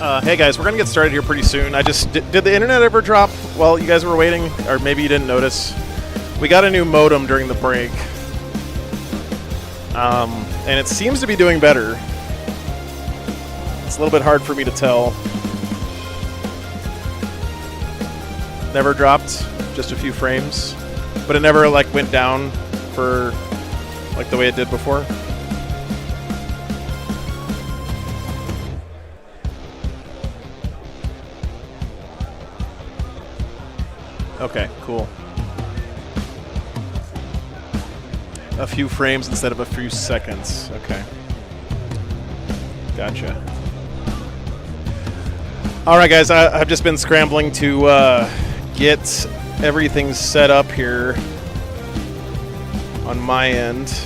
Hey guys, we're gonna get started here pretty soon. I just did the internet ever drop while you guys were waiting, or maybe you didn't notice? We got a new modem during the break, and it seems to be doing better. It's a little bit hard for me to tell. Never dropped, just a few frames, but it never like went down for like the way it did before. Okay, cool. A few frames instead of a few seconds. Okay. Gotcha. All right, guys, I've just been scrambling to get everything set up here on my end.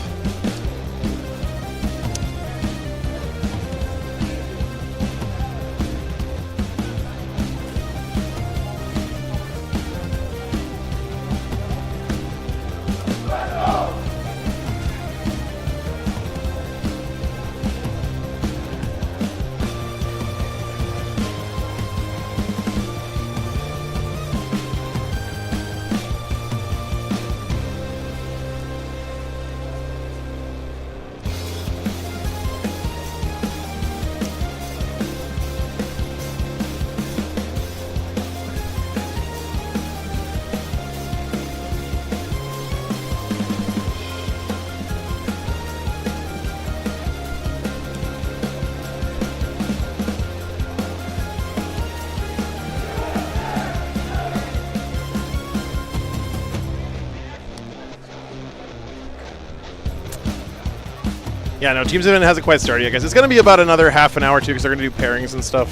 Yeah, no, Teams event hasn't quite started yet, guys. It's going to be about another half an hour, too, because they're going to do pairings and stuff.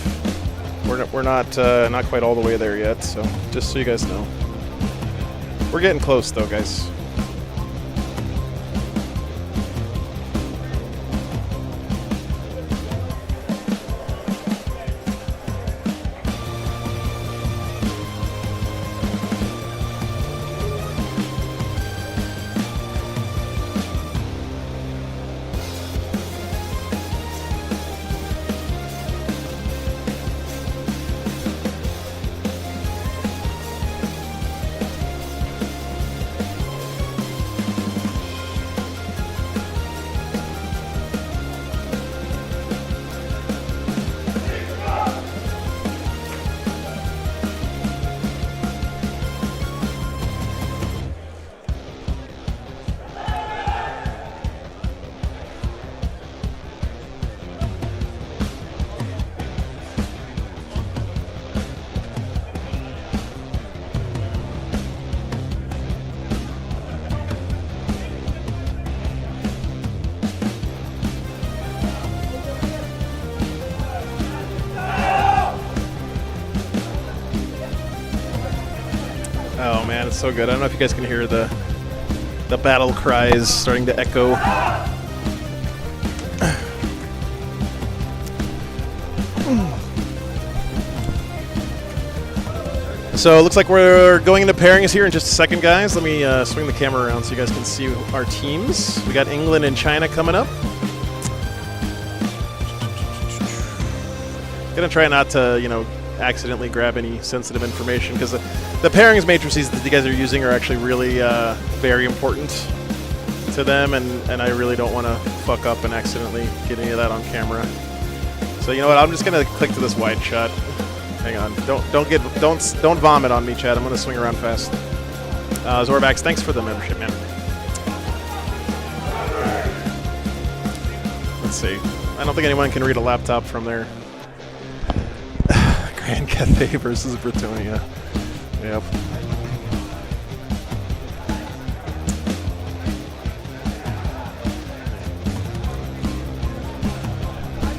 We're not quite all the way there yet, so just so you guys know. We're getting close, though, guys. Oh man, it's so good. I don't know if you guys can hear the battle cries starting to echo. So it looks like we're going into pairings here in just a second, guys. Let me swing the camera around so you guys can see our teams. We got England and China coming up. Gonna try not to, accidentally grab any sensitive information, because the pairings matrices that you guys are using are actually really very important to them, and I really don't want to fuck up and accidentally get any of that on camera. So you know what? I'm just gonna click to this wide shot. Hang on. Don't vomit on me, Chad. I'm gonna swing around fast. Zorvax, thanks for the membership, man. Let's see. I don't think anyone can read a laptop from there. Grand Cathay versus Britonia. Yep.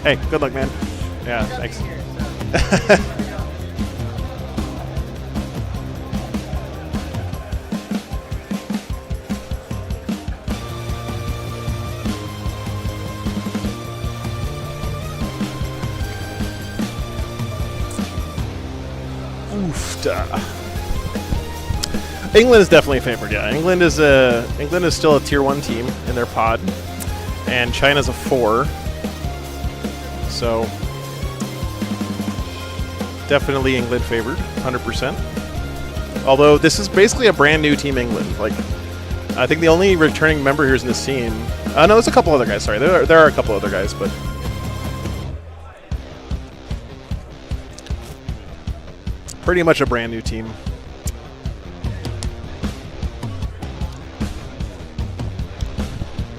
Hey, good luck, man. Yeah, thanks. England is definitely favored. Yeah, England is still a tier 1 team in their pod, and China's a 4. So Definitely England favored, 100%. Although this is basically a brand new Team England. Like, I think the only returning member here is Nassim. No, there's a couple other guys. Sorry, there are a couple other guys, but pretty much a brand new team.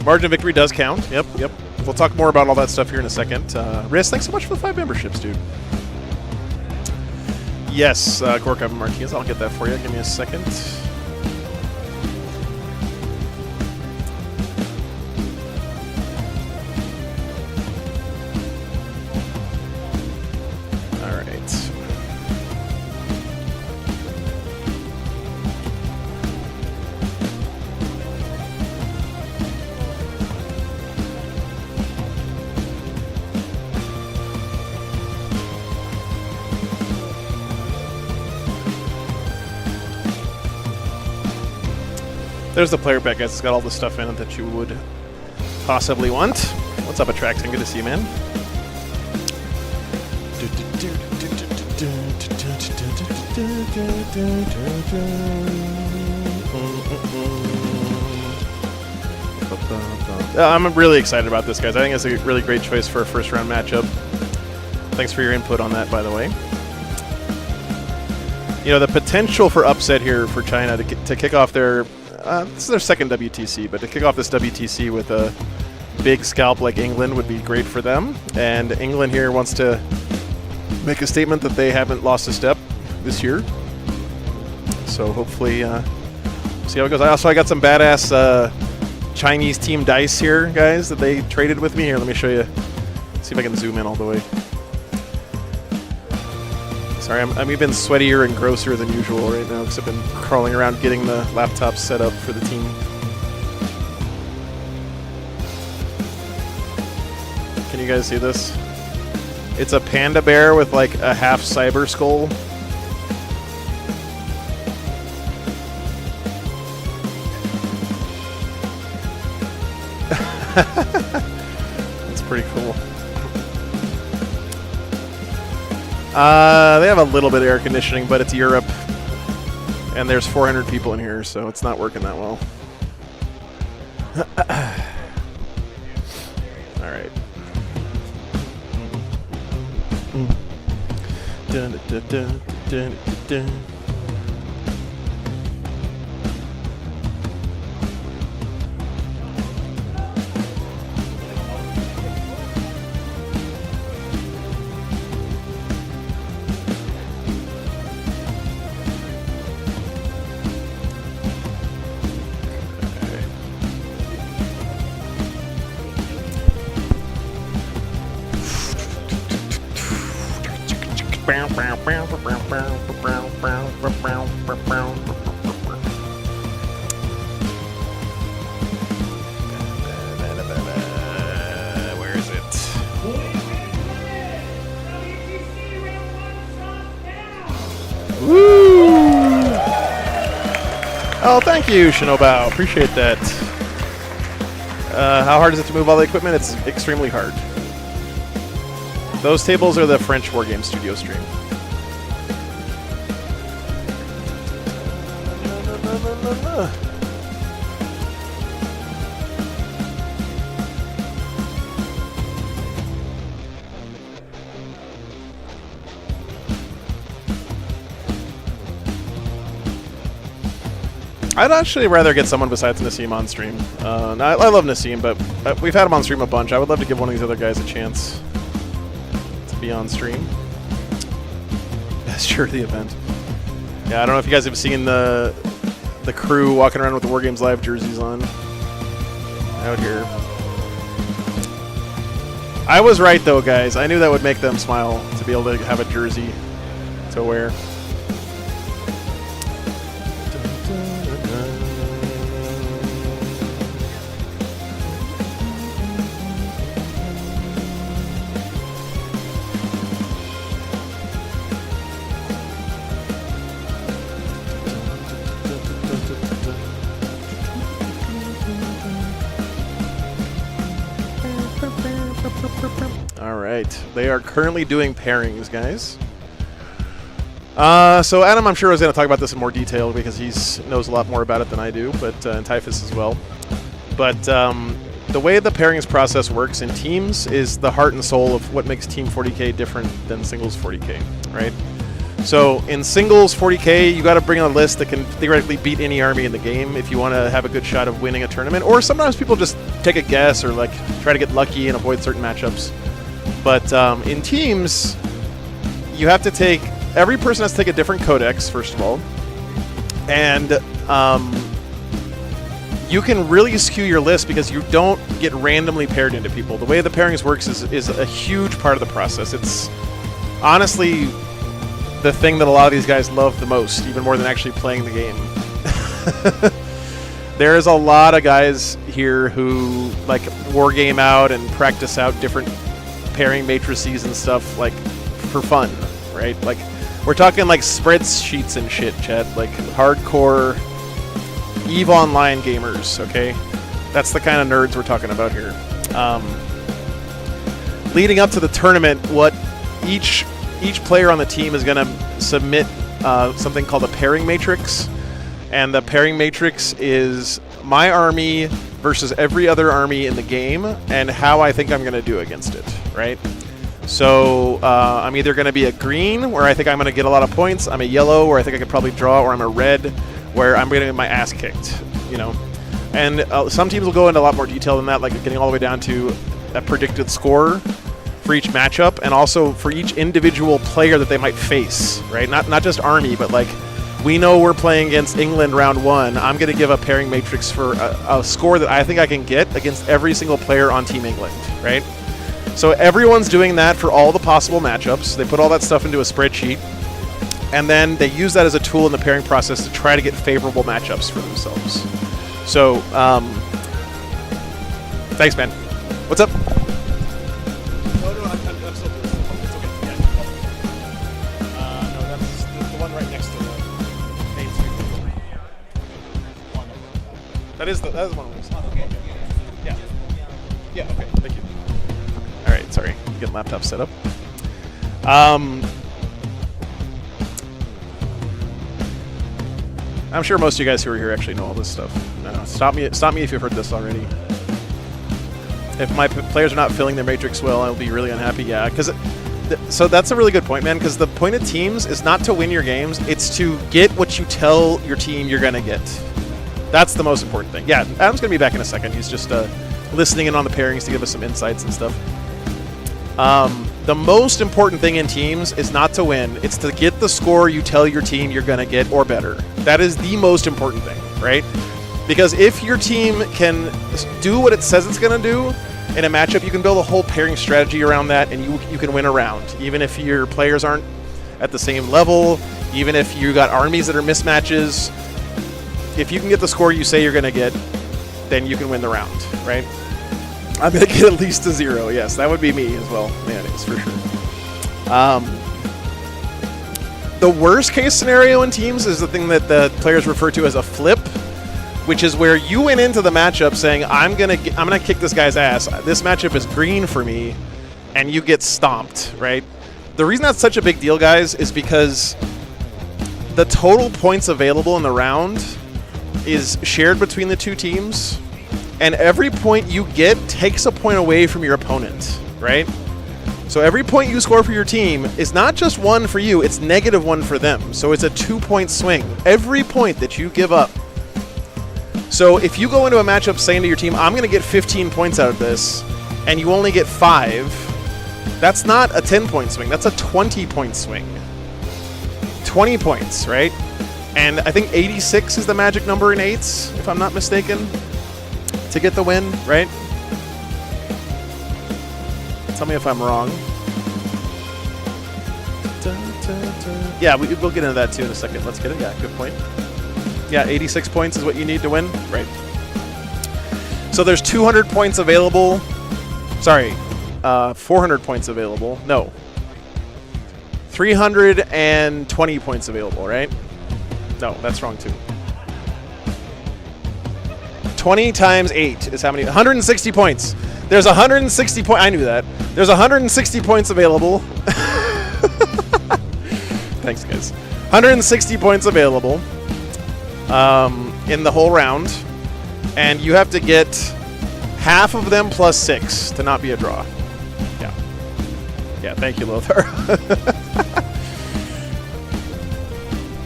Margin of victory does count. Yep. We'll talk more about all that stuff here in a second. Riz, thanks so much for the 5 memberships, dude. Yes, Gorka Martinez. I'll get that for you. Give me a second. All right. There's the player pack, guys. It's got all the stuff in it that you would possibly want. What's up, Attraction? Good to see you, man. I'm really excited about this, guys. I think it's a really great choice for a first-round matchup. Thanks for your input on that, by the way. You know, the potential for upset here for China to kick off their... this is their second WTC, but to kick off this WTC with a big scalp like England would be great for them. And England here wants to make a statement that they haven't lost a step this year. So hopefully, see how it goes. I got some badass Chinese team dice here, guys, that they traded with me. Here, let me show you. See if I can zoom in all the way. Sorry, I'm even sweatier and grosser than usual right now because I've been crawling around getting the laptop set up for the team. Can you guys see this? It's a panda bear with like a half cyber skull. That's pretty cool. They have a little bit of air conditioning, but it's Europe, and there's 400 people in here, so it's not working that well. All right. Dun, dun, dun, dun, dun. Where is it? Woo! Oh, thank you, Shinobao. Appreciate that. How hard is it to move all the equipment? It's extremely hard. Those tables are the French Wargame Studio stream. I'd actually rather get someone besides Nassim on stream. I love Nassim, but we've had him on stream a bunch. I would love to give one of these other guys a chance to be on stream. Sure, the event. Yeah, I don't know if you guys have seen the crew walking around with the Wargames Live jerseys on out here. I was right, though, guys. I knew that would make them smile to be able to have a jersey to wear. All right, they are currently doing pairings, guys. So Adam, I'm sure, is going to talk about this in more detail because he knows a lot more about it than I do, but and Typhus as well. But the way the pairings process works in teams is the heart and soul of what makes Team 40K different than singles 40K, right? So in singles 40K, you got to bring a list that can theoretically beat any army in the game if you want to have a good shot of winning a tournament. Or sometimes people just take a guess or like try to get lucky and avoid certain matchups. But in teams, you have to take. Every person has to take a different codex, first of all, and you can really skew your list because you don't get randomly paired into people. The way the pairings works is a huge part of the process. It's honestly the thing that a lot of these guys love the most, even more than actually playing the game. There's a lot of guys here who like war game out and practice out different pairing matrices and stuff like for fun, right? Like we're talking like spreadsheets and shit, chat, like hardcore EVE Online gamers, okay? That's the kind of nerds we're talking about here. Leading up to the tournament, what each player on the team is going to submit something called a pairing matrix, and the pairing matrix is my army versus every other army in the game and how I think I'm going to do against it, right? So I'm either going to be a green, where I think I'm going to get a lot of points. I'm a yellow, where I think I could probably draw, or I'm a red, where I'm going to get my ass kicked, you know. And some teams will go into a lot more detail than that, like getting all the way down to a predicted score for each matchup, and also for each individual player that they might face, right? Not just army, but like we know we're playing against England round 1. I'm going to give a pairing matrix for a score that I think I can get against every single player on Team England, right? So everyone's doing that for all the possible matchups. They put all that stuff into a spreadsheet, and then they use that as a tool in the pairing process to try to get favorable matchups for themselves. So, thanks, man. What's up? No, I'm still doing it. It's okay. Yeah. No, that's the one right next to the main street. That is one of those. Okay. Yeah. Yeah, okay. Thank you. All right, sorry. Get laptop set up. I'm sure most of you guys who are here actually know all this stuff. Stop me if you've heard this already. If my players are not filling their matrix well, I'll be really unhappy. Yeah, because so that's a really good point, man. Because the point of teams is not to win your games; it's to get what you tell your team you're gonna get. That's the most important thing. Yeah, Adam's gonna be back in a second. He's just listening in on the pairings to give us some insights and stuff. The most important thing in teams is not to win. It's to get the score you tell your team you're going to get or better. That is the most important thing, right? Because if your team can do what it says it's going to do in a matchup, you can build a whole pairing strategy around that, and you can win a round. Even if your players aren't at the same level, even if you got armies that are mismatches, if you can get the score you say you're going to get, then you can win the round, right? I'm going to get at least a 0. Yes, that would be me as well. Mayonnaise, for sure. The worst case scenario in teams is the thing that the players refer to as a flip, which is where you went into the matchup saying, I'm gonna kick this guy's ass. This matchup is green for me, and you get stomped, right? The reason that's such a big deal, guys, is because the total points available in the round is shared between the two teams. And every point you get takes a point away from your opponent, right? So every point you score for your team is not just 1 for you, it's -1 for them. So it's a 2-point swing. Every point that you give up. So if you go into a matchup saying to your team, I'm going to get 15 points out of this, and you only get 5, that's not a 10-point swing. That's a 20-point swing. 20 points, right? And I think 86 is the magic number in 8s, if I'm not mistaken, to get the win, right? Tell me if I'm wrong. Yeah, we'll get into that too in a second. Let's get it. Yeah, good point. Yeah, 86 points is what you need to win. Right. So there's 200 points available. Sorry, 400 points available. No. 320 points available, right? No, that's wrong too. 20 times 8 is how many? 160 points. There's 160 points. I knew that. There's 160 points available. Thanks, guys. 160 points available in the whole round, and you have to get half of them plus 6 to not be a draw. Yeah. Yeah, thank you, Lothar.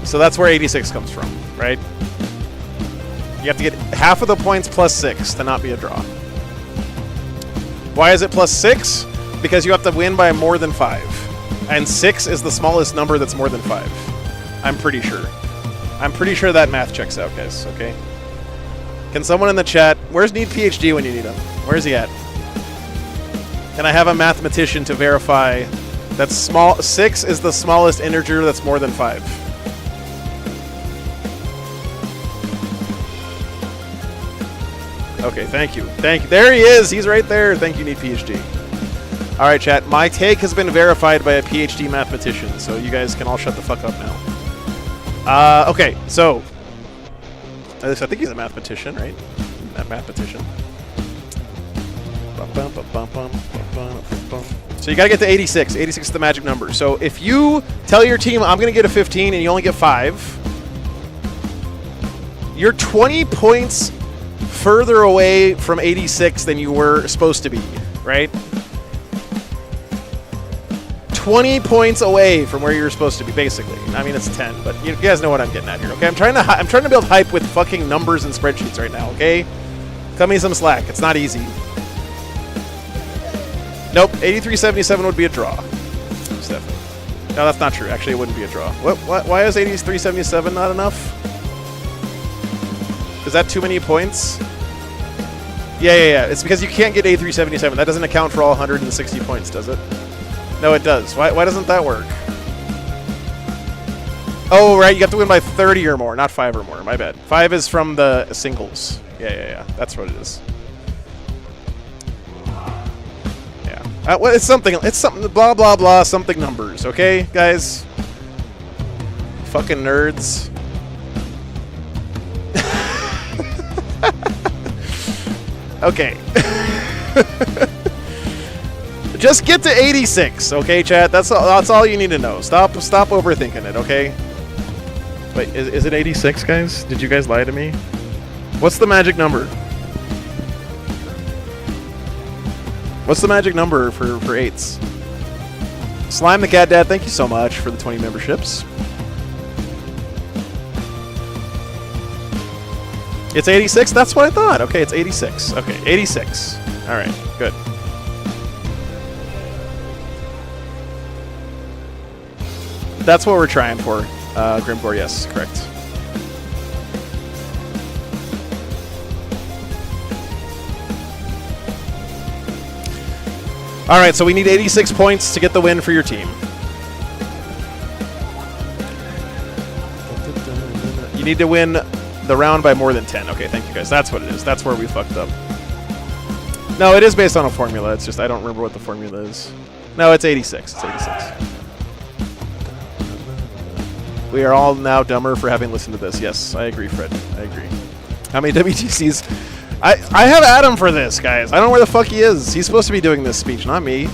So that's where 86 comes from, right? You have to get half of the points plus 6 to not be a draw. Why is it plus 6? Because you have to win by more than 5. And 6 is the smallest number that's more than 5. I'm pretty sure. I'm pretty sure that math checks out, guys, okay? Can someone in the chat... Where's Need PhD when you need him? Where's he at? Can I have a mathematician to verify that 6 is the smallest integer that's more than 5? Okay, thank you. Thank you. There he is. He's right there. Thank you, Need PhD. All right, chat. My take has been verified by a PhD mathematician, so you guys can all shut the fuck up now. Okay, so I think he's a mathematician, right? A mathematician. So you got to get to 86. 86 is the magic number. So if you tell your team, I'm going to get a 15, and you only get 5, you're 20 points further away from 86 than you were supposed to be, right? 20 points away from where you're supposed to be, basically. I mean, it's 10, but you guys know what I'm getting at here, okay? I'm trying to build hype with fucking numbers and spreadsheets right now, okay? Cut me some slack. It's not easy. Nope, 83-77 would be a draw. Stephanie. No, that's not true. Actually, it wouldn't be a draw. What? Why is 83-77 not enough? Is that too many points? Yeah. It's because you can't get 83-77. That doesn't account for all 160 points, does it? No, it does. Why doesn't that work? Oh, right. You have to win by 30 or more, not 5 or more. My bad. 5 is from the singles. Yeah. That's what it is. Yeah. Well, it's something. Blah blah blah. Something numbers. Okay, guys. Fucking nerds. Okay. Just get to 86, okay, chat? That's all you need to know. Stop overthinking it, okay? Wait, is it 86, guys? Did you guys lie to me? What's the magic number? What's the magic number for 8s? Slime the Cat Dad, thank you so much for the 20 memberships. It's 86? That's what I thought. Okay, it's 86. Okay, 86. All right, good. That's what we're trying for, Grimgore. Yes, correct. All right, so we need 86 points to get the win for your team. You need to win the round by more than 10. Okay, thank you guys. That's what it is. That's where we fucked up. No, it is based on a formula. It's just I don't remember what the formula is. No, it's 86. It's 86. We are all now dumber for having listened to this. Yes, I agree, Fred. I agree. How many WTCs? I have Adam for this, guys. I don't know where the fuck he is. He's supposed to be doing this speech, not me.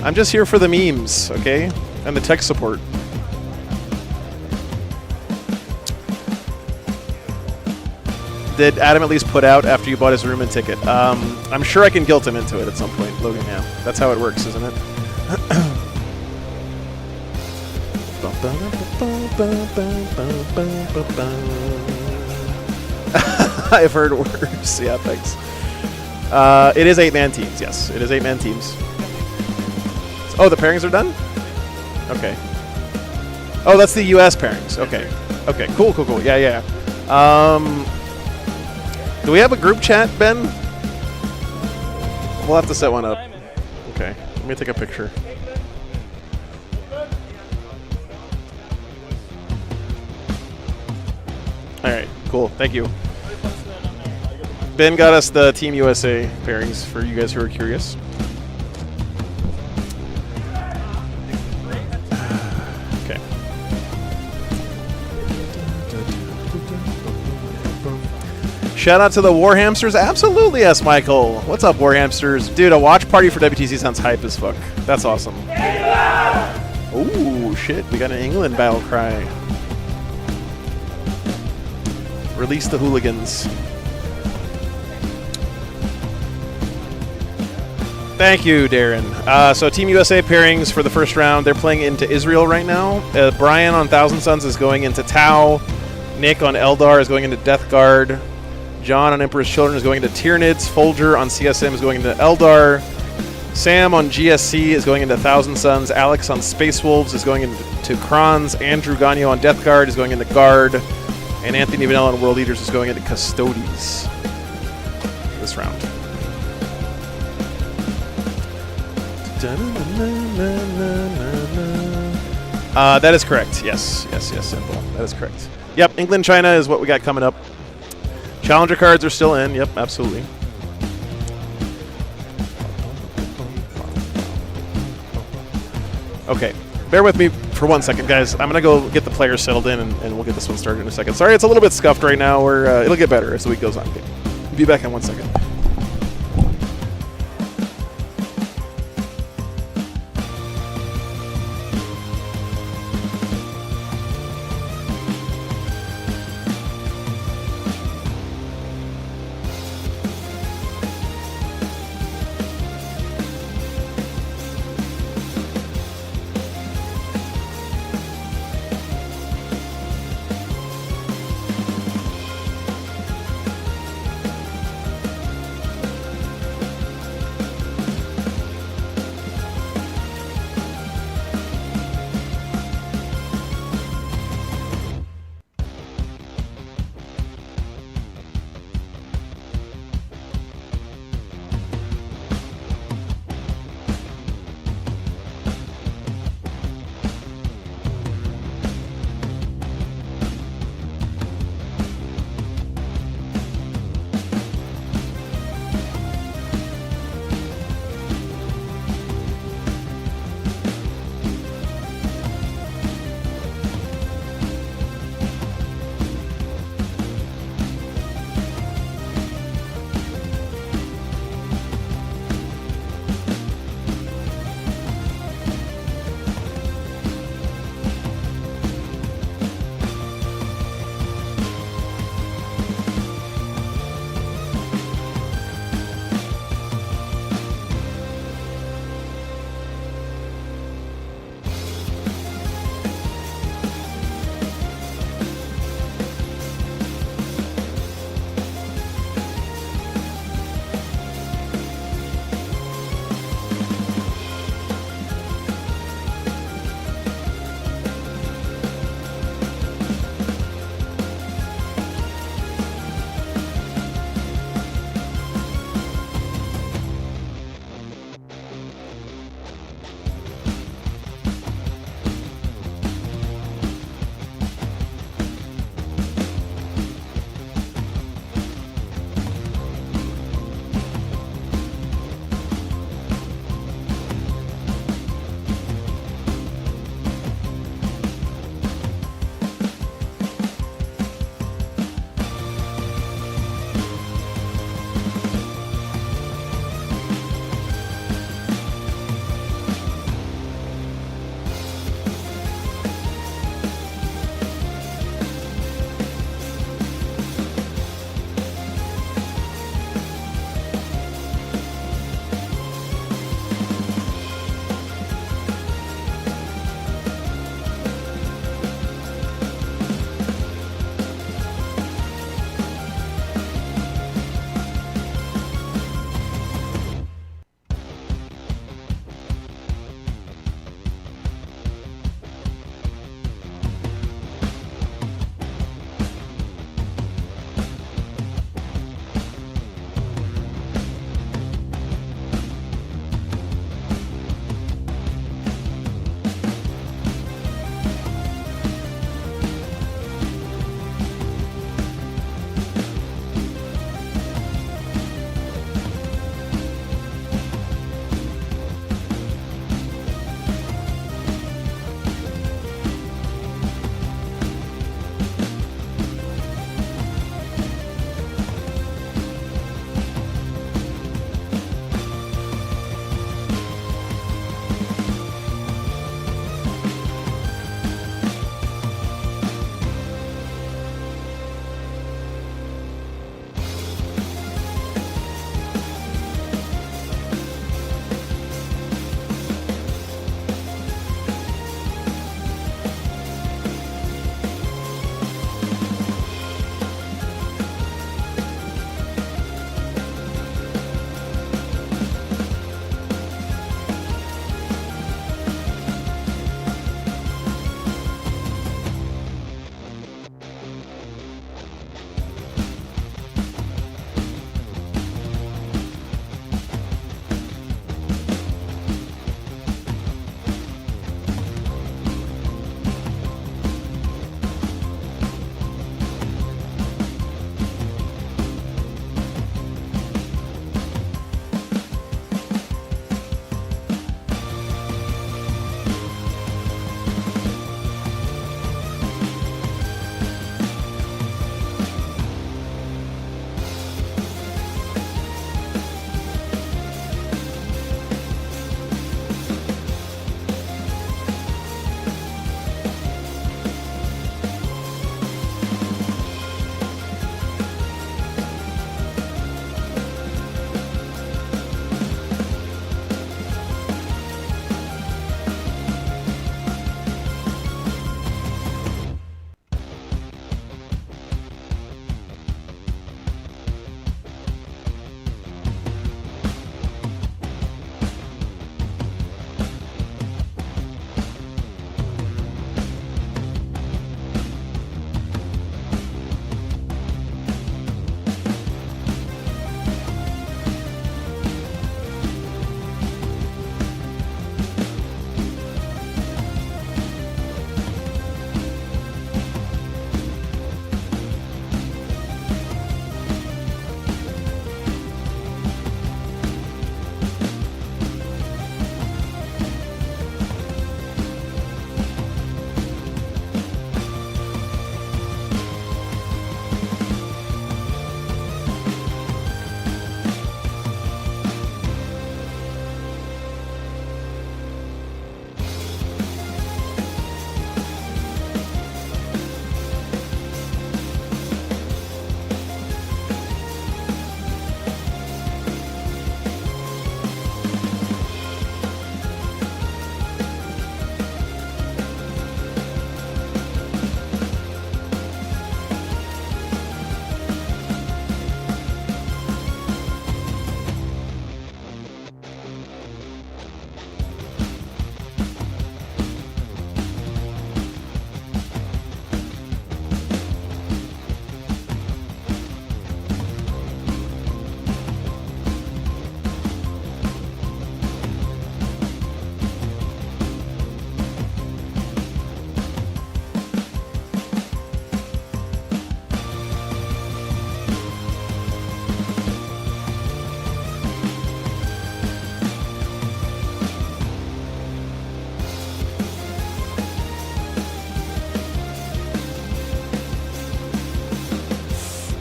I'm just here for the memes, okay? And the tech support. Did Adam at least put out after you bought his room and ticket? I'm sure I can guilt him into it at some point, Logan, yeah. That's how it works, isn't it? I've heard worse. Yeah, thanks. It is 8-man teams, yes. It is 8-man teams. Oh, the pairings are done? Okay. Oh, that's the US pairings. Okay. Okay, cool. Yeah. Do we have a group chat, Ben? We'll have to set one up. Okay, let me take a picture. Alright, cool. Thank you. Ben got us the Team USA pairings for you guys who are curious. Okay. Shout out to the Warhamsters. Absolutely, yes, Michael. What's up, Warhamsters? Dude, a watch party for WTC sounds hype as fuck. That's awesome. Ooh, shit. We got an England battle cry. Release the hooligans. Thank you, Darren. So Team USA pairings for the first round. They're playing into Israel right now. Brian on Thousand Sons is going into Tau. Nick on Eldar is going into Death Guard. John on Emperor's Children is going into Tyranids. Folger on CSM is going into Eldar. Sam on GSC is going into Thousand Sons. Alex on Space Wolves is going into Krons. Andrew Gagno on Death Guard is going into Guard. And Anthony Vanella on World Eaters is going into Custodes this round. That is correct. Yes, simple. That is correct. Yep, England, China is what we got coming up. Challenger cards are still in. Yep, absolutely. Okay, bear with me for 1 second, guys. I'm going to go get the players settled in, and we'll get this one started in a second. Sorry, it's a little bit scuffed right now. It'll get better as the week goes on. Okay. Be back in 1 second.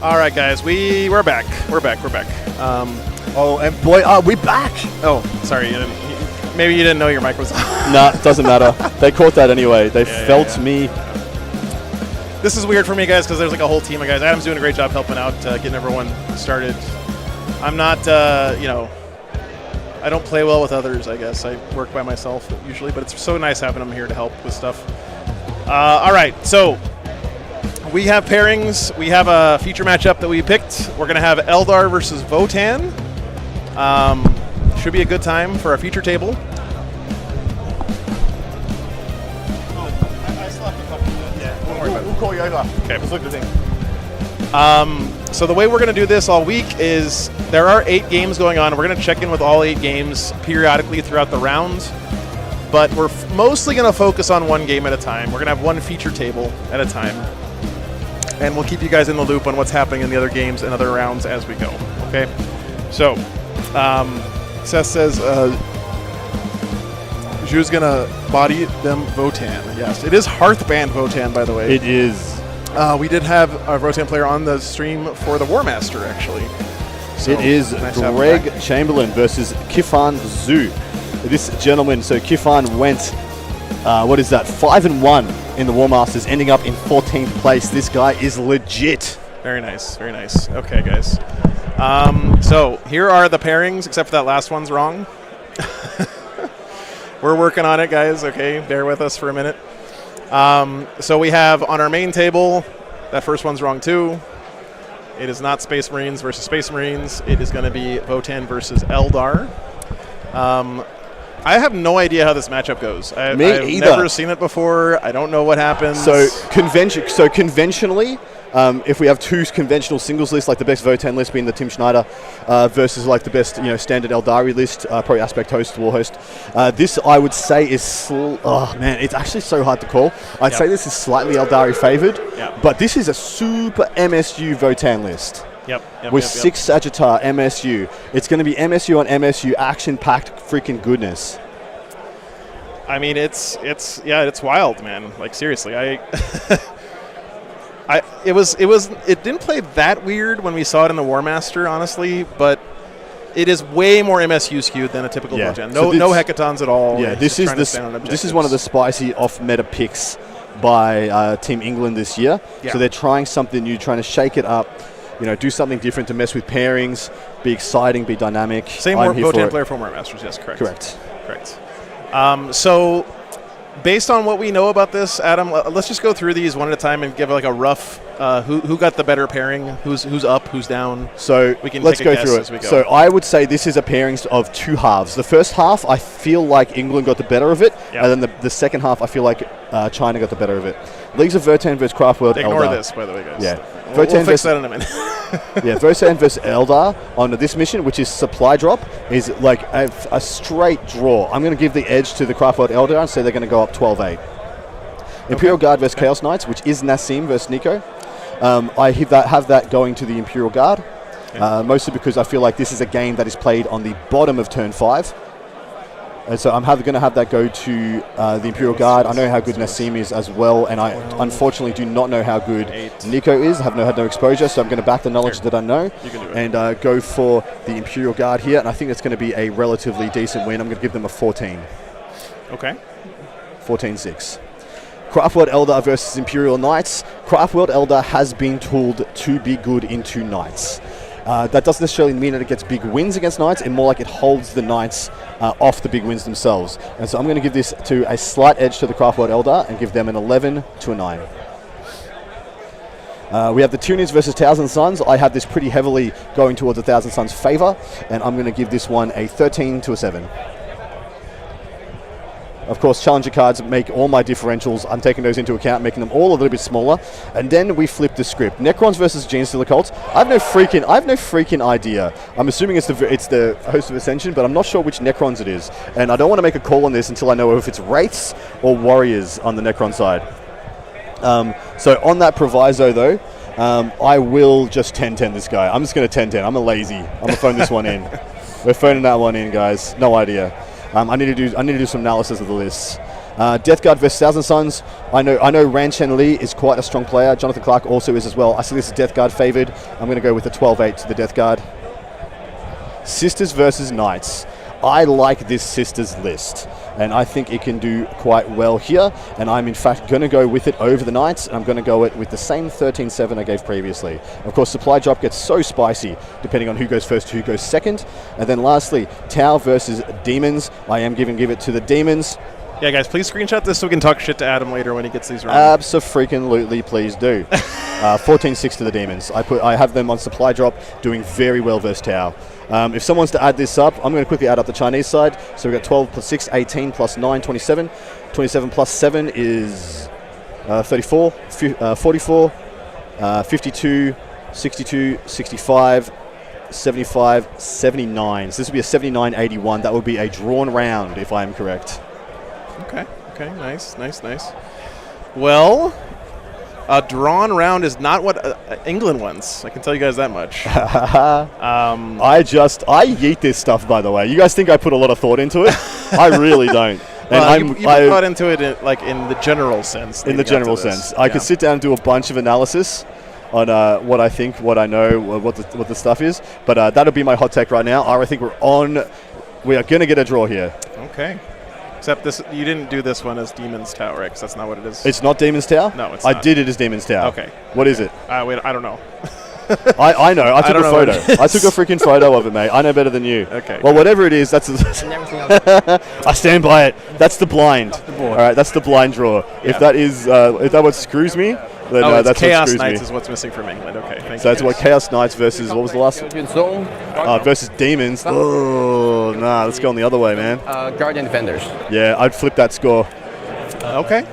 All right, guys, we're back. We're back. Oh, and boy, are we back! Oh, sorry. Maybe you didn't know your mic was on. Nah, doesn't matter. They caught that anyway. They felt me. This is weird for me, guys, because there's like a whole team of guys. Adam's doing a great job helping out, getting everyone started. I'm not, I don't play well with others, I guess. I work by myself usually, but it's so nice having them here to help with stuff. All right, so we have pairings. We have a feature matchup that we picked. We're going to have Eldar versus Votann. Should be a good time for our feature table. We'll call you over. Okay. Let's look at the thing. So the way we're going to do this all week is there are 8 games going on. We're going to check in with all 8 games periodically throughout the round. But we're mostly going to focus on one game at a time. We're going to have one feature table at a time. And we'll keep you guys in the loop on what's happening in the other games and other rounds as we go. Okay? So, Seth says, Ju's going to body them Votann. Yes, it is Hearthband Votann, by the way. It is. We did have a Votann player on the stream for the Warmaster, actually. So it is nice Greg Chamberlain versus Kifan Zhu. This gentleman, so Kifan went, 5-1 in the Warmasters, ending up in 14th place. This guy is legit. Very nice, very nice. Okay, guys. So here are the pairings, except for that last one's wrong. We're working on it, guys. Okay, bear with us for a minute. So we have on our main table, that first one's wrong too. It is not Space Marines versus Space Marines. It is going to be Votann versus Eldar. I have no idea how this matchup goes. I've never seen it before. I don't know what happens. So conventionally, if we have 2 conventional singles lists, like the best Votann list being the Tim Schneider versus like the best standard Eldari list, probably Aspect Host, Warhost. This I would say is it's actually so hard to call. I'd say this is slightly Eldari favored, but this is a super MSU Votann list. With 6 Sagittar MSU. It's going to be MSU on MSU, action-packed freaking goodness. I mean, it's wild, man. Like seriously, it didn't play that weird when we saw it in the Warmaster, honestly, but it is way more MSU skewed than a typical Votann. No hecatons at all. Yeah, this is one of the spicy off-meta picks by Team England this year. Yeah. So they're trying something new, trying to shake it up. Do something different to mess with pairings, be exciting, be dynamic. Same Votann player for Warmasters, yes, correct. So, based on what we know about this, Adam, let's just go through these one at a time and give like a rough who got the better pairing, who's up, who's down. So we can let's go through it. So I would say this is a pairings of 2 halves. The first half, I feel like England got the better of it, and then the second half, I feel like China got the better of it. Leagues of Votann versus Craftworld Ignore Eldar. this, by the way, guys. Yeah. We'll fix that in a minute. Votann versus Eldar on this mission, which is supply drop, is like a straight draw. I'm going to give the edge to the Craftworld Eldar and say they're going to go up 12-8. Imperial Guard versus Chaos Knights, which is Nassim versus Nico. I have that going to the Imperial Guard, mostly because I feel like this is a game that is played on the bottom of turn 5. And so I'm going to have that go to the Imperial Guard. I know how good Nassim is as well, and I unfortunately do not know how good Nico is. I have had no exposure, so I'm going to back the knowledge that I know and go for the Imperial Guard here, and I think it's going to be a relatively decent win. I'm going to give them a 14. Okay. 14-6. Craftworld Eldar versus Imperial Knights. Craftworld Eldar has been tooled to be good into Knights. That doesn't necessarily mean that it gets big wins against Knights, and more like it holds the Knights off the big wins themselves. And so I'm going to give this to a slight edge to the Craftworld Eldar and give them an 11 to a 9. We have the Tunians versus Thousand Suns. I have this pretty heavily going towards the Thousand Suns' favor, and I'm going to give this one a 13 to a 7. Of course, challenger cards make all my differentials. I'm taking those into account, making them all a little bit smaller. And then we flip the script. Necrons versus Genestealer Cults. I have no freaking idea. I'm assuming it's the Host of Ascension, but I'm not sure which Necrons it is. And I don't want to make a call on this until I know if it's Wraiths or Warriors on the Necron side. So on that proviso, though, I will just 10-10 this guy. I'm just going to 10-10. I'm a lazy. I'm going to phone this one in. We're phoning that one in, guys. No idea. I need to do some analysis of the lists. Death Guard versus Thousand Suns. I know Ran Chen Li is quite a strong player. Jonathan Clark also is as well. I see this is Death Guard favored. I'm going to go with the 12-8 to the Death Guard. Sisters versus Knights. I like this Sisters list, and I think it can do quite well here, and I'm in fact going to go with it over the Knights, and I'm going to go it with the same 13-7 I gave previously. Of course, supply drop gets so spicy depending on who goes first, who goes second. And then lastly, Tau versus Demons. I am give it to the Demons. Yeah, guys, please screenshot this so we can talk shit to Adam later when he gets these wrong. Abso-freaking-lutely, please do. 14-6 to the Demons. I have them on supply drop, doing very well versus Tau. If someone wants to add this up, I'm going to quickly add up the Chinese side. So we've got 12 plus 6, 18 plus 9, 27. 27 plus 7 is 34, 44, 52, 62, 65, 75, 79. So this would be a 79-81. That would be a drawn round, if I am correct. Okay, nice. Well, a drawn round is not what England wants. I can tell you guys that much. I yeet this stuff, by the way. You guys think I put a lot of thought into it? I really don't. And you thought into it in the general sense. In the general sense. I could sit down and do a bunch of analysis on what I think, what I know, what the stuff is. But that'll be my hot take right now. I think we are going to get a draw here. Okay. Except this, you didn't do this one as Demon's Tau, right? 'Cause that's not what it is. It's not Demon's Tau? No, it's not. I did it as Demon's Tau. Okay. What is it? Wait, I don't know. I know. I took a photo. I took a freaking photo of it, mate. I know better than you. Okay. Well, whatever it is, that's... I stand by it. That's the blind. All right, that's the blind draw. Yeah. If that what screws me, then that's Chaos what screws Knights me. is what's missing from England. Okay, thank you. So that's what Chaos Knights versus, what was the last one? Versus Demons. Oh, nah, let's go on the other way, man. Guardian Defenders. Yeah, I'd flip that score. Okay.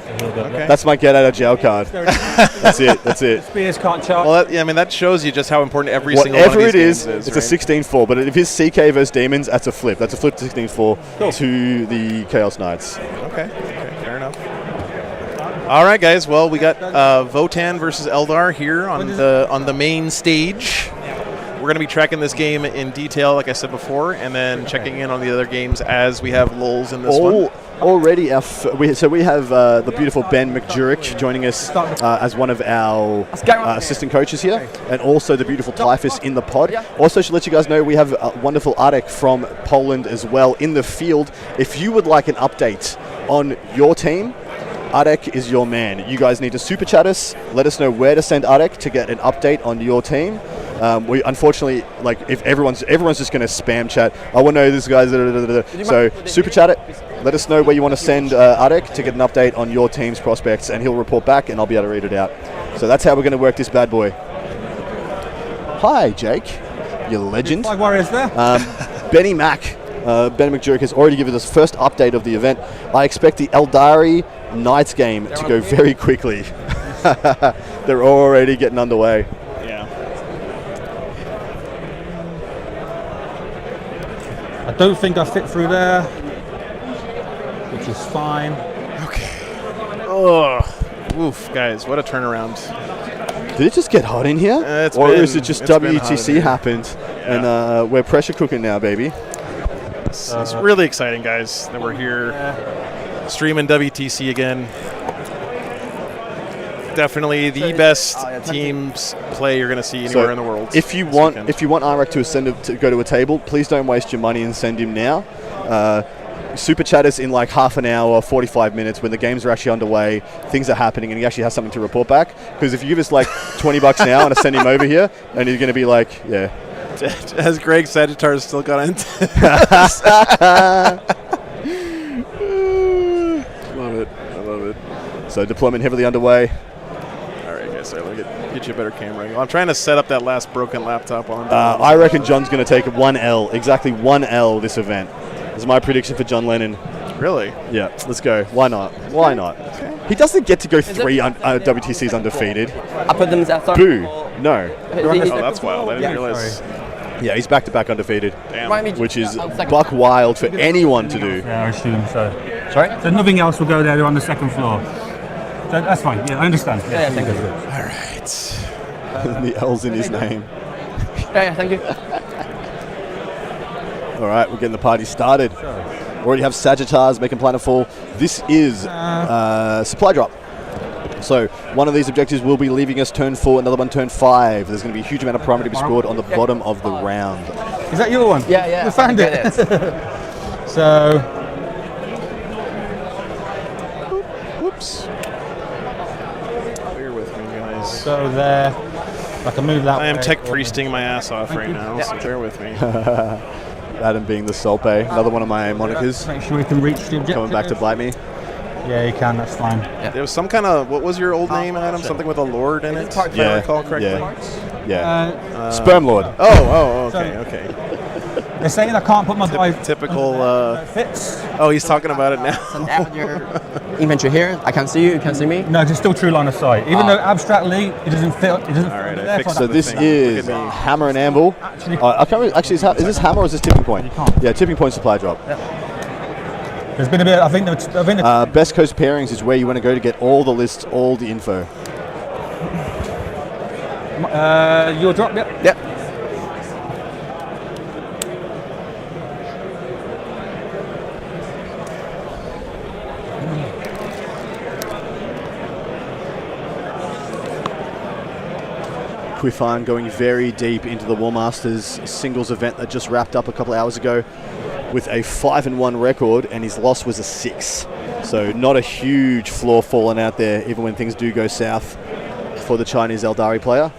That's my get out of jail card. That's it. Spears can't charge. Well, that shows you just how important every single one of Whatever these it games is, it's right? a 16-4. But if it's CK versus Demons, that's a flip. That's a flip to 16-4 to the Chaos Knights. Okay, fair enough. All right, guys. Well, we got Votan versus Eldar here on the main stage. We're going to be tracking this game in detail, like I said before, and then checking in on the other games as we have lulls in this one. Already, we have the beautiful Ben McJurek joining us as one of our assistant coaches here, and also the beautiful Typhus in the pod. Also, should let you guys know we have wonderful Arek from Poland as well in the field. If you would like an update on your team, Arek is your man. You guys need to super chat us. Let us know where to send Arek to get an update on your team. We unfortunately, if everyone's just going to spam chat, I want to know this guy's. So super chat it. Let us know where you want to send Arek to get an update on your team's prospects, and he'll report back, and I'll be able to read it out. So that's how we're going to work this bad boy. Hi, Jake, you legend. Flag Warriors there. Benny Mack. Ben McJurek has already given us first update of the event. I expect the Eldari Knights game to go very quickly. They're already getting underway. Yeah. I don't think I fit through there, which is fine. Okay. Oh, oof, guys, what a turnaround. Did it just get hot in here? Is it just WTC happened and we're pressure cooking now, baby? It's really exciting, guys, that we're here streaming WTC again. Definitely the best teams play you're going to see anywhere in the world. If you want Iraq to go to a table, please don't waste your money and send him now. Super chat us in like half an hour or 45 minutes when the games are actually underway, things are happening, and he actually has something to report back. Because if you give us like $20 now and I send him over here, and he's going to be like, yeah. Has Greg Sagittars still got into I love it. So deployment heavily underway. All right, guys, sorry, let me get you a better camera angle. I'm trying to set up that last broken laptop while I'm doing this. I reckon John's going to take 1L, exactly 1L this event. This is my prediction for John Lennon. Really? Yeah, let's go. Why not? Why not? Okay. He doesn't get to go 3 WTCs undefeated. I put them as Boo. No. Oh, that's wild. I didn't realize. Yeah, he's back-to-back undefeated. Damn. Which is buck wild for anyone to do. Yeah, I assume so. Sorry? So nothing else will go there. They're on the second floor. So that's fine. Yeah, I understand. Yeah, thank you. All right. The L's in his name. Yeah, thank you. All right, we're getting the party started. already have Sagittars making planetfall. This is supply drop. So one of these objectives will be leaving us turn 4, another one turn 5. There's going to be a huge amount of priority to be scored on the bottom of the round. Is that your one? Yeah. We found it. So, Whoops. Bear with me, guys. so there. I can move that I am way. tech priesting my ass off right now, so bear with me. Adam being the Solpe, another one of my monikers, Make sure we can reach the objective. coming back to bite me. Yeah, you can. That's fine. There was some kind of, what was your old name, Adam? Something with a lord in it? If I Yeah, recall correctly. yeah. Sperm Lord. Oh, okay. They're saying I can't put my guy Typical, fits. oh, he's talking about it now. And add your inventory here. I can see you. You can see me. No, it's still true line of sight. Even though abstractly it doesn't fit. It doesn't. All right, fit I there, fixed So the this thing. is Look at me. Hammer and Anvil. Actually- I can't really, actually, is this Hammer or is this Tipping Point? Yeah, Tipping Point supply drop. There's been a bit. I think the Best Coast Pairings is where you want to go to get all the lists, all the info. your drop. Yep. Yep. Quifan going very deep into the War Masters singles event that just wrapped up a couple hours ago with a 5-1 record, and his loss was a 6. So not a huge flaw falling out there, even when things do go south for the Chinese Eldari player.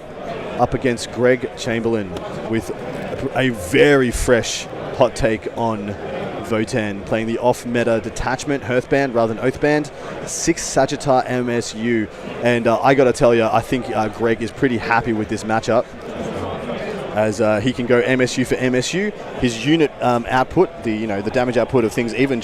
Up against Greg Chamberlain with a very fresh hot take on Votan, playing the off-meta detachment, Hearthband rather than Oathband, 6 Sagittar MSU, and I got to tell you, I think Greg is pretty happy with this matchup, as he can go MSU for MSU. His unit output, the damage output of things, even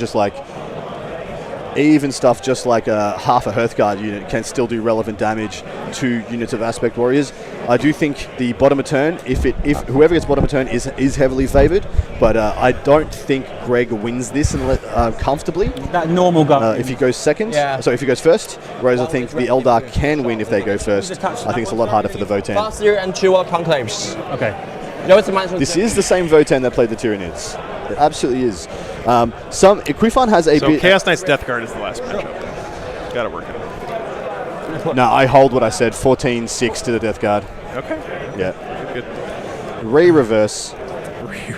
stuff just like a half a Hearthguard unit can still do relevant damage to units of Aspect Warriors. I do think the bottom of turn, if whoever gets bottom of turn is heavily favoured, but I don't think Greg wins this comfortably. That normal guy. If he goes second, Yeah. if he goes first, whereas I think the Eldar can win if they go first. I think it's a lot harder for the Votan. Faster and fewer conclaves. Okay. This is the same Votan that played the Tyranids. It absolutely is. Quifan has a So bit. Chaos Knight's Death Guard is the last matchup. Got to work it out. No, I hold what I said. 14-6 to the Death Guard. Okay. Yeah. Good. Re-reverse.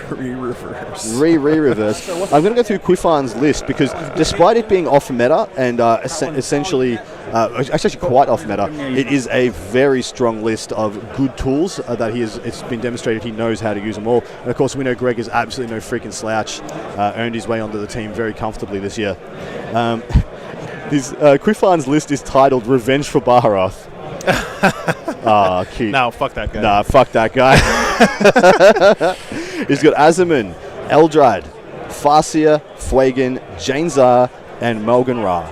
Reverse. Re-reverse. I'm going to go through Quifan's list because despite it being off meta and essentially, actually quite off meta, it is a very strong list of good tools that it's been demonstrated he knows how to use them all. And of course, we know Greg is absolutely no freaking slouch. Earned his way onto the team very comfortably this year. Quifan's list is titled Revenge for Baharoth. Ah, cute. No, fuck that guy. Nah, fuck that guy. He's got Azaman, Eldrad, Farseer, Fuegan, Janezar, and Mulgan Ra.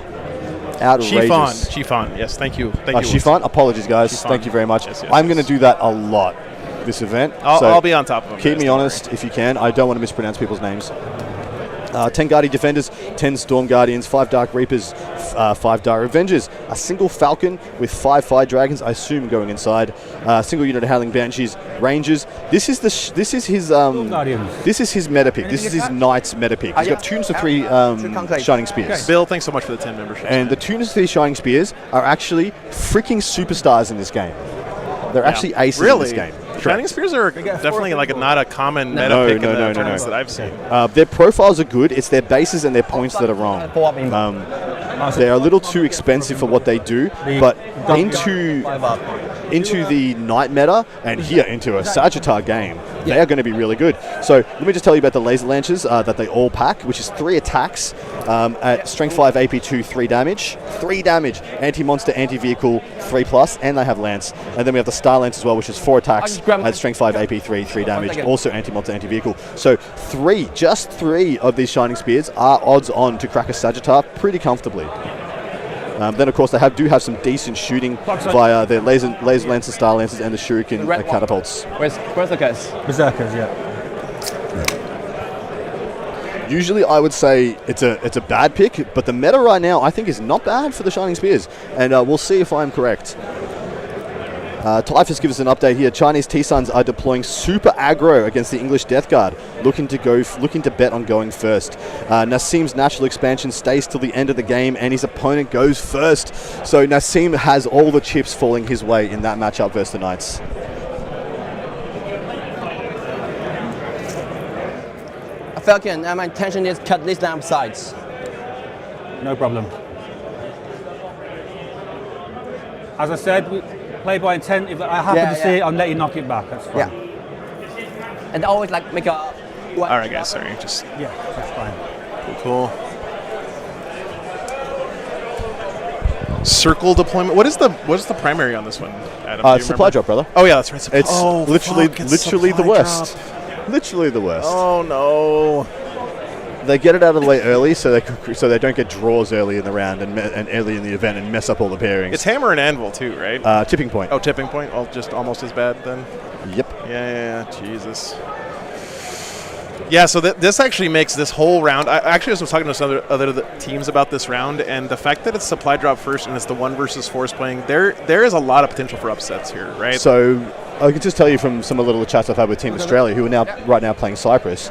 Outrageous. Chiffon. Yes, thank you. Thank you. Chiffon? Apologies, guys. Chiffon. Thank you very much. Yes, I'm going to do that a lot this event. I'll be on top of him. Keep guys, me don't honest worry. if you can. I don't want to mispronounce people's names. 10 Guardian Defenders, 10 Storm Guardians, 5 Dark Reapers, 5 Dire Avengers, a single Falcon with 5 Fire Dragons, I assume going inside, single unit of Howling Banshees, Rangers. This is his Guardians. this is his meta pick. This is his Knight's meta pick. He's got tunes of 3 Shining Spears. Bill, thanks so much for the 10 memberships. And the tunes of 3 Shining Spears are actually freaking superstars in this game. They're actually aces in this game. Shining Spears are definitely not a common meta pick in the tournaments that I've seen. Their profiles are good. It's their bases and their points that are wrong. They're a little too expensive for what they do, but into the Knight meta and here into a Sagittar game, they are going to be really good. So let me just tell you about the laser launchers that they all pack, which is 3 attacks at strength 5 AP 2, 3 damage, anti-monster, anti-vehicle 3+, and they have lance. And then we have the Star Lance as well, which is 4 attacks at strength 5 AP 3, 3 damage, also anti-monster, anti-vehicle. So just three of these Shining Spears are odds on to crack a Sagittar pretty comfortably. Then, of course, they do have some decent shooting via their laser lances, Star Lances, and the Shuriken catapults. Where's the guys? Berserkers, yeah. Usually, I would say it's a bad pick, but the meta right now, I think, is not bad for the Shining Spears, and we'll see if I'm correct. Typhus gives us an update here. Chinese T-Suns are deploying super aggro against the English Death Guard, looking to bet on going first. Nassim's natural expansion stays till the end of the game, and his opponent goes first. So Nassim has all the chips falling his way in that matchup versus the Knights. Falcon, my intention is cut this down sides. No problem. As I said, we play by intent. If I happen to see it, I'll let you knock it back. That's fine. Yeah. And always like make a. All right, guys. Sorry, just Yeah, that's fine. cool. Circle deployment. What is the primary on this one, Adam? Do you Supply remember? drop, brother. Oh yeah, that's right. It's literally it's the supply worst. drop. Literally the worst. Oh no. They get it out of the way early, so they don't get draws early in the round and early in the event and mess up all the pairings. It's hammer and anvil too, right? Tipping point. Oh, tipping point. Oh, just almost as bad then. Yep. Yeah. Jesus. Yeah, so this actually makes this whole round. I actually was talking to some other teams about this round, and the fact that it's supply drop first and it's the 1 versus 4s playing, there is a lot of potential for upsets here, right? So I can just tell you from some of the little chats I've had with Team Australia, who are right now playing Cyprus,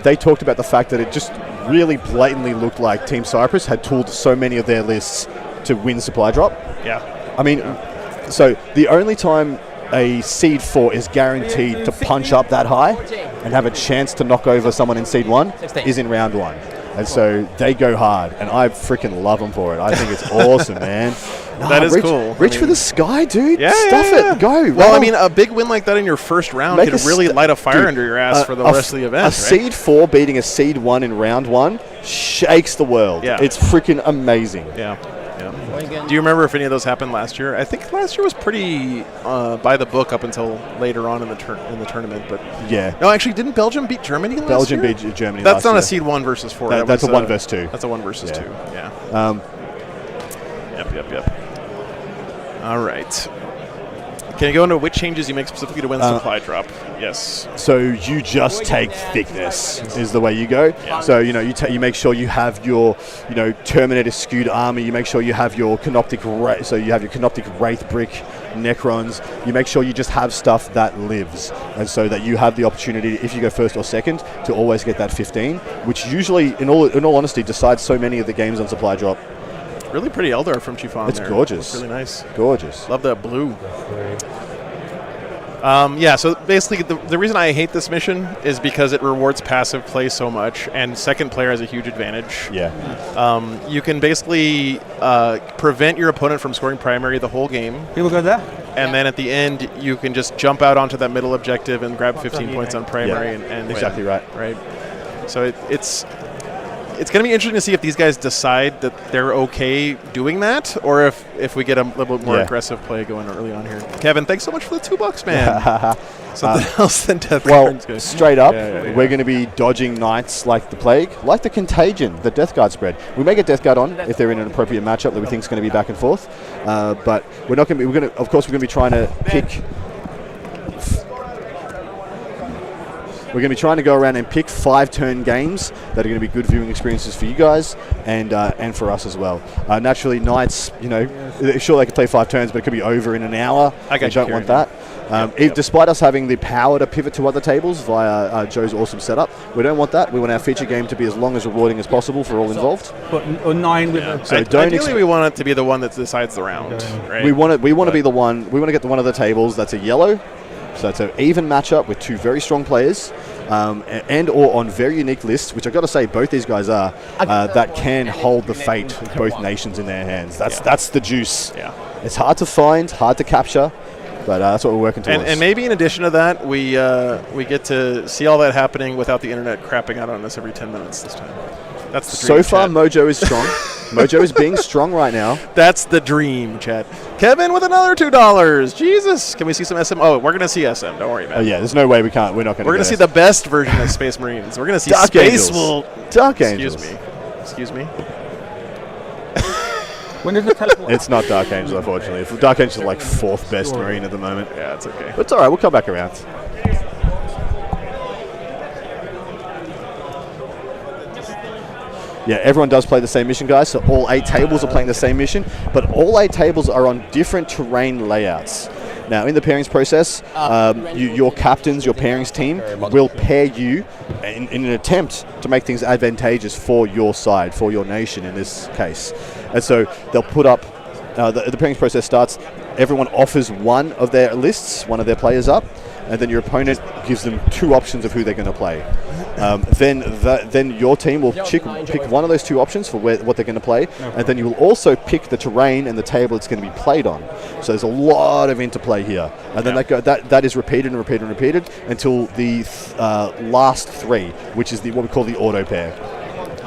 they talked about the fact that it just really blatantly looked like Team Cyprus had tooled so many of their lists to win supply drop. Yeah. I mean, so the only time a seed 4 is guaranteed to punch up that high and have a chance to knock over someone in seed 1 is in round 1. And so they go hard, and I freaking love them for it. I think it's awesome, man. That is cool. Reach for the sky, dude. Yeah, Stuff it. Go. Well, I mean, a big win like that in your first round could really light a fire under your ass for the rest of the event. A seed 4 beating a seed 1 in round 1 shakes the world. Yeah. It's freaking amazing. Yeah. Do you remember if any of those happened last year? I think last year was pretty by the book up until later on in the tournament. But yeah, no, actually, didn't Belgium beat Germany last Belgium year? beat Germany. That's last not year. a seed 1 versus 4. That's a 1 versus 2. That's a 1 versus 2. Yeah. Yep. All right. Can you go into which changes you make specifically to win supply drop? Yes. So you just take thickness is the way you go. Yeah. So you make sure you have your Terminator skewed armor. You make sure you have your Canoptic Wraith brick Necrons. You make sure you just have stuff that lives, and so that you have the opportunity, if you go first or second, to always get that 15, which usually, in all honesty, decides so many of the games on supply drop. Really pretty Eldar from Chiffon. It's gorgeous. It's really nice. Gorgeous. Love that blue. So basically the reason I hate this mission is because it rewards passive play so much, and second player has a huge advantage. Yeah. You can basically prevent your opponent from scoring primary the whole game. People go there? And then at the end, you can just jump out onto that middle objective and grab 15 points on primary and exactly win. Right. So it's going to be interesting to see if these guys decide that they're okay doing that, or if we get a little bit more aggressive play going early on here. Kevin, thanks so much for the $2, man. Something else than Death Guard's good. Straight up, we're going to be dodging Knights like the plague, like the Contagion, the Death Guard spread. We may get Death Guard on if they're in an appropriate matchup that we think is going to be back and forth, but we're not going to be. Of course, we're going to be trying to pick. We're going to be trying to go around and pick 5-turn games that are going to be good viewing experiences for you guys and for us as well. Naturally, Knights, sure they can play 5 turns, but it could be over in an hour. We don't want that. Despite us having the power to pivot to other tables via Joe's awesome setup, we don't want that. We want our feature game to be as long as rewarding as possible for all involved. But 9 with So ideally, we want it to be the one that decides the round. Right? We want to be the one. We want to get the one of the tables that's a yellow. So it's an even matchup with 2 very strong players, and or on very unique lists, which I've got to say both these guys are, that can hold the fate of both nations in their hands. That's the juice. Yeah. It's hard to find, hard to capture, but that's what we're working towards. And maybe in addition to that, we get to see all that happening without the internet crapping out on us every 10 minutes this time. That's the dream, so far, chat. Mojo is strong. Mojo is being strong right now. That's the dream, chat. Kevin with another $2. Jesus. Can we see some SM? Oh, we're going to see SM. Don't worry, man. Yeah, there's no way we can't. We're not going to. We're going to see the best version of Space Marines. We're going to see Dark Space Angels. Dark Excuse Angels. Excuse me. When did the teleport? It's not Dark Angels, unfortunately. Dark Angels is like 4th best Marine at the moment. Yeah, it's okay. But it's all right. We'll come back around. Yeah, everyone does play the same mission, guys. So all 8 tables are playing the same mission, but all 8 tables are on different terrain layouts. Now, in the pairings process, your captains, your pairings team, will pair you in an attempt to make things advantageous for your side, for your nation in this case. And so they'll put up, the pairings process starts, everyone offers one of their lists, one of their players up, and then your opponent gives them 2 options of who they're going to play. Then your team will pick one of those 2 options for what they're going to play, and then you will also pick the terrain and the table it's going to be played on. So there's a lot of interplay here, and then that is repeated and repeated and repeated until the last 3, which is what we call the auto pair,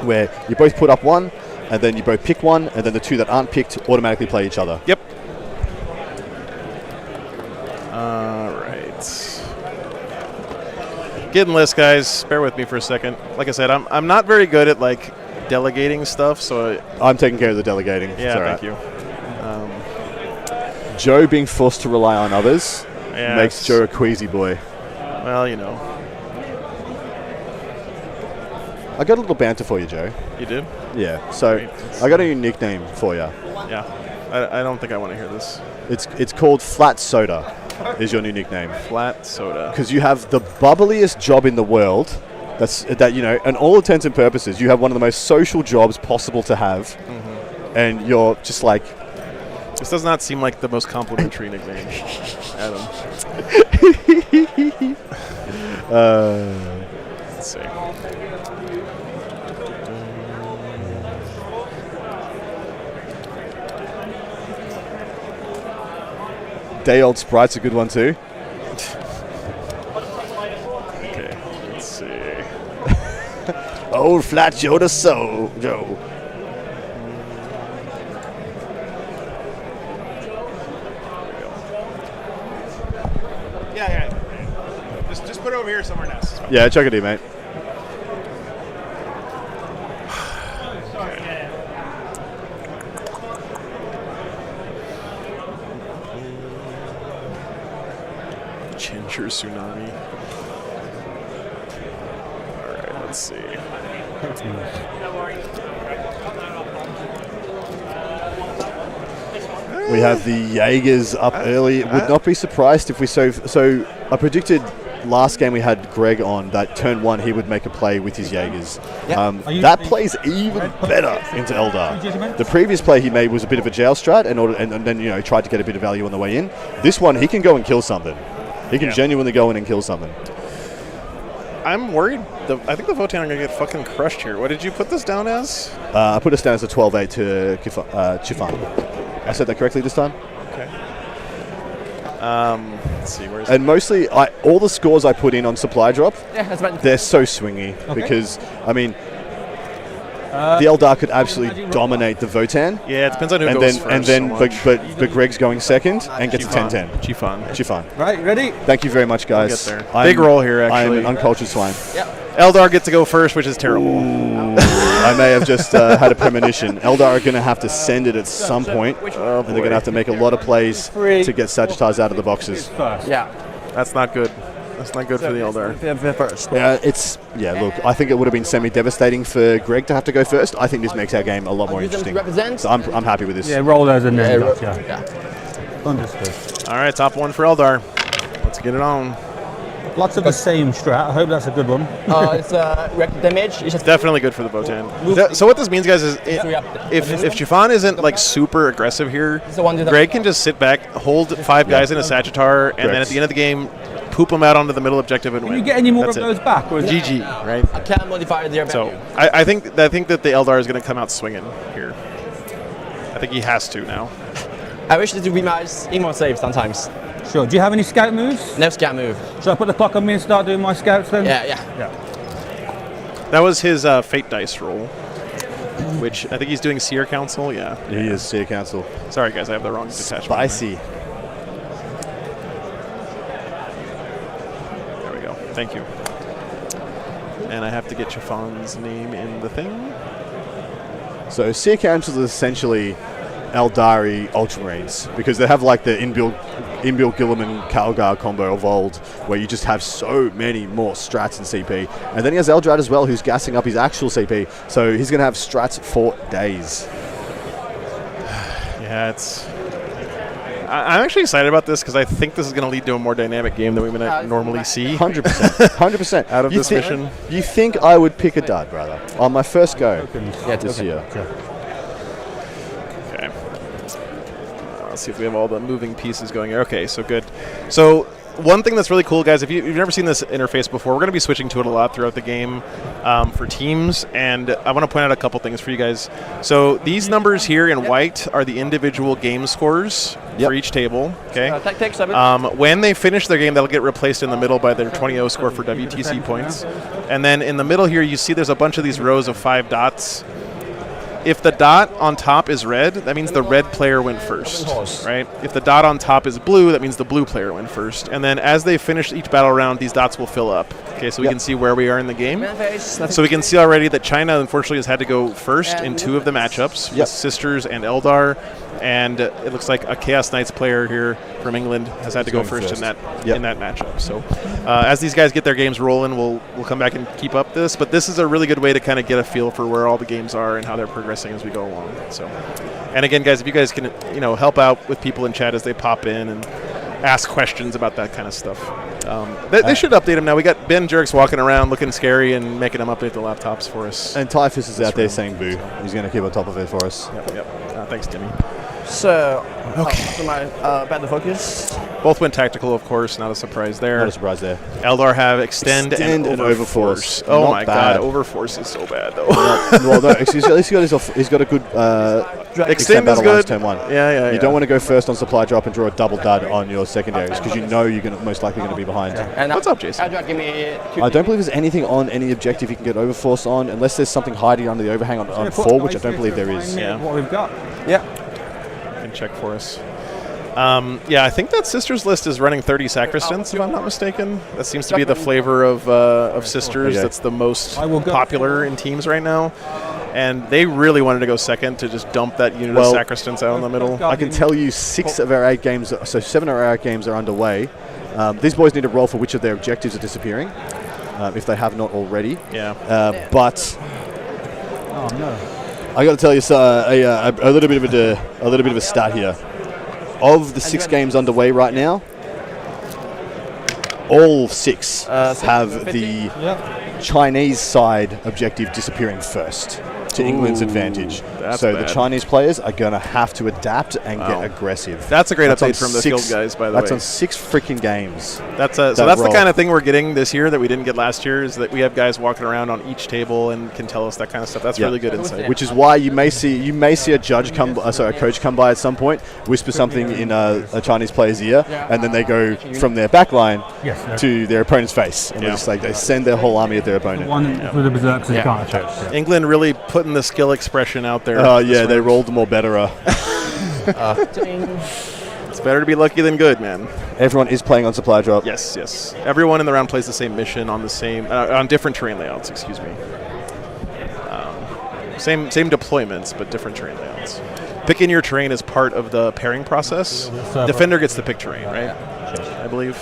where you both put up one, and then you both pick one, and then the 2 that aren't picked automatically play each other. Yep. All right. Getting list, guys. Bear with me for a second. Like I said, I'm not very good at like delegating stuff, so I'm taking care of the delegating. Yeah, thank you. Joe being forced to rely on others makes Joe a queasy boy. Well, you know. I got a little banter for you, Joe. You did? Yeah. So I got a new nickname for you. Yeah. I don't think I want to hear this. It's called Flat Soda. Is your new nickname? Flat Soda. Because you have the bubbliest job in the world. That you know, and all intents and purposes, you have one of the most social jobs possible to have, and you're just like. This does not seem like the most complimentary nickname, Adam. Let's see. Day Old Sprite's a good one too. Okay, let's see. Old Flat Soda Joe. Yeah. Just put it over here somewhere else. Yeah, chuck it in, mate. Ginger Tsunami. Alright, let's see. We have the Jaegers up early. Would not be surprised if we so I predicted last game we had Greg on that turn 1 he would make a play with his Jaegers. That plays even better into Eldar. The previous play he made was a bit of a jail strat and then tried to get a bit of value on the way in. This one he can go and kill something. He can genuinely go in and kill something. I'm worried. I think the Votan are going to get fucking crushed here. What did you put this down as? I put us down as a 12-8 to Chifan. I said that correctly this time? Okay. Let's see, where's and mostly, all the scores I put in on supply drop, they're so swingy. Okay. Because, I mean, the Eldar could absolutely dominate the Votan. Yeah, it depends on who goes first. But Greg's going second and gets a 10-10. Chifan. Right, ready? Thank you very much, guys. We'll get there. Big roll here, actually. I'm an uncultured swine. Yep. Eldar get to go first, which is terrible. I may have just had a premonition. Eldar are going to have to send it at some point, and they're going to have to make a lot of plays to get Sagittars out of the boxes. Yeah. That's not good. That's not good for the Eldar. First. Look, I think it would have been semi-devastating for Greg to have to go first. I think this makes our game a lot more interesting. So I'm happy with this. Yeah, roll those in there. Yeah. Understood. All right, top 1 for Eldar. Let's get it on. Lots of the same strat. I hope that's a good one. It's reactive damage. It's just Definitely good for the Votan. So what this means, guys, is if Chifan isn't like super aggressive here, Greg can just sit back, hold 5 guys in a Sagittar, and then at the end of the game, poop them out onto the middle objective and win. Can you get any more That's of those back? Or is GG, right? I can't modify their value. So I think that the Eldar is going to come out swinging here. I think he has to now. I wish to be my more safe sometimes. Sure. Do you have any scout moves? No scout move. Should I put the clock on me and start doing my scouts then? Yeah. That was his Fate Dice roll, which I think he's doing Seer Council. Yeah. He is Seer Council. Sorry, guys, I have the wrong detachment. Spicy. There we go. Thank you. And I have to get Chifon's name in the thing. So Seer Council is essentially Eldari Ultramarines, because they have like the inbuilt Gilliman Calgar combo of old, where you just have so many more strats in CP. And then he has Eldrad as well, who's gassing up his actual CP, so he's going to have strats for days. Yeah, it's... I'm actually excited about this because I think this is going to lead to a more dynamic game than we might normally see 100%. 100%. out of this mission. You think I would pick a dud, brother, on my first go Yeah, this year? Okay. Let's see if we have all the moving pieces going here. Okay, so good. So one thing that's really cool, guys, if you've never seen this interface before, we're going to be switching to it a lot throughout the game for teams, and I want to point out a couple things for you guys. So these numbers here in white are the individual game scores for each table. Okay. Tactics, When they finish their game, that'll get replaced in the middle by their 20-0 score for WTC points. And then in the middle here, you see there's a bunch of these rows of 5 dots. If the dot on top is red, that means the red player went first, right? If the dot on top is blue, that means the blue player went first. And then as they finish each battle round, these dots will fill up. Okay, so we can see where we are in the game. So we can see already that China, unfortunately, has had to go first in 2 of the matchups with Sisters and Eldar. And it looks like a Chaos Knights player here from England has had to go first in that matchup. So as these guys get their games rolling, we'll come back and keep up this. But this is a really good way to kind of get a feel for where all the games are and how they're progressing as we go along. So, and again, guys, if you guys can help out with people in chat as they pop in and ask questions about that kind of stuff. They should update them now. We got Ben Jerks walking around looking scary and making them update the laptops for us. And Typhus is out there saying boo. He's going to keep on top of it for us. Yep. Thanks, Timmy. So, so my battle focus. Both went tactical, of course. Not a surprise there. Not a surprise there. Eldar have extend and overforce. Oh Not my bad. God, overforce is so bad though. Well, no, he's got a good extend is battle good. lines turn 1. Yeah. You don't want to go first on supply drop and draw a double dud on your secondaries because you know you're most likely going to be behind. And What's up, Jason? Give me I don't believe there's anything on any objective you can get overforce on unless there's something hiding under the overhang on 4, which I don't believe there is. Yeah. What we've got. Yeah. Can check for us. I think that Sisters list is running 30 Sacristans, if I'm not mistaken. That seems to be the flavor of Sisters that's the most popular in teams right now. And they really wanted to go second to just dump that unit of Sacristans out in the middle. I can tell you 6 of our 8 games, so 7 of our 8 games are underway. These boys need to roll for which of their objectives are disappearing, if they have not already. Yeah. But Oh no. I got to tell you a little bit of a stat here. Of the 6 games underway right now, all 6 have the Chinese side objective disappearing first to England's advantage. So the Chinese players are going to have to adapt and get aggressive. That's a great update from the field guys, by the way. That's on 6 freaking games. That's the kind of thing we're getting this year that we didn't get last year, is that we have guys walking around on each table and can tell us that kind of stuff. That's really good insight. Which is why you may see a coach come by at some point, whisper something in a Chinese player's ear, and then they go from their back line to their opponent's face, and they send their whole army at their opponent. One with the berserkers you can't attack. England really putting the skill expression out there. Oh yeah, they rolled more better. It's better to be lucky than good, man. Everyone is playing on supply drop. Yes. Everyone in the round plays the same mission on the same on different terrain layouts. Excuse me. Same Deployments, but different terrain layouts. Picking your terrain is part of the pairing process. Defender gets to pick terrain, right? I believe.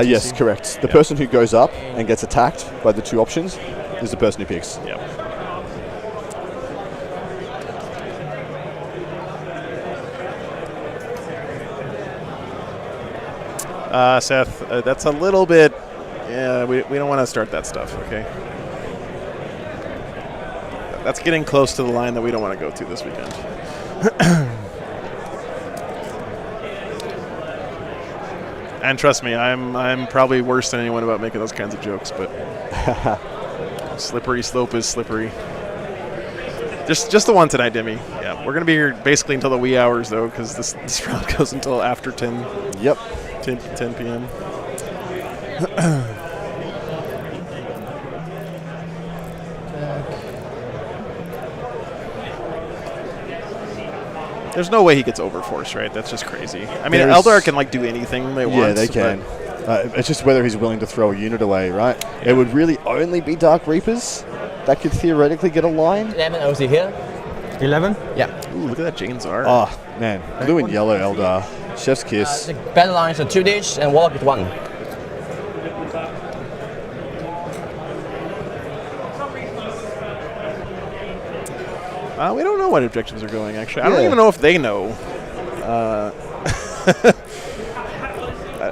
Yes, correct. The person who goes up and gets attacked by the 2 options is the person who picks. Yep. Seth, that's a little bit. Yeah, we don't want to start that stuff. Okay. That's getting close to the line that we don't want to go to this weekend. And trust me, I'm probably worse than anyone about making those kinds of jokes, but slippery slope is slippery. Just the one tonight, Demi. Yeah, we're gonna be here basically until the wee hours though, because this round goes until after 10. Yep. 10 p.m. There's no way he gets overforce, right? That's just crazy. I mean, Eldar can do anything they want. Yeah, they can. It's just whether he's willing to throw a unit away, right? Yeah. It would really only be Dark Reapers that could theoretically get a line. 11 OC here. 11? Yeah. Ooh, look at that Jane's art. Oh, man. Blue and yellow Eldar. Chef's kiss. The battle lines are 2 dish and Warlock with 1. We don't know what objectives are going, actually. I don't even know if they know.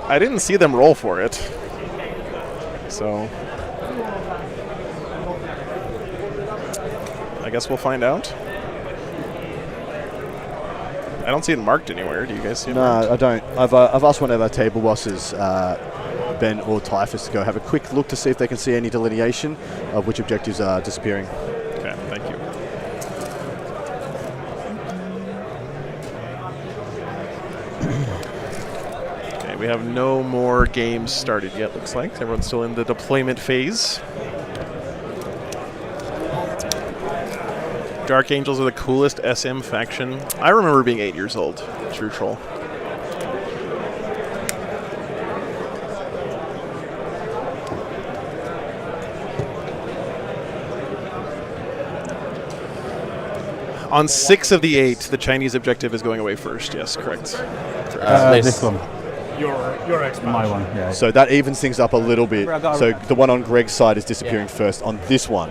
I didn't see them roll for it. So I guess we'll find out. I don't see it marked anywhere. Do you guys see it marked? No, I don't. I've asked one of our table bosses, Ben or Typhus, to go have a quick look to see if they can see any delineation of which objectives are disappearing. Okay, thank you. Okay, we have no more games started yet, looks like. Everyone's still in the deployment phase. Dark Angels are the coolest SM faction. I remember being 8 years old. True troll. On 6 of the 8, the Chinese objective is going away first. Yes, correct. This one. Your expansion. My one, yeah. So that evens things up a little bit. So the one on Greg's side is disappearing first on this one.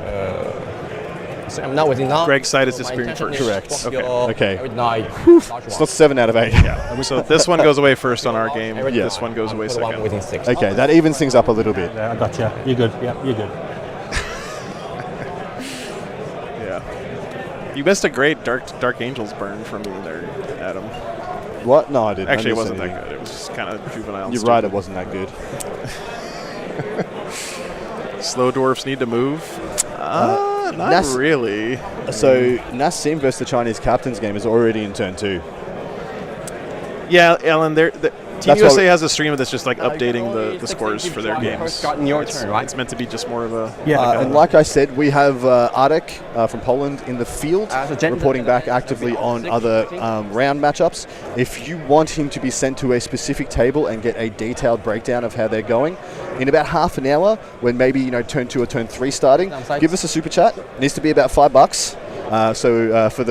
So I'm not within now. Greg's side is So my disappearing intention first. is Okay. to your Okay. every night. It's not 7 out of 8. Yeah. So this one goes away first on our game. Every This night. one goes away Put one second. within 6. Okay, that evens things up a little bit. Yeah, I got you. You're good. Yeah, you're good. Yeah. You missed a great Dark Angels burn from me there, Adam. What? No, I didn't. Actually, I it missed wasn't that anything. good. It was just kind of juvenile. and You're right, it stupid. wasn't that good. Slow dwarfs need to move. Not Nas- really. So Nassim versus the Chinese captains game is already in turn 2. Yeah, Ellen, Team That's why USA we- has a stream of this just like updating the scores for their games. Got in your It's, turn, right? it's meant to be just more of a And like I said, we have Artek from Poland in the field, So gender- reporting back actively on other round matchups. If you want him to be sent to a specific table and get a detailed breakdown of how they're going, in about half an hour, when maybe turn 2 or turn 3 starting, give us a super chat. It needs to be about $5. So for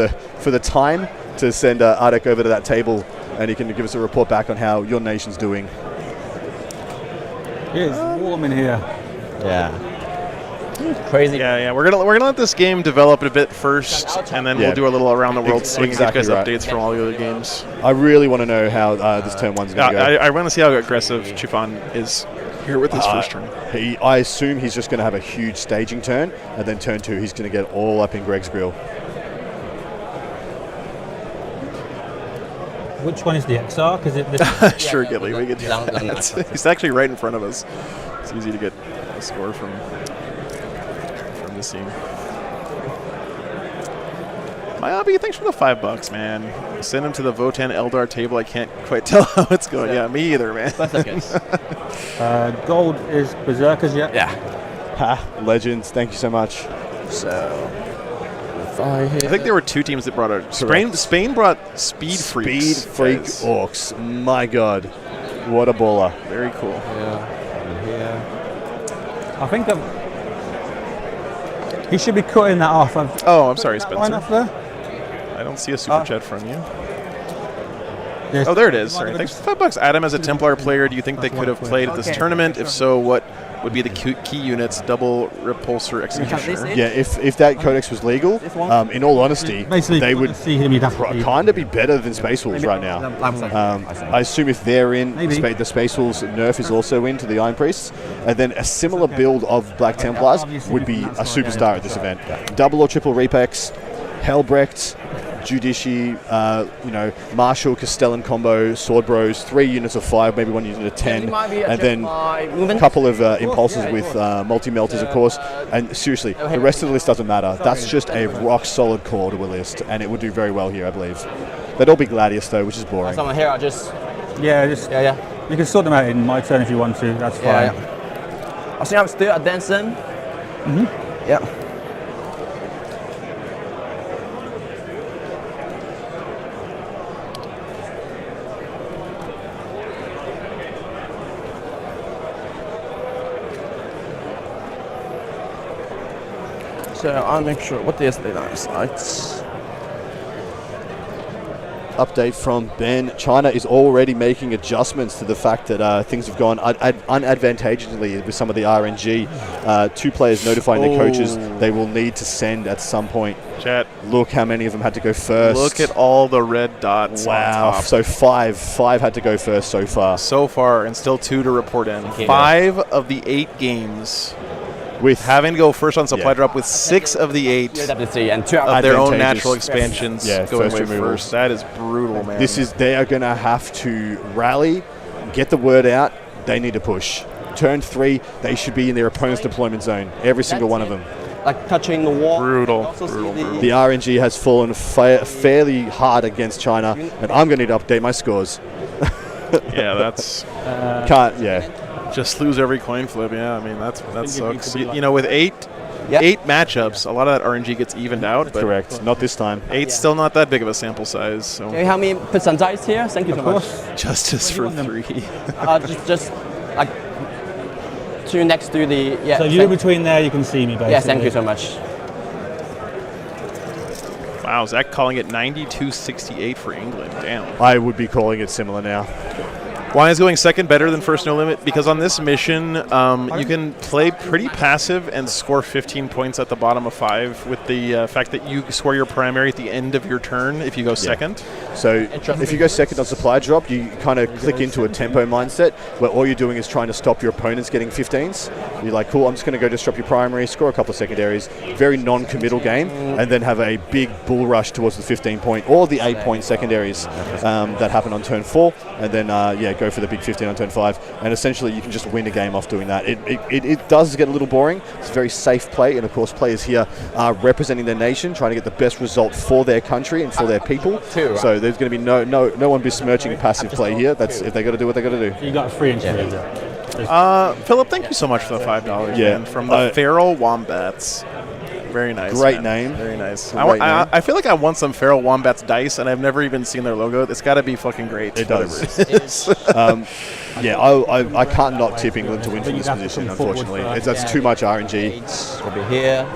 the time to send Artek over to that table, and he can give us a report back on how your nation's doing. It's warm in here. Yeah. Crazy. Yeah. We're gonna let this game develop a bit first, and then Yeah. we'll do a little around the world so we can give you guys Exactly right. updates from all the other games. I really want to know how this turn 1's going to go. I want to see how aggressive Chifan is here with his first turn. I assume he's just going to have a huge staging turn, and then turn 2 he's going to get all up in Greg's grill. Which one is the XR? Because it. Sure, Gilly, we can do Down, down, that. down. He's actually right in front of us. It's easy to get a score from the scene. Mayabi, thanks for the $5, man. Send him to the Votan Eldar table. I can't quite tell how it's going. Yeah, me either, man. That's okay. Gold is Berserkers yet? Yeah. Ha, legends, thank you so much. So, if I hit. I think there were 2 teams that brought out. Spain brought Speed Freaks. Speed Freak as- Orcs, my god. What a baller. Very cool. Yeah. Here. I think he should be cutting that off. Oh, I'm sorry, Line Spencer. off there? I don't see a super chat from you. Yes. Oh, there it is. Sorry. Thanks for $5. Adam, as a Templar player, do you think they could have played at this tournament? If so, what would be the key units? Double repulsor executioner. Yeah, if that codex was legal, in all honesty, Basically, they would see him. You'd have to kind of be better than Space Wolves right now. I assume if they're in, Maybe. the Space Wolves nerf is also in to the Iron Priests, and then a similar build of Black Templars would be a superstar at this event. Double or triple Repex, Hellbrecht, Judici, Marshall, Castellan combo, Sword Bros, 3 units of 5, maybe 1 unit of 10, and then a couple of impulses with multi-melters, of course. And seriously, the rest of the list doesn't matter. That's just a rock-solid core to a list, and it would do very well here, I believe. They'd all be Gladius, though, which is boring. Someone here, I'll just. Yeah, Yeah. you can sort them out in my turn if you want to. That's fine. Yeah. I think I'm still at dancing. Yeah. So I'll make sure. What is the nice sites? Update from Ben. China is already making adjustments to the fact that things have gone unadvantageously with some of the RNG. 2 players notifying their coaches they will need to send at some point. Chat. Look how many of them had to go first. Look at all the red dots. Wow. On top. So 5 had to go first so far. So far, and still 2 to report in. 5 of the 8 games with having to go first on supply drop, with 6 of the 8 WTC and 2 of their own advantageous. natural expansions going away first. That is brutal, man. They are going to have to rally, get the word out. They need to push. Turn 3, they should be in their opponent's deployment zone. Every single one of them. Like touching the wall. Brutal. The RNG has fallen fairly hard against China, and I'm going to need to update my scores. Yeah, that's just lose every coin flip. Yeah, I mean that sucks. You know, with 8 matchups, a lot of that RNG gets evened out. But correct. Not this time. 8's still not that big of a sample size. So Can you help me put some dice here? Thank you so much. justice for 3. Just like 2 next to the So you in between there, you can see me basically. Yeah, thank you so much. Wow, Zach calling it 92-68 for England. Damn. I would be calling it similar now. Why is going second better than first no limit? Because on this mission, you can play pretty passive and score 15 points at the bottom of 5 with the fact that you score your primary at the end of your turn if you go second. So if you go second on supply drop, you kind of click into a tempo mindset where all you're doing is trying to stop your opponents getting 15s. You're like, cool, I'm just going to go disrupt your primary, score a couple of secondaries, very non-committal game, and then have a big bull rush towards the 15-point or the 8-point secondaries that happen on turn 4, and then, go for the big 15 on turn 5, and essentially you can just win a game off doing that. It does get a little boring. It's a very safe play, and of course players here are representing their nation, trying to get the best result for their country and for their people. So there's going to be no one besmirching passive play here. That's if they got to do what they got to do. You got a free entry. Philip, thank you so much for the $5. Man, from the Feral Wombats. Very nice. Great man. name. Very nice. Great name. I feel like I want some Feral Wombats dice, and I've never even seen their logo. It's got to be fucking great. It does. I can't not tip England to win from this position, unfortunately. That's too much RNG. Over here.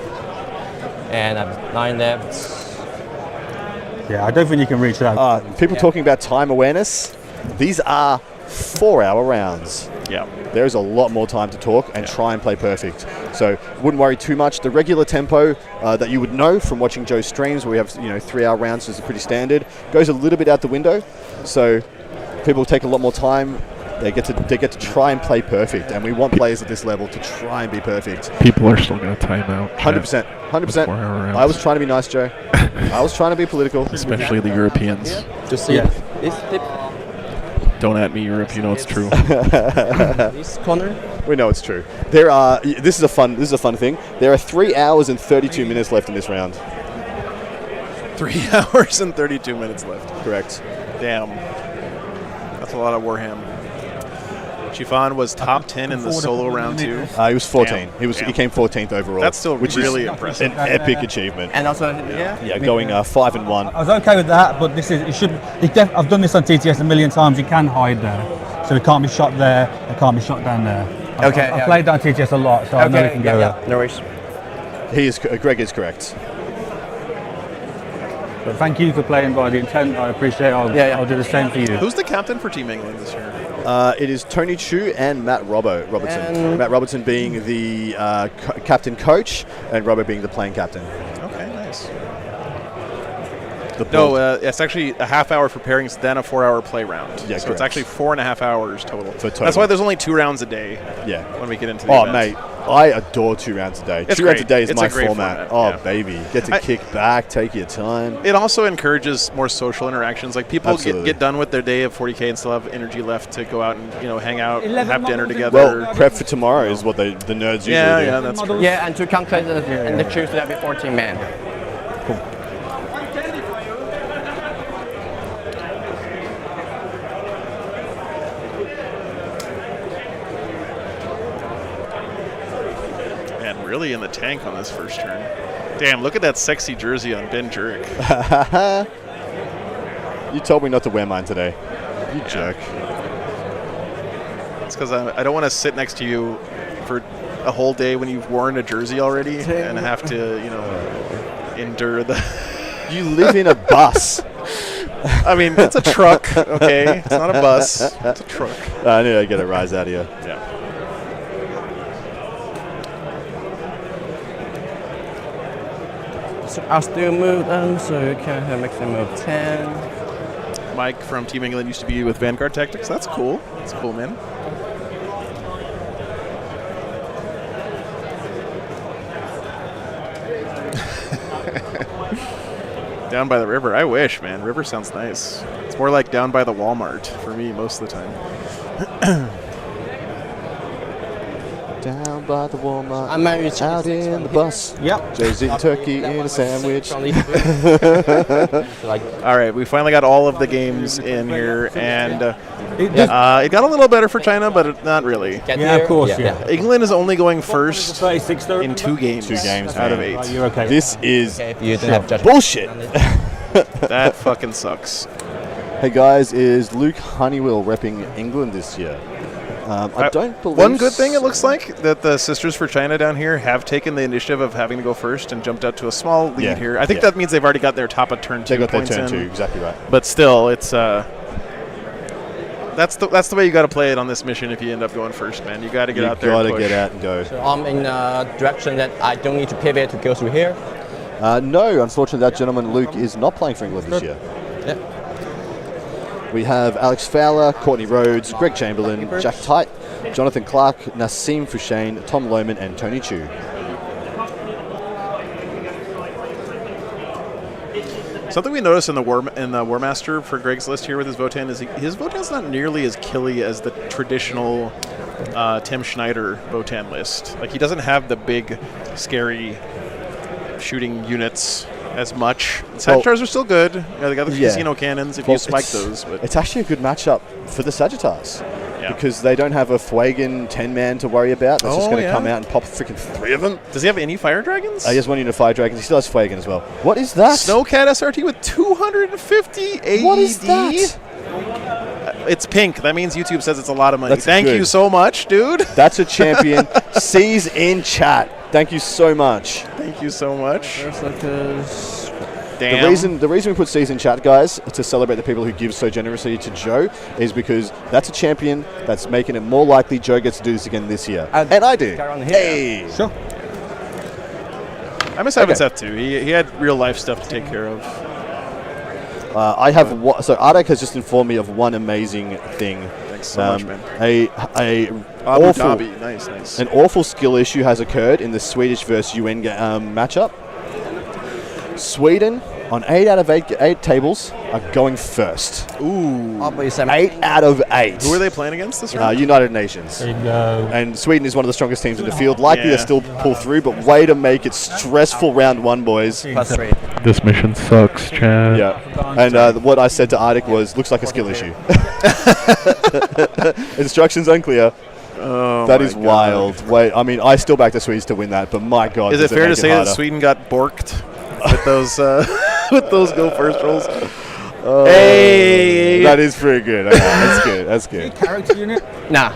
And I'm 9 there. Yeah, I don't think you can reach that. People talking about time awareness. These are 4-hour rounds. Yeah. There is a lot more time to talk and try and play perfect. So wouldn't worry too much. The regular tempo that you would know from watching Joe's streams, where we have 3-hour rounds, is pretty standard, goes a little bit out the window. So people take a lot more time. They get to try and play perfect, and we want players at this level to try and be perfect. People are still going to time out. 100%. 100%. I was trying to be nice, Joe. I was trying to be political. Especially the Europeans. Just see this tip. Don't at me, Europe. You know it's true. This corner. We know it's true. There are. This is a fun thing. There are 3 hours and 32 minutes left in this round. 3 hours and 32 minutes left. Correct. Damn. That's a lot of Warhammer. Chifan was top 10 in the solo round 2. He was 14. Damn. He came 14th overall. That's still which really is impressive. An epic achievement. And also, Going 5-1. I was okay with that, but this is it should. I've done this on TTS a million times. You can hide there, so it can't be shot there. It can't be shot down there. I've played down TTS a lot, so I know you can go there. No worries. Greg is correct. But thank you for playing by the intent. I appreciate it. I'll do the same for you. Who's the captain for Team England this year? It is Tony Chu and Matt Robertson. Matt Robertson being the captain coach, and Robbo being the playing captain. Okay, nice. It's actually a half hour for pairings, then a 4-hour play round. Yeah, so correct. it's actually 4.5 hours total. Total. That's why there's only 2 rounds a day. Yeah. When we get into the event. Mate, I adore 2 rounds a day. It's 2 rounds a great. day is It's my a great format. format, Baby, get to kick back, take your time. It also encourages more social interactions. Like people get done with their day of 40K and still have energy left to go out and have hang out, have dinner together. Well, prep for tomorrow is what the nerds usually do. Yeah, that's true. Yeah, and to calculate and the choose that be 14 man. Really in the tank on this first turn. Damn, look at that sexy jersey on Ben Jurek. You told me not to wear mine today. You jerk. It's because I don't want to sit next to you for a whole day when you've worn a jersey already and have to, endure the... You live in a bus. I mean, it's a truck, okay? It's not a bus. It's a truck. I knew I'd get a rise out of you. Yeah. So I'll still move them, so you can have maximum of 10. Mike from Team England used to be with Vanguard Tactics. That's cool. That's cool, man. Down by the river. I wish, man. River sounds nice. It's more like down by the Walmart for me most of the time. Down by the Walmart. I'm married out in the bus. Yep. Joe's eating turkey in a sandwich. Like, All right, we finally got all of the games in here, and It does- it got a little better for China, but not really. get Yeah, of here. course, yeah. England is only going first 36 though. in 2 games. 2 games, out of man. 8. Right, you're okay. This is Okay, if you don't have judgment. bullshit. That fucking sucks. Hey guys, is Luke Honeywell repping England this year? I don't believe. One good thing it looks like that the Sisters for China down here have taken the initiative of having to go first and jumped out to a small lead Yeah, here. I think yeah. that means they've already got their top of turn 2 They got their points turn in. 2, exactly right. But still, it's that's the way you got to play it on this mission. If you end up going first, man, you got to get You out there. gotta and push. get out and go. I'm in a direction that I don't need to pivot to go through here. No, unfortunately, that gentleman Luke is not playing for England this year. Yeah. We have Alex Fowler, Courtney Rhodes, Greg Chamberlain, Jack Tite, Jonathan Clark, Nassim Fushane, Tom Lohman, and Tony Chu. Something we noticed in the War Master for Greg's list here with his Votan is his Votan's not nearly as killy as the traditional Tim Schneider Votan list. Like, he doesn't have the big, scary shooting units as much. Sagittars are still good. They got the Yeah. casino cannons if Well, you spike it's- those. But It's actually a good matchup for the Sagittars. Yeah. Because they don't have a Fuegan 10-man to worry about. That's just Oh, going to yeah. come out and pop freaking 3 of them. does he have any fire dragons? He has 1 unit of Fire Dragons. He still has Fuegan as well. What is that? Snowcat SRT with 250 AED. What is that? It's pink. That means YouTube says it's a lot of money. That's Thank good. you so much, dude. That's a champion. C's in chat. Thank you so much. Thank you so much. Damn. The reason we put C's in chat, guys, to celebrate the people who give so generously to Joe, is because that's a champion that's making it more likely Joe gets to do this again this year. And I do. Carry on here. Hey! Sure. I miss having Okay. Seth too. He had real life stuff to take care of. I have so Ardek has just informed me of one amazing thing. Thanks so much, man. A Abu awful, Dhabi. Nice. an awful skill issue has occurred in the Swedish versus UN matchup. Sweden, on 8 out of 8 tables, are going first. Ooh. 8 out of 8. Who are they playing against this round? United Nations. There you go. And Sweden is one of the strongest teams in the field. Likely Yeah. to still pull through, but way to make it stressful round 1, boys. +3. This mission sucks, Chad. Yeah. And what I said to Arctic was, looks like a skill issue. Instructions unclear. Oh That my is God. wild. Wait, I mean, I still back the Swedes to win that, but my God. Is does it fair to make say that harder. Sweden got borked with those with those go first rolls? Hey! That is pretty good. Okay, that's good. That's good. Character unit. Nah.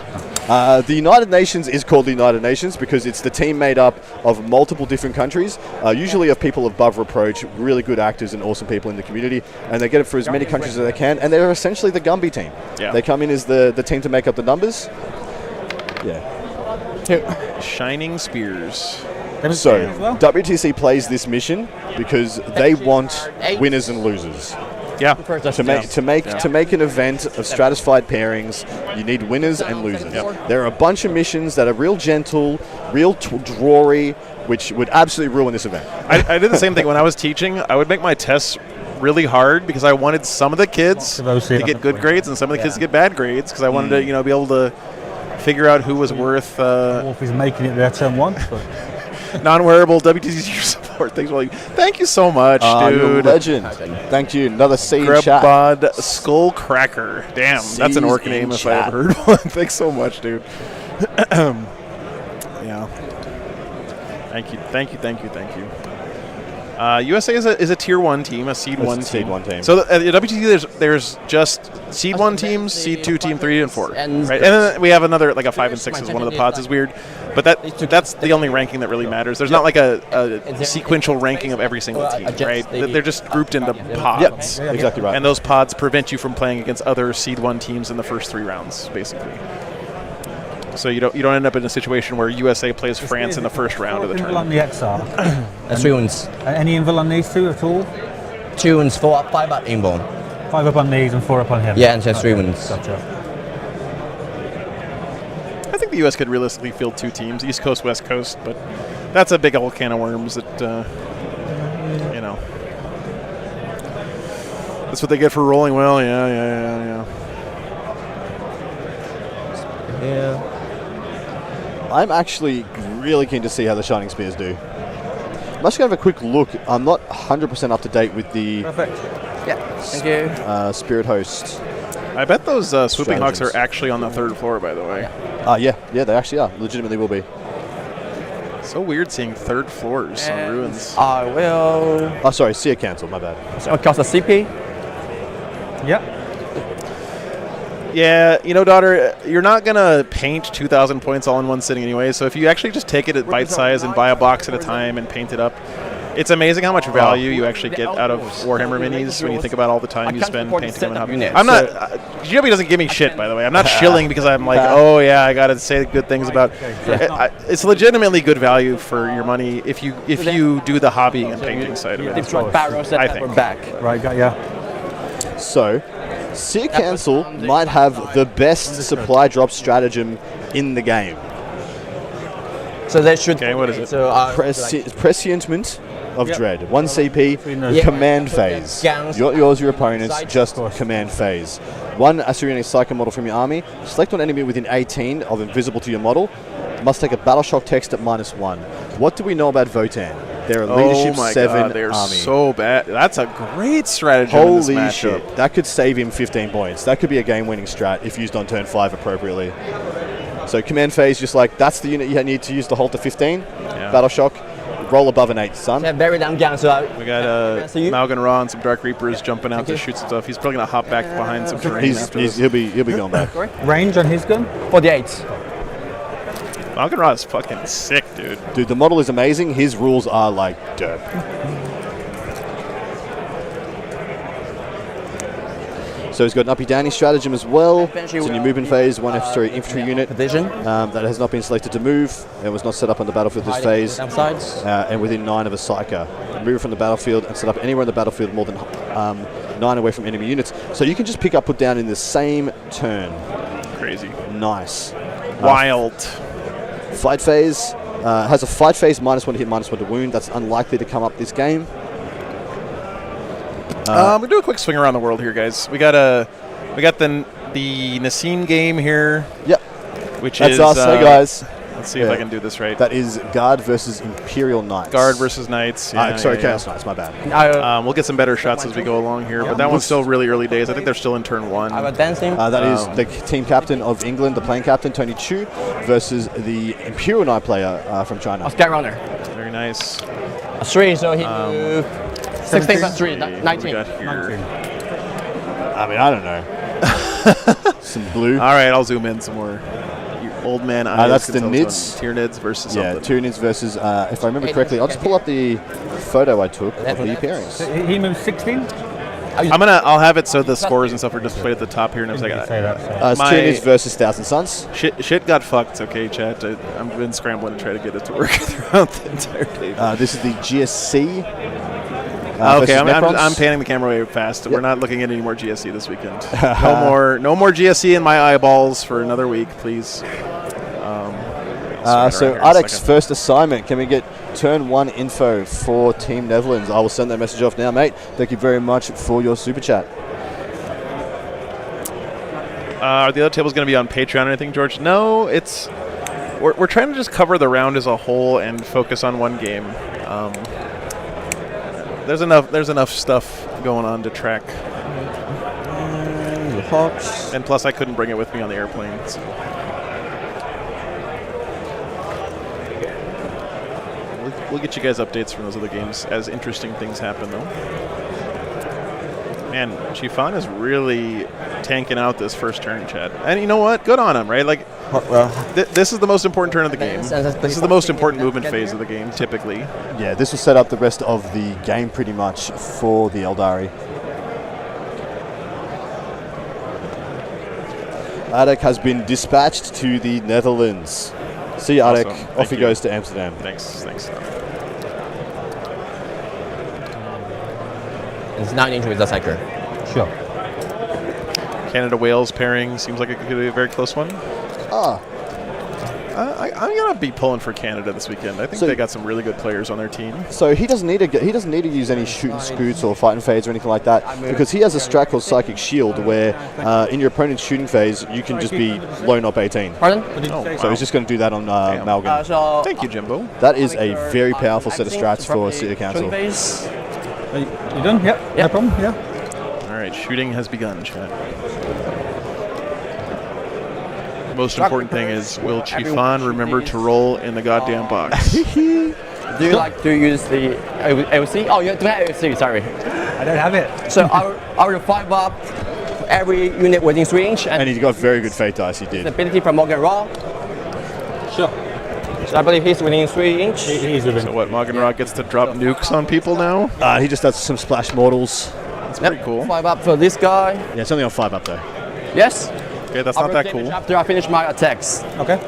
The United Nations is called the United Nations because it's the team made up of multiple different countries, usually of people above reproach, really good actors and awesome people in the community, and they get it for as many countries as they can, and they're essentially the Gumby team. Yeah. They come in as the team to make up the numbers. Yeah. Shining Spears. So, as well? WTC plays this mission because they want winners and losers. Yeah. To make an event of stratified pairings, you need winners and losers. There are a bunch of missions that are real gentle, real drawy, which would absolutely ruin this event. I did the same thing when I was teaching. I would make my tests really hard because I wanted some of the kids to get good grades and some of the kids to get bad grades because I wanted to, be able to figure out who was worth Wolf is making it there turn 1. But non-wearable WTC support. Thank you so much, You're a dude. legend. Thank you. Another C in chat. Grebod Skullcracker. Damn, that's an orc C's name in if I chat. ever heard one. Thanks so much, dude. Yeah. Thank you. USA is a tier 1 team, a seed 1 team. Seed 1 team. So at the WTC, there's just seed 1 teams, seed 2 team 3 and 4. Right? And then we have another, like a 5 and 6 is one of the pods is weird. But that's the only ranking that really matters. There's not like a sequential ranking of every single team, right? They're just grouped into pods. Yep, exactly right. And those pods prevent you from playing against other seed 1 teams in the first 3 rounds, basically. So you don't end up in a situation where USA plays France in the first round of the tournament. On the XR. 3 wounds. Any invul on these two at all? 2 wounds, 4 up, 5 up, inborn. 5 up on these and 4 up on him. Yeah, and just 3 wounds. Gotcha. I think the US could realistically field 2 teams, East Coast, West Coast, but that's a big old can of worms that, you know. That's what they get for rolling well, yeah. Yeah. I'm actually really keen to see how the Shining Spears do. I'm just going to have a quick look. I'm not 100% up to date with the Perfect. Yeah, thank you. Spirit Host. I bet those swooping hawks Stratagems. are actually on the 3rd floor, by the way. Yeah, they actually are. Legitimately will be. So weird seeing 3rd floors on ruins. I will. Oh, sorry, Seer cancel, my bad. So it costs a CP. Yep. Yeah, you know, daughter, you're not going to paint 2,000 points all in one sitting anyway, so if you actually just take it at bite size and buy a box at a time and paint it up, it's amazing how much value you actually get out of Warhammer minis when you think about all the time you spend painting them and hobby. I'm not, GW doesn't give me shit, by the way. I'm not shilling because I'm like, oh yeah, I got to say good things about it's legitimately good value for your money if you do the hobbying and painting side of it. I think. Right, got ya. So, Seer cancel might have the best supply drop stratagem in the game. So they should. Okay, what is it? So, Prescientment of Dread. 1 CP, Yeah. command phase. Yours, your opponent's, just command phase. 1 Assyrian Psycho model from your army. Select one enemy within 18 of invisible to your model. Must take a battle shock text at -1. What do we know about Votan? They're a leadership 7 they're army. so bad. That's a great strategy in this Holy matchup. shit. That could save him 15 points. That could be a game-winning strat if used on turn 5 appropriately. So command phase, just like, that's the unit you need to use to hold to 15. Yeah. Battle shock, roll above an 8, son. Yeah, very damn gang. So We got Malgan Ra and some Dark Reapers jumping out to shoot some stuff. He's probably going to hop back behind some terrain after this. He'll be going back. Range on his gun? 48. Malgan Ra is fucking sick, dude. Dude, the model is amazing. His rules are like dirt. So he's got an uppy downy stratagem as well. It's in your movement phase, 1 infantry unit that has not been selected to move and was not set up on the battlefield this phase. And within 9 of a psyker. Move it from the battlefield and set up anywhere on the battlefield more than 9 away from enemy units. So you can just pick up, put down in the same turn. Crazy. Nice. Wild. Fight phase. Has a fight phase, -1 to hit, -1 to wound. That's unlikely to come up this game. We'll do a quick swing around the world here, guys. We got the Nassim game here. Yep. Which That's is us. Hey guys. Let's see if I can do this right. That is Guard versus Imperial Knights. Guard versus Knights. Chaos Knights. My bad. We'll get some better shots as we go along here, but that one's still really early days. I think they're still in turn 1. That is the team captain of England, the playing captain, Tony Chu, versus the Imperial Knight player from China. Skyrunner. Very nice. A 3, so he moved 16 plus 3, 19. We got here. I mean, I don't know. Some blue. All right, I'll zoom in some more. You old man eyes. That's can the tell Nids. Tier Nids versus Yeah, something. Tier Nids versus, if I remember correctly, I'll just pull up the photo I took of the pairings. He moved 16? I'll have it so the scores and stuff are displayed at the top here in a second. Say that. It's Tier Nids versus Thousand Suns. Shit got fucked, okay, chat. I've been scrambling to try to get it to work throughout the entire day. This is the GSC. Okay, I'm Necrons. panning the camera way fast. We're not looking at any more GSC this weekend. No more GSC in my eyeballs for another week, please. So Adek's first assignment. Can we get turn 1 info for Team Netherlands? I will send that message off now, mate. Thank you very much for your super chat. Are the other tables going to be on Patreon or anything, George? No, we're trying to just cover the round as a whole and focus on one game. There's enough stuff going on to track. And plus, I couldn't bring it with me on the airplane. So. we'll get you guys updates from those other games as interesting things happen, though. Man, Chifan is really tanking out this first turn, Chad. And you know what? Good on him, right? Like, this is the most important turn of the game. This is the most important movement phase of the game, typically. Yeah, this will set up the rest of the game pretty much for the Eldari. Adek has been dispatched to the Netherlands. See you, Adek. Awesome. Off he goes to Amsterdam. Thanks. It's 9 inch with the cycle. Sure. Canada-Wales pairing seems like it could be a very close one. I'm gonna be pulling for Canada this weekend. I think they got some really good players on their team. So he doesn't need to use any shooting scoots or fighting fades or anything like that, because he has a strat called Psychic Shield, where in your opponent's shooting phase you can just be lone up 18. Pardon? So he's just going to do that on Malgan. So Thank you, Jimbo. That is a very powerful set of strats for City Council. You done? Yep. No problem. Yeah. All right, shooting has begun, Chad. The most important thing is, will Chifan remember to roll in the goddamn box? do you like to use the AOC? Oh, you don't have AOC, sorry. I don't have it. So I will 5 up every unit within 3 inch. And he got very good fate dice, he did. Ability from Morgan Raw. Sure. So I believe he's within 3 inch. He's within. So what, Morgan Rock gets to drop nukes on people now? He just does some splash mortals. That's pretty cool. 5 up for this guy. Yeah, it's only on 5 up though. Yes. Okay, that's I not will that damage cool. after I finish my attacks. Okay.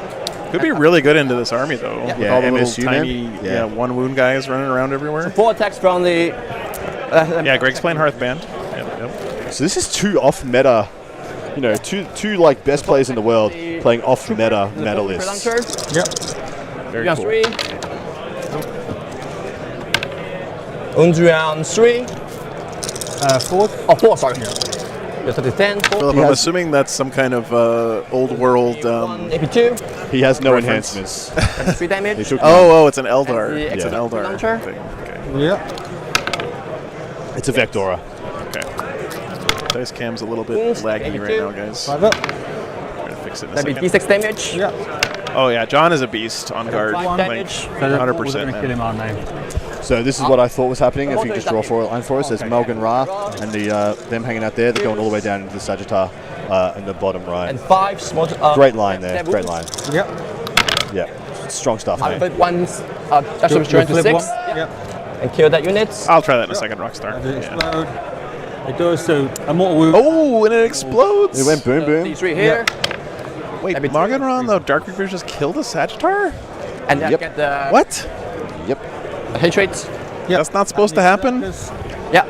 Could be really good into this army, though. With Yeah, all the little MSU tiny man. Yeah. 1 wound guys running around everywhere. 4 attacks from the. Yeah, Greg's playing Hearthband. Yep. So this is 2 off meta, two like best players in the world playing off meta lists. Yep. Very Round cool. 3. And round 3. 4. Oh, 4, sorry. You're 10, 4. Philip, I'm assuming that's some kind of old world. AP2. He has no Reference. enhancements. 3 damage. He took It's an Eldar. And the It's an extra Eldar launcher. thing. Okay. Yeah. It's a Vectora. Okay. Dice cam's a little bit laggy right now, guys. 5 up. We're gonna fix it in a That'd be second. D6 damage. Yeah. Oh yeah, John is a beast on guard. 5 Like, damage. So 100%, We're going to kill him, aren't they? So this is what I thought was happening. If you can just draw 4 line for us, there's Malgan Ra and them hanging out there. They're going all the way down into the Sagittar in the bottom right. And 5 small. Great line there. Great line. Yep. Yeah. Strong stuff, I mate. put one extra restraint to 6 Yep. and kill that unit. I'll try that in a second, Rockstar. Does it Yeah. explode? It does. So a mortal wound. Oh, and it explodes. It went boom boom. D3 here. Wait, Every Morganron, though, Dark Reapers just killed a Sagittar? And then Yep. get the What? Yep. hit rate. Yep. That's not supposed to happen? Yeah.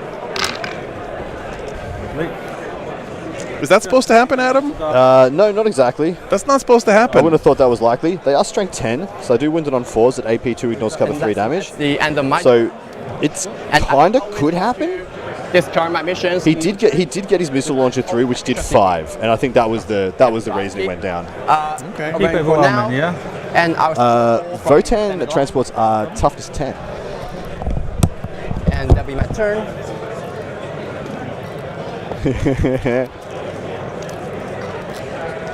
Is that supposed to happen, Adam? No, not exactly. That's not supposed to I happen. wouldn't have thought that was likely. They are strength 10, so I do wounded on 4s at AP2 ignores cover 3 damage. The end of my So it's kind of could happen. discard my missions. He did get his missile launcher through, which did 5, and I think that was the reason it went down. Okay. Keep it for now. warm, yeah. And I was Votan transports are toughness 10. and that'll be my turn.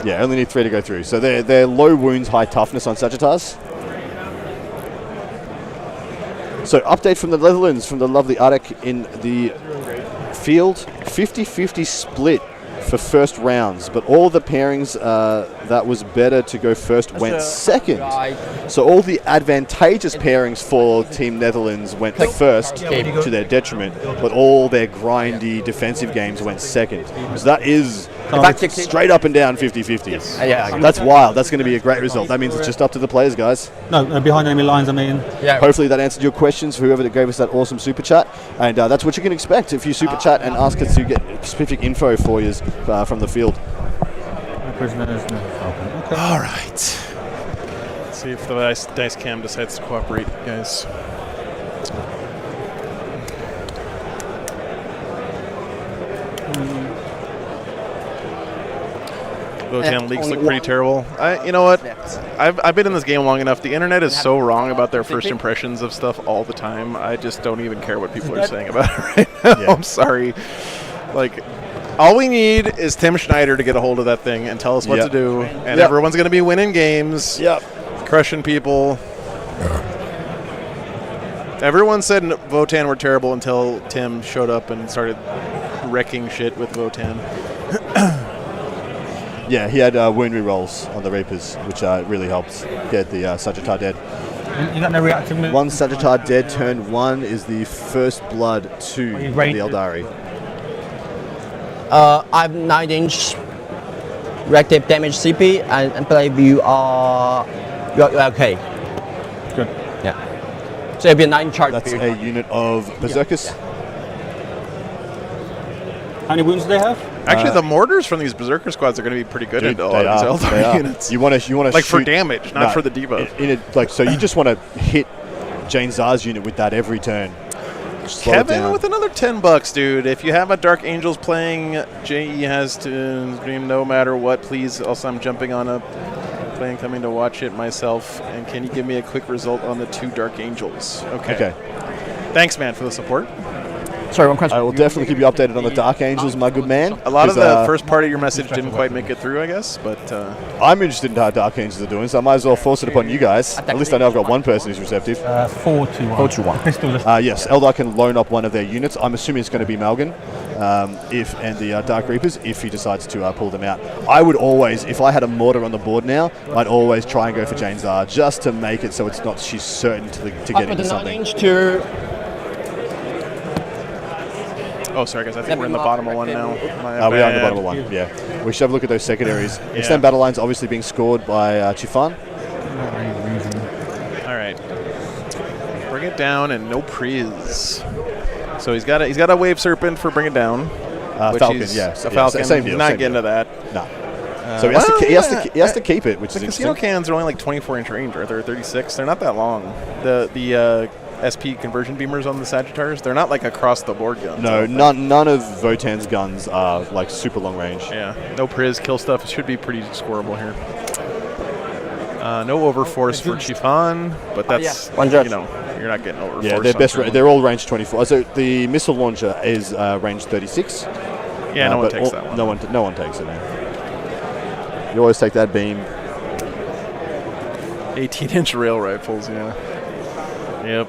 Yeah, only need 3 to go through. So they're low wounds, high toughness on Sagittars. So update from the Netherlands, from the lovely Arek in the field. 50-50 split for first rounds, but all the pairings that was better to go first went second. So all the advantageous pairings for Team Netherlands went first to their detriment, but all their grindy defensive games went second. So that is straight up and down 50-50. Yeah. That's wild. That's going to be a great result. That means it's just up to the players, guys. No, behind enemy lines, I mean. Yeah. Hopefully that answered your questions, whoever that gave us that awesome super chat. And that's what you can expect if you super chat and ask us to get specific info for you from the field. Prisoners. No. Okay. All right. Let's see if the dice cam decides to cooperate, guys. Votan leaks look pretty terrible. You know what? I've been in this game long enough. The internet is so wrong about their first impressions of stuff all the time. I just don't even care what people are saying about it right now. Yeah. I'm sorry. Like, all we need is Tim Schneider to get a hold of that thing and tell us what Yep. to do, and Yep. everyone's going to be winning games, Yep. crushing people. Everyone said Votan were terrible until Tim showed up and started wrecking shit with Votan. Yeah, he had wound rerolls on the Reapers, which really helped get the Sagittar dead. You got no reactive move? One Sagittar dead, turn 1 is the first blood to the Eldari. I'm 9-inch reactive damage CP, and I believe you're okay. Good. Yeah. So it'll be a 9 charge. That's a unit of Berserkers. How many wounds do they have? Actually, the mortars from these Berserker squads are going to be pretty good Dude, into all of these Eldar units. You want to like shoot, for damage, not for the debuff. So you just want to hit Jane Zar's unit with that every turn. Slow it Kevin down. with another $10, dude. If you have a Dark Angels playing, JE has to scream no matter what, please. Also, I'm jumping on a plane coming to watch it myself. And can you give me a quick result on the 2 Dark Angels? Okay. Thanks, man, for the support. Sorry, one question. I will definitely keep you updated on the Dark Angels, my good man. A lot of the first part of your message didn't quite make it through, I guess, but... I'm interested in how Dark Angels are doing, so I might as well force it upon you guys. At least I know I've got one person who's receptive. 4-2-1. 4-2-1. Pistol just Yes, Eldar can loan up one of their units. I'm assuming it's going to be Malgan and the Dark Reapers if he decides to pull them out. I would always, if I had a mortar on the board now, I'd always try and go for Jane Zar just to make it so it's not she's certain to get into something. 9-inch to... Oh, sorry, guys. I think we're in the bottom of one now. We are in the bottom of one, yeah. We should have a look at those secondaries. Extend battle lines obviously being scored by Chifan. All right. Bring it down and no priz. So he's got a Wave Serpent for bring it down. Falcon, yeah. A Falcon. Same deal. He's not same getting deal. to that. No. So he has to keep it, which The is casino interesting. cans are only like 24-inch range, or they're 36. They're not that long. The SP conversion beamers on the Sagittars, they're not like across the board guns. No, none of Votan's guns are like super long range. Yeah, no priz, kill stuff. It should be pretty scoreable here. No overforce for Chifan, but that's you know, you're not getting overforce. Yeah, they're all range 24. So the missile launcher is range 36. Yeah, no one takes that one. No one takes it, man. You always take that beam. 18-inch rail rifles, yeah. Yep.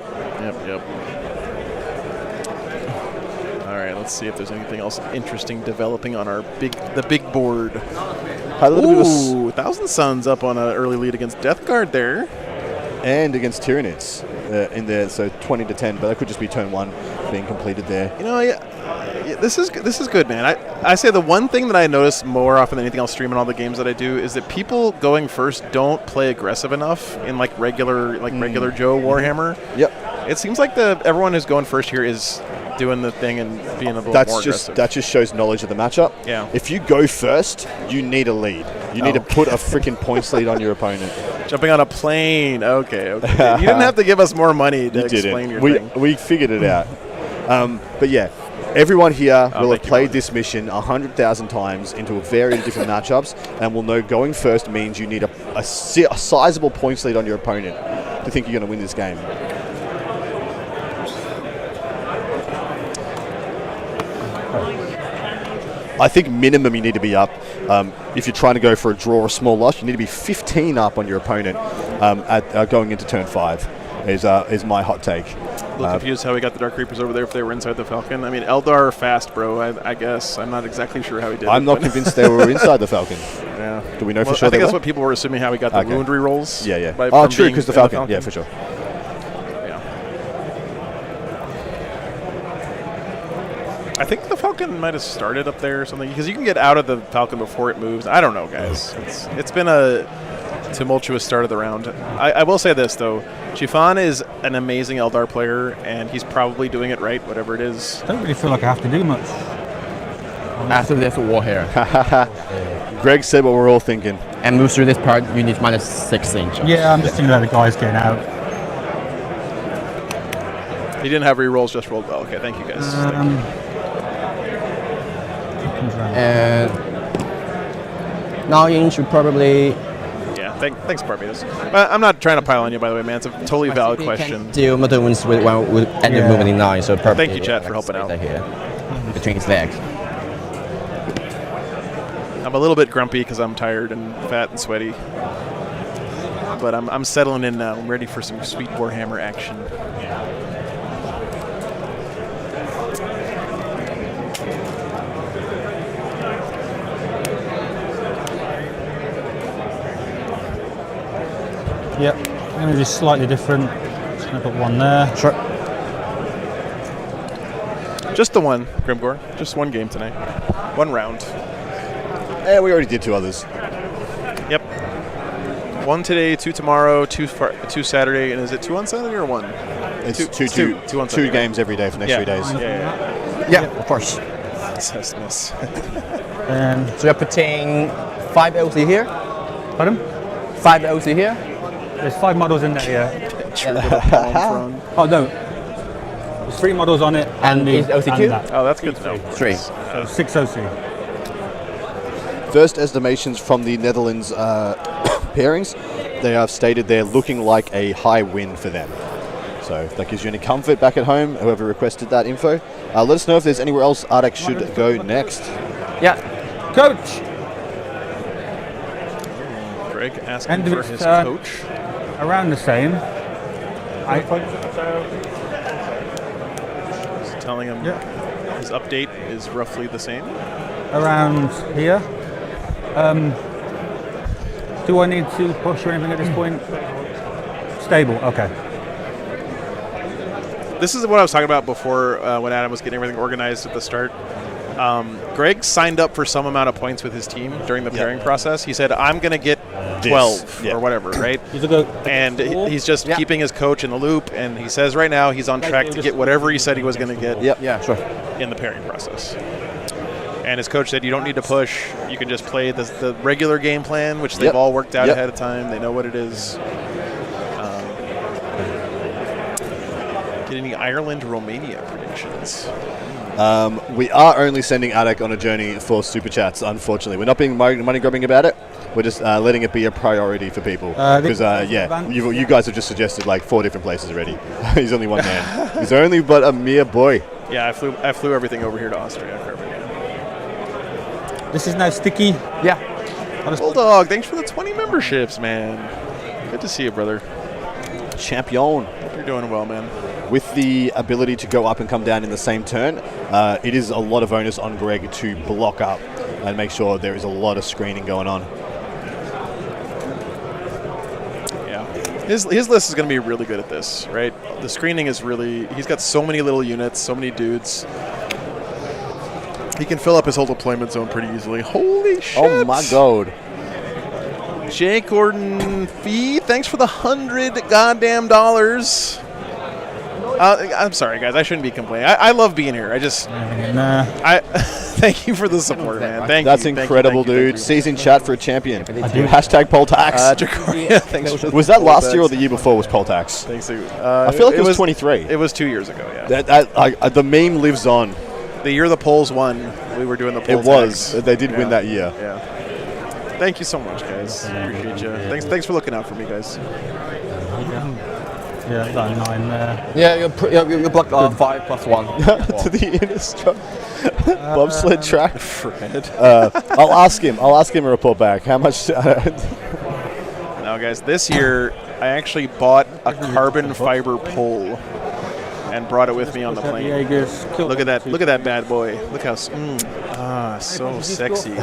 All right, let's see if there's anything else interesting developing on our the big board. Ooh, Thousand Suns up on an early lead against Death Guard there. And against Tyranids in there, so 20-10, but that could just be turn 1 being completed there. You know, this is good, man. I say the one thing that I notice more often than anything else streaming all the games that I do is that people going first don't play aggressive enough in like regular Joe Warhammer. Yep. It seems like everyone who's going first here is doing the thing and being a little more aggressive. That just shows knowledge of the matchup. Yeah. If you go first, you need a lead. You need to put a freaking points lead on your opponent. Jumping on a plane. Okay. You didn't have to give us more money to explain your thing. We figured it out. But yeah, everyone here will have played this mission 100,000 times into very different matchups and will know going first means you need a sizable points lead on your opponent to think you're going to win this game. I think minimum you need to be up. If you're trying to go for a draw or a small loss, you need to be 15 up on your opponent at going into turn 5. Is my hot take. A little confused how he got the Dark Reapers over there if they were inside the Falcon. I mean, Eldar are fast, bro. I guess. I'm not exactly sure how he did it. I'm not convinced they were inside the Falcon. Yeah. Do we know for sure? I think that's what people were assuming, how he got the wound rerolls. Yeah. Oh, true, because the Falcon. Yeah, for sure. Yeah. I think the Falcon might have started up there or something, because you can get out of the Falcon before it moves. I don't know, guys. It's been a tumultuous start of the round. I will say this, though. Chifan is an amazing Eldar player, and he's probably doing it right, whatever it is. I don't really feel like I have to do much. After this war here. Greg said what we're all thinking. And move through this part, you need -6 inch. Yeah, I'm just thinking about the guys getting out. He didn't have rerolls, just rolled well. Okay, thank you, guys. And 9 inch would probably... Yeah, thanks, Barbados. I'm not trying to pile on you, by the way, man. It's a totally valid question. Deal multiple wounds with end of movement in 9, so probably... Thank you, chat, for helping out. Here, between his legs. I'm a little bit grumpy because I'm tired and fat and sweaty. But I'm settling in now. I'm ready for some sweet Warhammer action. Yep. I'm going to do slightly different. Just going to put one there. Sure. Just the one, Grimgore. Just one game tonight. One round. Yeah, we already did 2 others. Yep. 1 today, 2 tomorrow, 2 Saturday, and is it 2 on Saturday or 1? It's Two on Saturday. 2 games every day for the next 3 days. Yeah, of course. Yes. And So you're putting 5 LC here, pardon? 5 LC here. There's 5 models in there, yeah. Oh no. There's 3 models on it And the is LCQ? and that. Oh, that's good to know. 3. So 6 OC. First estimations from the Netherlands pairings, they have stated they're looking like a high win for them. So if that gives you any comfort back at home, whoever requested that info, let us know if there's anywhere else Ardex should go next. Yeah. Coach! Greg asking End of for its his turn. coach. Around the same. Just telling him his update is roughly the same. Around here. Do I need to push or anything at this point? Stable, okay. This is what I was talking about before when Adam was getting everything organized at the start. Greg signed up for some amount of points with his team during the pairing process. He said, I'm going to get 12 or whatever, right? And he's just keeping his coach in the loop, and he says right now he's on track to get whatever he said he was going to get in the pairing process. And his coach said, you don't need to push. You can just play the regular game plan, which they've all worked out ahead of time. They know what it is. Get any Ireland-Romania predictions? We are only sending Adek on a journey for Super Chats, unfortunately. We're not being money grubbing about it. We're just letting it be a priority for people. Because, you guys have just suggested like 4 different places already. He's only one man. He's only but a mere boy. Yeah, I flew everything over here to Austria. This is now sticky. Yeah. Bulldog, thanks for the 20 memberships, man. Good to see you, brother. Champion. Hope you're doing well, man. With the ability to go up and come down in the same turn, it is a lot of onus on Greg to block up and make sure there is a lot of screening going on. Yeah. His list is going to be really good at this, right? The screening is really... He's got so many little units, so many dudes. He can fill up his whole deployment zone pretty easily. Holy shit! Oh my god. Jake Gordon Fee, thanks for the $100 goddamn dollars. I'm sorry, guys. I shouldn't be complaining. I love being here. I just... thank you for the support, man. Thank you. That's incredible, dude. Season chat for a champion. Hashtag poll tax. Jacoria, thanks for was that last year or the year before was poll tax? Thanks. I feel like it was 23. It was 2 years ago, yeah. The meme lives on. The year the polls won, we were doing the poll It was. tax. They did win that year. Yeah. Thank you so much, guys. Appreciate you. Thanks for looking out for me, guys. Yeah, that 9 there. Yeah, you block 5 plus 1. To the inner struck. Bobsled track. Fred. I'll ask him a report back. How much? Now, guys, this year I actually bought a carbon fiber pole and brought it with me on the plane. Look at that! Look at that bad boy! Look how so sexy.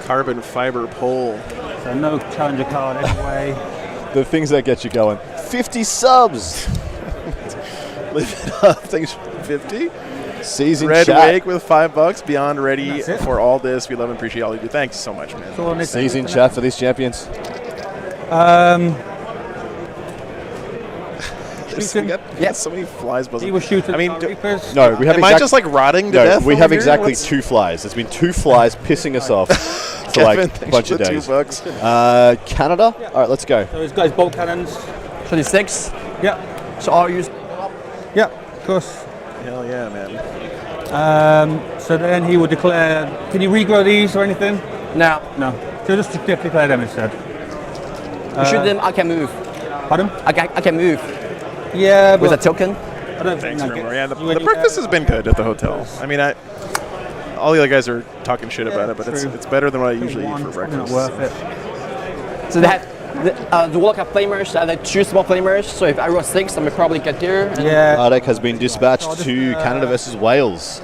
Carbon fiber pole. So no challenger card anyway. The things that get you going. 50 subs. Live it up. Thanks for 50. Season Red chat. Wake with $5. Beyond ready for all this. We love and appreciate all you do. Thanks so much, man. Season chat for these champions. We got so many flies buzzing. He was shooting. I mean, no, we have. Am I just like rotting to death? We have over here? exactly What's... 2 flies. There's been 2 flies pissing us off for like a bunch of days. $2. Canada. Yeah. All right, let's go. So he's got his bolt cannons. 26. Yeah. So are you? Yeah, of course. Hell yeah, man. So then he would declare. Can you regrow these or anything? No. No. So just declare them instead. You shoot them. I can move. Pardon? I can move. Yeah, but with a token. I don't Thanks, think Grimgore. Yeah, the breakfast has been good at the hotel. I mean, all the other guys are talking shit about it, but it's better than what I usually eat for breakfast. Not worth it. So they have the World Cup flamers are the 2 small flamers. So if I roll 6, I may probably get there. And Ardek has been dispatched to Canada versus Wales.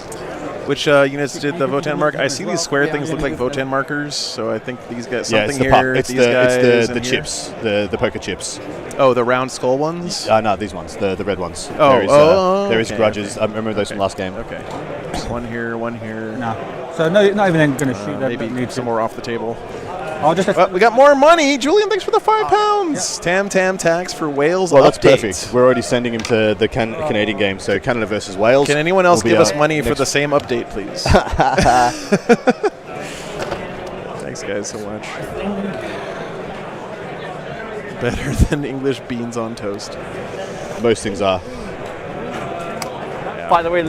Which units did the Votan mark? I see these square things look like Votan markers, so I think these guys something here. It's the chips, the poker chips. Oh, the round skull ones? No, these ones, the red ones. Oh, there is okay, grudges. okay. I remember those from last game. Okay. One here, one here. No. So no, not even going to shoot that. Maybe some more off the table. I'll just. We got more money. Julian, thanks for the £5. Tam tax for Wales. Well, that's update. perfect. We're already sending him to the Canadian game, so Canada versus Wales. Can anyone else give us money for the same update, please? Thanks, guys, so much. Better than English beans on toast. Most things are. by the way,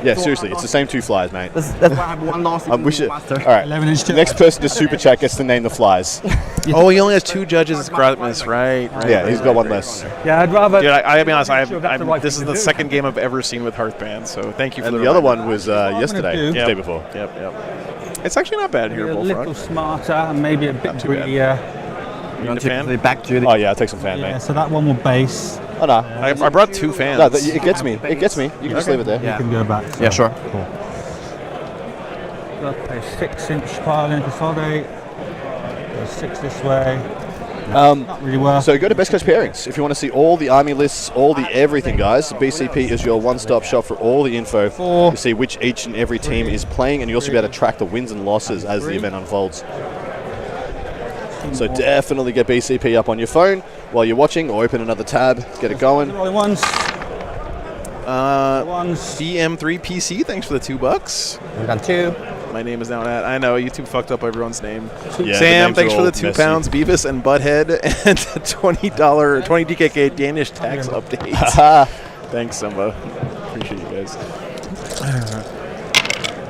Yeah, seriously, it's the same 2 flies, mate. that's why I have 1 loss. We should. All right. 11-inch tip. Next person to super chat gets to name the flies. Oh, he only has 2 judges. Gratmus, right? Yeah, he's got 1 less. Yeah, I'd rather. Dude, I'll be honest. Sure, that's the right This is thing the to do. second game I've ever seen with Hearthband, so thank you for And the the other reminder. one was yesterday, do- the day before. Yep. It's actually not bad here, a little Bullfrog. smarter and maybe a bit too bad. greedier. You want a fan? back to the Oh yeah, I'll take some fan, Yeah, mate. so that one will base. Oh no, I brought 2 fans. no, it gets me. It gets me. You can just leave it there. You can go back. So. Yeah, sure. Cool. Got a 6-inch pile in consolidate. Go 6 this way. Not really worth. So go to Best Coast Pairings if you want to see all the army lists, all the everything, guys. BCP is your one-stop shop for all the info to see which each and every team is playing, and you also be able to track the wins and losses as the event unfolds. So definitely get BCP up on your phone while you're watching, or open another tab, get it going. Rolling ones. DM3PC, thanks for the $2. We've done 2. My name is now at. I know YouTube fucked up everyone's name. Yeah, the Sam, names thanks are for the all £2. messy. Beavis and Butthead and the $20 20 DKK Danish tax update. Thanks, Simba. Appreciate you guys.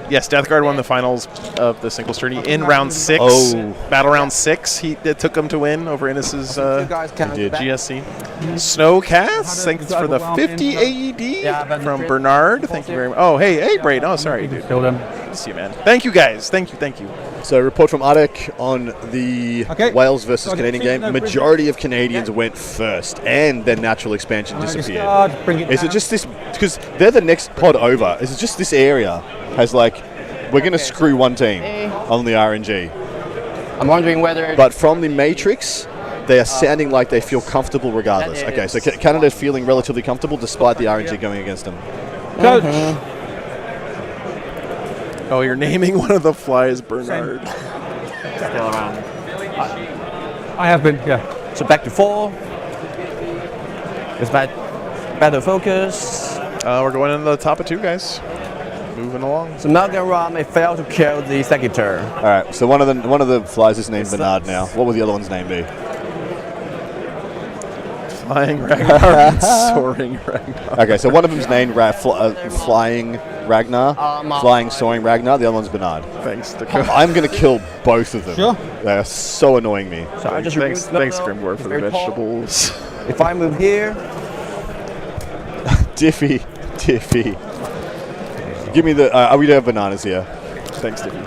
Yes, Death Guard won the finals of the singles tourney in round 6. Oh. Battle round 6. It took him to win over Innis's guys can did. GSC. Snowcast, thanks for the 50 AED from Bernard. Thank you very much. Oh, hey, Braden. Oh, sorry, dude. Kill them. See you, man. Thank you, guys. Thank you. So report from Ardek on the Wales versus Okay. Canadian game. Majority of Canadians went first, and their natural expansion disappeared. Bring it Is down. it just this, because they're the next pod over, is it just this area has like, we're going to screw one team on the RNG. I'm wondering whether. But from the Matrix, they are sounding like they feel comfortable regardless. That Okay, so is- Canada's feeling relatively comfortable despite the RNG going against them. Coach. Oh, you're naming one of the flies Bernard. Still around. I have been, yeah. So back to 4. It's better focus. We're going into the top of 2, guys. Moving along. So Malcolm Ram may fail to kill the second turn. All right, so one of the flies is named Bernard now. What would the other one's name be? Flying Ragnar and Soaring Ragnar. Okay, so one of them's named Flying Ragnar, Flying Soaring Ragnar. The other one's Bernard. Thanks to Coach. I'm going to kill both of them. Sure. They are so annoying me. So I just Thanks, remove Grimgore, for the very tall. vegetables. If I move here, Diffy. Give me the. We do have bananas here. Thanks, Dippy.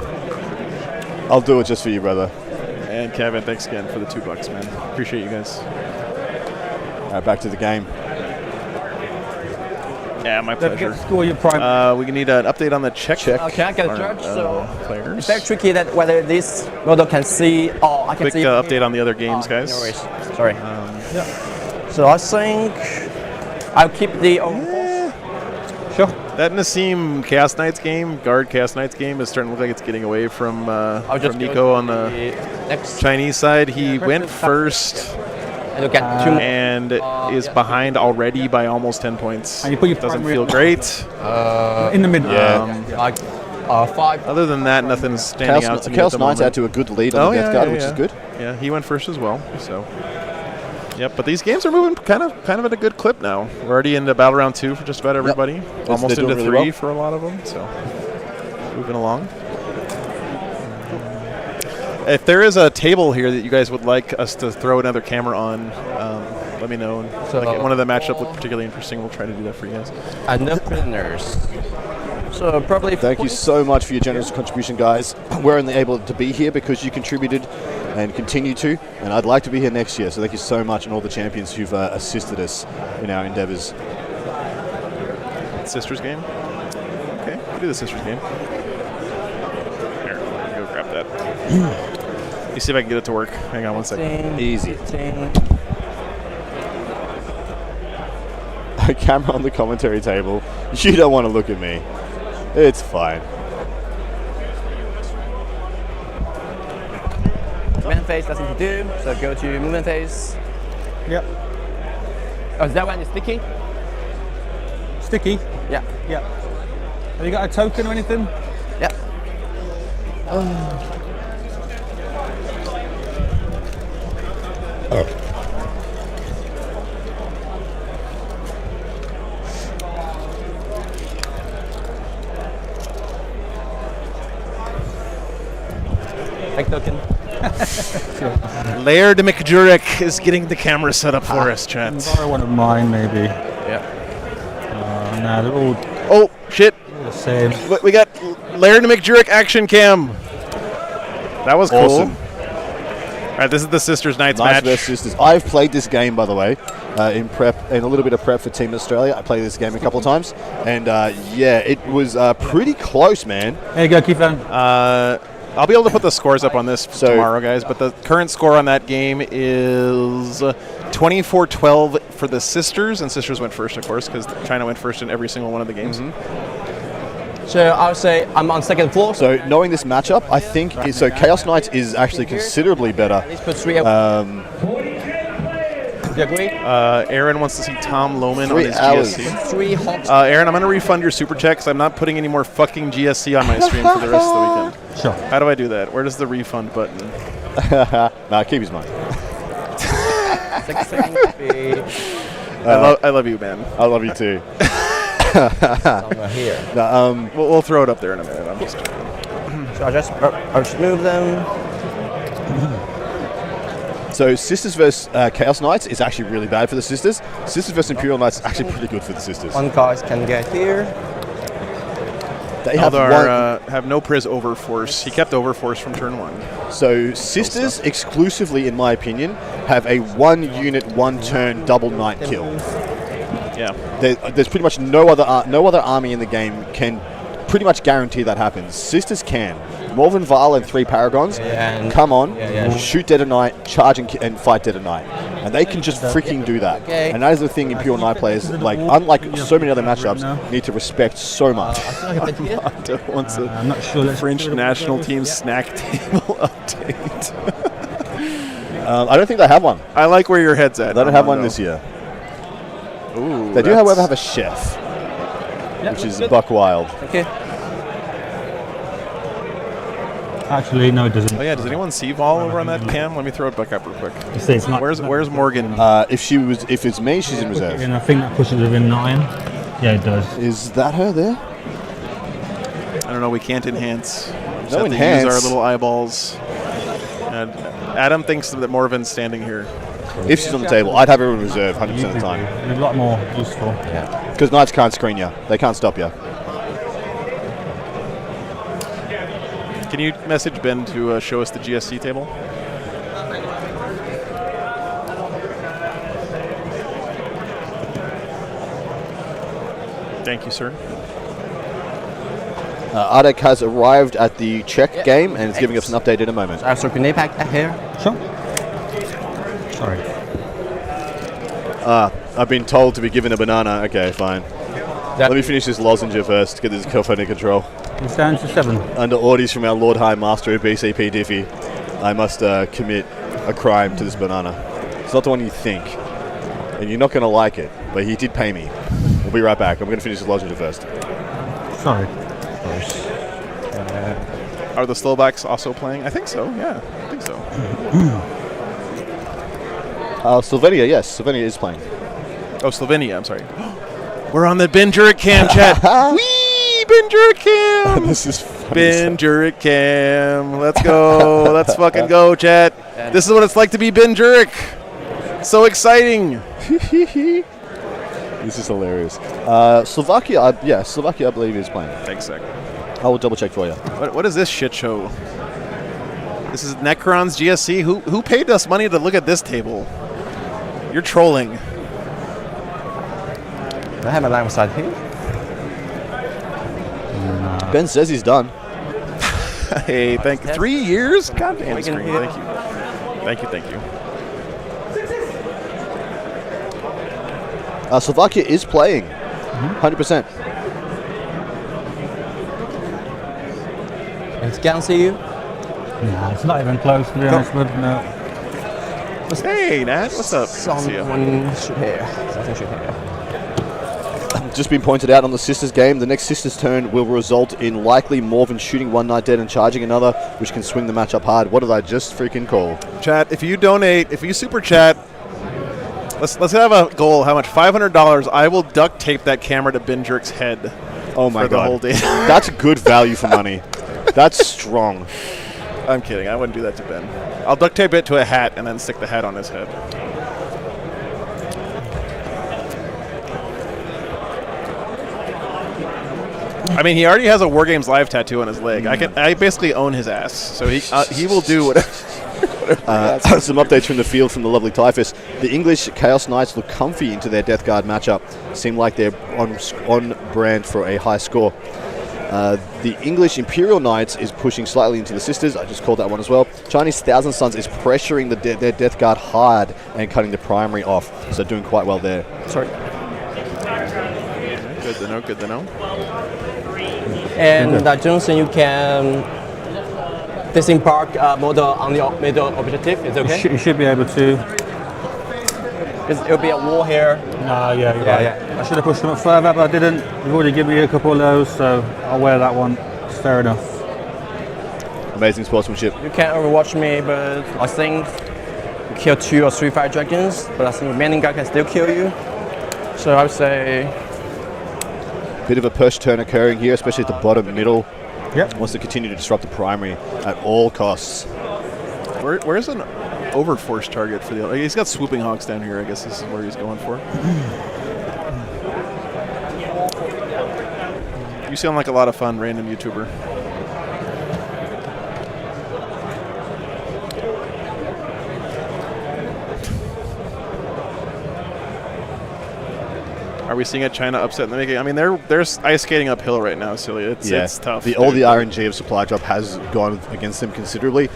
I'll do it just for you, brother. And Kevin, thanks again for the $2, man. Appreciate you guys. All right, back to the game. Yeah, my Don't pleasure. forget to score your prime. We need an update on the check. can I get a judge? So Players. it's very tricky that whether this model can see. Oh, I can Quick see. update on the other games, No guys. worries. Sorry. So I think I'll keep the. Sure. That Nassim Chaos Knights game, Guard Chaos Knights game, is starting to look like it's getting away from I'll just go Nico to on the next. Chinese side. He went first And look at 2 more. and is behind already by almost 10 points. And you put your Doesn't primary- feel great. in the middle. Like 5. Other than that, nothing's standing out to me at Chaos the Knight's moment. out to a good lead on the Death Guard, which is good. Yeah, he went first as well. So, yep. But these games are moving kind of at a good clip now. We're already into battle round 2 for just about everybody. Almost they're into doing 3 really well. for a lot of them. So, moving along. If there is a table here that you guys would like us to throw another camera on, let me know. So- Like one of the matchup looked particularly interesting. We'll try to do that for you guys. And no prisoners. So probably. Thank you so much for your generous contribution, guys. We're only able to be here because you contributed and continue to, and I'd like to be here next year. So thank you so much, and all the champions who've assisted us in our endeavors. Sisters game? Okay, we'll do the sisters game. Here, go grab that. Let me see if I can get it to work. Hang on one second. Easy. A camera on the commentary table. You don't want to look at me. It's fine. Movement phase, nothing to do. So go to movement phase. Yep. Oh, is that one is sticky? Sticky. Yeah. Yep. Have you got a token or anything? Yeah. Thank token. Laird McJurek is getting the camera set up for us, chat. Borrow one of mine, maybe. Yeah. Nah, they're all Oh, shit. the same. We got Laird McJurek action cam. That was cool. Awesome. All right, this is the Sisters Knights Knights match. vs Sisters. I've played this game, by the way, in prep, in a little bit of prep for Team Australia. I played this game a couple of times, and yeah, it was pretty close, man. There you go, keep on. I'll be able to put the scores up on this tomorrow, guys, but the current score on that game is 24-12 for the Sisters, and Sisters went first, of course, because China went first in every single one of the games. So I would say I'm on second floor. So knowing this matchup, I think so. Chaos Knights is actually considerably better. Let's put 3 up. Do you agree? Aaron wants to see Tom Lohman on 3 his hours. GSC. 3 hops. Aaron, I'm going to refund your super check because I'm not putting any more fucking GSC on my stream for the rest of the weekend. Sure. How do I do that? Where does the refund button? Nah, keep his money. 6 seconds. I love you, man. I love you too. Somewhere here. We'll throw it up there in a minute. I'm just So I'll just move them. So Sisters versus Chaos Knights is actually really bad for the Sisters. Sisters versus Imperial Knights is actually pretty good for the Sisters. One card can get here. They have Eldar have no Priz Overforce. He kept Overforce from turn 1. So Sisters exclusively, in my opinion, have a 1 unit, 1 turn double knight kill. Yeah. There's pretty much no other army in the game can pretty much guarantee that happens. Sisters can. Morven Val and 3 Paragons come on, shoot Dead of Night, charge and fight Dead of Night. And they can just freaking do that. Okay. And that is the thing Imperial Knight players, like, unlike so many other matchups, need to respect so much. Wants a I'm not sure. French national team snack table update. I don't think they have one. I like where your head's at. They don't have one this year. Ooh, They do, however, have a chef, which is Buck Wild. Okay. Actually, no, it doesn't. Oh yeah, does anyone see Vol over on that cam? Let me throw it back up real quick. You see, it's not. Where's Morgan? If it's me, she's in reserve. And I think that pushes within 9. Yeah, it does. Is that her there? I don't know. We can't enhance. We just No have enhance. to use our little eyeballs. And Adam thinks that Morven's standing here. If she's on the table, I'd have her in reserve 100% of the time. It's a lot more useful. Because Knights can't screen you. They can't stop you. Can you message Ben to show us the GSC table? Thank you, sir. Ardek has arrived at the Czech game and is giving us an update in a moment. I have some grenade pack here. Sure. Sorry. I've been told to be given a banana. Okay, fine. Let me finish this lozenge first, get this Kelf under control. It's down to 7. Under orders from our Lord High Master of BCP Diffie, I must commit a crime to this banana. It's not the one you think, and you're not going to like it, but he did pay me. We'll be right back. I'm going to finish this lozenge first. Sorry. Are the Slovaks also playing? I think so. Yeah, I think so. Slovenia, yes. Slovenia is playing. Oh, Slovenia. I'm sorry. We're on the Ben Jurek cam, chat. Wee, Ben Jurek cam. This is funny. Ben Jurek cam. Let's go. Let's fucking go, chat. This is what it's like to be Ben Jurek. So exciting. This is hilarious. Slovakia, Slovakia, I believe, is playing. Thanks, Zach. I will double check for you. What is this shit show? This is Necron's GSC. Who paid us money to look at this table? You're trolling. I have a line side here. Ben says he's done. Hey, thank you. 3 years? God damn, We can screen. hear- Thank you. Slovakia is playing. 100%. And can see you. Nah, it's not even close, to be honest, but no. Hey, Nat. What's up? See ya. Someone should hear. Something should hear. Just been pointed out on the Sisters game, the next Sisters turn will result in likely Morven shooting one Knight dead and charging another, which can swing the matchup hard. What did I just freaking call? Chat, if you donate, if you super chat, let's have a goal. How much? $500. I will duct tape that camera to Ben Jerk's head. Oh my for god. the whole day. That's good value for money. That's strong. I'm kidding. I wouldn't do that to Ben. I'll duct tape it to a hat and then stick the hat on his head. I mean, he already has a War Games Live tattoo on his leg. I basically own his ass, so he will do whatever. Some updates from the field from the lovely Typhus. The English Chaos Knights look comfy into their Death Guard matchup. Seem like they're on brand for a high score. The English Imperial Knights is pushing slightly into the Sisters. I just called that one as well. Chinese Thousand Sons is pressuring their Death Guard hard and cutting the primary off. So doing quite well there. Sorry. Good to know. And Johnson, you can disembark model on the middle objective. Is it okay? You should be able to. It'll be a wall here. No, yeah, you're right. I should have pushed them up further, but I didn't. You've already given me a couple of those, so I'll wear that one. It's fair enough. Amazing sportsmanship. You can overwatch me, but I think you kill 2 or 3 fire dragons, but I think the remaining guy can still kill you. So I would say Bit of a push turn occurring here, especially at the bottom middle. Yep. Wants to continue to disrupt the primary at all costs. Where's an overforce target for the? He's got swooping hawks down here. I guess this is where he's going for. You sound like a lot of fun, random YouTuber. Are we seeing a China upset in the making? I mean, they're ice skating uphill right now, Silly. It's tough. All the RNG of supply drop has gone against them considerably.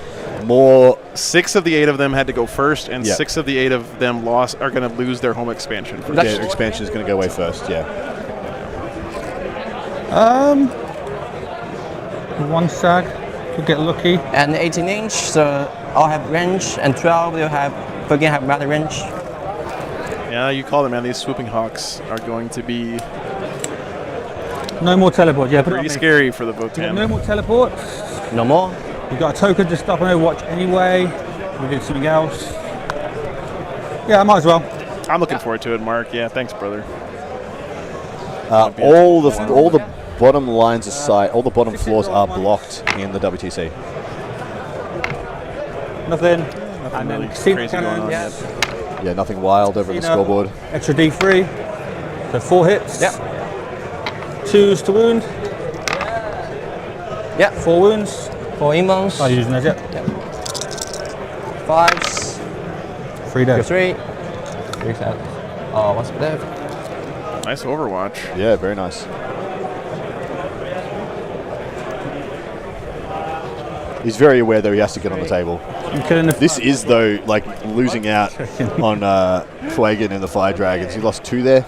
More 6 of the 8 of them had to go first, and 6 of the 8 of them are going to lose their home expansion. their expansion is going to go away first. Yeah. One sag. Could get lucky. and 18-inch, so I'll have range, and 12 you'll have again have melee range. Yeah, you call them, man. These swooping hawks are going to be No more teleport. Yeah, put it on pretty me. scary for the You got Votan. no more teleports. No more. You got a token to stop on Overwatch anyway. We did something else. Yeah, I might as well. I'm looking forward to it, Mark. Yeah, thanks, brother. All the bottom lines of sight, all the bottom floors are blocked in the WTC. Nothing. Nothing And really then sync crazy going on Yeah. yet. Yeah, nothing wild over the Cena. scoreboard. Extra D3. So 4 hits. Yep. 2s to wound. Yeah. 4 wounds. 4 inbounds. Oh, you're using those, yeah. 5s. 3 Go dead. 3. 3 set. Oh, what's left? Nice Overwatch. Yeah, very nice. He's very aware, though, he has to get on the table. I'm killing the This is, though, like losing out on Fuegan and the Fire Dragons. He lost 2 there.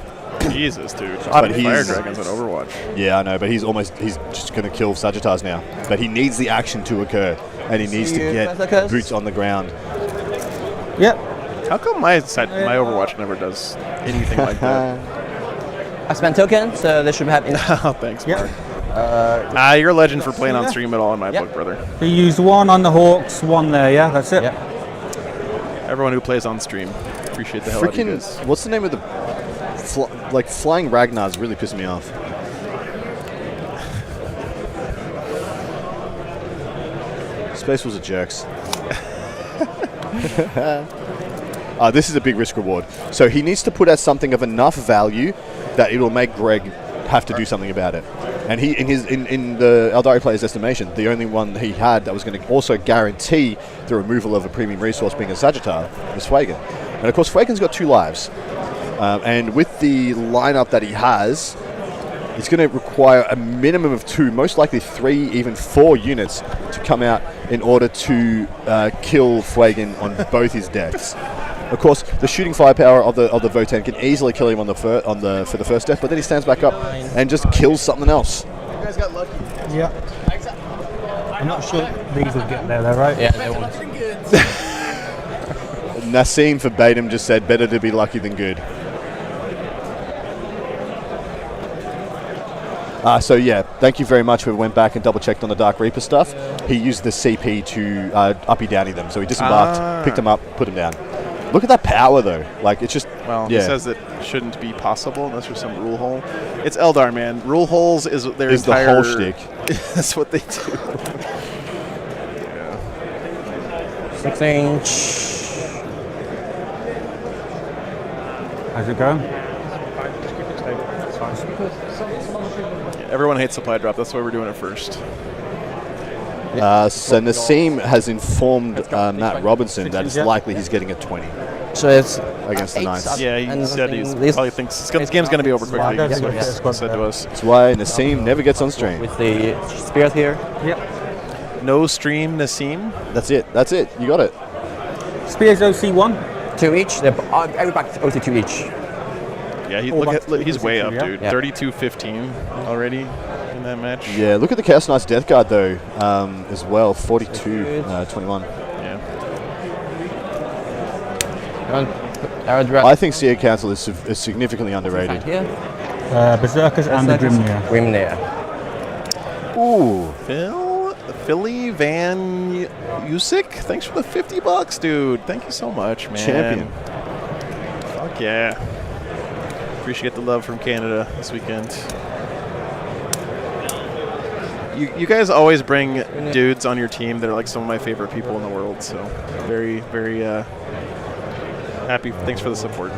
Jesus, dude. But Fire he's- Dragons on Overwatch. Yeah, I know, but he's just going to kill Sagittars now. But he needs the action to occur, and he needs to get Massacres. boots on the ground. Yep. How come my Overwatch never does anything like that? I spent token, so they should have Oh, thanks, Yep. Mark. You're a legend for playing on stream at all in my book, brother. You used 1 on the Hawks, 1 there, yeah? That's it? Yep. Everyone who plays on stream, appreciate the hell out of you Freaking, guys. what's the name of the... Flying Ragnar's really pissing me off. Space Wars are jerks. This is a big risk reward. So he needs to put out something of enough value that it will make Greg have to do something about it. And he, in the Eldari player's estimation, the only one he had that was going to also guarantee the removal of a premium resource being a Sagittar was Fuegan. And of course, Fuegan's got 2 lives. And with the lineup that he has, it's going to require a minimum of 2, most likely 3, even 4 units to come out in order to kill Fuegan on both his decks. Of course, the shooting firepower of the Votann can easily kill him for the first death, but then he stands back up and just kills something else. You guys got lucky. Yeah. I'm not sure these will get there, though, right? Yeah, they won't. Nassim verbatim just said, better to be lucky than good. So yeah, thank you very much. We went back and double checked on the Dark Reaper stuff. He used the CP to uppy downy them. So he disembarked, picked them up, put them down. Look at that power though. Like it's just, Well, he says it shouldn't be possible unless there's some rule hole. It's Eldar, man. Rule holes is their entire... the whole shtick. That's what they do. Yeah. 6-inch. How's it going? Everyone hates supply drop. That's why we're doing it first. So Nassim has informed Matt Robinson that it's likely he's getting a 20 So it's against the Knights. Yeah, he said he probably thinks this game's going to be over quickly. That's what he said to us. That's why Nassim never gets on stream. with the spirit here. Yep. No stream, Nassim. That's it. That's it. You got it. Spears OC1. 2 each. Everybody OT 2 each. Yeah, he's way up, dude. Yeah. 32-15 already in that match. Yeah, look at the Chaos Knights Death Guard though, as well. 42-21. Yeah. I think CA Council is significantly underrated. Here. Berserkers and the Grimnir. Grimnir. Ooh. Philly Van Usyk, thanks for the $50, dude. Thank you so much, man. Champion. Fuck yeah. Appreciate the love from Canada this weekend. You guys always bring dudes on your team that are like some of my favorite people in the world, so very, very happy. Thanks for the support.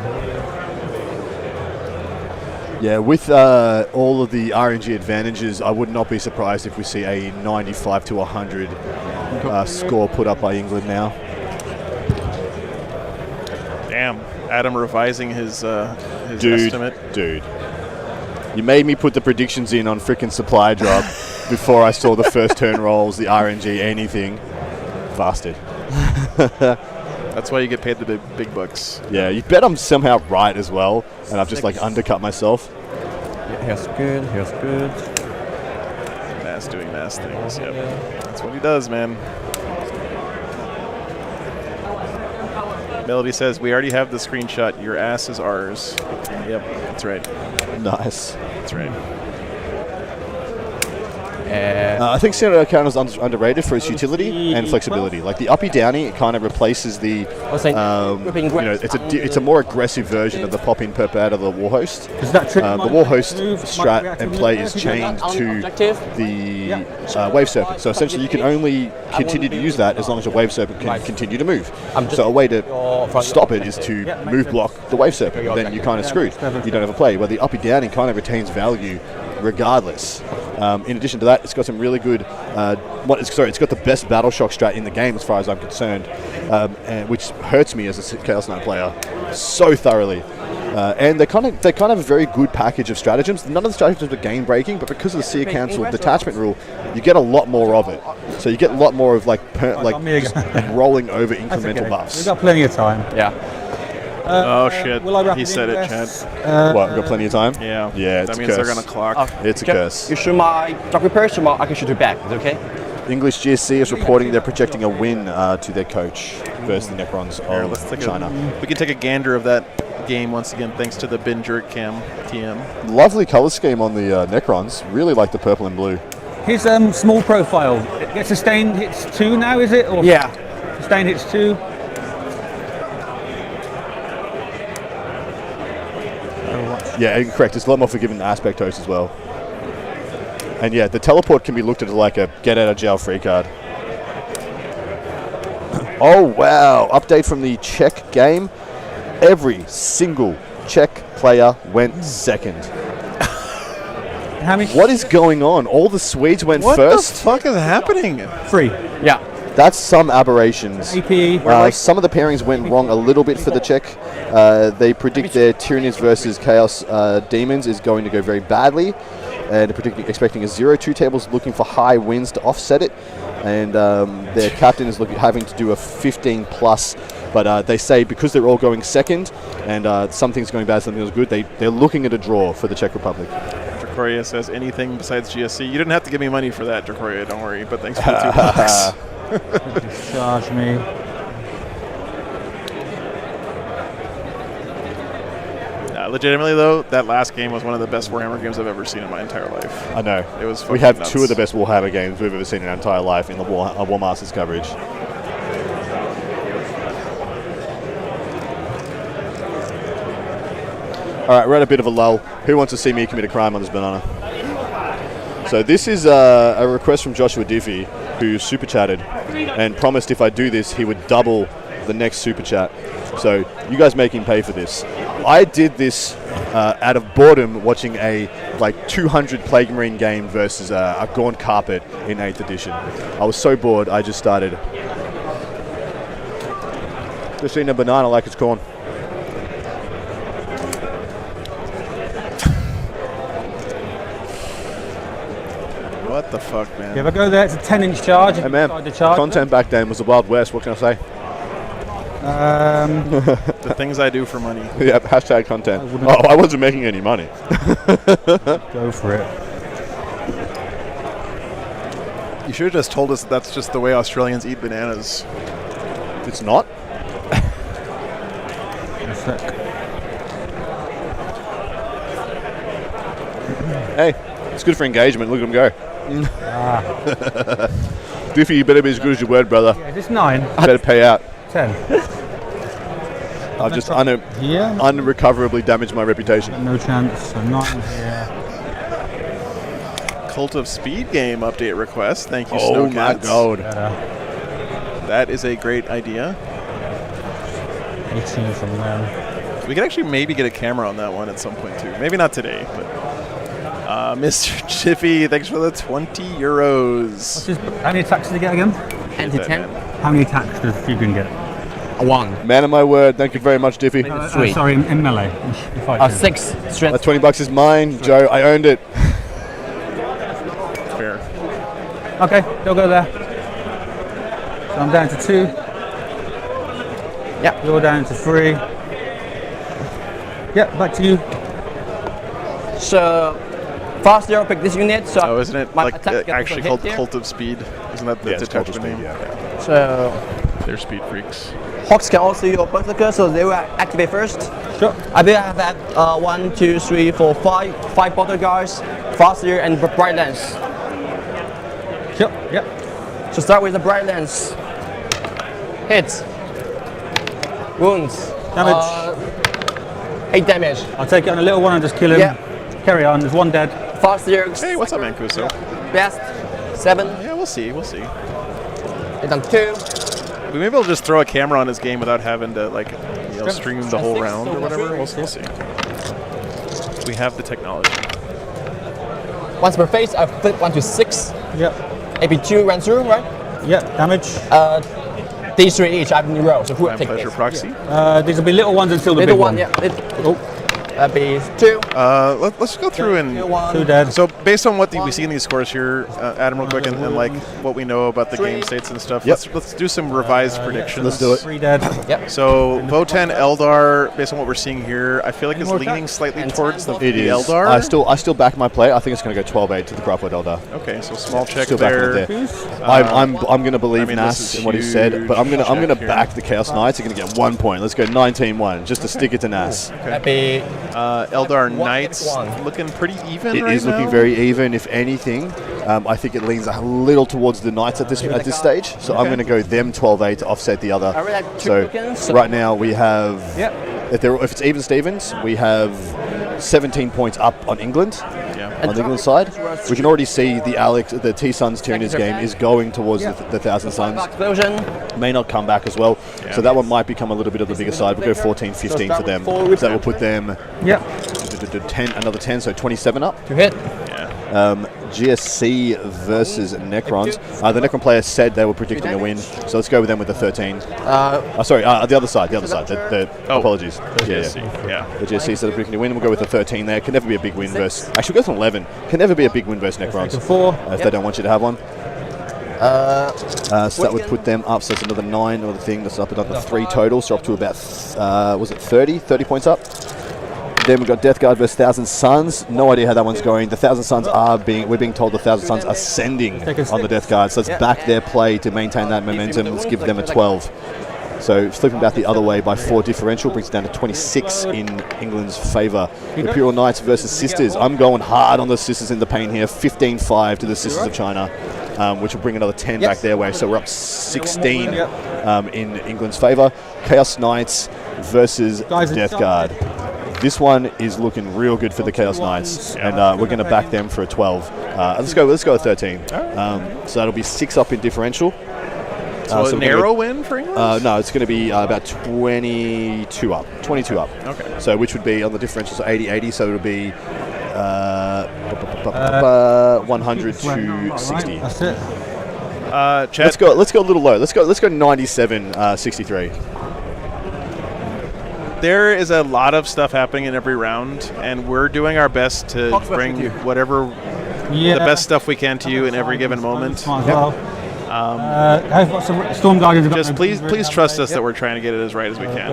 Yeah, with all of the RNG advantages, I would not be surprised if we see a 95 to 100 score put up by England now. Damn, Adam revising his estimate. Dude, you made me put the predictions in on frickin' supply drop before I saw the first turn rolls, the RNG, anything. Bastard. That's why you get paid the big bucks. Yeah, you bet I'm somehow right as well, and I've just like undercut myself. Yeah, here's good. Here's good. Mass doing mass things. Yep, that's what he does, man. Melody says we already have the screenshot. Your ass is ours. Yep, that's right. Nice. That's right. I think Senator Counter is underrated for its utility and flexibility. Like the uppy downy, it kind of replaces the, it's a more aggressive version of the pop in perp out of the Warhost. The Warhost strat and play is chained to the Wave Serpent. So essentially, you can only continue to use that as long as your Wave Serpent can continue to move. So a way to stop it is to move block the Wave Serpent. Then you're kind of screwed. You don't have a play. Where the uppy downy kind of retains value regardless. In addition to that, it's got some really good. It's got the best battle shock strat in the game, as far as I'm concerned, and which hurts me as a Chaos Knight player so thoroughly. And they kind of have a very good package of stratagems. None of the stratagems are game breaking, but because of the Sea Council detachment rule, you get a lot more of it. So you get a lot more of just rolling over incremental buffs. We've got plenty of time. Yeah. Oh shit! He said it, Chad. What? We've got plenty of time. Yeah. Yeah. That means they're gonna clock. It's a curse. You shoot my Dark Reaper, I can shoot it back. Is it okay? English GSC is reporting they're projecting a win to their coach versus the Necrons of China. We can take a gander of that game once again, thanks to the Bin Jerk Cam TM. Lovely color scheme on the Necrons. Really like the purple and blue. His small profile. It gets sustained hits 2 now, is it? Or yeah. Sustained hits 2. Yeah, correct. It's a lot more forgiving aspect host as well. And yeah, the teleport can be looked at like a get out of jail free card. Oh wow! Update from the Czech game. Every single Czech player went second. How many? What is going on? All the Swedes went What first. the fuck is happening? 3. Yeah. That's some aberrations. AP. Some of the pairings went wrong a little bit for the Czech. They predict their Tyranids versus Chaos Demons is going to go very badly. And they're expecting a 0-2 tables, looking for high wins to offset it. And their captain is having to do a 15 plus. But they say because they're all going second and something's going bad, something's good, they're looking at a draw for the Czech Republic. Dracoria says anything besides GSC. You didn't have to give me money for that, Dracoria, don't worry. But thanks for the $2. Charge me. Legitimately, though, that last game was one of the best Warhammer games I've ever seen in my entire life. I know. It was We have fucking 2 of the nuts. best Warhammer games we've ever seen in our entire life in the War Masters coverage. All right, we're at a bit of a lull. Who wants to see me commit a crime on this banana? So this is a request from Joshua Diffie, who super chatted and promised if I do this, he would double the next super chat. So you guys make him pay for this. I did this out of boredom watching a 200 Plague Marine game versus a Gaunt Carpet in 8th edition. I was so bored, I just started. Just eating a banana like it's corn. What the fuck, man? You ever go there? It's a 10-inch charge. Hey man, Decide to charge content back then was the Wild West, what can I say? The things I do for money. Yep, hashtag content. I wasn't making any money. Go for it. You should have just told us that's just the way Australians eat bananas. It's not? A sec. Hey, it's good for engagement. Look at him go. Diffie, you better be as good as your word, brother. Yeah, is this 9? Better pay out. 10. I've just Here? unrecoverably damaged my reputation. No chance. So 9 here. Cult of Speed game update request. Thank you, Oh my Snowcats. god. Better. That is a great idea. 18 from them. We could actually maybe get a camera on that one at some point too. Maybe not today, but Mr. Jiffy, thanks for the 20 euros. How many attacks did you get again? Anti-10. How many attacks does you can get? 1. Man of my word, thank you very much, Diffie. Sweet. Sorry, in melee. In fighting. 6 strength. That 20 bucks is mine, Joe. I earned it. Fair. Okay, they'll go there. So I'm down to 2. Yeah. You're down to 3. Yeah, back to you. So, fast zero pick this unit. So Oh, isn't it my like attack gets actually a hit called here. Cult of Speed? Isn't that the Yeah, it's Cult of detachment Speed, name? yeah. So, They're speed freaks. Hawks can also use your berserker, so they will activate first. Sure. I will have that 1, 2, 3, 4, 5 border guards, faster and bright lens. Sure. Yep. So start with the bright lens. Hits. Wounds. Damage. 8 damage. I'll take it on a little one and just kill him. Yeah. Carry on. There's 1 dead. Faster. Hey, what's up, Mancuso? Best. 7. Yeah, we'll see. We'll see. Hit on 2. We maybe we'll just throw a camera on his game without having to stream the whole 6, round so or whatever. We'll 1, see. We have the technology. Once per phase, I flip 1 to 6. Yep. AP2 run through, right? Yep. Damage. D3 each, I have in a row. So who will Time take pleasure this? proxy. These will be little ones until the Little big one, one. yeah. Oh, That'd be 2. Let's go through and 2 dead. so based on what we see in these scores here, Adam, real quick, and like what we know about the game states and stuff. Yep. Let's do some revised predictions. Let's do it. 3 dead. Yep. So Votan Eldar, based on what we're seeing here, I feel like it's more leaning attacks? slightly And towards the It is. Eldar. I still back my play. I think it's going to go 12-8 to the Grappled Eldar. Okay, so small check Still backing it there. there. I'm going to believe I mean, this Nas is in what he said, huge but I'm going to check back here. the Chaos Knights. They're going to get 1 point. Let's go 19-1 just to stick it to Nas. That'd be Eldar One Knights against one. looking pretty even It right is looking now. very even. If anything, I think it leans a little towards the Knights at this stage. So I'm going to go them 12-8 to offset the other. I really like two So tokens. right now we have, Yep. if it's even Stevens, we have 17 points up on England. Yeah. On the England side, we can already see the T-Suns Tyranids game is going towards the Thousand Suns. Explosion. May not come back as well, so that one might become a little bit of the bigger side. We'll go 14-15 for them, so that will put them 10, another 10, so 27 up. To hit. GSC versus Necrons. The Necron players said they were predicting a win, so let's go with them with the 13. Sorry, the other side. Apologies. Yeah. The GSC said they're predicting a win. We'll go with the 13 there. Can never be a big win versus. Actually, we'll go with an 11. Can never be a big win versus Necrons. 4. If they don't want you to have one. So that would put them up. So it's another 9 or the thing. That's up another 3 total. So up to about was it 30 points up. Then we've got Death Guard versus Thousand Suns. No idea how that one's going. The Thousand Suns we're being told the Thousand Suns are sending on the Death Guard. So let's back their play to maintain that momentum. Let's give them a 12. So flipping back the other way by 4 differential brings it down to 26 in England's favour. Imperial Knights versus Sisters. I'm going hard on the Sisters in the paint here. 15-5 to the Sisters of China, which will bring another 10 back their way. So we're up 16 in England's favour. Chaos Knights versus Death Guard. This one is looking real good for the Chaos Knights, and we're going to back them for a 12. Let's go with 13. So that'll be 6 up in differential. So a narrow win for England? No, it's going to be about 22 up. 22 up. Okay. So which would be on the differential, so 80-80, so it'll be 100 to 60. That's it. Chad, Let's go a little low. Let's go 97-63. there is a lot of stuff happening in every round, and we're doing our best to bring whatever the best stuff we can to you in every given moment. Might as well. I've got some Storm Guardians. Just please trust us that we're trying to get it as right as we can.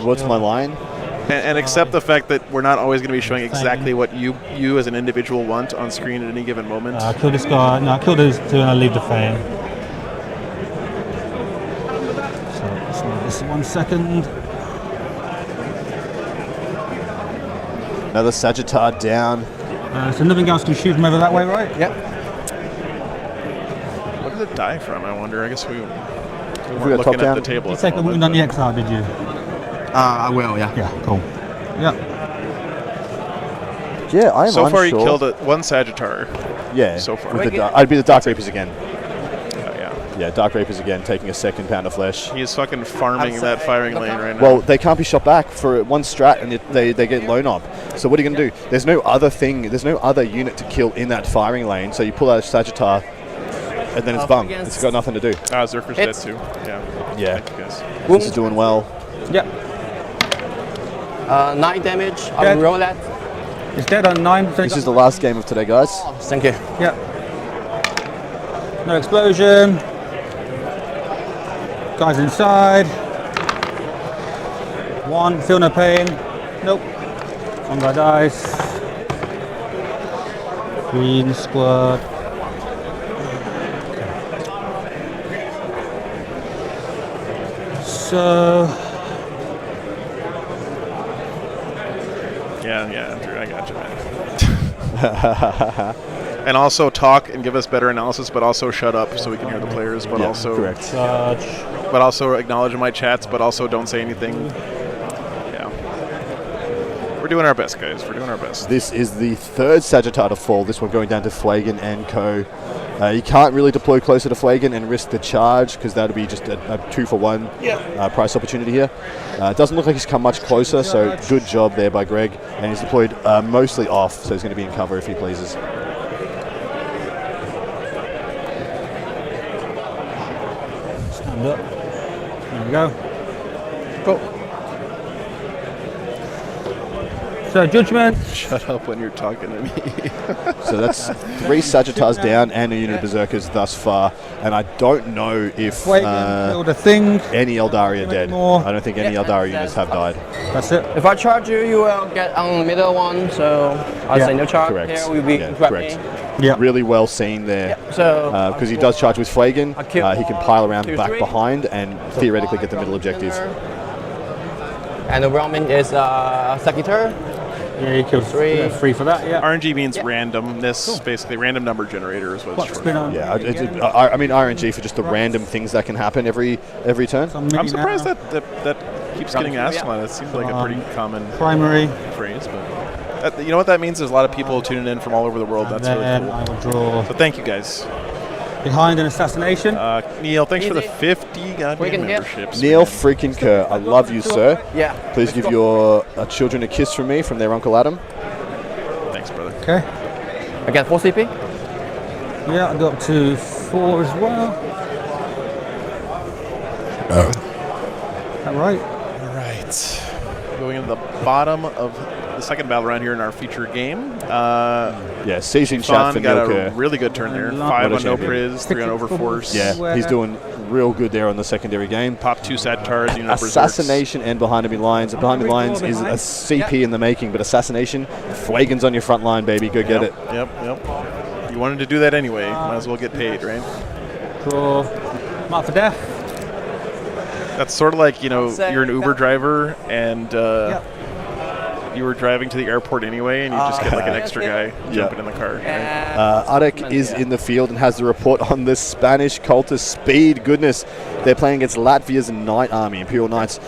What's my line? And accept the fact that we're not always going to be showing exactly what you as an individual want on screen at any given moment. Kill this guy. No, kill those two and I'll leave the Fame. So let's move this 1 second. Another Sagittar down. So nothing else can shoot from over that way, right? Yep. What did it die from, I wonder? I guess we weren't got top looking at down? the table. You at take the a wound moment, on the XR, did you? I will, yeah. Yeah, cool. Yeah. Yeah, I'm so far, unsure. he killed one Sagittar. Yeah, so far. with I'd be the Dark Reapers again. Yeah. Yeah, Dark Reapers again, taking a second pound of flesh. He's fucking farming that firing lane right now. Well, they can't be shot back for one strat, and they get low knob. So what are you going to do? There's no other thing. There's no other unit to kill in that firing lane. So you pull out a Sagittar, and then it's bum. It's got nothing to do. Zerker's dead too. Yeah. Thank you guys. This is doing well. Yeah. 9 damage. I Dead. will roll that. It's dead on 9%. This is the last game of today, guys. Thank you. Yeah. No explosion. Guys inside. 1. Feel no pain. Nope. 1 guy dies. Green squad. So. Yeah, Andrew, I got you, man. And also talk and give us better analysis, but also shut up so we can hear the players, but also correct. but also acknowledge in my chats, but also don't say anything. Yeah. We're doing our best, guys. We're doing our best. This is the 3rd Sagittar to fall. This one going down to Flagon and Co. You can't really deploy closer to Flagon and risk the charge because that would be just a 2-for-1 price opportunity here. It doesn't look like he's come much closer, so good job there by Greg. And he's deployed mostly off, so he's going to be in cover if he pleases. Stand up. There we go. Go. So judgment. Shut up when you're talking to me. So that's 3 Sagittars down and a unit of Berserkers thus far. And I don't know if Build a thing. any Eldari are dead. More. I don't think any Eldari units have died. That's it. If I charge you, you will get on the middle one. So I'll say no charge. Correct. Here will be Correct. Yeah. Really well seen there. So Because he does charge with Flagon, he can pile around 2, back 3. behind and theoretically get the middle objective. And the Roman is Sagitar. Yeah, you killed 3. 3 for that. Yeah. RNG means randomness, basically random number generator is what it's short for. Yeah, I mean RNG for just the random things that can happen every turn. I'm surprised that keeps getting asked a lot. It seems like a pretty common Primary. phrase, but you know what that means? There's a lot of people tuning in from all over the world. That's really Then cool. I will draw So thank you guys. behind an assassination. Neil, thanks for the 50 goddamn memberships. Neil man. freaking Kerr, I love you, sir. Yeah. Please give your children a kiss from me, from their Uncle Adam. Thanks, brother. Okay. I get 4 CP. Yeah, I go up to 4 as well. Is that right? All right. Going into the bottom of the second battle round here in our feature game. Yeah, season chat Fawn for got Neil a Kerr. really good turn there. What 5 a on no champion. priz, 3 on overforce. Yeah, he's doing real good there on the secondary game. Pop 2 Satars, Assassination and behind enemy lines. Behind enemy lines is a CP in the making, but assassination, Fuegan's on your front line, baby. Go get it. Yep. You wanted to do that anyway. Might as well get paid, right? Draw. Mark for death. That's sort of like, say you're an Uber that- driver and you were driving to the airport anyway, and you just get like an extra guy jumping in the car. Right? Adek is in the field and has the report on the Spanish cultist speed. Goodness, they're playing against Latvia's Knight Army, Imperial Knights,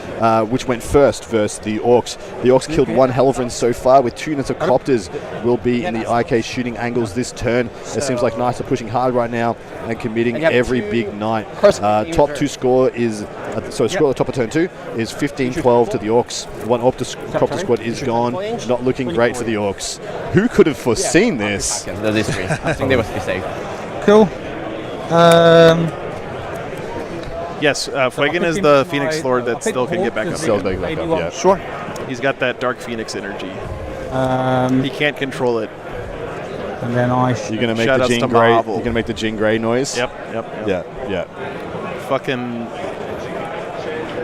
which went first versus the Orcs. The Orcs killed 1 Helverin so far, with 2 units of Copters will be in the IK shooting angles this turn. It seems like Knights are pushing hard right now and committing every big Knight. Top 2 score is, score at the top of turn 2 is 15-12 to the Orcs. 1 Copter squad is gone. Not looking great for the Orcs. Who could have foreseen this? These 3. I think they must be safe. Cool. Yes, Fuegan is the Phoenix Lord that still can get back up. Still again. back up, yeah. Sure. He's got that Dark Phoenix energy. He can't control it. And then You're gonna make Shout the outs Jean to Grey. Marvel. You're gonna make the Jean Grey noise. Yep. Yeah. Fucking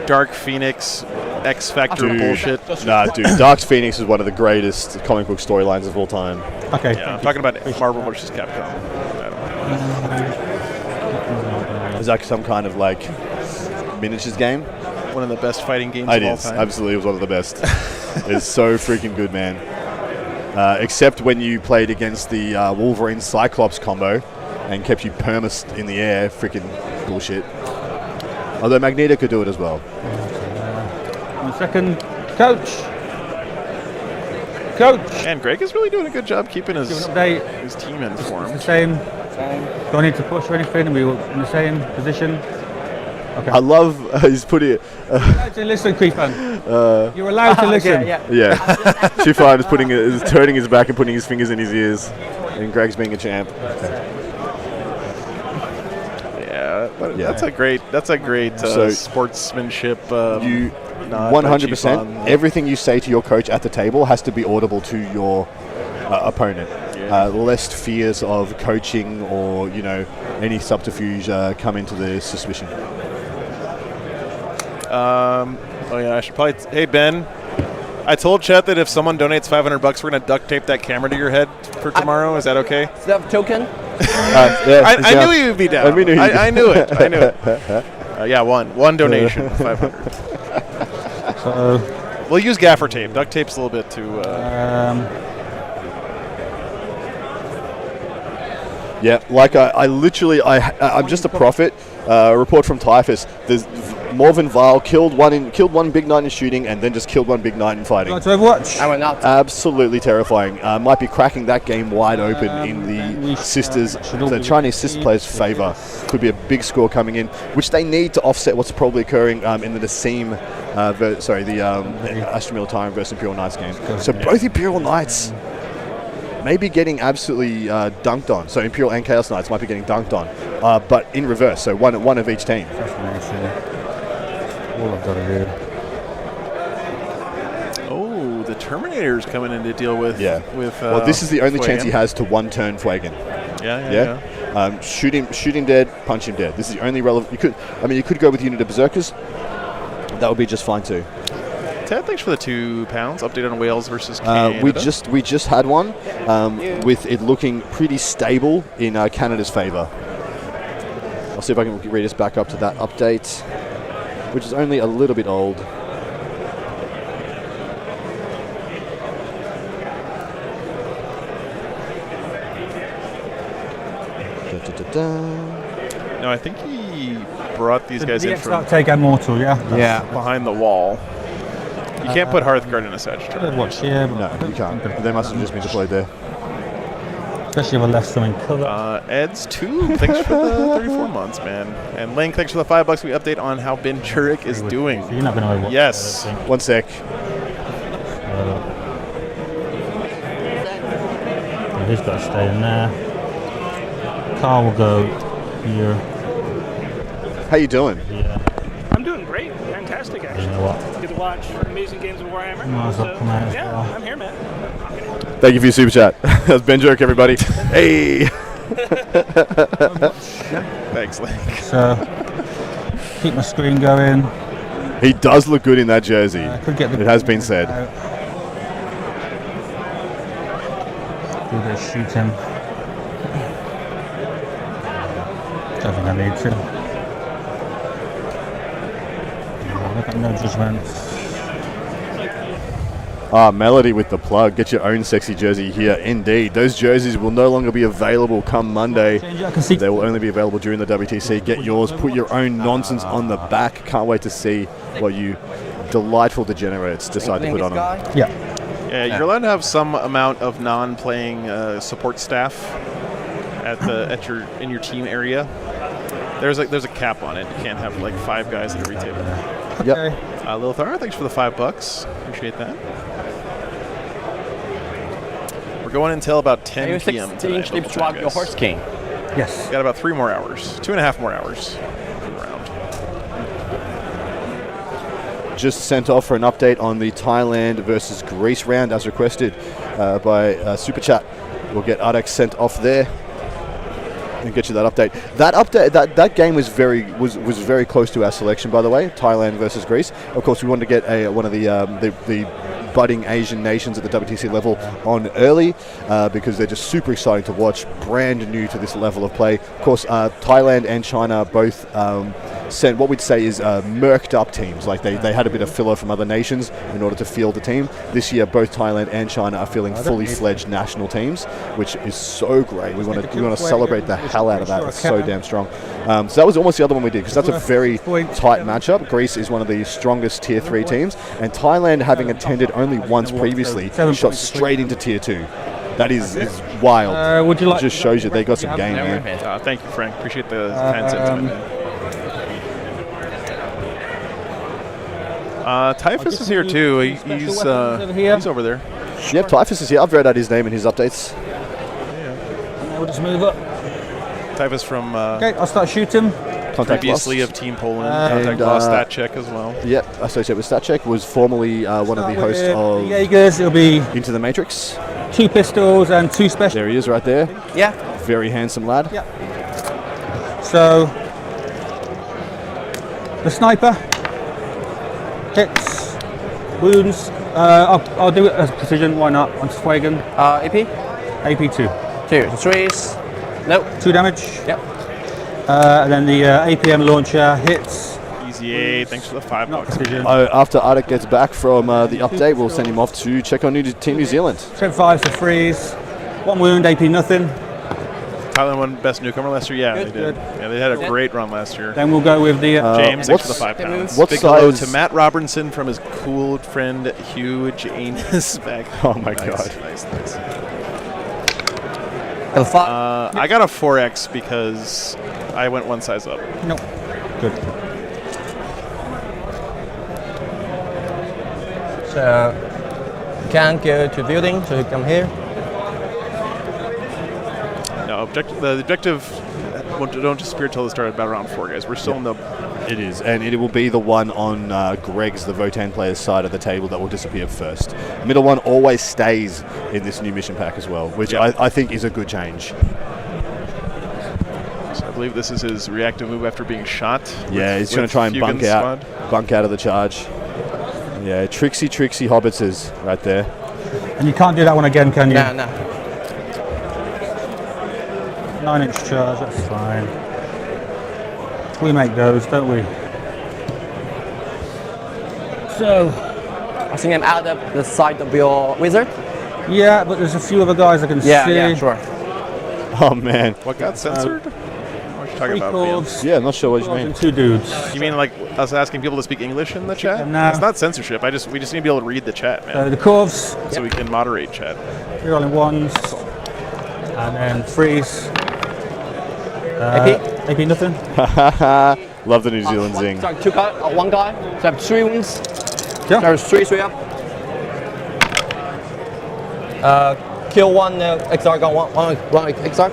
Dark Phoenix X Factor bullshit. Nah, dude. Dark Phoenix is one of the greatest comic book storylines of all time. Okay. Yeah, I'm talking about Marvel versus Capcom. I don't know. Is that some kind of like miniatures game? One of the best fighting games It of all is. time. Absolutely, it was one of the best. It's so freaking good, man. Except when you played against the Wolverine Cyclops combo and kept you permist in the air. Freaking bullshit. Although Magneto could do it as well. 1 second. Coach. And Greg is really doing a good job keeping Give his an update. team It's the informed. same. Do I need to push or anything? Are we all in the same position? Okay. I love he's put it. You're allowed to listen, Creepan. You're allowed to listen. Yeah, Shifan is turning his back and putting his fingers in his ears, and Greg's being a champ. Yeah, that's a great So sportsmanship. You nod by 100%. Chiefon. Everything you say to your coach at the table has to be audible to your opponent. Lest fears of coaching or any subterfuge come into the suspicion. I should probably. Hey Ben, I told Chet that if someone donates $500, we're gonna duct tape that camera to your head for tomorrow. Is that okay? Does that have a token? I knew you'd be down. I knew it. Yeah, one donation, 500. So, We'll use gaffer tape. Duct tape's a little bit too. Yeah, like I'm just a prophet. Report from Typhus. There's Morven Vile killed one big knight in shooting and then just killed one big knight in fighting. got to Overwatch. I went nuts. Absolutely terrifying. Might be cracking that game wide open in the sisters, the Chinese sister players' favour. Could be a big score coming in, which they need to offset what's probably occurring in the Nassim, the Astra Militarum versus Imperial Knights game. So both Imperial Knights may be getting absolutely dunked on. So Imperial and Chaos Knights might be getting dunked on, but in reverse. So one of each team. All I've got to do. Oh, the Terminator's coming in to deal with. Well, this is the only chance he has to one turn Fuegan. Yeah. Shoot him dead, punch him dead. This is the only relevant. You could go with unit of Berserkers. That would be just fine too. Ted, thanks for the £2. Update on Wales versus Canada. We just had one with it looking pretty stable in Canada's favour. I'll see if I can read us back up to that update, which is only a little bit old. No, I think he brought these guys in from Take Immortal, yeah? Yeah. behind the wall. You can't put Hearthguard in a Sagittarius. Watch here. No, you can't. They must have just been deployed there. Especially if I left some in colour. Ed's 2, thanks for the 34 months, man. And Link, thanks for the $5. We update on how Ben Jurek is doing. So you're not going to overwatch. Yes. 1 sec. He's got to stay in there. Carl will go here. How you doing? Yeah. I'm doing great. Fantastic, You actually. know what? Get to watch amazing games of Warhammer. Might as well come out as yeah, well. I'm here, man. Thank you for your super chat. That's Ben Jerk, everybody. Hey! Thanks, Link. So, keep my screen going. He does look good in that jersey. Could get the It has been said. Do this, shoot him. Don't think I need to. I've got no judgments. Melody with the plug. Get your own sexy jersey here. Indeed. Those jerseys will no longer be available come Monday. I can see. They will only be available during the WTC. Get yours. Put your own nonsense on the back. Can't wait to see what you delightful degenerates decide to put on them. Yeah. Yeah, you're allowed to have some amount of non-playing support staff in your team area. There's a cap on it. You can't have like 5 guys at every table. Yep. Lilthar, thanks for the $5. Appreciate that. We're going until about 10 p.m. tonight. Sleep swap your horse king. Yes. Got about 3 more hours, 2.5 more hours. Around. Just sent off for an update on the Thailand versus Greece round as requested by Super Chat. We'll get Ardex sent off there and get you that update. That game was very close to our selection, by the way. Thailand versus Greece. Of course, we wanted to get one of the budding Asian nations at the WTC level on early because they're just super exciting to watch, brand new to this level of play. Of course, Thailand and China both sent what we'd say is murked up teams. Like they had a bit of filler from other nations in order to field the team. This year, both Thailand and China are feeling fully fledged national teams, which is so great. We want to celebrate the hell out of that. It's so damn strong. So that was almost the other one we did because that's a very tight matchup. Greece is one of the strongest tier 3 teams, and Thailand, having attended only once previously, shot straight into tier 2. That is wild. Would you like? It just shows you they got some game, man. Thank you, Frank. Appreciate the kind sentiment. Typhus is here too. He's over there. Yep, Typhus is here. I've read out his name in his updates. We'll just move up. Typhus from Okay, I'll start shooting. Contact previously Lost. of Team Poland. Contact Lost stat check as well. Yep, associated with StatCheck, was formerly one of the hosts of Jaegers, it'll be Into the Matrix. 2 pistols and 2 special. There he is right there. Yeah. Very handsome lad. Yeah. So, the sniper hits, wounds. I'll do it as precision. Why not? On Swagan. AP? AP2. 2 threes. Nope. 2 damage. Yep. And then the APM launcher hits. Easy 8. Thanks for the $5. Not precision. After Arctic gets back from the update, we'll send him off to check on Team New Zealand. Strength 5 for freeze. 1 wound, AP nothing. Thailand won best newcomer last year. Yeah, Good, they did. good. Yeah, they had a great run last year. Then we'll go with the James, thanks for the what's- £5. what Big hello size- to Matt Robertson from his cool friend Huge Anus back. Oh my Nice, god. Nice. I I got a 4X because I went one size up. Nope. Good. So, you can go to building, so you come here. No, the objective don't disappear until the start of about round 4, guys. We're still in the... It is, and it will be the one on Greg's, the Votan player's side of the table, that will disappear first. The middle one always stays in this new mission pack as well, which I think is a good change. So I believe this is his reactive move after being shot. Yeah, he's going to try and bunk out of the charge. Yeah, tricksy hobbitses right there. And you can't do that one again, can you? No. 9-inch charge, that's fine. We make those, don't we? So, I think I'm out of the side of your wizard. yeah, but there's a few other guys I can see. Yeah, sure. Oh man, What got censored? What you talking about? Corvs, Yeah, I'm not sure what you Corvs mean. and 2 dudes. You mean like us asking people to speak English in the chat? No. It's not censorship. We just need to be able to read the chat, man, The Corvs, so we can moderate chat. 3 rolling 1s, and then 3s. AP nothing. Love the New Zealand zing. Sorry, 2 guy, 1 guy. So I have 3 wounds. Yeah. There's 3 up. Kill 1 XR gun, 1 XR.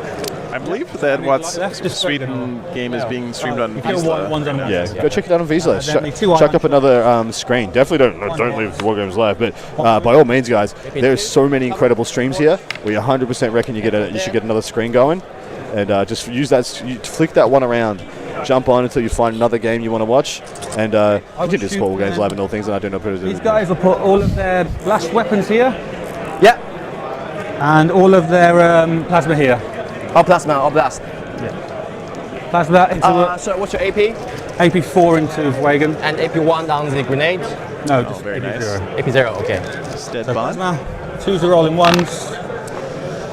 I believe that Watt's That's just Sweden game is being streamed on Kill Vizsla. one's on Yeah, go check it out on Vizsla. then the 2 Chuck up another screen. Definitely don't leave the War Games live, but by all means, guys, there's so many incredible streams here. We 100% reckon you should get another screen going, and just use that. Flick that one around. Jump on until you find another game you want to watch, and continue to support War Games live and all things. And I do know These guys will put all of their blast weapons here, Yeah. and all of their plasma here. I'll blast now, I'll blast. Plasma into So what's your AP? AP4 into Wagon. And AP1 down the grenade? No, just very nice. AP0. AP0, okay. Stead So bond. plasma, 2s are rolling 1s.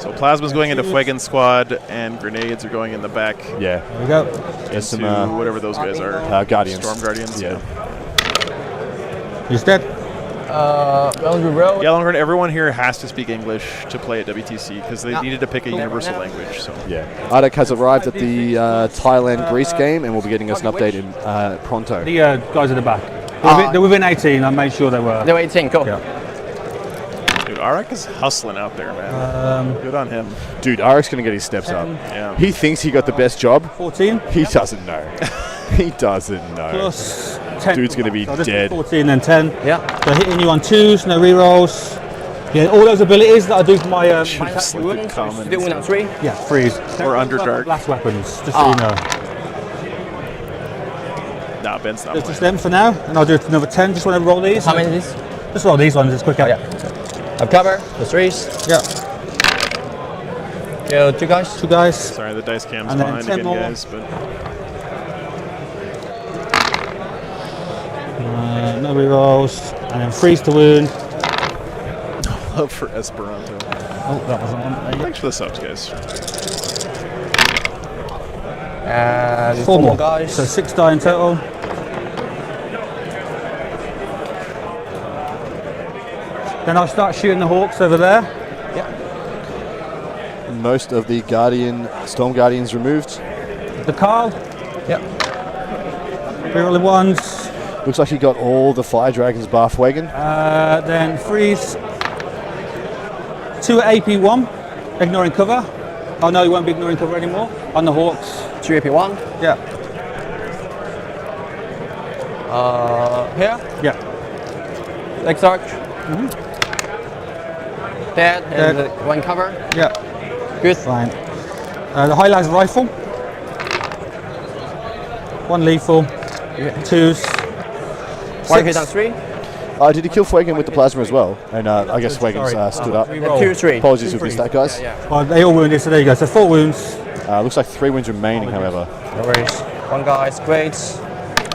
So plasma's going into Fuegan squad, and grenades are going in the back Yeah, There we go. there's into some whatever those guys are. Guardians. Storm Guardians. Yeah. He's dead. Boundary Road. Yeah, Longhorn, everyone here has to speak English to play at WTC because they needed to pick a universal language. So Yeah. Ardek has arrived at the Thailand-Greece game and will be getting us an update in pronto. The guys at the back. They're within 18. I made sure they were. They're 18, cool. Yeah. dude, Arak is hustling out there, man. Good on him. Dude, Arek's going to get his steps up. Yeah. He thinks he got the best job. 14 He doesn't know. He doesn't know. plus 10. Dude's gonna be so this is dead. 14 and 10. Yeah. So hitting you on 2s, no rerolls. Yeah, all those abilities that I do for my Should have slipped Wounds, in common. still win at 3. yeah, freeze. Or Underdark. Blast weapons, just so you know. Nah, Ben's not Just playing. them for now, and I'll do another 10. Just want to roll these. How many is this? Just roll these ones, it's quicker. Yeah. I've covered the 3s. Yeah. Kill 2 guys. 2 guys. Sorry, the dice cam's And then behind 10 again, more. guys. But No rerolls. And then freeze to wound. love for Esperanto. Oh, that wasn't one. There you go. Thanks for the subs, guys. And 4 more guys. So 6 die in total. Then I'll start shooting the Hawks over there. Most of the Storm Guardians removed. The Carl. Yep. Rerolling 1s. Looks like he got all the Fire Dragons bar Fuegan. Then freeze. 2 at AP1. Ignoring cover. Oh no, you won't be ignoring cover anymore. On the Hawks. 2 AP1. Yeah. Here. Yeah. Exarch. Dead. And Dead. 1 cover. Yeah. Good. Fine. The Highlights rifle. 1 lethal. 2s. 1 hit 6. on 3. Did he kill Fuegan with the plasma as well? And I guess Fuegan's stood up. Reroll. 2 3. Apologies if we missed that, guys. Yeah. Oh, they all wounded, so there you go. So 4 wounds. Looks like 3 wins remaining, however. No worries. 1 guy's great.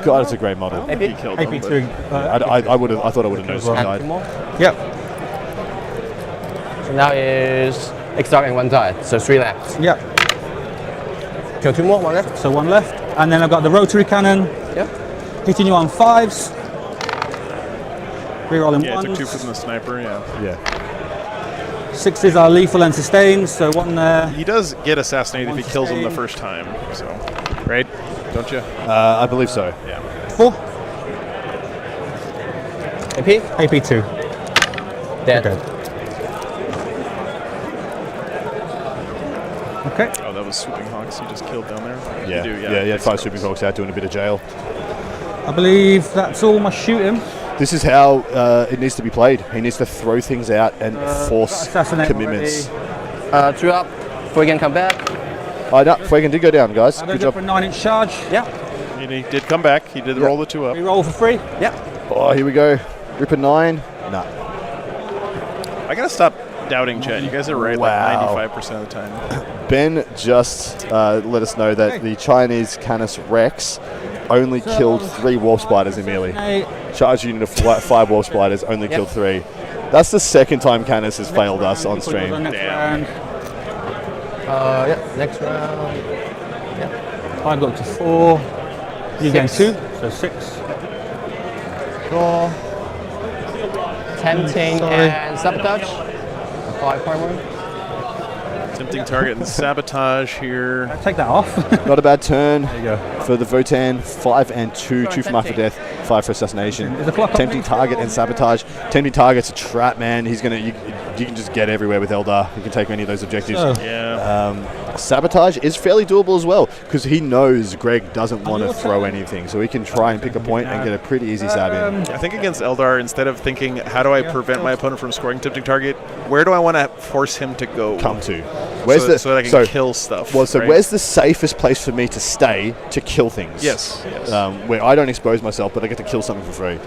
God, it's a great model. He killed him, but AP2. I thought I would have noticed he And 2 died. more. Yep. So now is Exarch and 1 died. So 3 left. Yep. Kill 2 more, 1 left. So 1 left. And then I've got the rotary cannon. Yep. Hitting you on 5s. Rerolling yeah, 1s. took 2 from the sniper. Yeah, Yeah. 6s are lethal and sustained, so 1 there. he does get assassinated if he kills him the first time. So, right? Don't you? I believe so. Yeah. 4. AP. AP2. Dead. Okay. Oh, that was Swooping Hawks he just killed down there. Yeah, You do, yeah, he had 5 Swooping Hawks out doing a bit of jail. I believe that's all my shooting. This is how it needs to be played. He needs to throw things out and force Assassinate commitments. 2 up. Fuegan come back. No, Fuegan did go down, guys. I'm Good going to go job. for a 9-inch charge. Yeah. And he did come back. He did roll the 2 up. Reroll for free. Yeah. Oh, here we go. Ripper 9. Nah. I gotta stop doubting chat. You guys are right Wow. like 95% of the time. Ben just let us know that the Chinese Canis Rex only killed 3 wolf spiders in melee. Hey, Charge unit of 5 wolf spiders only killed 3. That's the second time Canis has failed us on stream. Next Damn. round. Yeah. Next round. I got to 4. You gain 2, so 6. Draw. Tempting Sorry. and sabotage. 5 primary. Tempting target and sabotage here. Take that off. Not a bad turn There you go. for the Votan. 5 and 2. 2 for Mark for Death, 5 for Assassination. Is the clock on? Tempting target and sabotage. Tempting target's a trap, man. He's gonna. You can just get everywhere with Eldar. You can take any of those objectives. So, Yeah. Sabotage is fairly doable as well because he knows Greg doesn't want to throw anything, so he can try and pick a point and get a pretty easy stab in. I think against Eldar, instead of thinking, how do I prevent my opponent from scoring tempting target, where do I want to force him to go? Come to. Where's so that I can kill stuff. Well, so right? where's the safest place for me to stay to kill things? Yes. Where I don't expose myself, but I get to kill something for free.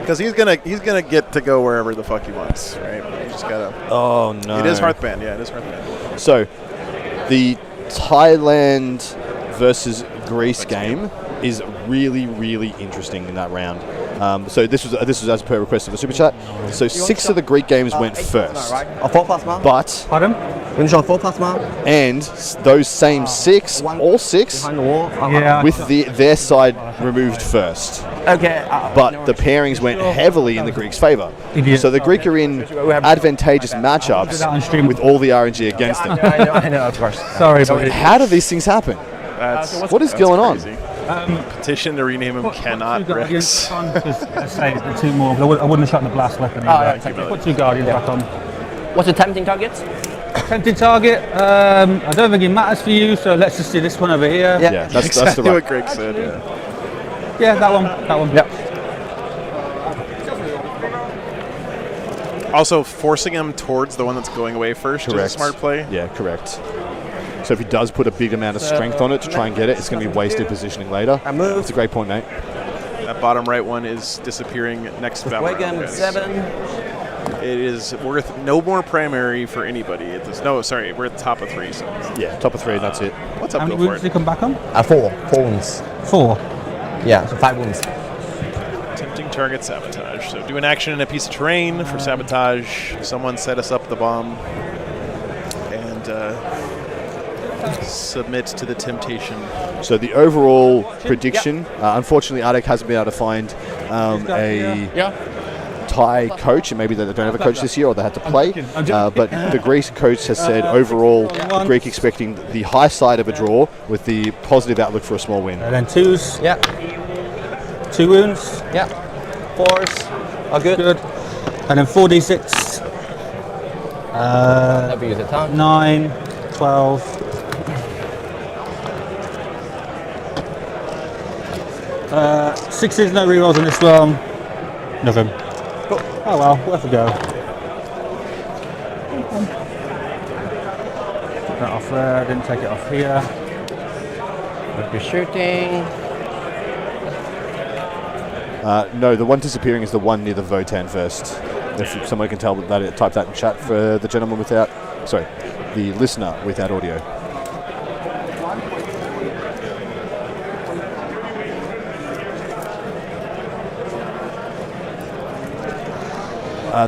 Because he's gonna get to go wherever the fuck he wants, right? You just gotta. Oh no! It is Hearthband, yeah, it is Hearthband. So, the Thailand versus Greece game is really, really interesting in that round. So this was as per request of a super chat. So 6 of the Greek games went first, A 4 plasma. but pardon? Finish on 4 plasma. those same 6, all 6, Behind the wall. Yeah. with their side removed first. Okay. But the pairings went heavily in the Greeks' favour. Idiot. So the Greek are in advantageous matchups that on stream. with all the RNG against them. I know, of course. Sorry, buddy. How do these things happen? What is going on? Petition to rename him Cannot Put 2 Rex. Guardians on, because let's say the 2 more. I wouldn't have shot the blast weapon. yeah, either. Put 2 Guardians back on. What's the tempting target? Tempting target. I don't think it matters for you, so let's just do this one over here. Yeah. Yeah, that's Exactly the what right. Greg said. Yeah. Yeah, that one. That one. Yep. Also, forcing him towards the one that's going away first is a Correct. smart play. Yeah, correct. So if he does put a big amount of strength on it to try and get it, it's going to be wasted positioning later. I move. That's a great point, mate. That bottom right one is disappearing next battle. Wagon round, guys. 7. It is worth no more primary for anybody. We're at the top of 3. So Yeah, top of 3, and that's it. what's up? How Go many for wounds did it. he come back on? 4. 4 wounds. 4. Yeah, so 5 wounds. Tempting target sabotage. So do an action in a piece of terrain for sabotage. Someone set us up the bomb and submit to the temptation. So the overall prediction, unfortunately, Ardek hasn't been able to find a Yeah. Thai coach, and maybe they don't have a coach this year or they had to play. But the Greek coach has said overall, the Greek expecting the high side of a draw with the positive outlook for a small win. And then 2s. Yeah. 2 wounds. Yeah. 4s are good. Good. And then 4d6. That'll be the time. 9, 12. Sixes, no rerolls on this one. Nothing. Oh well, worth a go. Took that off there, didn't take it off here. We'll be shooting. No, the one disappearing is the one near the Votan first. If someone can tell that, type that in chat for the gentleman without, sorry, the listener without audio.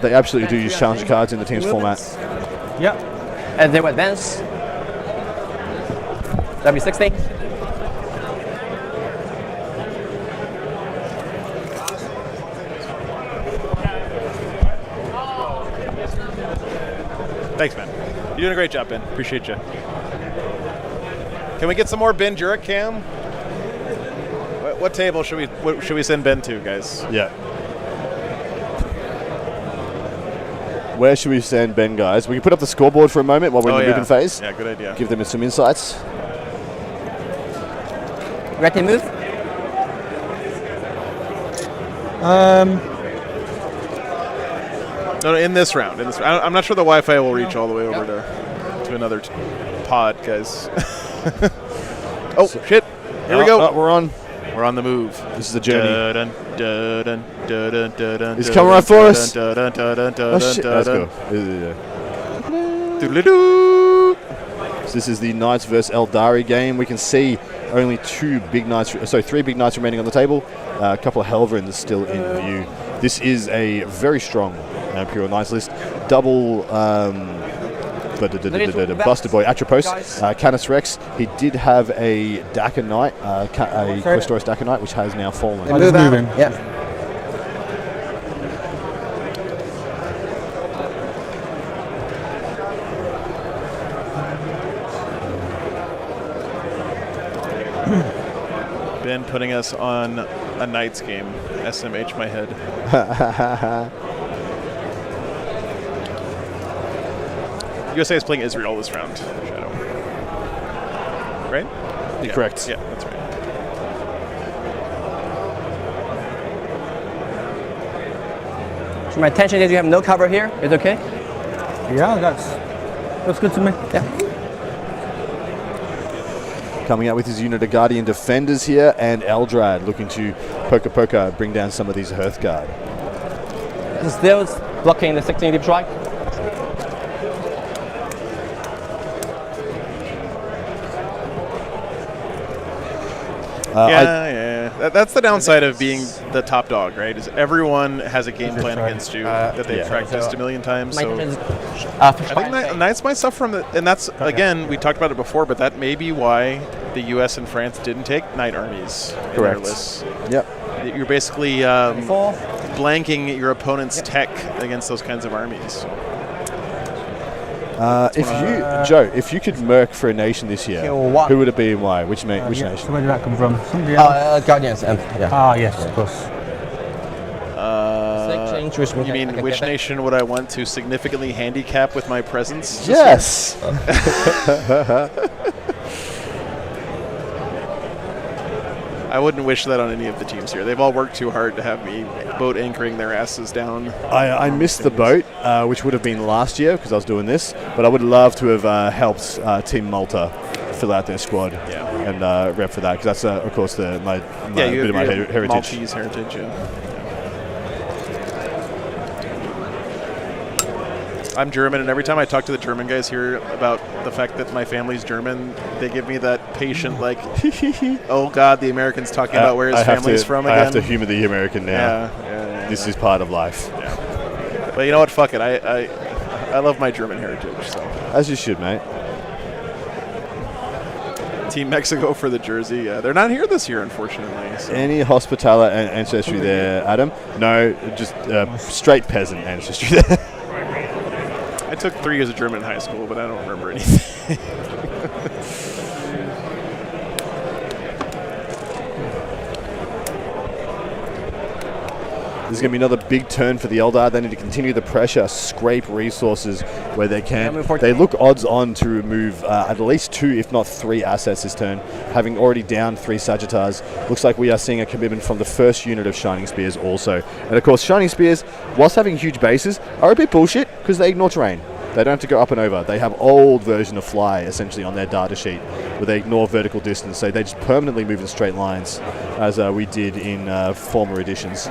They absolutely do use challenger cards in the team's format. Yep. And they will advance. That'll be 60. Thanks, man. You're doing a great job, Ben. Appreciate you. Can we get some more Ben Jurek cam? What table should we send Ben to, guys? Yeah. Where should we send Ben, guys? We can put up the scoreboard for a moment while we're in the moving phase. Yeah, good idea. Give them some insights. Ready to move? No, in this round. I'm not sure the Wi-Fi will reach all the way over to another pod, guys. Oh, shit. Here we go. We're on. We're on the move. This is a journey. He's He's coming right for us. Oh, shit. Let's go. So this is the Knights versus Eldari game. We can see only three big Knights remaining on the table. A couple of Helverins still in view. This is a very strong Imperial Knights list. Double Buster Boy Atropos, Canis Rex. He did have a Daka Knight, a Questoris Daka Knight, which has now fallen. I'll just move in. Yeah. Ben putting us on a Knights game. SMH my head. USA is playing Israel this round, Shadow. Right? You're correct. Yeah, that's right. So my intention is you have no cover here. It's okay? Yeah, that's good to me. Yeah. Coming out with his unit of Guardian Defenders here, and Eldrad looking to poker bring down some of these Hearthguard. Still blocking the 16 deep strike. That's the downside of being the top dog, right? Is everyone has a game plan against you that they've practiced a million times. So I think Knights might suffer from it, and that's again we talked about it before, but that may be why the U.S. and France didn't take Knight armies in their lists. Yep. You're basically blanking your opponent's tech against those kinds of armies. If you could merc for a nation this year, who would it be and why? Which nation? So where did that come from? Somebody else? Guardians. Yes, of course. You mean which nation would I want to significantly handicap with my presence? Yes. I wouldn't wish that on any of the teams here. They've all worked too hard to have me boat anchoring their asses down. I missed the boat, which would have been last year because I was doing this, but I would love to have helped Team Malta fill out their squad and rep for that because that's, of course, my bit of my heritage. Maltese heritage, I'm German, and every time I talk to the German guys here about the fact that my family's German, they give me that patient, like, oh God, the American's talking about where his family's from again. I have to humor the American now. This is part of life. Yeah. But you know what? Fuck it. I love my German heritage. So as you should, mate. Team Mexico for the jersey. They're not here this year, unfortunately. So. Any Hospitaller ancestry there, Adam? No, just straight peasant ancestry there. I took 3 years of German in high school, but I don't remember anything. This is going to be another big turn for the Eldar. They need to continue the pressure, scrape resources where they can. They look odds on to remove at least 2, if not 3 assets this turn, having already downed 3 Sagittars. Looks like we are seeing a commitment from the first unit of Shining Spears also. And of course, Shining Spears, whilst having huge bases, are a bit bullshit because they ignore terrain. They don't have to go up and over. They have old version of Fly essentially on their data sheet where they ignore vertical distance. So they just permanently move in straight lines as we did in former editions.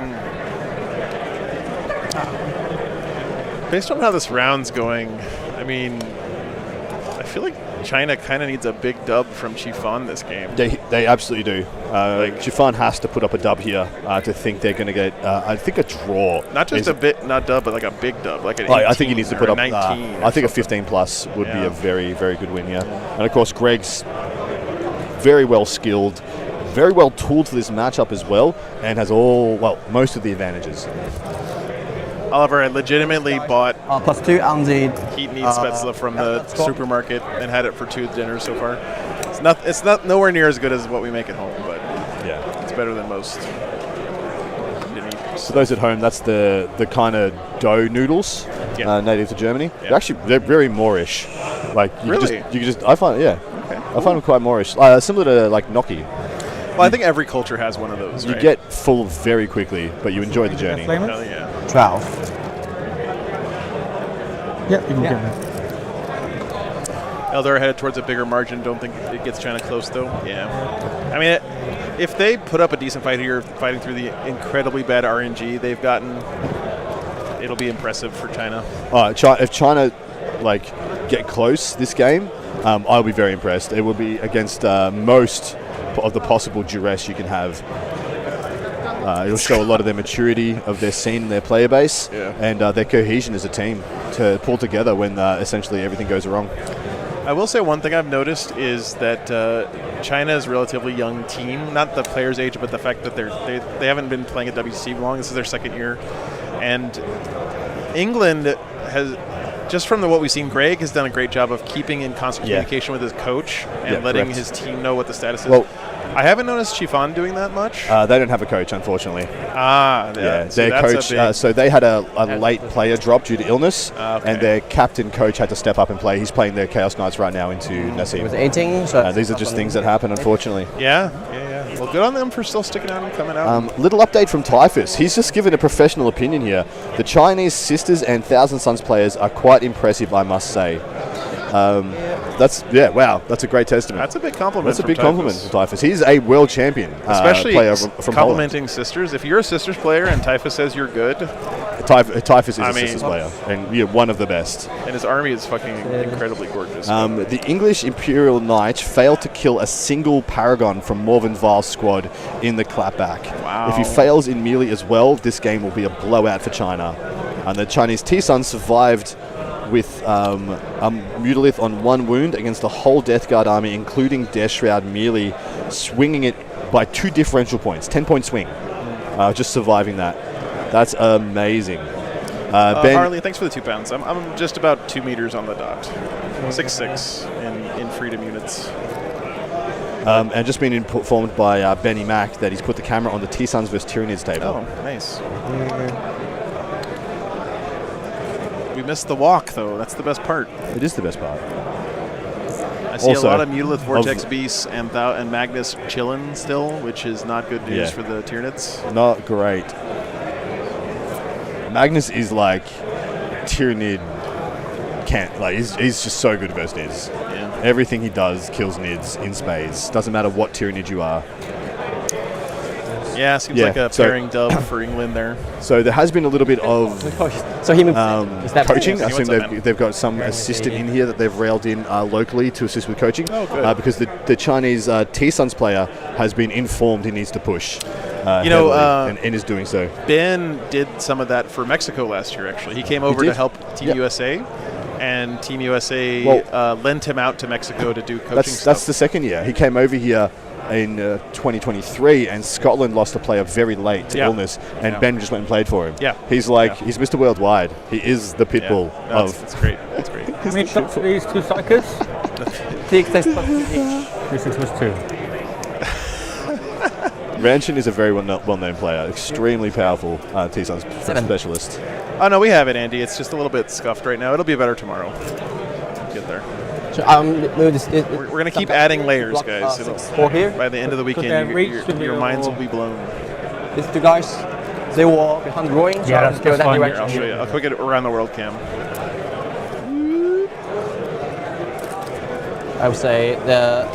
Based on how this round's going, I mean, I feel like China kind of needs a big dub from Chifan this game. They absolutely do. Chifan has to put up a dub here to think they're going to get, I think, a draw. Not just not dub, but like a big dub, like an 18 I think he needs to put up 19. I think a 15 plus would be a very, very good win here. And of course, Greg's very well skilled, very well tooled for this matchup as well, and has most of the advantages. Oliver, I legitimately bought +2 on the Heat Meat Spätzle from the supermarket and had it for 2 dinners so far. It's not nowhere near as good as what we make at home, but it's better than most. For those at home, that's the kind of dough noodles native to Germany. Yeah. They're very Moorish. Like you can just I find I find them quite Moorish, similar to like gnocchi. Well, I think every culture has one of those. You get full very quickly, but you enjoy the journey. Hell yeah. 12. Yep, you can get it. Eldar headed towards a bigger margin. Don't think it gets China close, though. Yeah. I mean, if they put up a decent fight here, fighting through the incredibly bad RNG they've gotten, it'll be impressive for China. If China, get close this game, I'll be very impressed. It will be against most of the possible duress you can have. It'll show a lot of their maturity of their scene, their player base, Yeah. and their cohesion as a team to pull together when essentially everything goes wrong. I will say one thing I've noticed is that China is a relatively young team. Not the players' age, but the fact that they haven't been playing at WTC long. This is their second year. And England has, just from what we've seen, Greg has done a great job of keeping in constant communication with his coach and letting correct. his team know what the status is. Well, I haven't noticed Chifan doing that much. They don't have a coach, unfortunately. See, their that's coach. a big- So they had a late player drop due to illness, Okay. and their captain coach had to step up and play. He's playing the Chaos Knights right now into Nassim. With 18, so These are just things that happen, unfortunately. Yeah. Well, good on them for still sticking out and coming out. Little update from Typhus. He's just given a professional opinion here. The Chinese Sisters and Thousand Suns players are quite impressive, I must say. That's a great testament. That's a big compliment. That's a from big Typhus. compliment from Typhus. He's a world champion, Especially player from Poland. complimenting sisters. If you're a sisters player and Typhus says you're good, Typhus is a mean- sisters player, and one of the best. and his army is fucking incredibly gorgeous. The English Imperial Knight failed to kill a single Paragon from Morven Val's squad in the clapback. Wow. If he fails in melee as well, this game will be a blowout for China. And the Chinese T-Sun survived with a Mutalith on 1 wound against the whole Death Guard army, including Death Shroud melee, swinging it by 2 differential points, 10-point swing, just surviving that. That's amazing. Ben, Harley, thanks for the 2 pounds. I'm just about 2 meters on the dot. 6'6" in freedom units. and just been informed by Benny Mack that he's put the camera on the T-Suns vs Tyranids table. Oh, nice. We missed the walk, though. That's the best part. It is the best part. I see Also, a lot of Mutalith Vortex Beasts and Magnus chilling still, which is not good news Yeah. for the Tyranids. Not great. Magnus is like Tyranid can't, like, he's just so good versus Nids. Yeah. Everything he does kills Nids in spades. Doesn't matter what Tyranid you are. Yeah, seems Yeah, like a so- pairing dub for England there. So there has been a little bit of So he moved. Is that coaching. I He assume wants a man. they've got some assistant in here that they've railed in locally to assist with coaching. Oh, good. Because the Chinese T-Suns player has been informed he needs to push. know, heavily, and is doing so. Ben did some of that for Mexico last year, actually. He came over did? to help Team Yep. USA, and Team USA lent him out to Mexico to do coaching That's stuff. the second year. He came over here in 2023, and Scotland lost a player very late to Yeah. illness, and Yeah. Ben just went and played for him. Yeah. He's like, Yeah. he's Mr. Worldwide. He is the pit bull of... That's great. That's great. How many shots for these 2 psychers? 6 plus 2 each. 6 plus 2. Ranshin is a very well-known player, extremely powerful T-Suns 7. specialist. Oh, no, we have it, Andy. It's just a little bit scuffed right now. It'll be better tomorrow. Get there. So move this. We're going to keep adding layers, block, guys. 4 here. By the end of the their weekend, reach your, should be your minds all- will be blown. These 2 guys, they were behind the groin. So Yeah, I'll just go that's that fine. direction. I'll show you. I'll quick it around the world cam. I would say the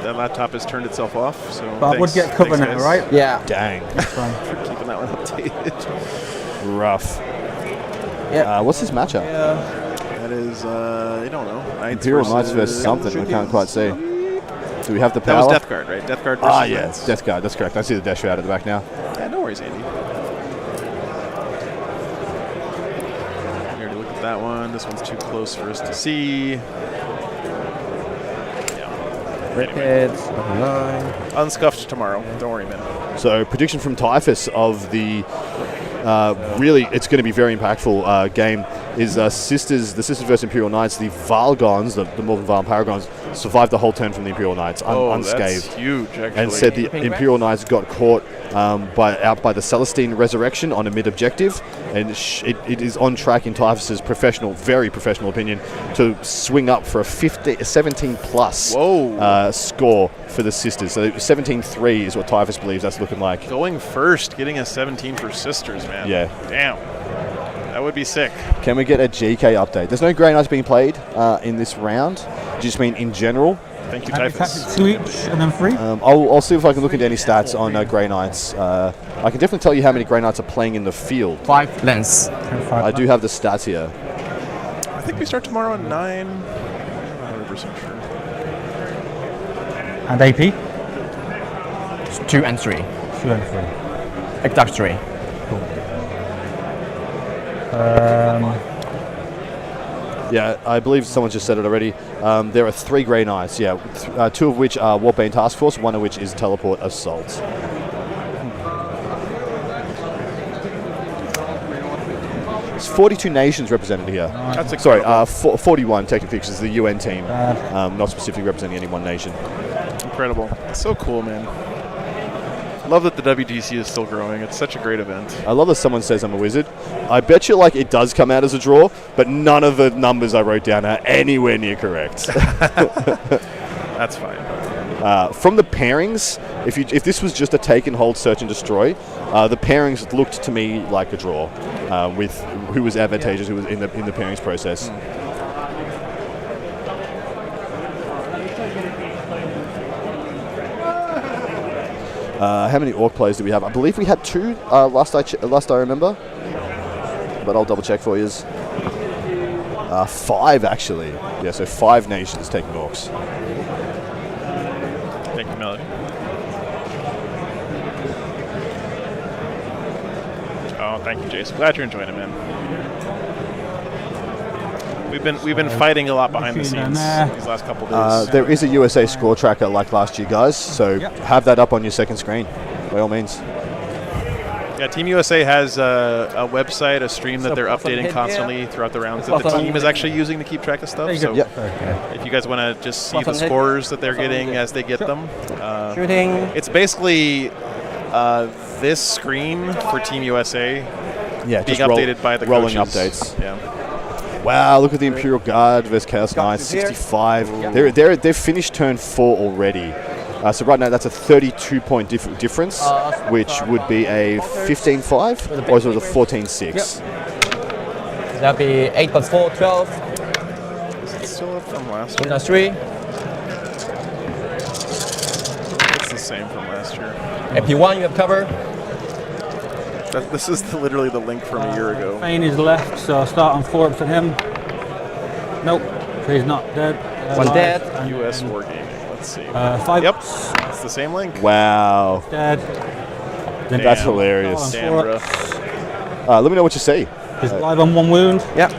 That laptop has turned itself off, so But I would thanks- get cover thanks, now, guys, right? yeah. Dang. Fine. for keeping that one updated. Rough. Yeah. What's this matchup? That is, I don't know. Imperial Knights versus something. We can't quite see. Do we have the That power? was Death Guard, right? Death Guard versus Ah, yeah, Knights. it's Death Guard. That's correct. I see the dash out at the back now. Yeah, no worries, Andy. We already looked at that one. This one's too close for us to see. Yeah. Rickets, 9. Unscuffed tomorrow. Don't worry, man. So prediction from Typhus of the really, it's going to be very impactful game is the Sisters versus Imperial Knights. The Valgons, the Morven Val Paragons, survived the whole turn from the Imperial Knights unscathed. That's huge, actually. And said the Imperial Knights got caught out by the Celestine Resurrection on a mid-objective, and it is on track in Typhus's very professional opinion to swing up for a 17-plus score for the Sisters. So 17-3 is what Typhus believes that's looking like. Going first, getting a 17 for Sisters, man. Yeah. Damn. That would be sick. Can we get a GK update? There's no Grey Knights being played in this round. Do you just mean in general? Thank you, And Typhus. tactics 2 each and then 3. I'll see if I can look into any stats on Grey Knights. I can definitely tell you how many Grey Knights are playing in the field. 5 lens. I do have the stats here. I think we start tomorrow at 9. I'm not 100% sure. And AP. 2 and 3. 2 and 3. Exact 3. Yeah, I believe someone just said it already. There are 3 Grey Knights, 2 of which are Warpbane Task Force, 1 of which is Teleport Assault. There's 42 nations represented here. That's Sorry, 41 technically, because it's the UN team, not specifically representing any one nation. incredible. It's so cool, man. Love that the WTC is still growing. It's such a great event. I love that someone says I'm a wizard. I bet you like it does come out as a draw, but none of the numbers I wrote down are anywhere near correct. That's fine. From the pairings, if this was just a take and hold, search and destroy, the pairings looked to me like a draw, with who was advantageous, who was in the pairings process. How many orc players do we have? I believe we had 2 last I remember, but I'll double check for you. 5 actually. Yeah, so 5 nations taking orcs. Thank you, Melody. Oh, thank you, Jason. Glad you're enjoying it, man. We've been fighting a lot behind the scenes these last couple days. There is a USA score tracker like last year, guys. So have that up on your second screen, by all means. Yeah, Team USA has a website, a stream that they're updating constantly throughout the rounds that the team is actually using to keep track of stuff. So if you guys want to just see the scores that they're getting as they get them, it's basically this screen for Team USA Yeah, being just updated by the rolling coaches. updates. Yeah. Wow, look at the Imperial Guard versus Chaos Knights, 65. They've finished turn 4 already. So right now that's a 32-point difference, which would be a 15-5, or is it a 14-6? That'd be 8 plus 4, 12. Is it still up from last year? 1 plus 3. It's the same from last year. AP1, you have cover. This is literally the link from a year ago. Fane is left, so I'll start on 4 ups on him. Nope, so he's not dead. 1 dead. US Wargaming. Let's see. 5 Yep, ups, it's the same link. Wow, dead. Then that's Damn. hilarious. Start Damn, on 4 bro. ups. Let me know what you see. He's live on 1 wound. Yeah.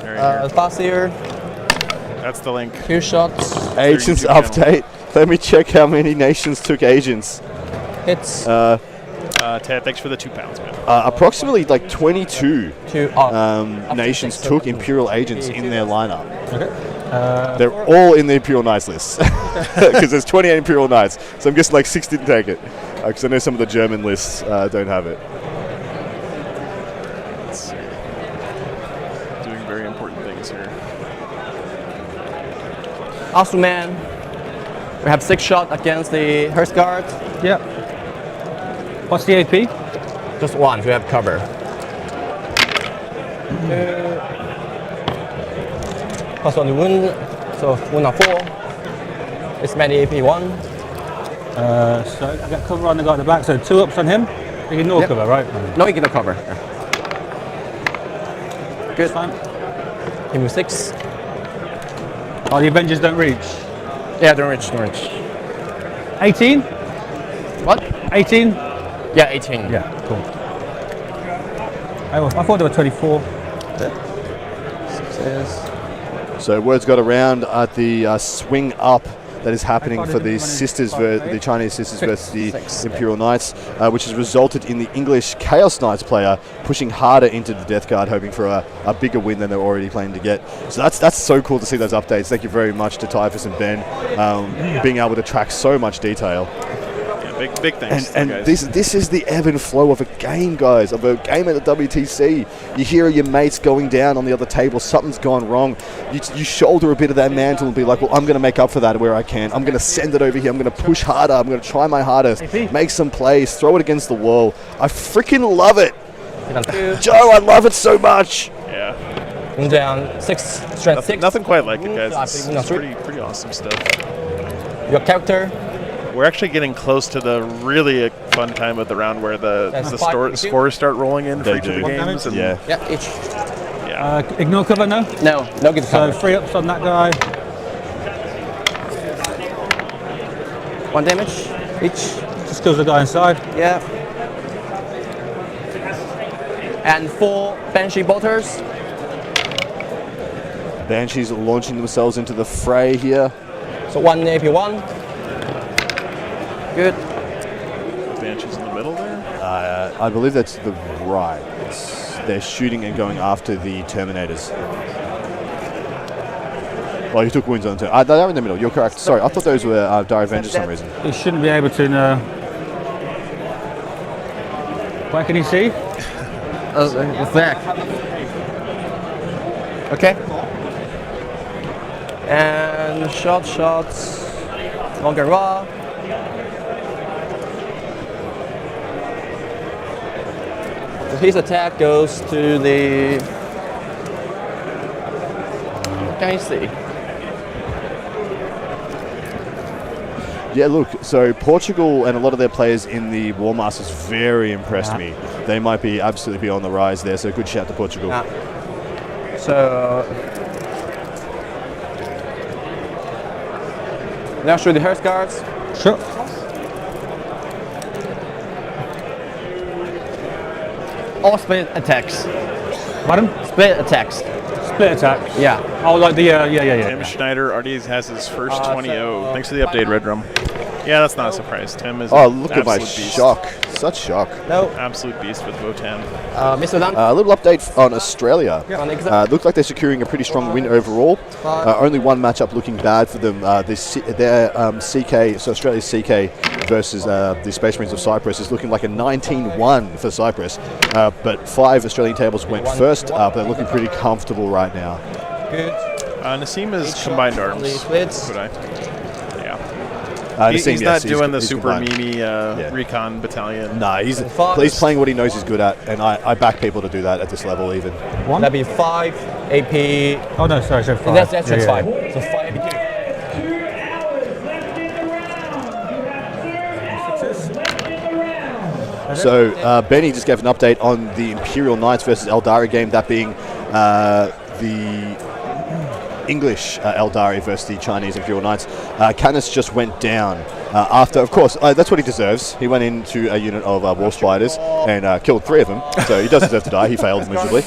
Right here. Fast here. That's the link. 2 shots. Agents YouTube channel. update. Let me check how many nations took agents. Hits. Ted, thanks for the 2 pounds, man. Approximately like 22 2 nations took Imperial agents in their lineup. Okay. They're all in the Imperial Knights list because there's 28 Imperial Knights. So I'm guessing like 6 didn't take it because I know some of the German lists don't have it. Let's see. Doing very important things here. Astroman. We have 6 shots against the Hearst Guard. Yeah. What's the AP? Just 1, we have cover. Plus on the wound, so 1 or 4. It's many AP1. So I got cover on the guy at the back, so 2 ups on him. You can no cover, right? No, you get no cover. Good. Fine. Give me 6. Oh, the Avengers don't reach. Yeah, don't reach. 18? What? 18? Yeah, 18. Yeah, cool. I thought there were 24. So words got around at the swing up that is happening for the sisters, the Chinese sisters versus the Imperial Knights, which has resulted in the English Chaos Knights player pushing harder into the Death Guard, hoping for a bigger win than they're already planning to get. So that's so cool to see those updates. Thank you very much to Typhus and Ben, being able to track so much detail. Big thanks, And guys. this is the ebb and flow of a game, guys, of a game at the WTC. You hear your mates going down on the other table, something's gone wrong. You shoulder a bit of that mantle and be like, well, I'm going to make up for that where I can. I'm going to send it over here. I'm going to push harder. I'm going to try my hardest. Make some plays. Throw it against the wall. I freaking love it. Joe, I love it so much. Yeah. Down 6, strength 6. Nothing quite like it, guys. It's pretty awesome stuff. Your character. We're actually getting close to the really fun time of the round where the scores start rolling in for each of the games. And Yeah, each. Yeah. Ignore cover, no? No get So cover. 3 ups on that guy. 1 damage each. Just kills the guy inside. Yeah. And 4 Banshee bolters. Banshees launching themselves into the fray here. So 1 AP1. Good. Banshees in the middle there. I believe that's the right. They're shooting and going after the Terminators. Well, you took wounds on them. They are in the middle. You're correct. Sorry, I thought those were Dire Avengers for some reason. He shouldn't be able to know. Where can he see? Back. Okay. And shots. Longer raw. So his attack goes to the. What can I see? Yeah, look, so Portugal and a lot of their players in the War Masters very impressed me. They might be absolutely be on the rise there, so good shout to Portugal. So now show the Hearth Guards. Sure. All split attacks. Pardon? Split attacks. Split attack. Yeah. Oh, like the yeah. Tim Schneider already has his first 20-0. Thanks for the update, Red Drum. Yeah, that's not a surprise. Tim is Oh, look at my absolute beast. shock. Such shock. No. Absolute beast with Votan. Mr. Dunn. A little update on Australia. Yeah. Looks like they're securing a pretty strong win overall. Only one matchup looking bad for them. Their CK, so Australia's CK versus the Space Marines of Cyprus is looking like a 19-1 for Cyprus. But 5 Australian tables went first, but they're looking pretty comfortable right now. Good. Nassim is combined arms. Splits. Would I? Yeah. Nassim, He's yes, not doing the he's super combined. Mimi recon battalion. No, he's playing what he knows he's good at, and I back people to do that at this level even. One. That'd be 5 AP. Oh no, sorry, so 5. That's 5. So 5 AP2. So Benny just gave an update on the Imperial Knights versus Eldari game, that being the English Eldari versus the Chinese Imperial Knights. Canis just went down after, of course, that's what he deserves. He went into a unit of Wolf Spiders and killed 3 of them, so he does deserve to die. He failed miserably.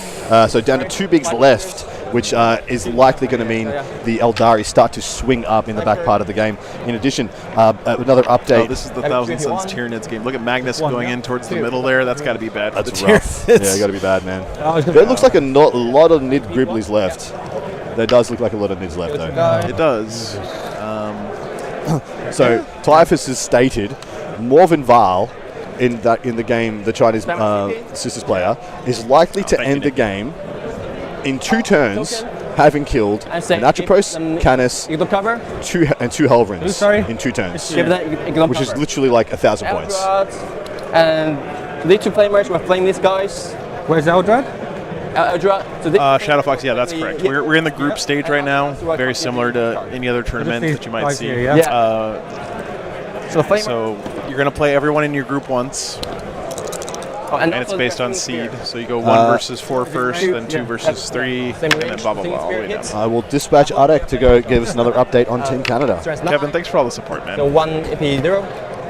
So down to 2 bigs left, which is likely going to mean the Eldari start to swing up in the back part of the game. In addition, another update. Oh, this is the Thousand Suns Tyranids game. Look at Magnus going in towards the middle there. That's got to be bad for That's the rough. Tyranids. Yeah, got to be bad, man. There looks like a lot of Nid Gribblies left. There does look like a lot of Nids left, though. It does. So Typhus has stated Morven Val in the game, the Chinese Sisters player, is likely to end the game in 2 turns, having killed an Atropos, Canis, You cover? 2 Helvrins sorry? in 2 turns, Give that, which is literally like 1,000 points. And these 2 flamers were flaming these guys. Where's Eldrad? Shadow Fox, yeah, that's correct. We're in the group stage right now, very similar to any other tournament that you might see. Here, yeah. So you're going to play everyone in your group once, and it's based on seed. So you go 1 versus 4 first, then 2 versus 3, and then blah, blah, blah, all the way down. I will dispatch Arek to go give us another update on Team Canada. Kevin, thanks for all the support, man. So 1 AP0.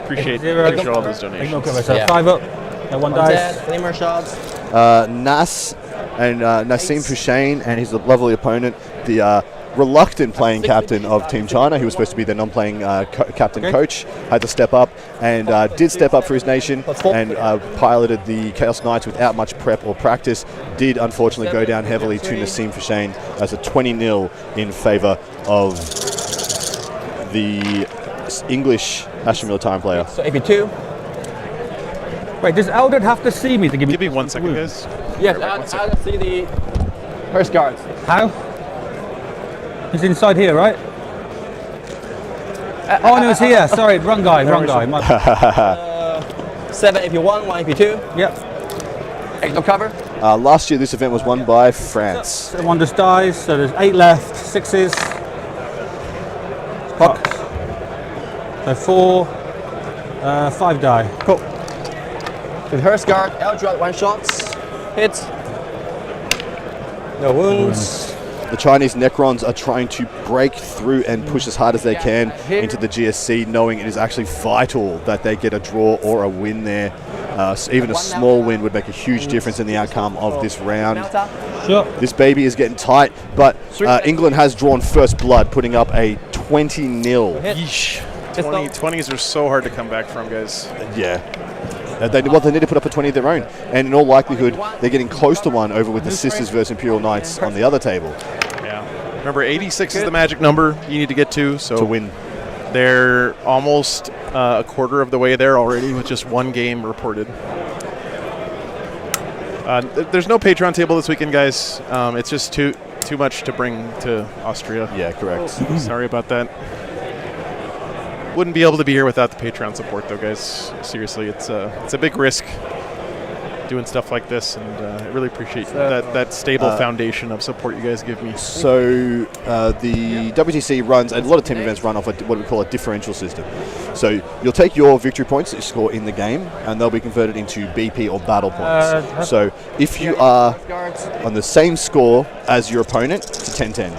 Appreciate all those donations. So Yeah. 5 up. 1 dice. Flamer shots. Nas and Nassim Hussain and his lovely opponent, the reluctant playing captain of Team China, who was supposed to be the non-playing captain coach, had to step up and did step up for his nation and piloted the Chaos Knights without much prep or practice. Did unfortunately go down heavily to Nassim Hussain as a 20-0 in favour of the English Astra Military player. So AP2. Wait, does Eldred have to see me to give me? Give me 1 second, guys. Yes, I'll see the Hearth Guards. How? He's inside here, right? Oh no, it's here. Sorry, wrong guy. My 7 AP1, 1 AP2. Yep. Exo cover. Last year, this event was won by France. So 1 just dies. So there's 8 left. 6s. Pox. So 4. 5 die. Cool. With Hearth Guard, Eldred 1 shots. Hits. No wounds. The Chinese Necrons are trying to break through and push as hard as they can into the GSC, knowing it is actually vital that they get a draw or a win there. So even a small win would make a huge difference in the outcome of this round. Sure. This baby is getting tight, but England has drawn first blood, putting up a 20-0. Yeesh. 20s are so hard to come back from, guys. Yeah. They need to put up a 20 of their own. And in all likelihood, they're getting close to one over with the Sisters versus Imperial Knights on the other table. Yeah. Remember, 86 is the magic number you need to get to. So to win. They're almost a quarter of the way there already with just one game reported. There's no Patreon table this weekend, guys. It's just too much to bring to Austria. Yeah, correct. Sorry about that. Wouldn't be able to be here without the Patreon support, though, guys. Seriously, it's a big risk doing stuff like this, and I really appreciate that stable foundation of support you guys give me. So the WTC runs, and a lot of team events run off what we call a differential system. So you'll take your victory points that you score in the game, and they'll be converted into BP or battle points. So if you are on the same score as your opponent, it's a 10-10.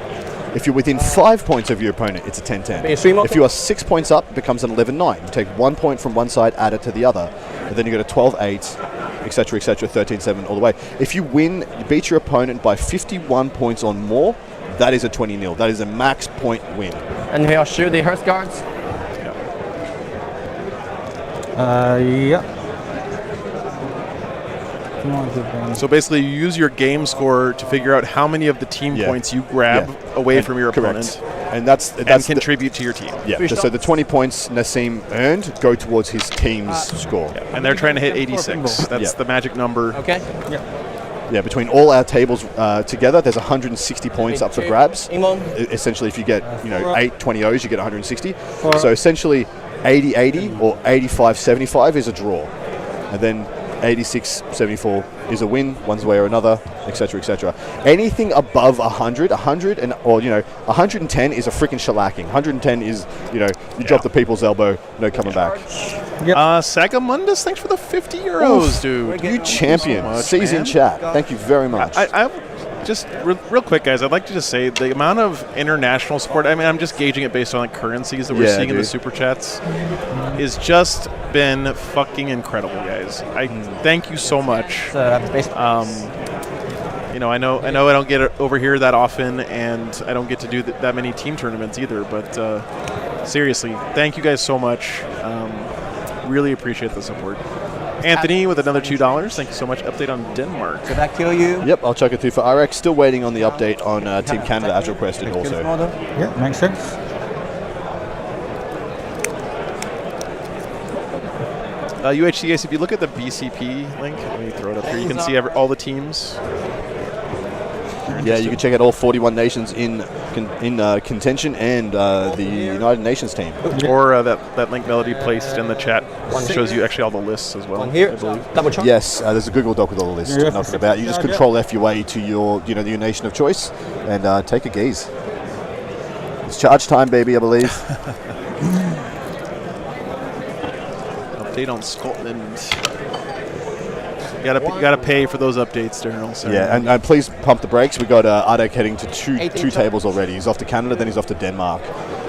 If you're within 5 points of your opponent, it's a 10-10. If you are 6 points up, it becomes an 11-9. You take 1 point from one side, add it to the other, and then you go to 12-8, etc., etc., 13-7, all the way. If you win, you beat your opponent by 51 points or more, that is a 20-0. That is a max point win. And we'll shoot the Hearth Guards. Yeah. So basically, you use your game score to figure out how many of the team points you grab away from your opponent, and that's contribute to your team. Yeah. So the 20 points Nassim earned go towards his team's score. Yeah. And they're trying to hit 86. That's the magic number. Okay. Yeah, between all our tables together, there's 160 points up for grabs. Essentially, if you get 8 20-0s, you get 160. So essentially, 80-80 or 85-75 is a draw, and then 86-74 is a win, one way or another, etc., etc. Anything above 100, 110 is a freaking shellacking. 110 is, you drop the people's elbow, no coming back. Yep. Sagamundus, thanks for the 50 euros, dude. You champion. So much, Season man. chat. Thank you very much. I just real quick, guys, I'd like to just say the amount of international support, I'm just gauging it based on currencies that we're seeing in the super chats, is just been fucking incredible, guys. I thank you so much. I know I don't get it over here that often, and I don't get to do that many team tournaments either, but seriously, thank you guys so much. Really appreciate the support. Anthony with another $2. Thank you so much. Update on Denmark. Did that kill you? Yep, I'll chuck it through for RX. Still waiting on the update on Team Canada as requested also. Yeah, makes sense. UHCS, if you look at the BCP link, let me throw it up here. You can see all the teams. Yeah, you can check out all 41 nations in contention and the United Nations team. Or that link Melody placed in the chat shows you actually all the lists as well. One here. I believe. Double check. Yes, there's a Google Doc with all the lists. Nothing about. You just control F your way to your your nation of choice and take a gaze. It's charge time, baby, I believe. Update on Scotland. You gotta pay for those updates, Daryl. So. Yeah, and please pump the brakes. We got Ardek heading to two tables already. He's off to Canada, then he's off to Denmark.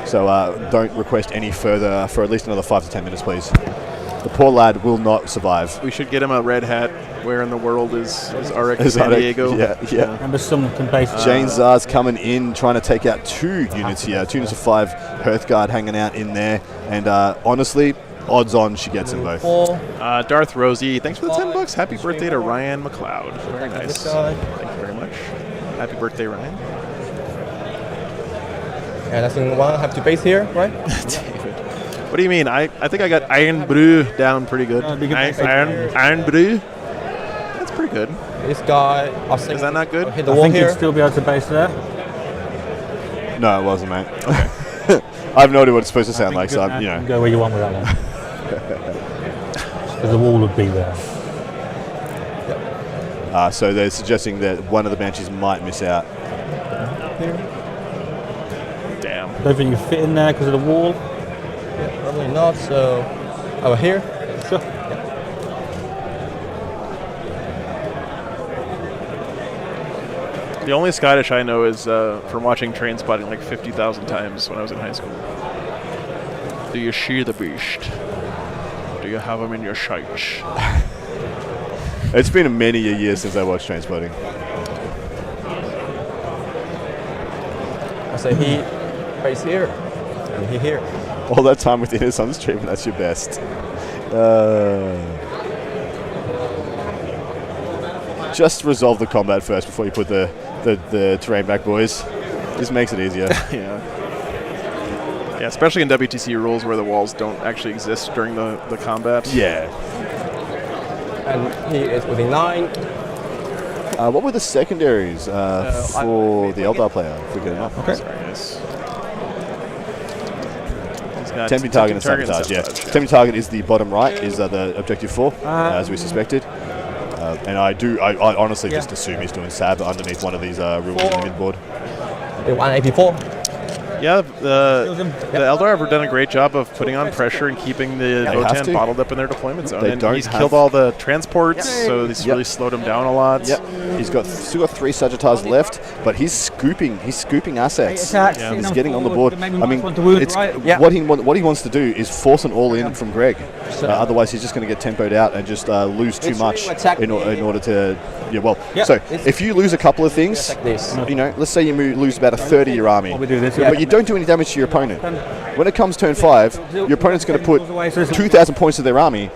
So don't request any further for at least another 5 to 10 minutes, please. The poor lad will not survive. We should get him a red hat. Where in the world is RX in San Diego? Yeah. Remember some can base. Jane Zar's coming in, trying to take out 2 units here. 2 units of 5. Hearthguard hanging out in there. And honestly, odds on she gets them both. Darth Rosie, thanks for the $10. Happy birthday to Ryan McLeod. Very nice. Thank you very much. Happy birthday, Ryan. And I think one have to base here, right? David. What do you mean? I think I got Iron Brew down pretty good. Iron Brew? That's pretty good. This guy, is that not good? Hit the I wall think here. you'd still be able to base there. No, it wasn't, mate. Okay. I have no idea what it's supposed to sound like, so I'm, Go where you want with that one. Because the wall would be there. So they're suggesting that one of the benches might miss out. Damn. Don't think you fit in there because of the wall. Yeah, probably not. So over here. Sure. The only Scottish I know is from watching Train Spotting like 50,000 times when I was in high school. Do you see the beast? Do you have him in your sights? It's been many a year since I watched Trainspotting. I say he right here and he here. All that time with Inner Sunstream, that's your best. Just resolve the combat first before you put the terrain back, boys. This makes it easier. Yeah. Yeah, especially in WTC rules where the walls don't actually exist during the combat. Yeah. And he is within 9. What were the secondaries for the Eldar player? If we get enough. Okay. Sorry, guys. He's got Tempting target and sabotage, yeah. Tempting target is the bottom right, is the objective 4, as we suspected. And I honestly just assume he's doing sab underneath one of these rules in the midboard. 184. Yeah, the Eldar have done a great job of putting on pressure and keeping the Votan bottled up in their deployment zone. And he's killed all the transports, so this really slowed him down a lot. Yep. He's still got 3 Sagittars left, but he's scooping assets. Yeah. He's getting on the board. I mean, what he wants to do is force an all-in from Greg. Otherwise, he's just going to get tempoed out and just lose too much in order to. So if you lose a couple of things, let's say you lose about a third of your army, but you don't do any damage to your opponent. When it comes turn 5, your opponent's going to put 2,000 points of their army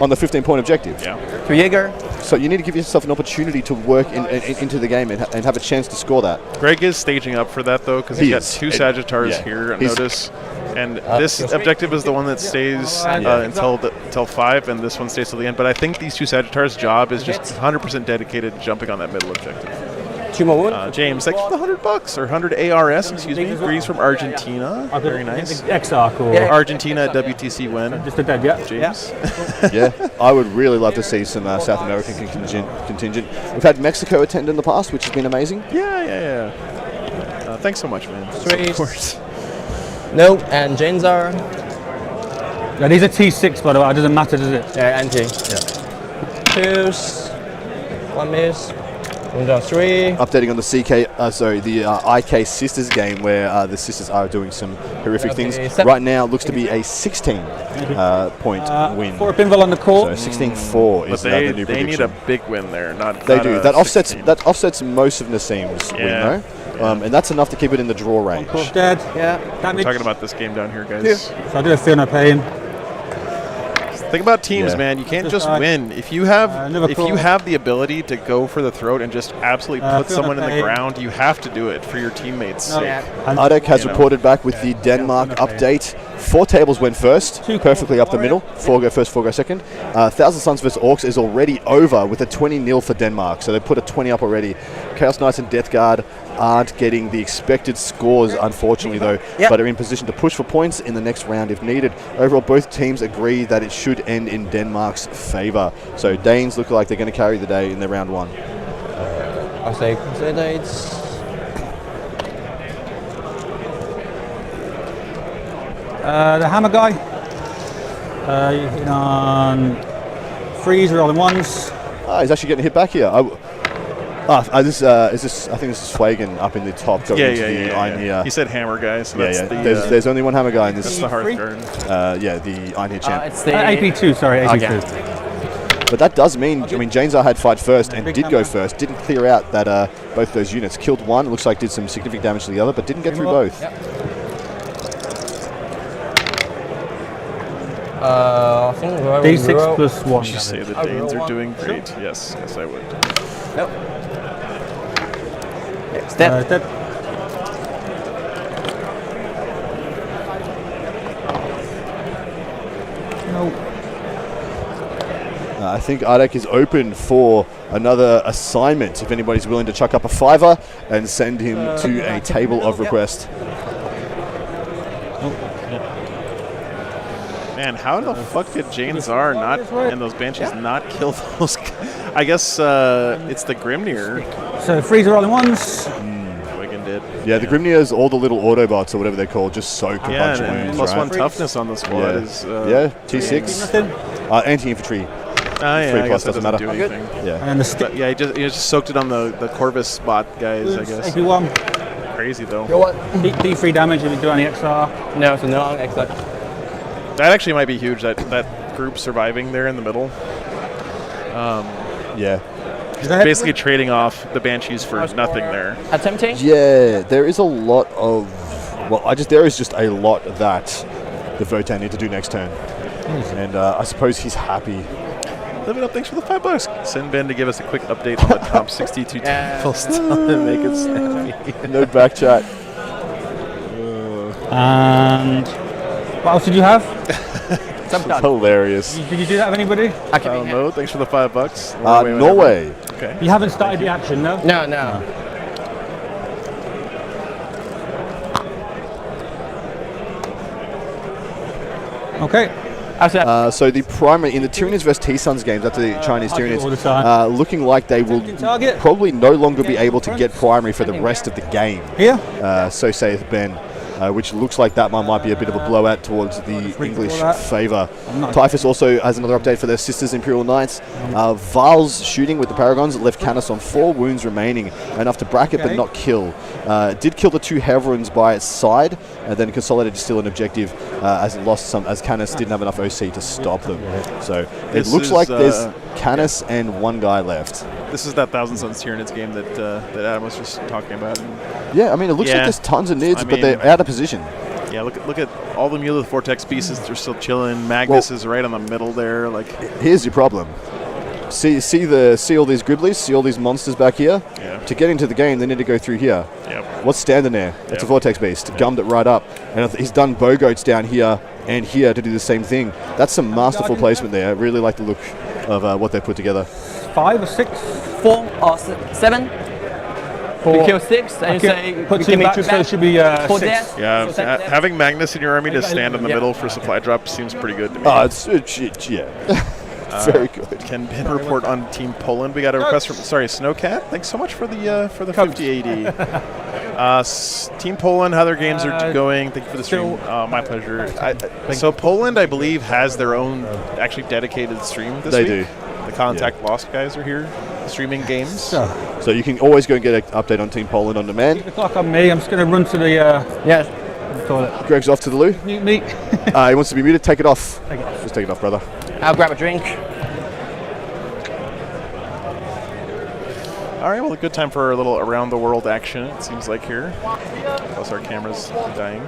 on the 15-point objective. Yeah. 3 Jaeger. So you need to give yourself an opportunity to work into the game and have a chance to score that. Greg is staging up for that, though, because he's got 2 Sagittars here, notice. And this objective is the one that stays until 5, and this one stays till the end. But I think these 2 Sagittars' job is just 100% dedicated to jumping on that middle objective. 2 more wounds. James, thanks for the $100 or 100 ARS. Excuse me. Greece from Argentina. Very nice. X-Arc or Argentina at WTC win. just a dead, yeah. James. Yeah, I would really love to see some South American contingent. We've had Mexico attend in the past, which has been amazing. Yeah. Thanks so much, man. Sweet. Of course. No, and Janzar. Yeah, these are T6, by the way. It doesn't matter, does it? Yeah, anti. Yeah. 2s. 1 miss. 3. Updating on the IK Sisters game, where the Sisters are doing some horrific things. Right now, it looks to be a 16-point win. For a pinball on the court. So 16-4 is the new prediction. They need a big win there. They do. That offsets most of Nassim's win, though. And that's enough to keep it in the draw range. Dead. Yeah. We're talking about this game down here, guys. So I do feel no pain. Think about teams, man. You can't just win. If you have the ability to go for the throat and just absolutely put someone in the ground, you have to do it for your teammates' sake. Ardek has reported back with the Denmark update. 4 tables went first, perfectly up the middle. 4 go first, 4 go second. Thousand Suns vs Orcs is already over with a 20-0 for Denmark, so they put a 20 up already. Chaos Knights and Death Guard aren't getting the expected scores, unfortunately, though, but are in position to push for points in the next round if needed. Overall, both teams agree that it should end in Denmark's favour. So Danes look like they're going to carry the day in their round 1. I'll say Consolidates. The hammer guy. On freeze, rolling ones. He's actually getting hit back here. I think this is Flagan up in the top. Yeah. He said hammer guy, so that's the... There's only one hammer guy in this. That's the Hearthguard. The Einhir champ. It's the AP2, sorry, AP2. But that does mean, Janezar had fight first and did go first. Didn't clear out that both those units. Killed one, looks like did some significant damage to the other, but didn't get through both. I think D6 plus 1. Would you say the Danes are doing great? Yes, I would. Nope. Step. Dead. No. I think Ardek is open for another assignment if anybody's willing to chuck up a $5 and send him to a table of request. Man, how the fuck did Janezar and those Banshees not kill those? I guess it's the Grimnir. So freezer rolling ones. Wigan did. Yeah, the Grimnirs, all the little Autobots or whatever they're called, just soak a bunch of wounds. Plus right? 1 toughness on the squad is... T6. Anti-infantry. Yeah, 3 I plus guess that doesn't matter. do anything. Yeah. And then the stick. But yeah, he just soaked it on the Corvus spot, guys. I guess. AP1. Crazy though. D3 damage if you do any XR. No, so no XR. That actually might be huge. That group surviving there in the middle. Yeah. Basically trading off the Banshees for nothing there. Attempting? Yeah, there is a lot of... Well, there is just a lot that the Votan need to do next turn. And I suppose he's happy. Live it up, thanks for the $5. Send Ben to give us a quick update on the top 62 tables and make it snappy. No back chat. And what else did you have? It's hilarious. Did you do that with anybody? I don't know. Thanks for the $5. Norway. Okay. You haven't started the action, no? No. Okay. So the primary in the Tyranids vs T-Suns games, that's the Chinese I do all the Tyranids, time. looking like they will Target. probably no longer be able to get primary for the rest of the game. Here? So saith Ben. Which looks like that one might be a bit of a blowout towards the English favour. Typhus also has another update for their sisters Imperial Knights. Val's shooting with the Paragons left Canis on 4 wounds remaining, enough to bracket but not kill. Did kill the 2 Heverons by its side, and then consolidated still an objective as it lost some, as Canis didn't have enough OC to stop them. So it looks like there's Canis and 1 guy left. This is that Thousand Suns Tyranids game that Adam was just talking about. Yeah, I mean, it looks like there's tons of nids, but they're out of position. Yeah, look at all the Mulith Vortex pieces. They're still chilling. Magnus is right on the middle there. Like, here's your problem. See all these Griblies, see all these monsters back here. Yeah. To get into the game, they need to go through here. Yep. What's standing there? It's a Vortex Beast. Gummed it right up, and he's done bow goats down here and here to do the same thing. That's some masterful placement there. I really like the look of what they put together. 5 or 6? 4 or 7. You kill 6 and you say put you 2 give me back, 2 so it back. should be 6. Yeah, So that's- having Magnus in your army to stand in the middle for supply drop seems pretty good to me. Very good. Can Ben report on Team Poland? We got a request from Snowcat. Thanks so much for the 50 AD. Team Poland, how their games are going? Thank you for the stream. My pleasure. So Poland, I believe, has their own actually dedicated stream this week. They do. The Contact Lost guys are here streaming games. So you can always go and get an update on Team Poland on demand. Keep the clock on me. I'm just going to run to the toilet. Greg's off to the loo. Mute me. He wants to be muted. Take it off. Just take it off, brother. I'll grab a drink. All right, well, a good time for a little around the world action, it seems like here. Plus our camera's dying.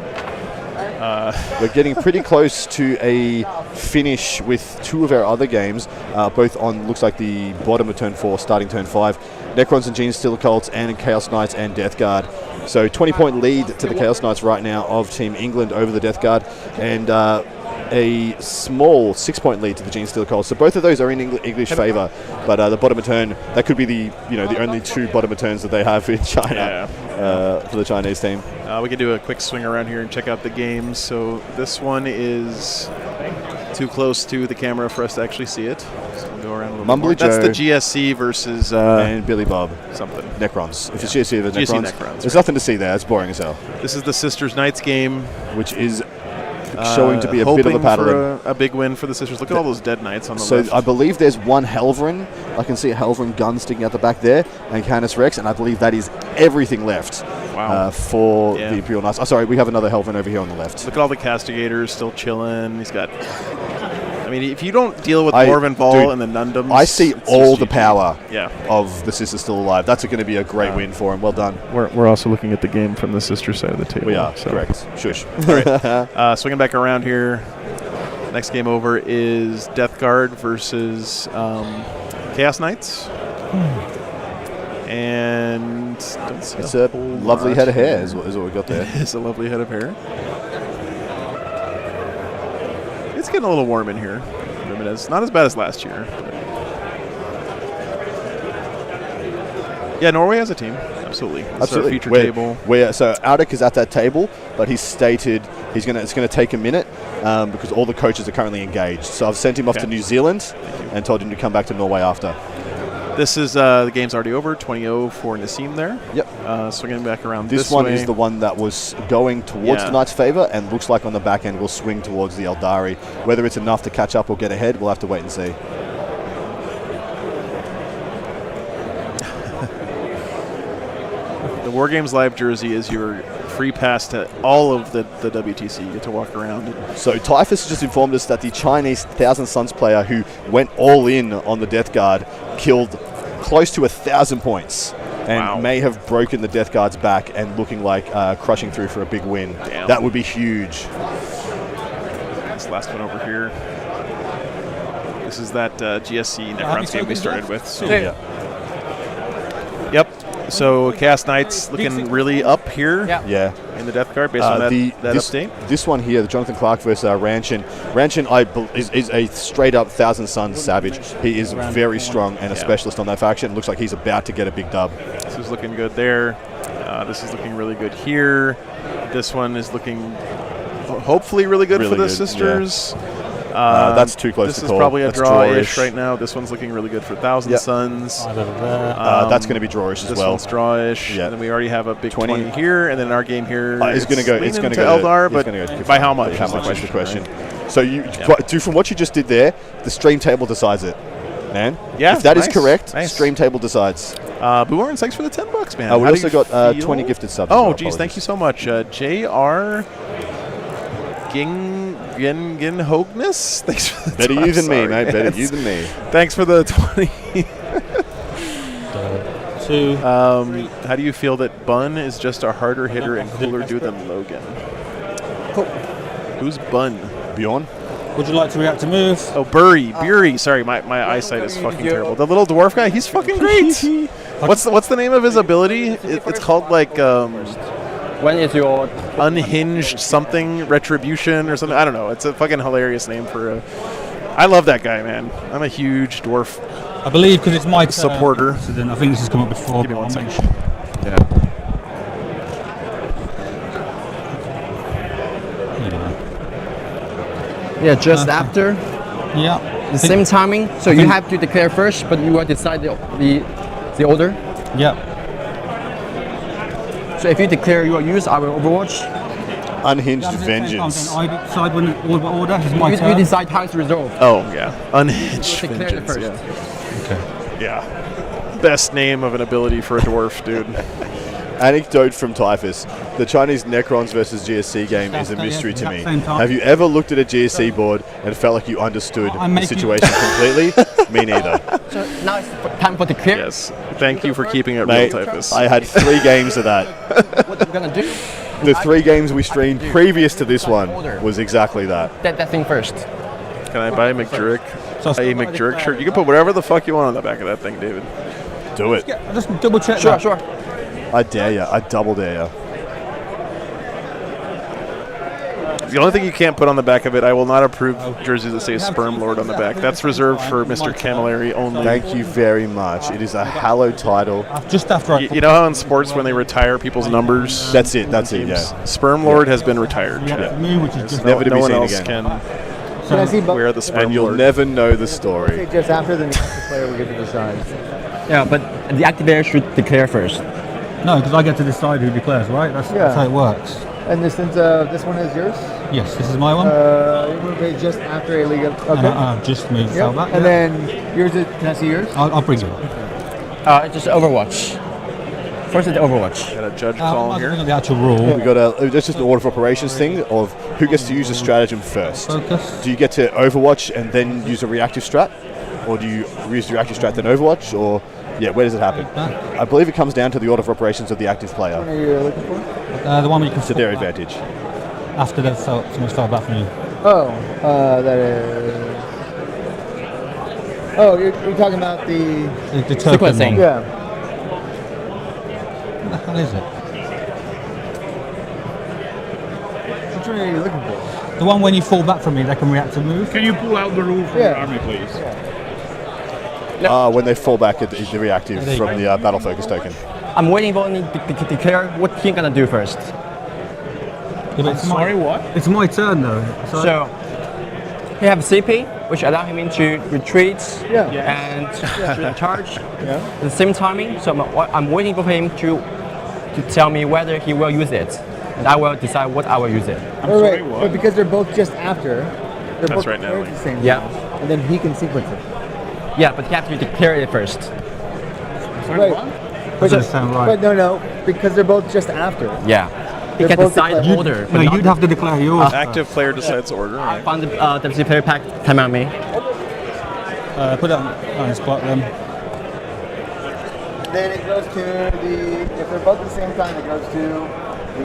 We're getting pretty close to a finish with 2 of our other games, both on, looks like the bottom of turn 4, starting turn 5. Necrons and Gene Steel Cults and Chaos Knights and Death Guard. So 20-point lead to the Chaos Knights right now of Team England over the Death Guard, and a small 6-point lead to the Gene Steel Cults. So both of those are in English favour, but the bottom of turn, that could be the only 2 bottom of turns that they have in China for the Chinese team. We can do a quick swing around here and check out the games. So this one is too close to the camera for us to actually see it. So we'll go around a little bit more. That's the GSC versus and Billy Bob something. Necrons. If it's GSC, the GSC Necrons. There's nothing to see there. It's boring as hell. This is the Sisters Knights game, which is showing to be a bit of a pattern. For a big win for the Sisters. Look at all those dead knights on the left. So I believe there's 1 Helverin. I can see a Helverin gun sticking out the back there, and Canis Rex, and I believe that is everything left for the Imperial Knights. Oh, sorry, we have another Helverin over here on the left. Look at all the Castigators still chilling. He's got... I mean, if you don't deal with Morven Ball and the Nundums... I see all the power Yeah. of the sisters still alive. That's going to be a great win for him. Well done. We're also looking at the game from the sister side of the table. We are, so. correct. Shush. All right. Swinging back around here. Next game over is Death Guard versus Chaos Knights. And don't see It's a lovely head of hair is what we got there. It's a lovely head of hair. It's getting a little warm in here. It's not as bad as last year. Yeah, Norway has a team. Absolutely. This is our future table. So Audic is at that table, but he's stated it's going to take a minute because all the coaches are currently engaged. So I've sent him off to New Zealand and told him to come back to Norway after. This is the game's already over. 20-0 for Nassim there. Yep. Swinging back around this one is the one that was going towards the Knights' favour and looks like on the back end will swing towards the Eldari. Whether it's enough to catch up or get ahead, we'll have to wait and see. War Games Live jersey is your free pass to all of the WTC. You get to walk around. So Typhus just informed us that the Chinese Thousand Suns player who went all in on the Death Guard killed close to 1,000 points and may have broken the Death Guard's back and looking like crushing through for a big win. Damn. That would be huge. This last one over here. This is that GSC Necrons game we started with. So. Yeah. Yep. So Chaos Knights looking really up here Yeah. in the Death Guard based on that update. This one here, the Jonathan Clark versus Ranchin. Ranchin is a straight-up Thousand Suns savage. He is very strong and a specialist on that faction. Looks like he's about to get a big dub. This is looking good there. This is looking really good here. This one is looking hopefully really good for the Sisters. That's too close this to is call. probably a That's draw-ish right now. This one's looking really good for Thousand Suns. That's going to be drawish as This well. one's drawish. Yeah. And then we already have a big 20 here, and then our game here It's going to go. It's going to go Eldar, it's but gonna go by how much? How much is the question? So from what you just did there, the stream table decides it, man. Yeah, If that is nice, correct, nice. stream table decides. Boomerang, thanks for the $10, man. We How do also you got feel? 20 gifted subs. as Oh, well. geez, thank you so much. JR Gin Hogness? Thanks for the Better you than me, mate. Better Yes. you than me. Thanks for the 20. Two. How do you feel that Bun is just a harder hitter and cooler dude than Logan? Who's Bun? Bjorn? Would you like to react to moves? Oh, Bury. Sorry, my eyesight is fucking terrible. The little dwarf guy, he's fucking great. What's the name of his ability? It's called like When is your unhinged something retribution or something. I don't know. It's a fucking hilarious name for a. I love that guy, man. I'm a huge dwarf. I believe because it's my turn. Supporter. Accident. I think this has come up before. Give me but one I'll make second. sure. Yeah. yeah just after Yeah. the same timing? So you have to declare first, but you will decide the order. Yeah. So if you declare your use, I will Overwatch. Unhinged Vengeance. I decide when order is my You turn. decide how it's resolved. Oh yeah. Unhinged Declare it vengeance. first. Yeah. Yeah. Best name of an ability for a dwarf, dude. Anecdote from Typhus. The Chinese Necrons versus GSC game is a mystery to me. Exact same time. Have you ever looked at a GSC board and felt like you understood I'm the making- situation completely? Me neither. So now it's time for declare. Yes. Thank you for keeping it Mate, real, Typhus. I had 3 games of that. What are you gonna do? The 3 games we streamed previous to this one was exactly that. That thing first. Can I buy a McJurk? So A McJurk shirt? You can put whatever the fuck you want on the back of that thing, David. Do it. Just double check Sure, that. sure. I dare you. I double dare you. The only thing you can't put on the back of it, I will not approve jerseys that say Sperm Lord on the back. That's reserved for Mr. Camilleri only. Thank you very much. It is a hallowed title. Just after I You know how in sports when they retire people's numbers? That's it. That's it. Yeah. Sperm Lord has been retired. react to me, which is just Never to no be one seen else again. can Can I see wear the Sperm And you'll Lord. never know the story. just after the next player we get to decide? Yeah, but the activator should declare first. no, because I get to decide who declares, right? That's how it works. And this since this one is yours, Yes, this is my one. you move it just after a league. Okay. And I've just moved Yep. back. And then yours is. Can I see yours? I'll bring it. Just Overwatch. First is Overwatch. Got a judge call I'm here. looking at the actual rule. We got that's just an order of operations thing of who gets to use a stratagem first. Focus. Do you get to Overwatch and then use a reactive strat, or do you use the reactive strat then Overwatch, or where does it happen? I believe it comes down to the order of operations of the active What player. are you looking for? The one where you can To their swap back advantage. after someone's fell back from you. Oh, that is. Oh, you're talking about the. The token Sequencing. one. Yeah. What the hell is it? Which one are you looking for? The one when you fall back from me, they can react to move. Can you pull out the rule from Yeah. your army, please? When they fall back at the reactive There you from go. the battle focus token. I'm waiting for him to declare what he's gonna do first. Yeah, but it's Sorry, my, what? It's my turn though. So he have CP, which allow him to retreat Yeah. and to charge Yeah. at the same timing. So I'm waiting for him to tell me whether he will use it, and I will decide what I will use it. I'm Oh, sorry, right. what? But because they're both just after, they're both right, declared Natalie. at the same Yeah. time, and then he can sequence it. Yeah, but he has to declare it first. Sorry, Right. what? doesn't sound right. But no, because they're both just after. Yeah. You They're can both decide declared. order. No, you'd have to declare yours. Active player decides order. I Right? found the WTC player pack. Time out me. Put it on his spot then. Then it goes to the. If they're both at the same time, it goes to the.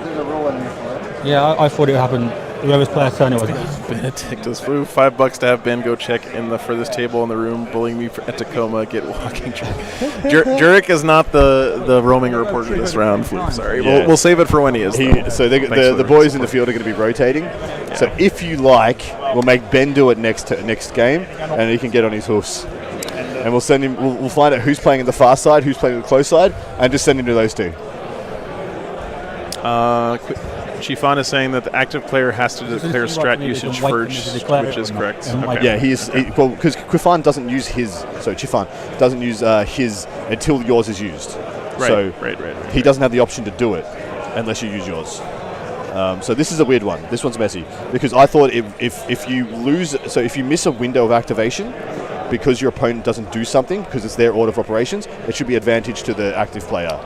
There's a rule in this one. Yeah, I thought it would happen. Whoever's player's turn it was. Benedict does foo. $5 to have Ben go check in the furthest table in the room, bullying me at Tacoma. Get walking. Jurek is not the roaming reporter this round. Flu. Sorry, Yeah. we'll save it for when he is. though. So the boys in the field are going to be rotating. So if you like, we'll make Ben do it next game, and he can get on his hoofs. And we'll send him. We'll find out who's playing in the far side, who's playing in the close side, and just send him to those two. Chifan is saying that the active player has to declare strat usage first, which is correct. Okay. Yeah, because Quifan doesn't use his. So Chifan doesn't use his until yours is used. Right, So right. he doesn't have the option to do it unless you use yours. So this is a weird one. This one's messy because I thought if you lose, so if you miss a window of activation because your opponent doesn't do something because it's their order of operations, it should be advantage to the active player.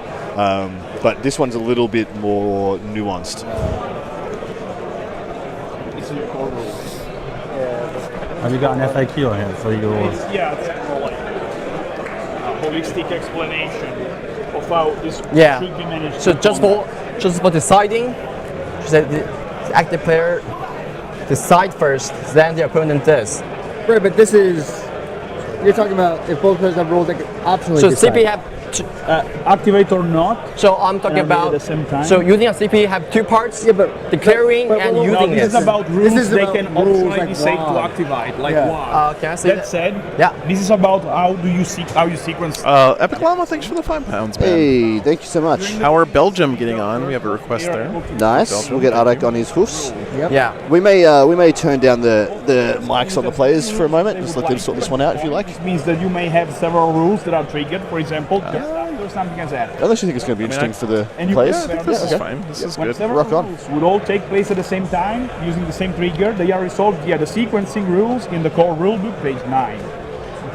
But this one's a little bit more nuanced. Have you got an FAQ on it for yours? Yeah, it's more like a holistic explanation of how this Yeah. should be managed. So in just combat. for deciding, the active player decide first, then the opponent does. Right, but this is. You're talking about if both players have rules that can optionally So decide. CP have. Activate or not. So I'm talking And about. at the same time? So using a CP have two parts. Yeah, but declaring but- and but- using This is it. about rules is they about can rules optionally like decide to WAD. activate, like Yeah. WAD. Can I say That that? said, Yeah. this is about how you sequence. Epic Llama, thanks for the £5, man. Hey, thank you so much. How are Belgium getting on? We have a request there. Nice. We'll get Arak on his hoofs. Yeah. We may turn down the mics on the players for a moment. Just let them sort this one out if you like. This means that you may have several rules that are triggered. For example, just or something as that. Unless you think it's going to be interesting for the And you players. can- This is okay. fine. This is When good. several Rock on. rules would all take place at the same time using the same trigger, they are resolved via the sequencing rules in the core rulebook, page 9.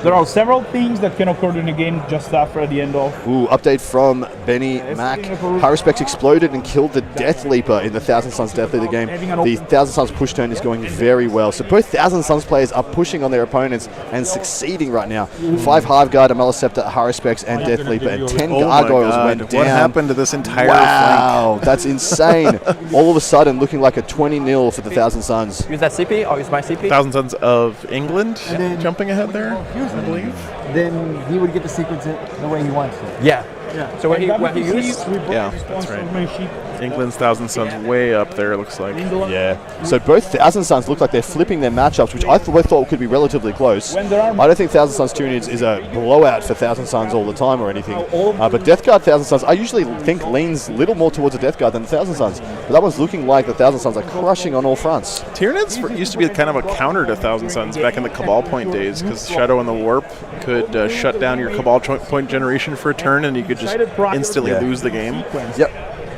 There are several things that can occur during the game just after the end of. Ooh, update from Benny Mac. Haruspex exploded and killed the Death Leaper in the Thousand Suns Death Leaper game. The Thousand Suns push turn is going very well. So both Thousand Suns players are pushing on their opponents and succeeding right now. 5 Hive Guard, a Maleceptor, Haruspex, and Death Leaper, and 10 Oh my Gargoyles God. went down. What happened to this entire flank? Wow, that's insane. All of a sudden, looking like a 20-0 for the Thousand Suns. Use that CP or use my CP? Thousand Sons of England then- jumping ahead there, I believe. Then he would get to sequence it the way he wants to. Yeah. Yeah. So when he WTC used. report Yeah, response that's right. from my sheet. England's Thousand Sons way up there, it looks like. Yeah. So both Thousand Suns look like they're flipping their matchups, which I thought could be relatively close. When there are- I don't think Thousand Suns Tyranids is a blowout for Thousand Suns all the time or anything. But Death Guard Thousand Suns, I usually think leans a little more towards a Death Guard than the Thousand Suns. But that one's looking like the Thousand Suns are crushing on all fronts. Tyranids used to be kind of a counter to Thousand Sons back in the Cabal Point days, because Shadow and the Warp could shut down your Cabal Point generation for a turn, and you could just instantly lose the game. Yep.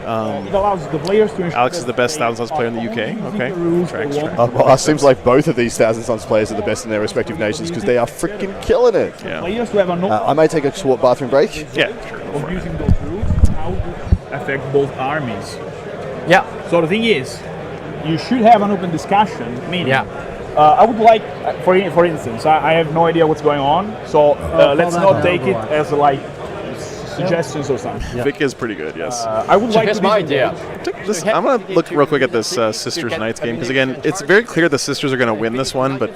It allows the players to ensure Alex is the best Thousand Sons player in the UK. Okay. Tracks. Well, it seems like both of these Thousand Suns players are the best in their respective nations because they are freaking killing it. Yeah. players to have a knowledge I may take a short bathroom break. Yeah, sure. Go of for it. using those rules, how to affect both armies. Yeah. So the thing is, you should have an open discussion. Meaning, Yeah. I would like, for instance, I have no idea what's going on, so let's not take it as like suggestions or something. Vic is pretty good, yes. I would like Here's to my disengage. idea. I'm going to look real quick at this Sisters Knights game, because again, it's very clear the Sisters are going to win this one, but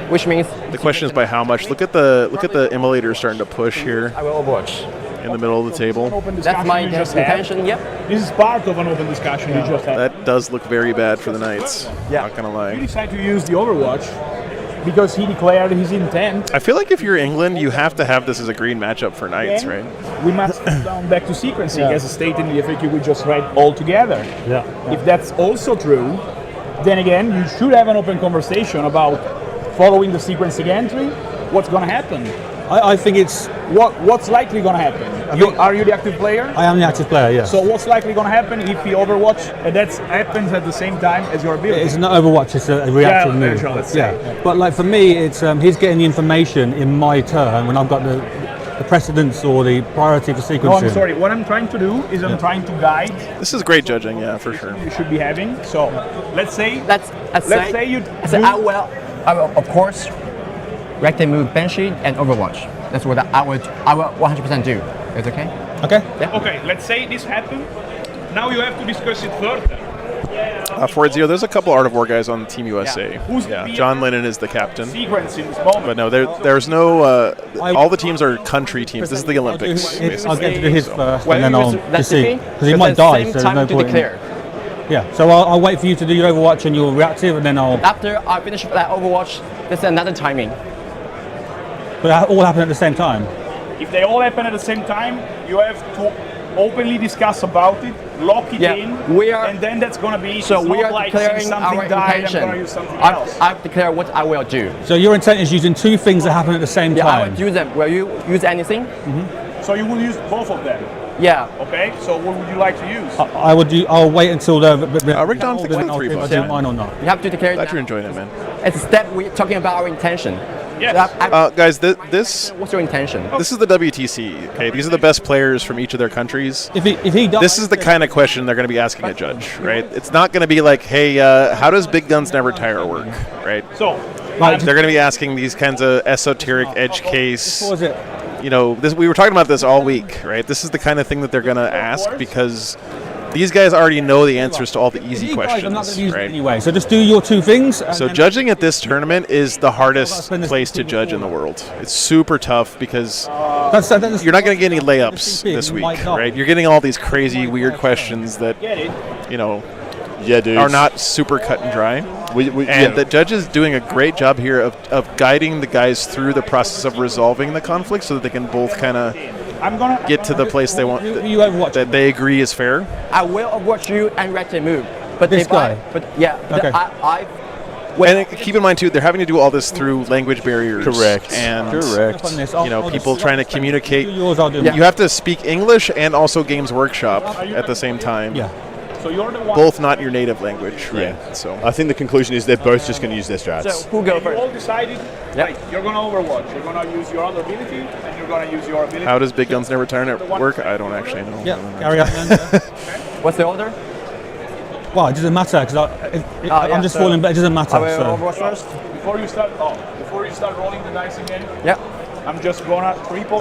Which means the question is by how much. Look at the Immolator starting to push here I will Overwatch. in the middle of the table. Open That's discussion my you just had. intention. Yep. This is part of an open discussion you just had. That does look very bad for the Knights. Yeah. Not going to You lie. decide to use the Overwatch because he declared his intent. I feel like if you're England, you have to have this as a green matchup for Knights, Then right? We must come down back to sequencing as a state in the FAQ we just read all together. Yeah. If that's also true, then again, you should have an open conversation about following the sequencing entry. What's going to happen? I think it's. What's likely going to happen? Are you the active player? I am the active player, yes. So what's likely going to happen if he Overwatch and that happens at the same time as your ability? It's not Overwatch, it's a reactive Yeah, move. sure, let's say. But like for me, it's he's getting the information in my turn when I've got the precedence or the priority for sequencing. No, I'm sorry. What I'm trying to do is I'm trying to guide. This is great judging, yeah, for sure. You should be having. So let's say Let's say you I will, of course, reactive move Banshee and Overwatch. That's what I will 100% do. Is okay? Okay. Yeah. Okay, let's say this happened. Now you have to discuss it further. For Zero, there's a couple Art of War guys on Team USA. Who's Yeah, the- John Lennon is the captain. Sequence in this moment. But no, there's no. All the teams are country teams. This is the Olympics. I'll get to do his first, Well, and then I'll that's see okay, because he might die. So there's no to point. declare. Yeah. So I'll wait for you to do your Overwatch and your reactive, and then I'll. After I finish that Overwatch, there's another timing. But that all happen at the same time. If they all happen at the same time, you have to openly discuss about it, lock it Yeah, in, we are- and then that's gonna be. So it's we not are like declaring since something our died, intention. I'm gonna use something else. I've declared what I will do. So your intent is using two things that happen at the same Yeah, I time. will use them. Will you use anything? So you will use both of them. Yeah. Okay. So what would you like to use? I would do. I'll wait until the. Rick Don, thanks for the $3. I'll do mine or not. You have to declare it Glad now. you're enjoying it, man. It's a step we're talking about our intention. Yes. So Guys, this what's your intention? this is the WTC. Okay, these are the best players from each of their countries. If he dies, This is the kind of question they're going to be asking a judge, right? It's not going to be like, hey, how does Big Guns Never Tire work, right? So Like, They're going to be asking these kinds of esoteric edge case. what was it? You know, we were talking about this all week, right? This is the kind of thing that they're going to ask because these guys already know the answers to all the If easy he dies, I'm not going questions, to use it right? anyway. So just do your two things. and So then- judging at this tournament is the hardest place to judge in the world. It's super tough because That's you're not going to get any layups big, this you week, might not. right? You're getting all these crazy, weird questions that, get it. you know, Yeah, dude. are not super cut and dry. We, And yeah. the judge is doing a great job here of guiding the guys through the process of resolving the conflict so that they can both kind of I'm gonna get to the place they want, Who you Overwatch? that they agree is fair. I will watch you and reactive move. But This if I- guy? but yeah. Okay. And keep in mind, too, they're having to do all this through language barriers. Correct. And, Correct. On this, you know, people trying to communicate. Do yours, I'll do You have to speak English and also Games Workshop at the same time. Yeah. So you're the one. Both not your native language, right? Yeah. So I think the conclusion is they're both just going to use their strats. So who go You all first? decided. Yeah. Right, you're gonna Overwatch. You're gonna use your other ability, and you're gonna use your ability. how does Big Guns Never Tire work? I don't actually know. Yeah. Carry on. Then. What's the order? Well, it doesn't matter because yeah, I'm just so falling back. It doesn't matter. I will So. Overwatch first. Before you start rolling the dice again, Yeah. I'm just gonna triple.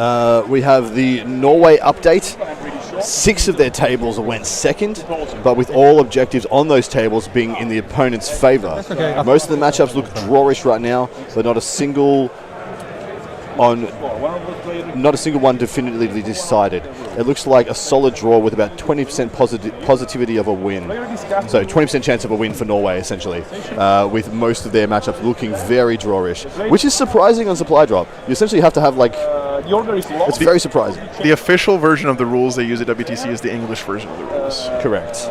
We have the Norway update. I'm pretty sure. 6 of their tables went second, but with all objectives on those tables being in the opponent's favor. okay. Most of the matchups look drawish right now, but not a single one definitively decided. It looks like a solid draw with about 20% positivity of a win. So 20% chance of a win for Norway, essentially, with most of their matchups looking very drawish, which is surprising on supply drop. You essentially have to have like, The order is locked. it's very surprising. The official version of the rules they use at WTC is the English version of the rules. Correct.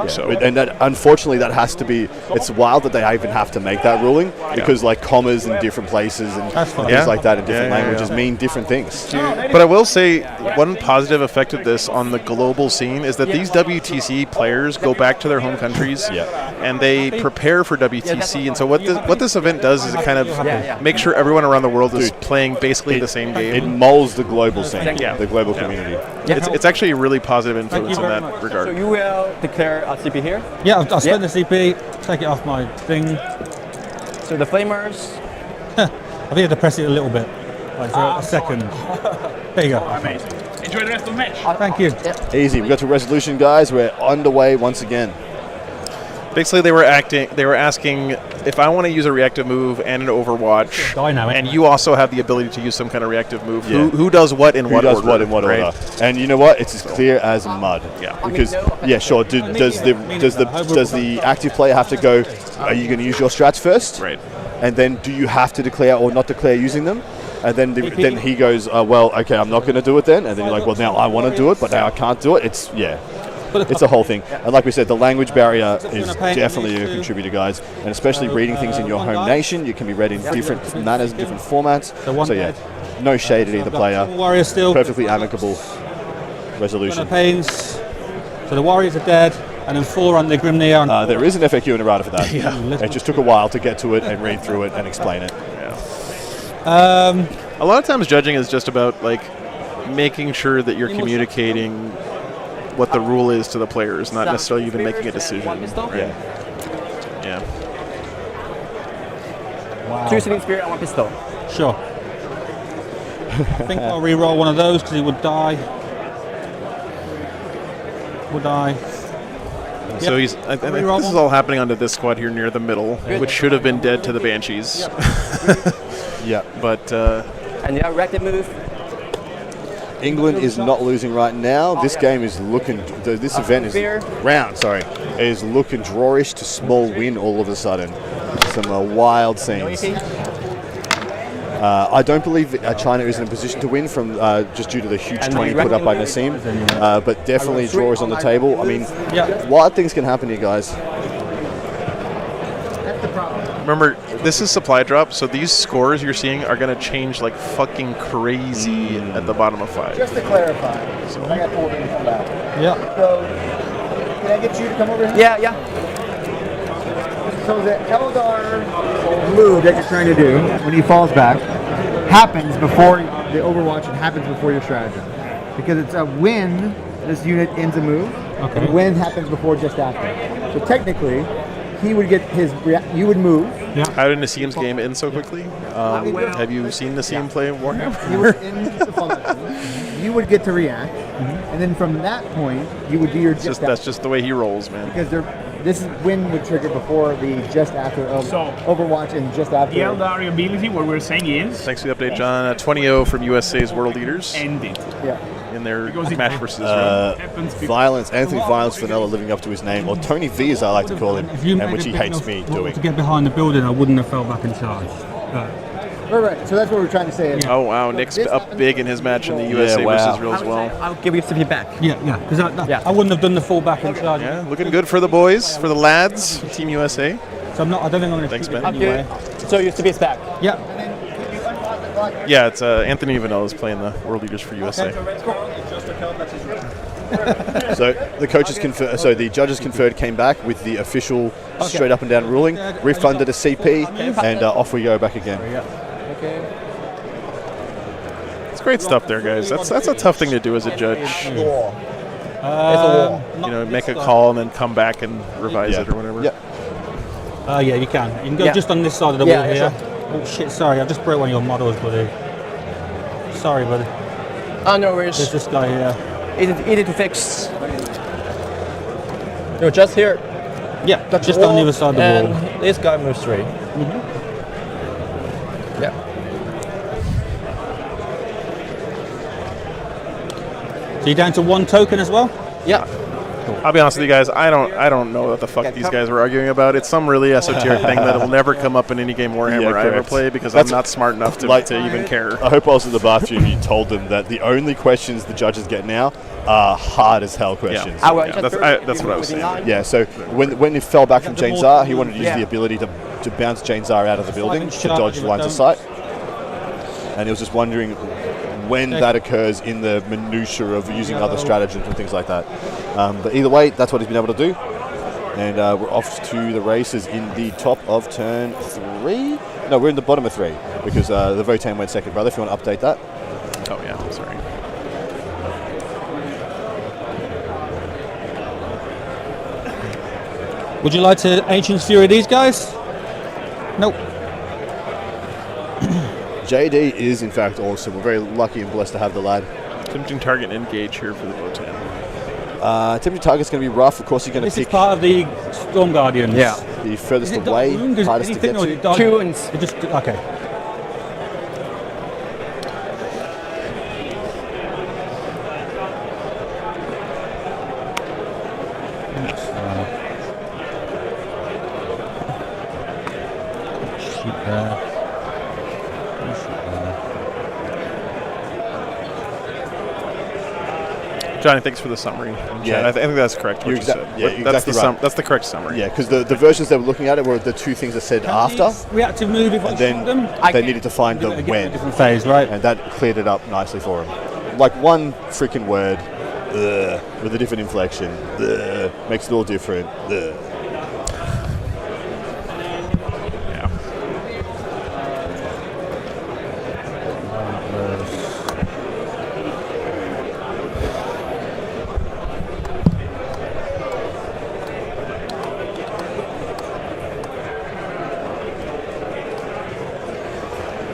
So And that, unfortunately, that has to be. It's wild that they even have to make that ruling because, like, commas in different places and That's fine. things Yeah. like that in different Yeah, yeah, languages yeah. mean different things. But I will say one positive effect of this on the global scene is that these WTC players go back to their home countries and they prepare for WTC. And so what this event does is it kind of make sure everyone around the world is playing basically the same It game. molds the global scene, Yeah. the global community. It's actually a really positive influence in very that much. So regard. you will declare a CP here. Yeah, I'll spend Yeah. the CP, take it off my thing. So the flamers. I think I have to press it a little bit, like for a second. There you go. Amazing. Enjoy the rest of the match. Thank you. Easy. We got to resolution, guys. We're underway once again. Basically, they were asking if I want to use a reactive move and an Overwatch, Die now, and anyway. you also have the ability to use some kind of reactive move. Yeah. Who does what in Who what does order? what in what right? order? And you know what? It's as clear as mud. Yeah. Because yeah, sure. Does the active player have to go? Are you going to use your strats first? Right. And then do you have to declare or not declare using them? And then then he goes, well, okay, I'm not going to do it then. And then you're like, well, now I want to do it, but now I can't do it. It's it's a whole thing. And like we said, the language barrier is definitely a contributor, guys. And especially reading things in your home nation, you can be read in different manners, different formats. So yeah, no shade at either player. Warrior still. Perfectly amicable resolution. Pains. So the Warriors are dead, and then 4 on the Grimnir. There is an FAQ and errata for that. It just took a while to get to it and read through it and explain it. A lot of times judging is just about like making sure that you're communicating what the rule is to the players, not necessarily even making a decision. Right? Yeah. Wow. 2 Sleeping Spirit and 1 pistol. Sure. I think I'll re-roll one of those because he would die. Would I? So he's. I think this is all happening onto this squad here near the middle, which should have been dead to the Banshees. Yeah. But And yeah, reactive move. England is not losing right now. This game is looking. This event is is looking drawish to small win all of a sudden. Some wild scenes. I don't believe China is in a position to win from just due to the huge 20 put up by Nassim, but definitely draw is on the table. I mean, wild things can happen here, guys. remember, this is supply drop, so these scores you're seeing are going to change like fucking crazy at the bottom of 5. Just to clarify, so I got told him to come back. Yeah. So, can I get you to come over here? Yeah, yeah. So the Eldar move that you're trying to do when he falls back happens before the Overwatch and happens before your strategy. Because it's a win, this unit ends a move, and win happens before just after. So technically, he would get his, you would move. Yeah. How did Nassim's game end so quickly? Have you seen Nassim play Warhammer? He was in the function. You would get to react, and then from that point, you would do your just after. That's just the way he rolls, man. Because this is win would trigger before the just after of Overwatch and just after. The Eldar ability, what we're saying is... Thanks for the update, John. 20-0 from USA's World Leaders. End it. Yeah. In their match versus Israel. Violence, Anthony Violence Vanilla living up to his name, or Tony V as I like to call him, and which he hates me doing. To get behind the building, I wouldn't have fell back in charge. Right. So that's what we're trying to say. Oh wow, Nick's up big in his match in the USA versus Israel as well. I'll give you some feedback. Yeah, because I wouldn't have done the full back in charge. Yeah, looking good for the boys, for the lads, Team USA. So I don't think I'm going to Thanks, shoot it Ben. anyway. So you to be back. Yeah. Yeah, it's Anthony Vanello's playing the World Leaders for USA. So the coaches the judges conferred, came back with the official straight up and down ruling, refunded a CP, and off we go back again. It's great stuff there, guys. That's a tough thing to do as a judge. Make a call and then come back and revise it or whatever. Yeah. Yeah, you can. You can go just on this side of the wall here. Oh shit! Sorry, I just broke one of your models, buddy. Sorry, buddy. Oh, no worries. There's this guy here. Easy to fix. You're just here. Yeah, just on the other side of the wall. And this guy moves straight. Yeah. So you're down to 1 token as well? Yeah. I'll be honest with you guys, I don't know what the fuck these guys were arguing about. It's some really esoteric thing that will never come up in any game Warhammer I ever play because I'm not smart enough to even care. I hope I was in the bathroom and you told them that the only questions the judges get now are hard as hell questions. That's what I was saying. Yeah, so when he fell back from Jane Zar, he wanted to use the ability to bounce Jane Zar out of the building to dodge lines of sight. And he was just wondering when that occurs in the minutiae of using other stratagems and things like that. But either way, that's what he's been able to do. And we're off to the races in the top of turn 3. No, we're in the bottom of 3 because the Votan went second, brother, if you want to update that. Oh, yeah, sorry. Would you like to Ancient Fury these guys? Nope. JD is in fact awesome. We're very lucky and blessed to have the lad. Tempting target and engage here for the Votan. Tempting target's going to be rough. Of course, you're going to pick. This is part of the Storm Guardians. Yeah. The furthest away, hardest to get to. 2 wounds. Okay. Johnny, thanks for the summary. Yeah, I think that's correct. What you said. Yeah, that's exactly right. That's the correct summary. Yeah, because the versions they were looking at it were the 2 things that said after, Reactive move if and then they needed to find the when. Different phase, right? And that cleared it up nicely for him. Like one freaking word, with a different inflection, makes it all different.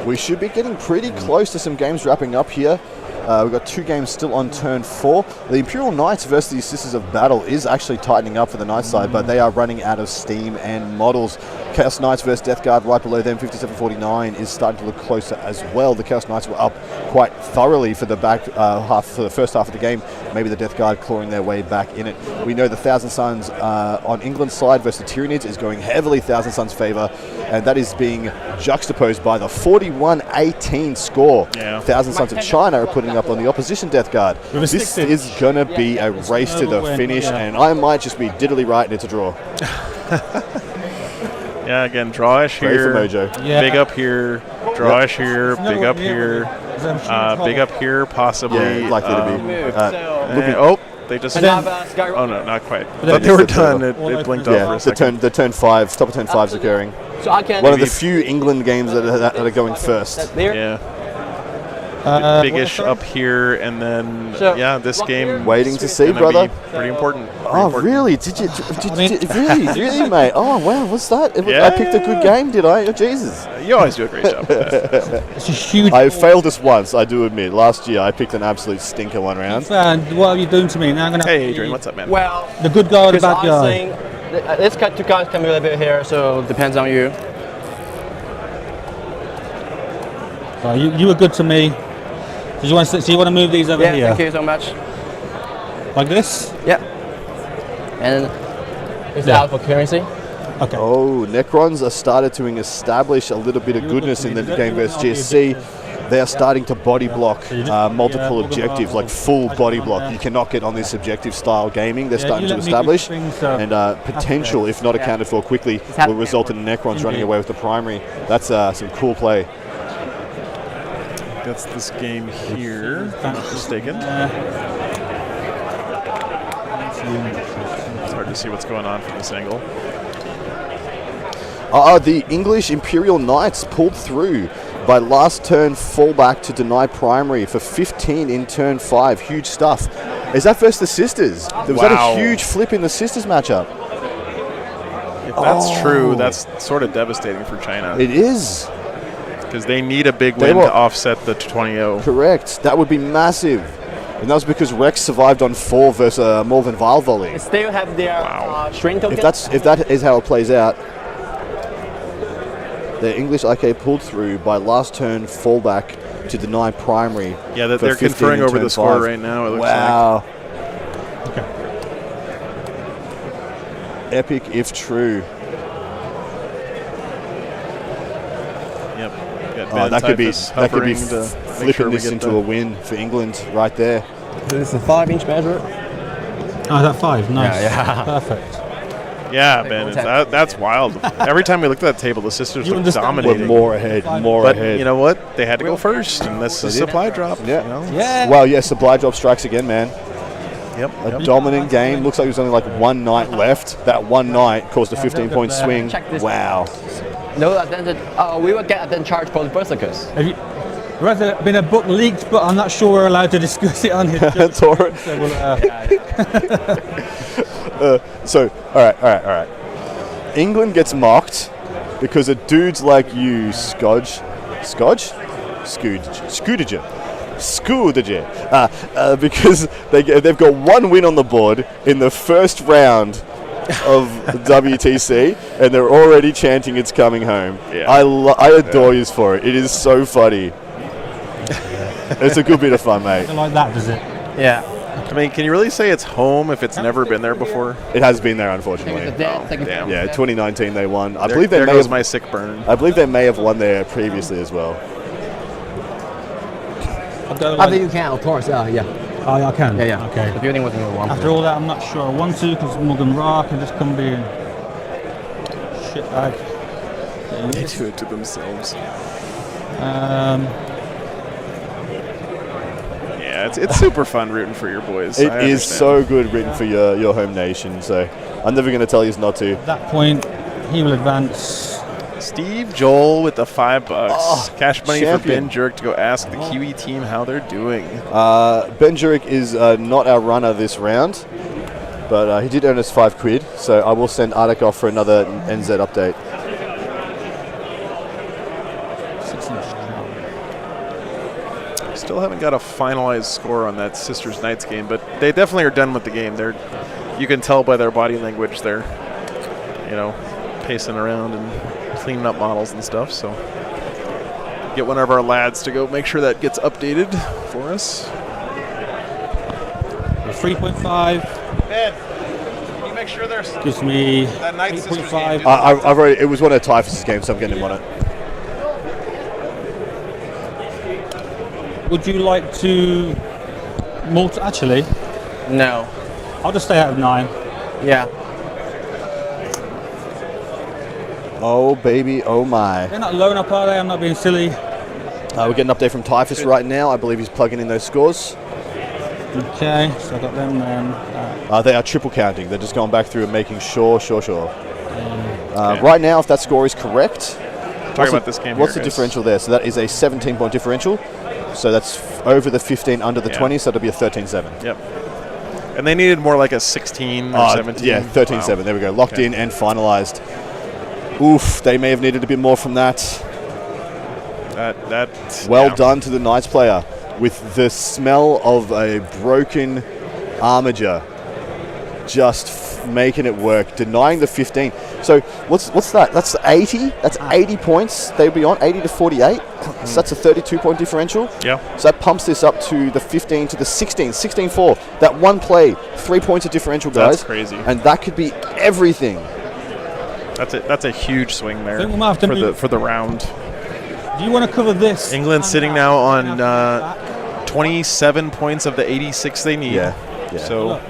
We should be getting pretty close to some games wrapping up here. We've got 2 games still on turn 4. The Imperial Knights versus the Sisters of Battle is actually tightening up for the Knight side, but they are running out of steam and models. Chaos Knights versus Death Guard right below them, 57.49 is starting to look closer as well. The Chaos Knights were up quite thoroughly for the for the first half of the game. Maybe the Death Guard clawing their way back in it. We know the Thousand Sons on England's side versus the Tyranids is going heavily Thousand Sons' favour, and that is being juxtaposed by the 41-18 score. Yeah. Thousand Sons of China are putting up on the opposition Death Guard. This is going to be a race to the finish, and I might just be diddly right and it's a draw. Yeah, again, drawish Pray for here, Mojo. Yeah. big up here, drawish here, big up here, big up here, possibly. Yeah, likely to be. Oh, they just. And then- Oh no, not quite. then But they were it's the done. turtle. It blinked off for Yeah, a second. the turn 5, top of turn 5 is occurring. So I can. One of the few England games that are going first. There. Yeah. Biggish up here, and then So- this game. Waiting to see, gonna brother. be pretty important. Oh, really? Did you really, mate? Oh, wow. What's that? Yeah. I picked a good game, did I? Oh, Jesus. You always do a great job with that. It's a huge. I failed this once, I do admit. Last year, I picked an absolute stinker one round. And what are you doing to me now? I'm gonna Hey, Adrian, what's up, man? Well, the good guy or the because bad I guy? think this two guys can be a little bit here, so depends on you. So you were good to me. So you want to move these over Yeah, here, thank you so much. like this? Yeah. And it's Yeah. out for currency. Okay. Oh, Necrons are started to establish a little bit of goodness in the game versus GSC. They are starting to body block multiple objectives, like full body block. You cannot get on this objective style gaming. They're starting to establish, and potential, if not accounted for quickly, will result in Necrons running away with the primary. That's some cool play. That's this game here, if I'm not mistaken. It's hard to see what's going on from this angle. The English Imperial Knights pulled through by last turn fallback to deny primary for 15 in turn 5. Huge stuff. Is that versus the Sisters? There was that Wow. a huge flip in the Sisters matchup. If that's true, that's sort of devastating for China, It is. because they need a big They win were- to offset the 20-0. Correct. That would be massive. And that was because Rex survived on 4 versus a Morven Vile volley. They still have their shrink token. If that is how it plays out, the English IK pulled through by last turn fallback to deny primary. Yeah, that for they're 15 conferring in over turn the score 5. right now. It looks Wow. Epic if true. like. Yep. Got Oh, that could be Typhus flipping hovering to make sure we this get into the- a win for England right there. This is a 5-inch measure. Oh, is that 5? Nice. Yeah. Perfect. Yeah, Ben, that's wild. Every time we looked at that table, the Sisters You looked understand We're dominating. more ahead, more But ahead. you know what? They had to go first, and this is supply drop. Yeah. You know? Yeah. Well, yeah, supply drop strikes again, man. Yep. A dominant game. Looks like there's only like one night left. That one night caused a 15-point swing. Check this. Wow. No, then we will get then charge for the berserkers. Have you? There's been a book leaked, but I'm not sure we're allowed to discuss it on here. That's all right. So we'll, All right. England gets mocked because of dudes like you, Scoodager, because they've got one win on the board in the first round of WTC, and they're already chanting it's coming home. Yeah. I adore you for it. It is so funny. It's a good bit of fun, mate. something like that, does it? Yeah. I mean, can you really say it's home if it's never been there before? It has been there, unfortunately. Damn. Yeah, 2019 they won. I There, believe they there may goes have. my sick burn. I believe they may have won there previously as well. I'll go After like, you can, of course. Yeah. oh, yeah, I can. The Okay. building was number 1. After all that, I'm not sure. I want to because Morgan Rock and just come be shit bag. They do it to themselves. Yeah, it's super fun rooting for your boys. It I is understand. so good written for your home nation, so I'm never going to tell you not to. At that point, he will advance. Steve Joel with the $5. Cash money champion. for Ben Jurek to go ask the Kiwi team how they're doing. Ben Jurek is not our runner this round, but he did earn us £5, so I will send Arctic off for another NZ update. 6 inch. Still haven't got a finalized score on that Sisters Knights game, but they definitely are done with the game. You can tell by their body language they're, pacing around and cleaning up models and stuff. So get one of our lads to go make sure that gets updated for us. 3.5. Ben, can you make sure there's Gives me that Night Sisters 8.5. game? I've already. It was one of Typhus's games, so I'm getting him on it. Would you like to actually? No. I'll just stay out of 9. Yeah. Oh baby, oh my. They're not low enough, are they? I'm not being silly. We're getting an update from Typhus right now. I believe he's plugging in those scores. Okay, so I got them then. They are triple counting. They're just going back through and making sure. Right now, if that score is correct, Talking about this game what's here, the guys. differential there? So that is a 17-point differential. So that's over the 15, under the 20, so it'll be a 13-7. Yep. And they needed more like a 16 or 17. Yeah, 13-7. Wow. There we go. Locked in and finalized. Oof, they may have needed a bit more from that. Well done to the Knights player with the smell of a broken armature. Just making it work, denying the 15. So what's that? That's 80. That's 80 points. They'd be on 80 to 48. So that's a 32-point differential. Yeah. So that pumps this up to the 15 to the 16, 16-4. That one play, 3 points of differential, guys. That's crazy. And that could be everything. That's a huge swing there I think we might have to for the round. Do you want to cover this? England sitting now on 27 points of the 86 they need. Yeah. So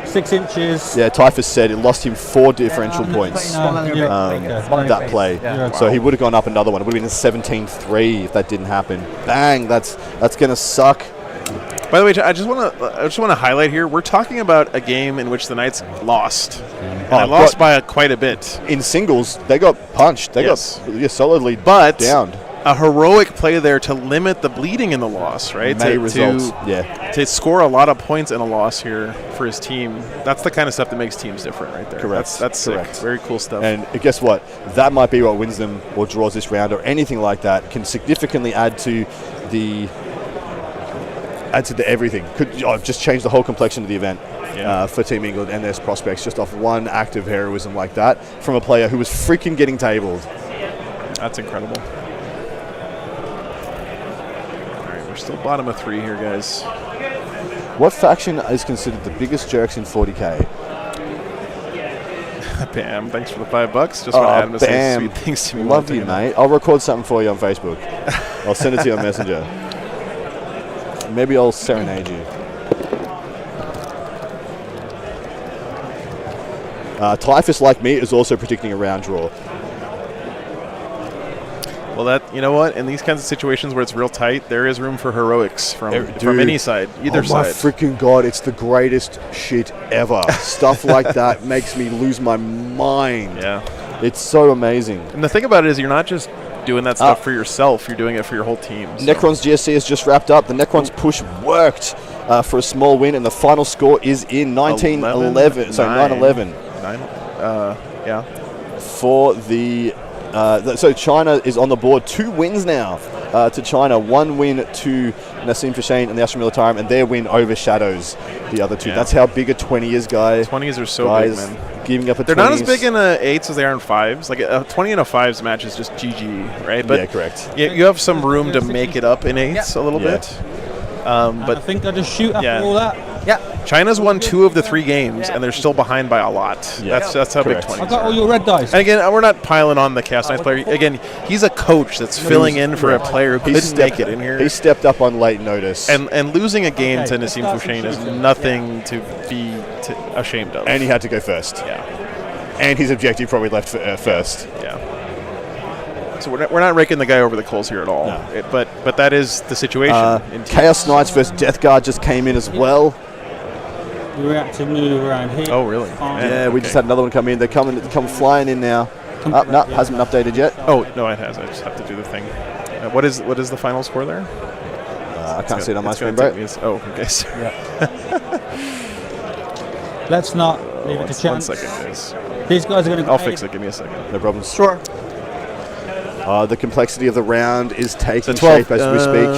6 inches. Yeah, Typhus said it lost him 4 differential points. That play. Yeah. So he would have gone up another one. It would have been a 17-3 if that didn't happen. Bang! That's gonna suck. By the way, I just want to highlight here. We're talking about a game in which the Knights lost. And they lost by quite a bit. In singles, they got punched. They got solidly downed. A heroic play there to limit the bleeding in the loss, right? To score a lot of points in a loss here for his team. That's the kind of stuff that makes teams different right there. Correct. That's correct. Sick. Very cool stuff. And guess what? That might be what wins them or draws this round or anything like that. Can significantly add to the everything. Could just change the whole complexion of the event for Team England and their prospects just off one act of heroism like that from a player who was freaking getting tabled. That's incredible. We're still bottom of 3 here, guys. What faction is considered the biggest jerks in 40k? Bam! Thanks for the $5. Just want Adam to say sweet things to me. Love you, mate. I'll record something for you on Facebook. I'll send it to you on Messenger. Maybe I'll serenade you. Typhus, like me, is also predicting a round draw. Well, you know what? In these kinds of situations where it's real tight, there is room for heroics from any side, either side. Oh my freaking god! It's the greatest shit ever. Stuff like that makes me lose my mind. Yeah, it's so amazing. And the thing about it is, you're not just doing that stuff for yourself; you're doing it for your whole team. So. Necron's GSC has just wrapped up. The Necron's push worked for a small win, and the final score is in 19-11. So 9-11. Yeah. For the. So China is on the board. 2 wins now to China. 1 win to Nassim Fashain and the Ashram Militarum, and their win overshadows the other 2. Yeah. That's how big a 20 is, guys. 20s are so big, man. Giving up a 20s. They're not as big in 8s as they are in 5s. Like a 20 and a 5s match is just GG, right? But yeah, correct. You have some room to make it up in 8s a little bit. But I think I just shoot after all that. Yeah. China's won 2 of the 3 games, and they're still behind by a lot. Yeah. That's how Correct. big 20s I got are. all your red dice. And again, we're not piling on the Chaos Knights player. Again, he's a coach that's filling in for a player who couldn't make it in here. He stepped up on late notice. And losing a game to Nassim Fouchain is nothing to be ashamed of. And he had to go first. Yeah. And his objective probably left first. Yeah. So we're not raking the guy over the coals here at all. No. But that is the situation. Chaos Knights versus Death Guard just came in as well. The reactive move around here. Oh, really? Yeah, we just had another one come in. They come flying in now. No, hasn't been updated yet. Oh, no, it has. I just have to do the thing. What is the final score there? I can't see it on my screen, bro. Okay. Sorry. Let's not leave it to chance. 1 second, guys. These guys are going to go. I'll fix it. Give me a second. No problems. Sure. The complexity of the round is taking 12, shape as we speak.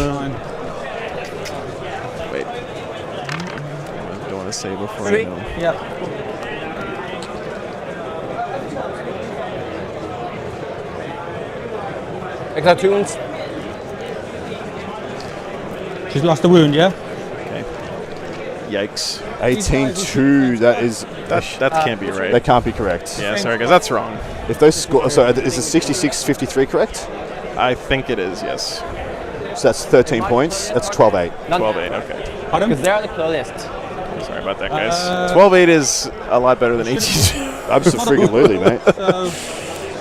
to say before 3. I know. Yeah. Extra tunes. She's lost a wound, yeah? Okay. Yikes. 18-2. That can't be right. That can't be correct. Yeah, sorry guys, that's wrong. If those score, so is it 66-53 correct? I think it is, yes. So that's 13 points. That's 12-8. 12-8, okay. Pardon? Because they're the closest. Sorry about that, guys. 12-8 is a lot better than 18-2. Absolutely, mate.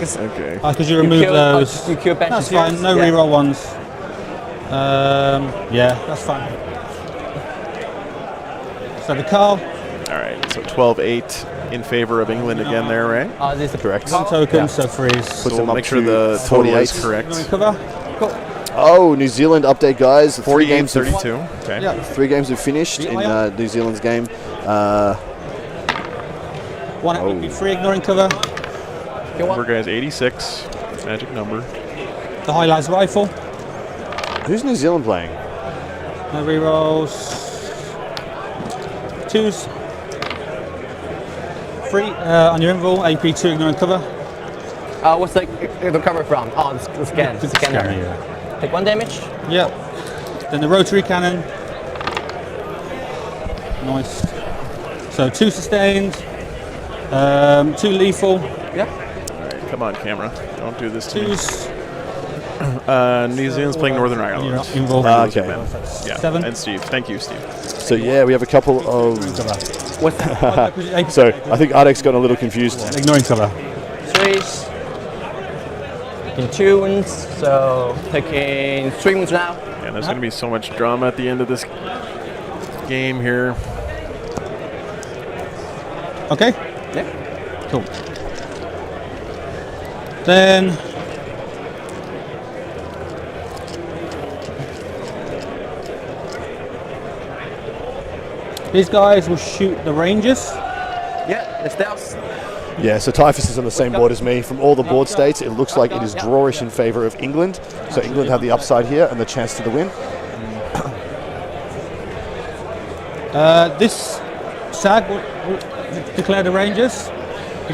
So, Okay. because you remove those. You kill That's fine, no reroll ones. Yeah, that's fine. So the Carl, All right, so 12-8 in favor of England again there, right? This is Correct. one token, Yeah. so freeze. So them we'll up make sure to the total 48. is correct. You want to cover? Oh, New Zealand update, guys. 48, games have- 32. Okay. Yeah. 3 games have finished in New Zealand's game. One Oh. be free, ignoring cover. Number guys, 86. Magic number. The highlights rifle. Who's New Zealand playing? No rerolls. 2s. Free on your invul. AP2, ignoring cover. what's the cover from? Oh, the scan. The Scanner. scanner, yeah. Take 1 damage. Yep. Then the rotary cannon. Nice. So 2 sustained. 2 lethal. Yeah. All right, come on, camera. Don't do this to me. 2s. New Zealand's playing Northern You're Ireland. not involved. Okay. Yeah, 7. and Steve. Thank you, Steve. So yeah, we have a couple of. What's that? So I think Ardek's got a little confused. Ignoring cover. 3s. In tunes. So taking 3 wounds now. And there's going to be so much drama at the end of this game here. Okay. Yeah. Cool. Then these guys will shoot the Rangers. Yeah, the stealth. Yeah, so Typhus is on the same board as me. From all the board states, it looks like it is drawish in favour of England. So England have the upside here and the chance to the win. This SAG will declare the Rangers.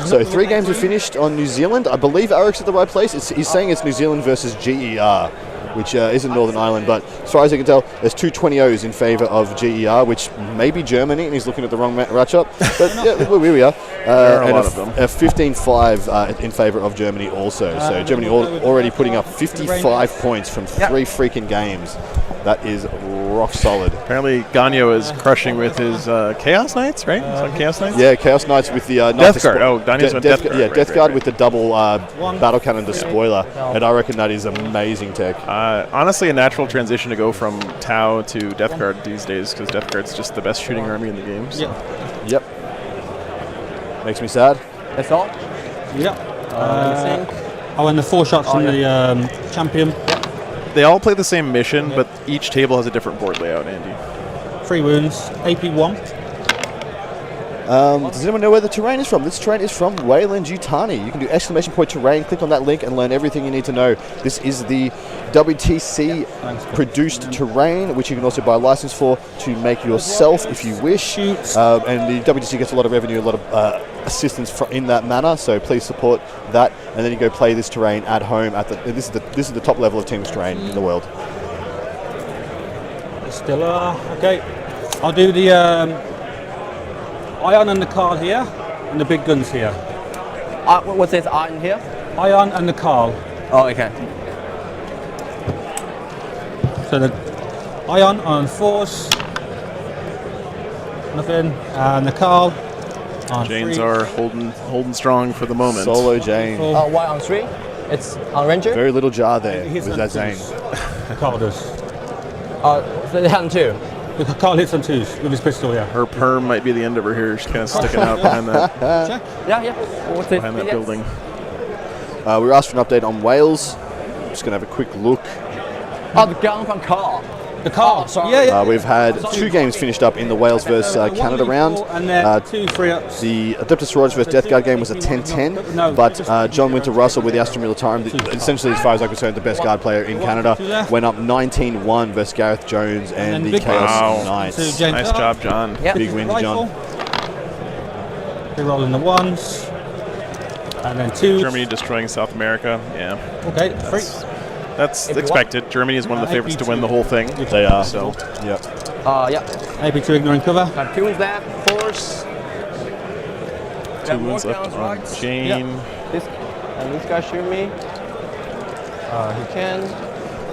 So 3 games have finished on New Zealand. I believe Eric's at the right place. He's saying it's New Zealand versus GER, which isn't Northern Ireland. But as far as I can tell, there's 2 20-0s in favour of GER, which may be Germany, and he's looking at the wrong matchup. But yeah, here we are. There are a and lot of them. A 15-5 in favour of Germany also. So Germany already putting up 55 points from 3 freaking games. That is rock solid. Apparently, Ganyo is crushing with his Chaos Knights, right? Is that Chaos Knights? Yeah, Chaos Knights with the Death Guard. Oh, Ganyo's on Death Guard. Yeah, right, Death right, Guard right. with the double battle cannon to spoiler. And I reckon that is amazing tech. Honestly, a natural transition to go from Tau to Death Guard these days, because Death Guard's just the best shooting army in the game. So. Yep. Makes me sad. That's all. Yep. Sync. Oh, and the 4 shots from the champion. They all play the same mission, but each table has a different board layout, Andy. 3 wounds. AP1. Does anyone know where the terrain is from? This terrain is from Wayland Yutani. You can do exclamation point terrain, click on that link and learn everything you need to know. This is the WTC produced terrain, which you can also buy a license for to make yourself if you wish. And the WTC gets a lot of revenue, a lot of assistance in that manner, so please support that. And then you go play this terrain at home. This is the top level of Teams terrain in the world. Still are. Okay. I'll do the Ion and the Carl here, and the big guns here. What's this iron here? Ion and the Carl. Oh, okay. So the Ion on 4s. Nothing. And the Carl on Janes 3. are holding strong for the moment. Solo Jane. Why on 3? It's on Ranger? Very little jar there He hits with on that Zane. 2s. Carl does. So they have 2. The Carl hits on 2s with his pistol, yeah. Her perm might be the end of her hair. She's kind of sticking out behind that Check. Yeah. What's this? behind that building. We were asked for an update on Wales. I'm just going to have a quick look. Oh, the gun from Carl. The car. sorry. Yeah. We've had 2 games finished up in the Wales versus Canada round. And then 2 free-ups. The Adeptus Sororitas versus Death Guard game was a 10-10, but John Winter Russell with the Aston Militarum, essentially as far as I'm concerned, the best guard player in Canada, went up 19-1 versus Gareth Jones and the Chaos Knights. Nice job, John. Yep. Big win to John. They roll in the 1s. And then 2. Germany destroying South America. Yeah. Okay, 3. That's expected. Germany is one of the favorites to win the whole thing. They are. So, yeah. Yeah. AP2 ignoring cover. Got 2 with that, force. 2 wounds left on Jane. This guy shoot me. He can.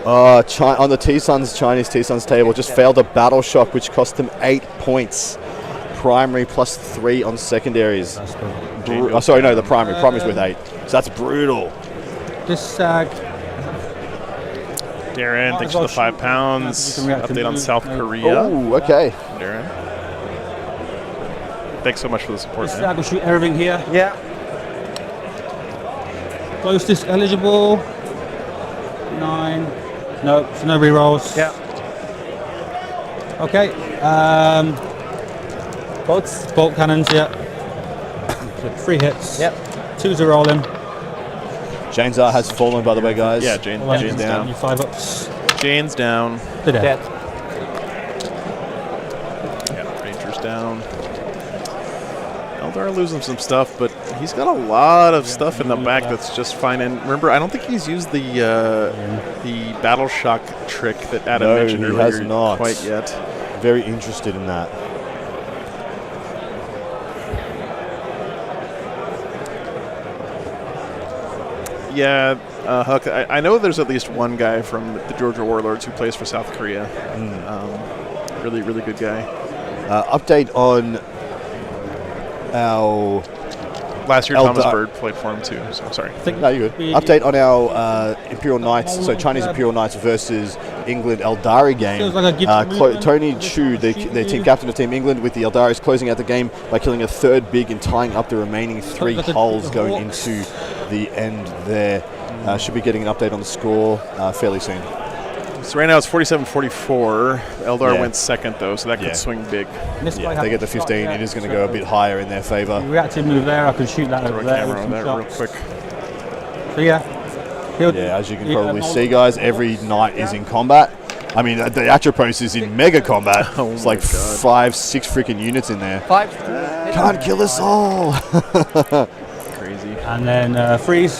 On the Chinese T-Suns table, just failed a battle shock, which cost them 8 points. Primary plus 3 on secondaries. Sorry, no, the primary. Primary's with 8. So that's brutal. Just Darren, thanks for the 5 pounds. Update on South Korea. Oh, okay. Darren. Thanks so much for the support, I man. will shoot everything here. Yeah. Closest eligible. 9. No, so no rerolls. Yeah. Okay. Boats. Bolt cannons, yeah. So 3 hits. Yep. 2s are rolling. Jane's has fallen, by the way, guys. Yeah, Jane's down. 5 ups. Jane's down. To death. Dead. Yeah, Ranger's down. Eldar losing some stuff, but he's got a lot of stuff in the back that's just fine. And remember, I don't think he's used the battle shock trick that Adam mentioned he earlier has not. quite yet. Very interested in that. Yeah, Huck, I know there's at least one guy from the Georgia Warlords who plays for South Korea. Really, really good guy. Update on our... Last year, Thomas Bird played for him too, so sorry. No, you're good. Update on our Imperial Knights, so Chinese Imperial Knights versus England Eldari game. Tony Chu, their team captain of Team England, with the Eldaris closing out the game by killing a 3rd big and tying up the remaining 3 hulls going into the end there. Should be getting an update on the score fairly soon. So right now it's 47-44. Eldar went second though, so that could swing big. Yeah, if they get the 15, it is going to go a bit higher in their favour. Reactive move there, I can shoot that Throw over a there. camera on that real quick. So yeah. Yeah, as you can probably see, guys, every knight is in combat. I mean, the Atropos is in mega combat. It's like 5-6 freaking units in there. 5. Can't kill us all. Crazy. And then freeze.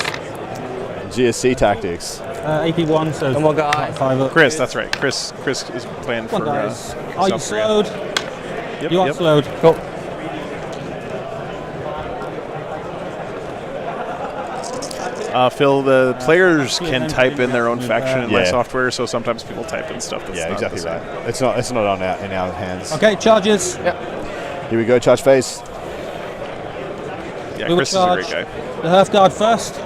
GSC tactics. AP1, so Come on, guy. 5 up. Chris, that's right. Chris is playing Come for on, guys. Are you South Korea. slowed? Yep, You are yep. slowed. Go. Phil, the players can type in their own faction in my Yeah. software, so sometimes people type in stuff that's Yeah, not exactly the same. right. It's not in our hands. Okay, charges. Here we go, charge phase. Yeah, We will Chris is a great charge. guy. The Hearthguard first.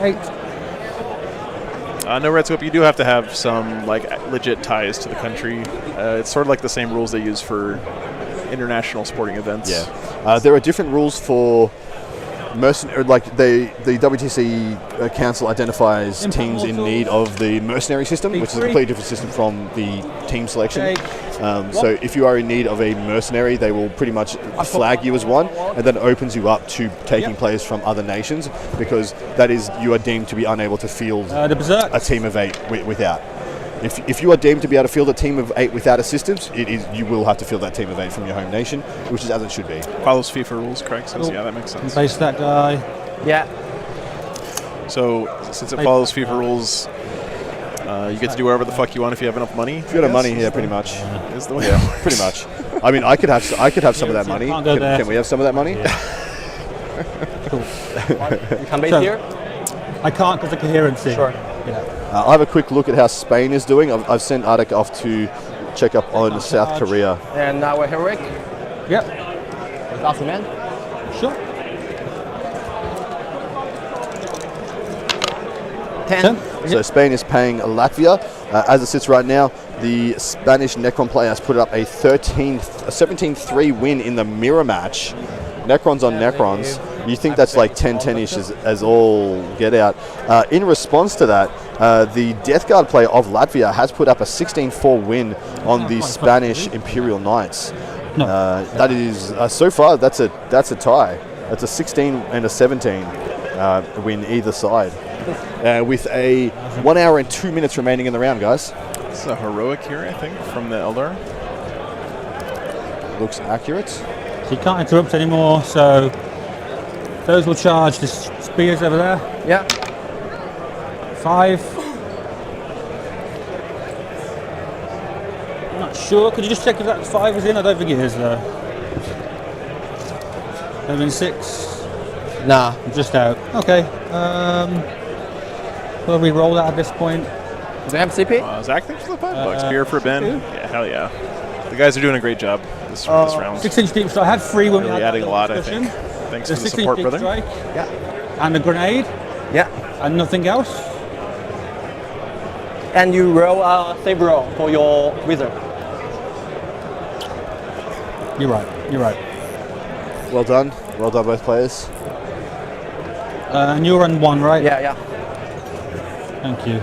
8. No red scope. You do have to have some like legit ties to the country. It's sort of like the same rules they use for international sporting events. Yeah, there are different rules for mercenary. Like the WTC Council identifies teams in need of the mercenary system, which is a completely different system from the team selection. So if you are in need of a mercenary, they will pretty much flag you as one, and then opens you up to taking players from other nations, because that is, you are deemed to be unable to field The Berserk. a team of 8 without. If you are deemed to be able to field a team of 8 without assistance, you will have to field that team of 8 from your home nation, which is as it should be. Follows FIFA rules, correct? So yeah, that makes sense. Base that guy. Yeah. So since it follows FIFA rules, you get to do whatever the fuck you want if you have enough money. If you got money here, pretty much. Is the way. Yeah, pretty much. I mean, I could have some of that money. Can't go there. Can we have some of that money? You can base So- here? I can't because of coherency. Sure. Yeah. I'll have a quick look at how Spain is doing. I've sent Arctic off to check up on South Korea. And now we're heroic. Yep. Last man. Sure. 10. So Spain is paying Latvia. As it sits right now, the Spanish Necron player has put up a 17-3 win in the mirror match. Necrons on Necrons. You think that's like 10-10-ish as all get out. In response to that, the Death Guard player of Latvia has put up a 16-4 win on the Spanish Imperial Knights. No. That is so far. That's a tie. That's a 16 and a 17 win either side. With a 1 hour and 2 minutes remaining in the round, guys. This is a heroic here, I think, from the Eldar. Looks accurate. So you can't interrupt anymore, so those will charge the spears over there. Yeah. 5. I'm not sure. Could you just check if that 5 is in? I don't think it is though. 6. Nah. I'm just out. Okay. Will we roll that at this point? Do they have CP? Zach, thanks for the $5. Beer for Ben. Yeah, hell yeah. The guys are doing a great job this round. 6-inch deep strike. I had 3 when we Really had adding that a lot, I discussion. think. Thanks The for the 6-inch support, deep brother. strike Yeah. and a grenade Yeah. and nothing else. And you roll a save roll for your wizard. You're right. You're right. Well done. Well done, both players. And you're on 1, right? Yeah, yeah. Thank you.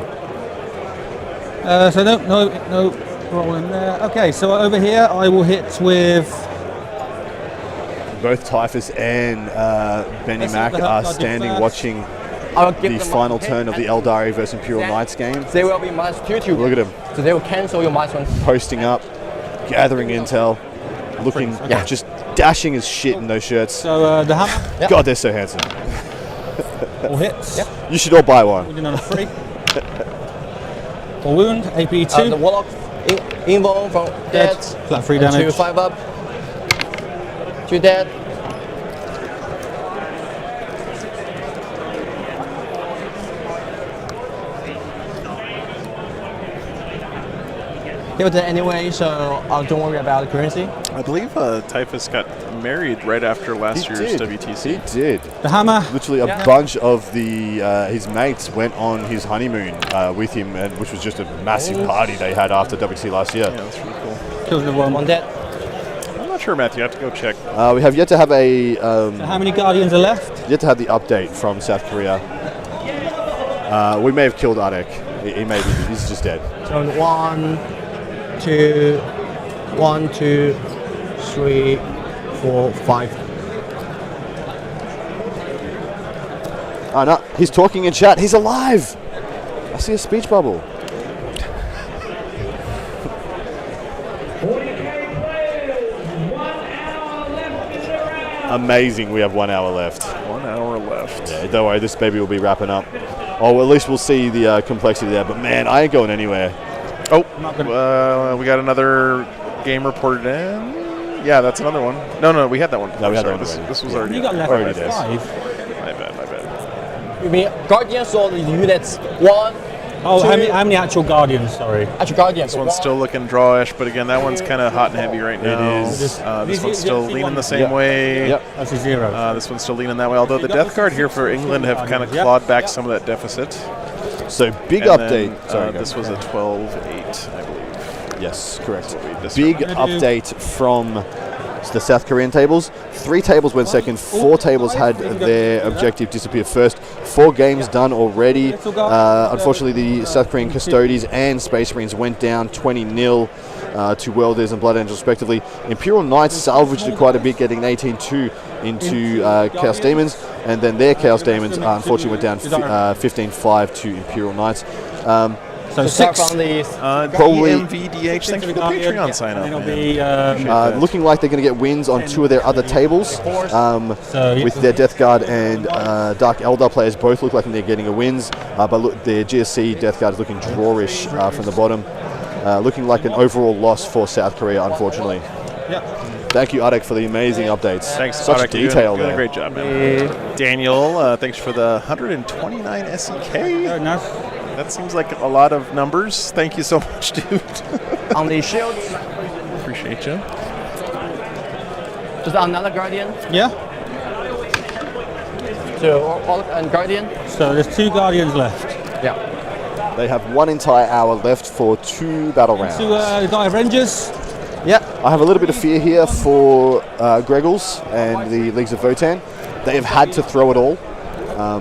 So no roll in there. Okay, so over here I will hit with. Both Typhus and Benny Let's Mac see what the are hell standing first. watching I'll give the them final a turn of the Eldari versus Imperial Knights game. They will be -2. Look at him So they will cancel your -1. posting up, gathering intel, looking, Yeah. just dashing as shit in those shirts. So the hammer God, they're so handsome. all hits. You should all buy one. We're doing on a 3. For wound, AP 2. The warlock involved from dead. Flat 3 And damage. 2 5 up. 2 dead. He was dead anyway, so don't worry about the currency. I believe Typhus got married right after last He year's did. WTC. He did. The hammer. Literally a Yeah. bunch of his mates went on his honeymoon with him, which was just a massive party they had after WTC last year. Yeah, that's really cool. Kills the 1. One dead. I'm not sure, Matthew. I have to go check. We have yet to have So how many guardians are left? yet to have the update from South Korea. We may have killed Arek. He may be. He's just dead. So 1, 2, 1, 2, 3, 4, 5. Oh no, he's talking in chat. He's alive. I see a speech bubble. Amazing. We have 1 hour left. 1 hour left. Yeah, don't worry. This baby will be wrapping up. Oh, well, at least we'll see the complexity there. But man, I ain't going anywhere. Oh, we got another game reported in. Yeah, that's another one. No, we had that one. No, we had Sorry, that one already. This was How already. many got left? Already does. 5. My bad. You mean Guardians or the units? 1, Oh, how 2, many actual guardians? Sorry. actually Guardians. This one's still looking drawish, but again, that one's kind of hot and heavy right now. is. This These- one's these still see leaning one- the same Yep. way. Yep. That's a 0. This one's still leaning that way, although the Death Guard here for England have kind of Yep. clawed back some of that deficit. So big And update. then, Sorry, go. this was a 12-8, I believe. Yes, correct. This Big I'm gonna do- update from the South Korean tables. 3 tables went second. 4 tables had their objective disappear first. 4 games done already. Unfortunately, the South Korean Custodes and Space Marines went down 20-0 to Welders and Blood Angels respectively. Imperial Knights salvaged it quite a bit, getting an 18-2 into Chaos Demons, and then their Chaos Demons unfortunately went down 15-5 to Imperial Knights. So Start 6. from the Probably EMVDH, thanks for the Patreon sign up. And it'll man. be looking like they're going to get wins on 2 of their other tables. With their Death Guard and Dark Eldar players both look like they're getting a wins, but look, their GSC Death Guard is looking drawish from the bottom, looking like an overall loss for South Korea, unfortunately. Thank you, Arek, for the amazing updates. Thanks, Such Arek, detail doing a there. great job, man. Daniel, thanks for the 129 SEK. Very nice. That seems like a lot of numbers. Thank you so much, dude. on the shields. Appreciate you. Just another Guardian. Yeah. So all and Guardian. So there's 2 guardians left. Yeah. They have 1 entire hour left for 2 battle rounds. 2 Guy Rangers. Yeah. I have a little bit of fear here for Gregals and the Leagues of Votan. They have had to throw it all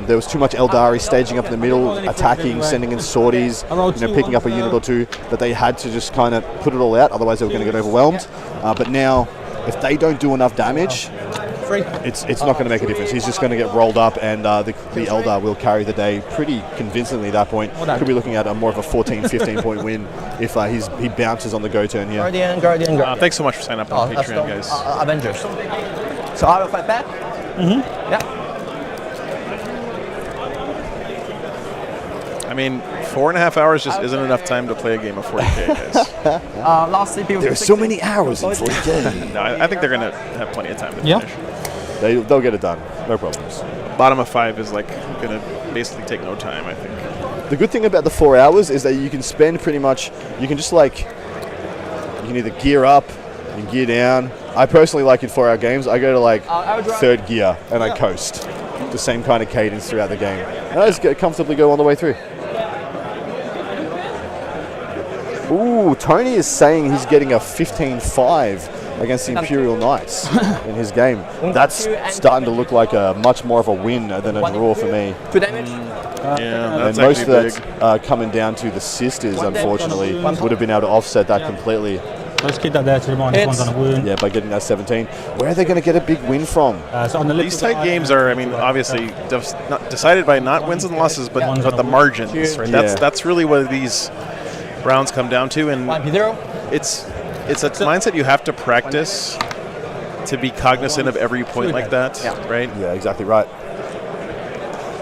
There was too much Eldari staging up in the middle, attacking, sending in sorties, picking up a unit or two, that they had to just kind of put it all out, otherwise they were going to get overwhelmed. But now, if they don't do enough damage, it's not going to make a difference. He's just going to get rolled up, and the Eldar will carry the day pretty convincingly at that point. Could be looking at more of a 14, 15 point win if he bounces on the go turn here. Guardian. Thanks so much for signing up on Patreon, guys. Avengers. So I will fight back? Mm-hmm. Yeah. I mean, 4.5 hours just isn't enough time to play a game of 40k, guys. Last CPU. There are so many hours in 40k. No, I think they're going to have plenty of time to Yeah. finish. They'll get it done, no problems. Bottom of 5 is like going to basically take no time, I think. The good thing about the 4 hours is that you can spend pretty much, you can just like, you can either gear up and gear down. I personally like in 4 hour games, I go to like third gear and I coast. The same kind of cadence throughout the game. And I just comfortably go all the way through. Ooh, Tony is saying he's getting a 15-5 against the Imperial Knights in his game. That's starting to look like a much more of a win than a draw for me. 2 damage. Yeah, And that's most of actually big. that coming down to the sisters, unfortunately, would have been able to offset that completely. Let's keep that there to remind us one's on a wound. Yeah, by getting that 17. Where are they going to get a big win from? So on the These tight games are, I mean, obviously decided by not wins and losses, but the margins, right? Yeah. That's really what these rounds come down to, and 1p0. it's a mindset you have to practice to be cognizant of every point like that, right? Yeah, exactly right.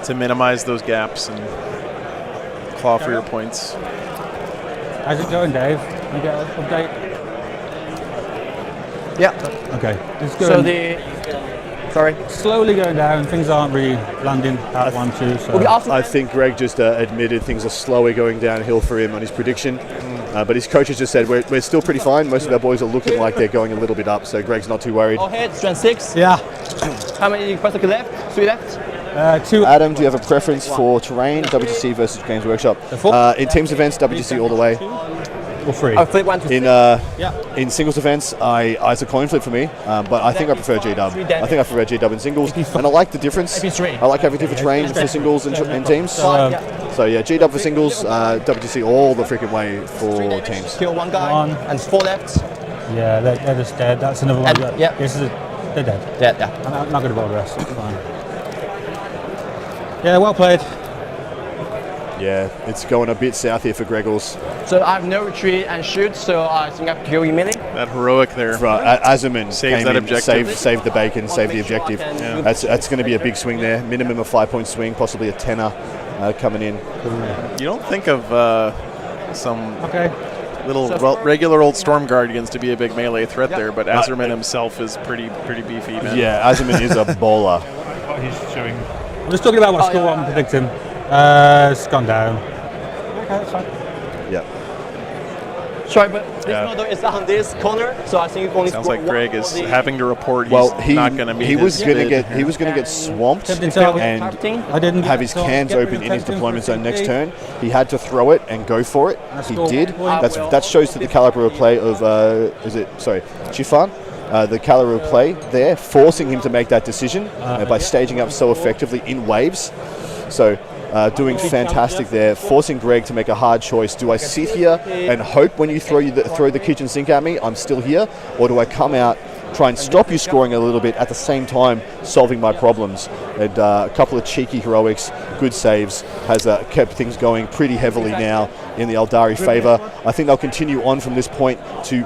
To minimize those gaps and claw for your points. How's it going, Dave? You get an update? Yeah. Okay. It's So going sorry. slowly going down. Things aren't really landing at 1-2. So I think Greg just admitted things are slowly going downhill for him on his prediction. But his coaches just said we're still pretty fine. Most of our boys are looking like they're going a little bit up, so Greg's not too worried. All hit, strength 6. yeah. How many questions left? 3 left? 2. Adam, do you have a preference for terrain, WTC versus Games Workshop? In teams events, WTC all the way. Or 3. I'll flip 1 to 3. In singles events, it's a coin flip for me, but I think I prefer G-Dub. I think I prefer G-Dub in singles, and I like the difference. I like having different terrain for singles and teams. So yeah, G-Dub for singles, WTC all the freaking way for teams. Kill 1 guy, and 4 left. Yeah, they're just dead. That's another one. They're dead. Yeah. I'm not going to bother the rest. It's fine. Yeah, well played. Yeah, it's going a bit south here for Gregors. So I have no retreat and shoot, so I think I have to kill you immediately. That heroic there. Azumin Saves came that in, objective. saved the bacon, saved the objective. Yeah. That's going to be a big swing there. Minimum of 5 point swing, possibly a tenner coming in. You don't think of some little So- regular old Storm Guardians to be a big melee threat there, but Azerman himself is pretty beefy, man. Yeah, Azumin is a bowler. He's showing. I'm just talking about what score I'm predicting. It's gone down. Okay, that's fine. Yeah. Sorry, but this model is on this corner, so I think only Sounds score like Greg one is for the- having to report Well, he's not going to meet he was his going to bid. get swamped Tempting target. and I didn't have his cans open in his deployment zone next turn. He had to throw it and go for it. He did. That shows that the caliber of play of Chifan. The caliber of play there, forcing him to make that decision by staging up so effectively in waves. So doing fantastic there, forcing Greg to make a hard choice. Do I sit here and hope when you throw the kitchen sink at me, I'm still here? Or do I come out, try and stop you scoring a little bit, at the same time solving my problems? And a couple of cheeky heroics, good saves, has kept things going pretty heavily now in the Eldari favour. I think they'll continue on from this point to,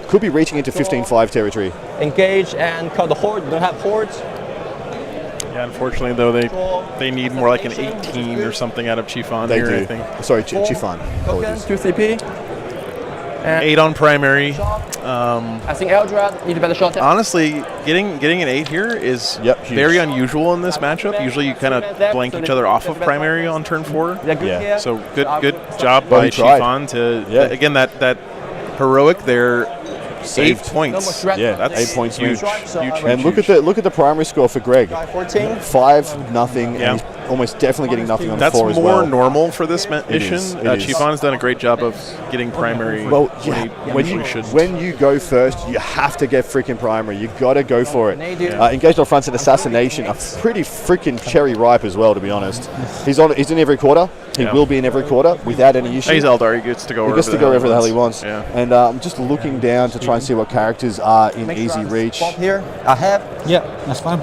could be reaching into 15-5 territory. Engage and cut the horde. Don't have hordes. Yeah, unfortunately, though, they need more like an 18 or something out of Chifan They here, do. I think. Sorry, Chifan. Tokens, Apologies. 2 CP. And 8 on primary. I think Eldrad need a better shot. Honestly, getting an 8 here is huge. very unusual in this matchup. Usually you kind of blank each other off of primary on turn 4. They're good Yeah. here. So good job Well, by he tried. Chifan to Yeah. again that heroic there, saved. 8 points. No more threat. Yeah, That's 8 points huge. win. Huge. And look at the primary score for Greg. 14. 5-0, Yeah. and he's almost definitely getting nothing on That's 4 as more well. normal for this mission. is, it is. Chifon's done a great job of getting primary. Well, when yeah, he when usually you shouldn't. when you go first, you have to get freaking primary. You got to go for it. Yeah. Engaged on fronts and assassination are pretty freaking cherry ripe as well, to be honest. He's in every quarter. He Yeah. will be in every quarter without any issue. He's Eldar. He gets to go. He wherever gets to go wherever the hell he wants. Yeah. And I'm just looking down to try and see what characters are in Make easy sure I reach. spot here. I have. Yeah, that's fine.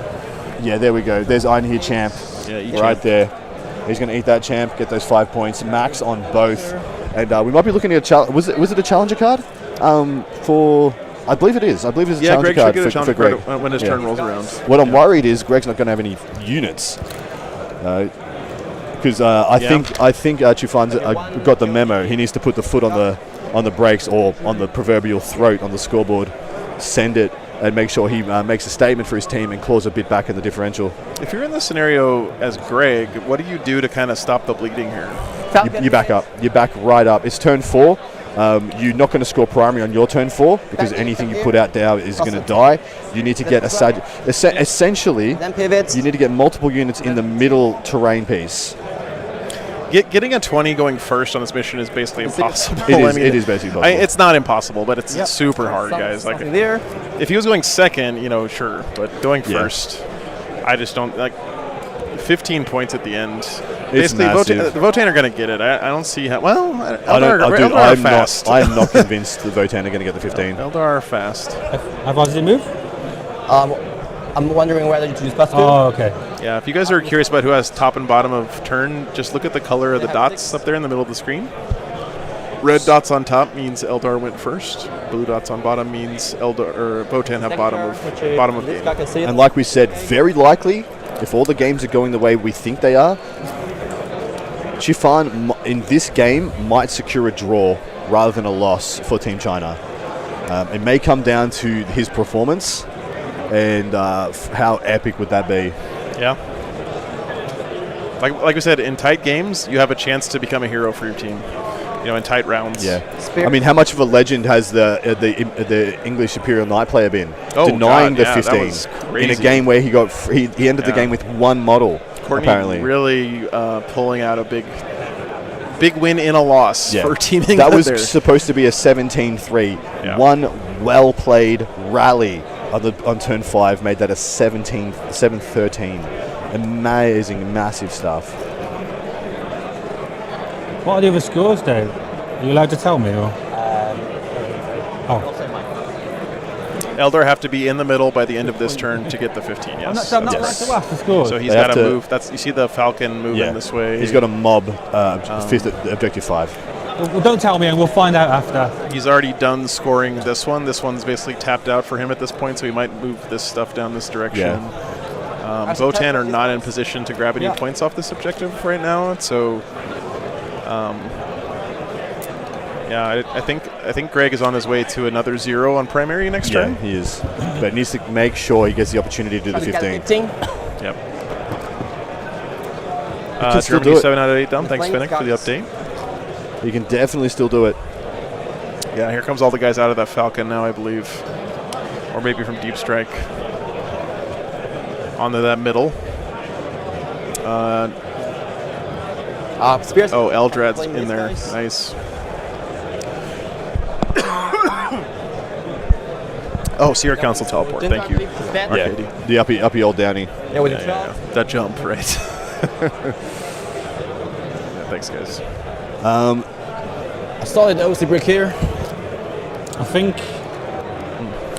Yeah, there we go. There's Einhir Champ Yeah, each right there. He's going to eat that champ, get those 5 points. Max on both. And we might be looking at a was it a challenger card? For I believe it is. I believe it's a Yeah, challenger Greg should card get a for challenger Greg. card when his Yeah. turn rolls around. What I'm worried is Greg's not going to have any units. Because I think Chufan's got the memo. He needs to put the foot on the brakes or on the proverbial throat on the scoreboard, send it, and make sure he makes a statement for his team and claws a bit back in the differential. If you're in this scenario as Greg, what do you do to kind of stop the bleeding here? You back up. You back right up. It's turn 4. You're not going to score primary on your turn 4 because anything you put out there is going to die. You need to get essentially, Then pivots. you need to get multiple units in the middle terrain piece. Getting a 20 going first on this mission is basically impossible. It is basically possible. It's not impossible, but it's super hard, guys. Like, Something there. if he was going second, sure, but going Yeah. first, I just don't like. 15 points at the end. It's Basically, massive. the Votan are going to get it. I don't see how. Well, I'm are fast. I'm not convinced the Votan are going to get the 15. Eldar are fast. How far does it move? I'm wondering whether to use plus 2. Oh, okay. Yeah, if you guys are curious about who has top and bottom of turn, just look at the color of the dots up there in the middle of the screen. Red dots on top means Eldar went first. Blue dots on bottom means Eldar or Votan have bottom of This game. guy can see it. And like we said, very likely, if all the games are going the way we think they are, Chifan in this game might secure a draw rather than a loss for Team China. It may come down to his performance and how epic would that be. Yeah. Like we said, in tight games, you have a chance to become a hero for your team. In tight rounds. Yeah. I mean, how much of a legend has the English Imperial Knight player been? Oh, denying God, the yeah, that 15 was in a crazy. game where he ended the game with 1 model. Courtney apparently, really pulling out a big win in a loss for Team England. That was there. supposed to be a 17-3. Yeah. One well-played rally on turn 5 made that a 7-13. Amazing, massive stuff. What are the other scores, Dave? Are you allowed to tell me? Or? Eldar have to be in the middle by the end of this turn to get the 15. Yes. I'm not allowed to ask the scores. So he's They got have to to- move. You see the Falcon moving this way. He's got a mob, fifth objective 5. Well, don't tell me, and we'll find out after. He's already done scoring this one. This one's basically tapped out for him at this point, so he might move this stuff down this direction. Votan are not in position to grab any points off this objective right now, so I think Greg is on his way to another 0 on primary next Yeah, turn. he is. But needs to make sure he gets the opportunity to do the 15. 15. Yep. can still do Germany it. 7 out of 8 done. Thanks, Flank Finnick, for the guys. update. He can definitely still do it. Yeah, here comes all the guys out of that Falcon now, I believe. Or maybe from Deep Strike. Onto that middle. Spears. Oh, Eldrad's Playing in these there. guys. Nice. Oh, Sierra Council teleport. Thank you. Yeah, Arcady. the uppy old downy. Yeah, with the Yeah, 12. yeah. That jump, right. Yeah, thanks, guys. I started the OC brick here. I think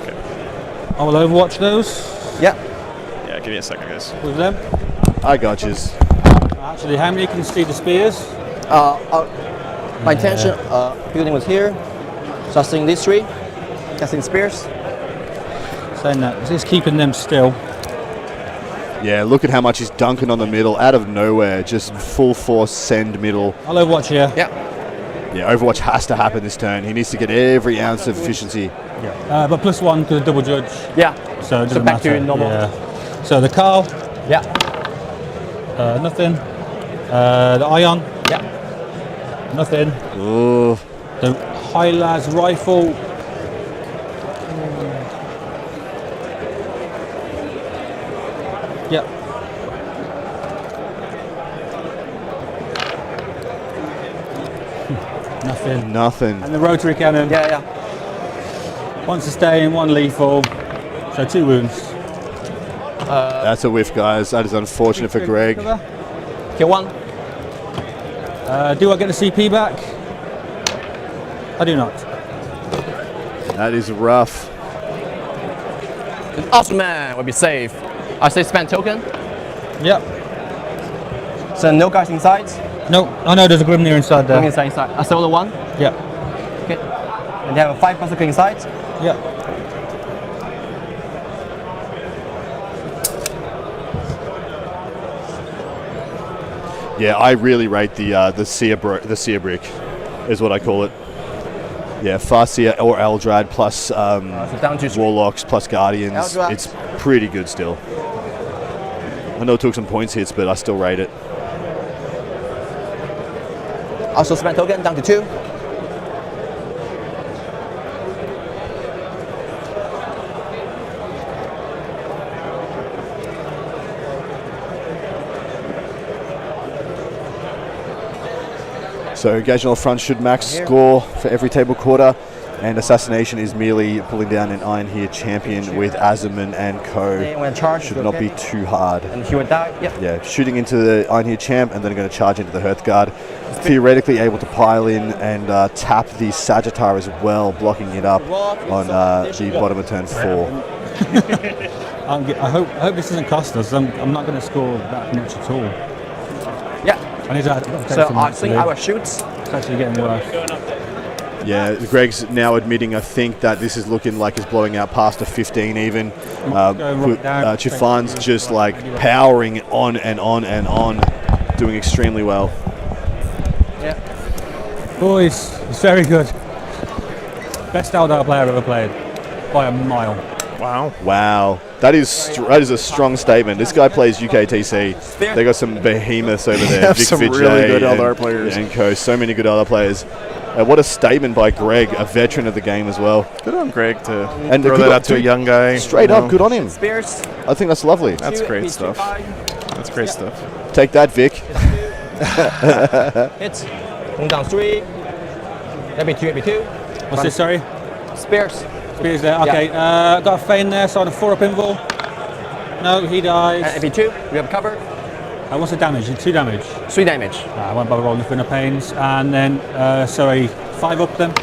Okay. I will overwatch those Yeah. Yeah, give me a second, guys. with them. I got yous. Actually, how many can see the spears? My intention building was here. So I was seeing these 3. Casting spears. Saying that, it's keeping them still. Yeah, look at how much he's dunking on the middle, out of nowhere, just full force send middle. I'll overwatch here. Yeah. Yeah, Overwatch has to happen this turn. He needs to get every ounce of efficiency. But +1 because of double judge. Yeah. So it doesn't back to matter. normal. Yeah. So the Carl, Yeah. nothing. The Ion, Yeah. nothing. Oh, The High Las rifle, Yep. Nothing. Nothing. And the rotary cannon. Yeah. One sustain, one lethal. So 2 wounds. That's a whiff, guys. That is unfortunate for Greg. Kill 1. Do I get the CP back? I do not. That is rough. Awesome man will be safe. I say spend token. Yep. So no guys inside. No. Oh no, there's a Grimnir inside there. Inside. I solo 1. Yep. Okay. And they have a 5 berserker inside. Yep. Yeah, I really rate the Seer brick, is what I call it. Yeah, Farseer or Eldrad plus So down to 3. Warlocks plus Guardians. Eldrad. It's pretty good still. I know it took some points hits, but I still rate it. Also spend token down to 2. So Engage on the front should max score for every table quarter, and Assassination is merely pulling down an Iron Here champion with Azaman and Co. When charge Should not be too hard. And he will die. Yep. Yeah, shooting into the Iron Here champ and then going to charge into the Hearthguard. Theoretically able to pile in and tap the Sagittar as well, blocking it up on the bottom of turn 4. I hope this doesn't cost us. I'm not going to score that much at all. Yeah. I need to take So some I think lead. I will shoot. It's actually getting worse. Yeah, Greg's now admitting, I think, that this is looking like it's blowing out past a 15 even. Chifan's just like powering on and on and on, doing extremely well. Yeah. Boys, it's very good. Best Eldar player I've ever played. By a mile. Wow. Wow, that is a strong statement. This guy plays UKTC. They got some behemoths over there. have some really good Eldar players. And Co. So many good Eldar players. What a statement by Greg, a veteran of the game as well. Good on Greg to And throw good that on- out to a young guy. Straight you up, know. good on him. Spears. I think that's lovely. That's great stuff. That's great stuff. Take that, Vic. Hits. One down 3. AB2. What's this, sorry? Spears. Spears there. Okay, got a feign there, so on a 4-up invul. No, he dies. And AB2. We have cover. What's the damage? 2 damage. 3 damage. I won't bother rolling the Finner Pains. And then, sorry, 5 up then.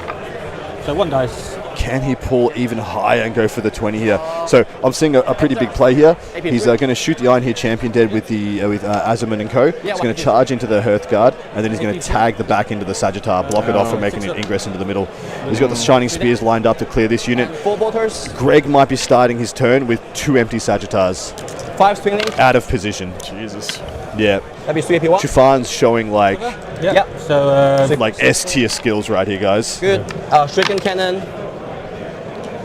So 1 dice. Can he pull even higher and go for the 20 here? So I'm seeing a pretty big play here. He's going to shoot the Iron Here champion dead with Azaman and Co. He's going to charge into the Hearthguard, and then he's going to tag the back into the Sagittar, block it off from making an ingress into the middle. He's got the Shining Spears lined up to clear this unit. 4 bolters. Greg might be starting his turn with 2 empty Sagittars 5 swinging. out of position. Jesus. Yeah. AB3 AP1. Chifan's showing like Yeah. So, S tier skills right here, guys. Good. Stricken cannon.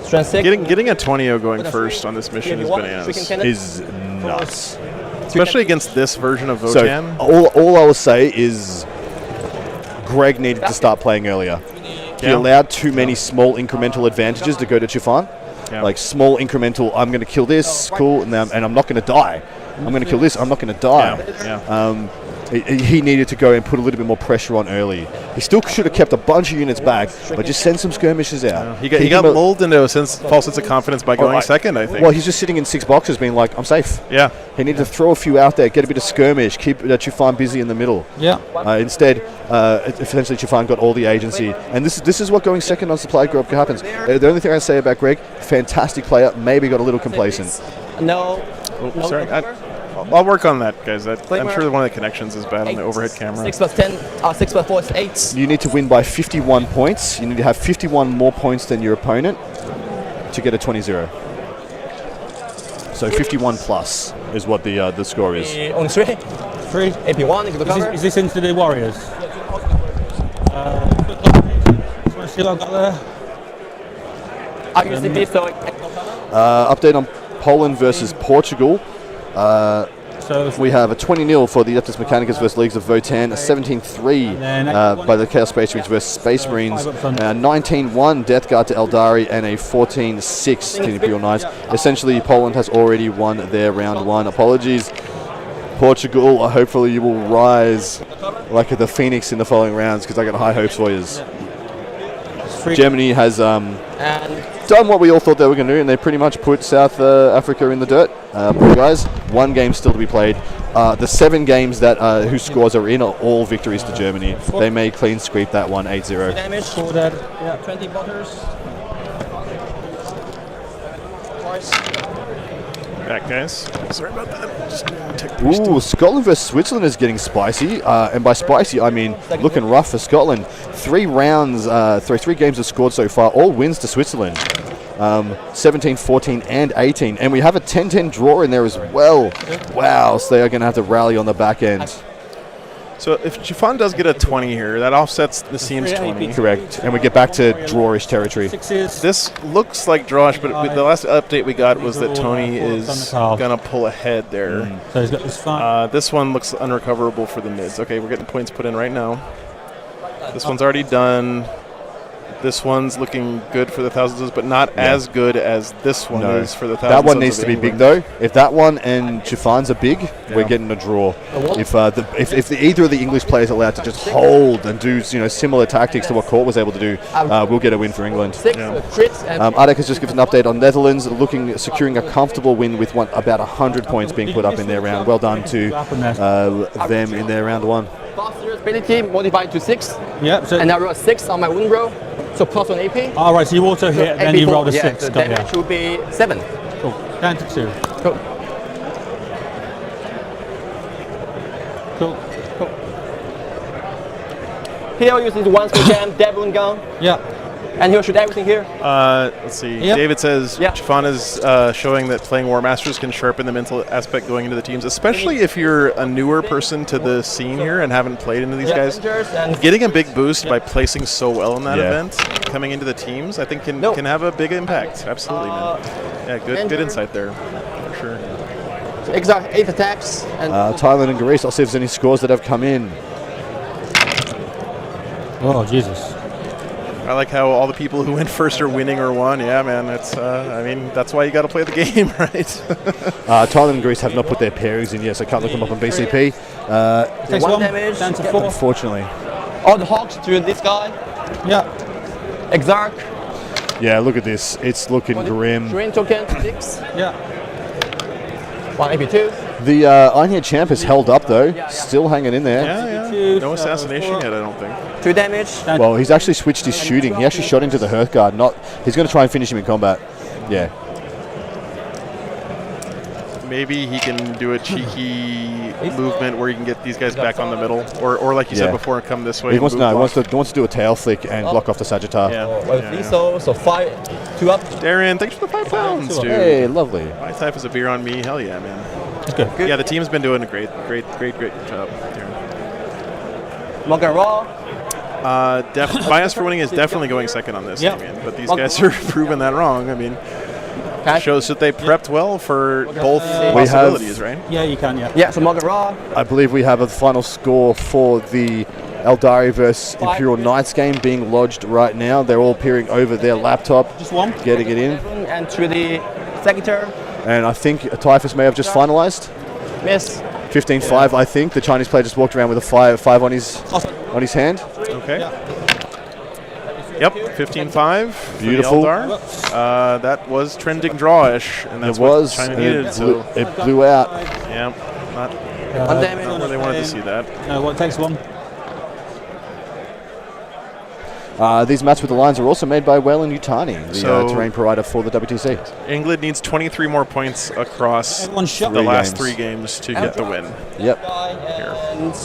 Strength 6. Getting a 20-0 going first on this mission is bananas. Is nuts. Especially against this version of So Votan. all I will say is Greg needed to start playing earlier. He allowed too many small incremental advantages to go to Chifan. Yeah. Like small incremental, I'm going to kill this, cool, and I'm not going to die. I'm going to kill this, I'm not going to die. Yeah. He needed to go and put a little bit more pressure on early. He still should have kept a bunch of units back, but just send some skirmishes out. He got lulled into a false sense of confidence by going second, I think. Well, he's just sitting in 6 boxes being like, I'm safe. Yeah. He needed to throw a few out there, get a bit of skirmish, keep Chifan busy in the middle. yeah. Instead, essentially Chifan got all the agency. And this is what going second on supply group happens. The only thing I say about Greg, fantastic player, maybe got a little complacent. No. Oh, sorry. I'll work on that, guys. I'm sure one of the connections is bad on the overhead camera. 6 plus 10. 6 plus 4 is 8. You need to win by 51 points. You need to have 51 more points than your opponent to get a 20-0. So 51 plus is what the score is. Only 3. 3. AP1. Into the cover. Is this into the Warriors? Just want to see what I've got there. I use the beat, so Update on Poland versus Portugal. So We have a 20-0 for the Adeptus Mechanicus versus Leagues of Votan, a 17-3 by the Chaos Space Marines versus Space Marines, a 19-1 Death Guard to Eldari, and a 14-6 to the Imperial Knights. Essentially, Poland has already won their round one. Apologies, Portugal. Hopefully, you will rise like the Phoenix in the following rounds, because I got high hopes for you. Germany has done what we all thought they were going to do, and they pretty much put South Africa in the dirt. Poor guys, one game still to be played. The 7 games that whose scores are in are all victories to Germany. They may clean sweep that one 8-0. Damage. For that. 20 butters. Twice. Back, guys. Sorry about that. Just Ooh, Scotland versus Switzerland is getting spicy, and by spicy I mean looking rough for Scotland. 3 rounds, 3 games have scored so far, all wins to Switzerland. 17, 14, and 18, and we have a 10-10 draw in there as well. Wow, so they are going to have to rally on the back end. So if Chiffon does get a 20 here, that offsets the Seams 20. Correct, and we get back to drawish territory. This looks like drawish, but the last update we got was that Tony is going to pull ahead there. So he's got this fun. This one looks unrecoverable for the mids. Okay, we're getting points put in right now. This one's already done. This one's looking good for the thousands, but not as good as this one is for the thousands. That one needs to be big though. If that one and Chiffon's are big, we're getting a draw. If either of the English players are allowed to just hold and do similar tactics to what Court was able to do, we'll get a win for England. Adek has just given an update on Netherlands, securing a comfortable win with about 100 points being put up in their round. Well done to them in their round one. Faster ability modified to 6. Yep. So And I roll a 6 on my wound roll. So plus 1 AP. all right. So you also hit, then you rolled a 6. The Got damage will be 7. Cool. Down to 2. Cool. Cool. He'll use his one spell jam, Devil Gun, Yeah. and he'll shoot everything here. Let's see. Yep. David says Yeah. Chiffon is showing that playing War Masters can sharpen the mental aspect going into the teams, especially if you're a newer person to the scene here and haven't played into these guys. And Getting a big boost by placing so well in that Yeah. event, coming into the teams, I think can have a big impact. Absolutely, man. Yeah, good insight there, for sure. exile 8 attacks. And Thailand and Greece, I'll see if there's any scores that have come in. Oh Jesus. I like how all the people who went first are winning or won. Yeah, man, that's that's why you got to play the game, right? Thailand and Greece have not put their pairings in yet, so I can't look them up on BCP. Takes 1 1 damage. down to 4. Unfortunately. All the Hawks to this guy. Yeah. Exarch. Yeah, look at this. It's looking grim. Drain token 6. Yeah. 1 AP2. The Ironhead champ has held up though, still hanging in there. Yeah. No assassination yet, I don't think. 2 damage. Well, he's actually switched his shooting. He actually shot into the Hearthguard. He's going to try and finish him in combat. Yeah. Maybe he can do a cheeky movement where he can get these guys back on the middle, or like you said before, come this way. He wants to do a tail flick and block off the Sagittar. Yeah. Well, lethal, so 5, 2 up. Darren, thanks for the 5 pounds, dude. Hey, lovely. My type is a beer on me. Hell yeah, man. Good. Yeah, the team's been doing a great job, Darren. Morgan Raw. Bias for winning is definitely going second on this. Yeah. I mean, but these guys are proving that wrong. I mean, shows that they prepped well for both possibilities, right? Yeah, you can. Yeah. Yeah, so Morgan Raw. I believe we have a final score for the Eldari versus Imperial Knights game being lodged right now. They're all peering over their laptop, Just 1. getting it in. And to the Secretary. And I think Typhus may have just finalized. Miss. 15-5, I think. The Chinese player just walked around with a 5 on his hand. Okay. Yep, 15-5. Beautiful. That was trending drawish, and that's It was. what China and needed. it blew out. Yeah, not 1 damage. where they wanted to see that. No, what takes 1? These mats with the lines are also made by Wayland Yutani, the terrain provider for the WTC. England needs 23 more points across Everyone shot the Three last games. 3 games to get the win. Yep.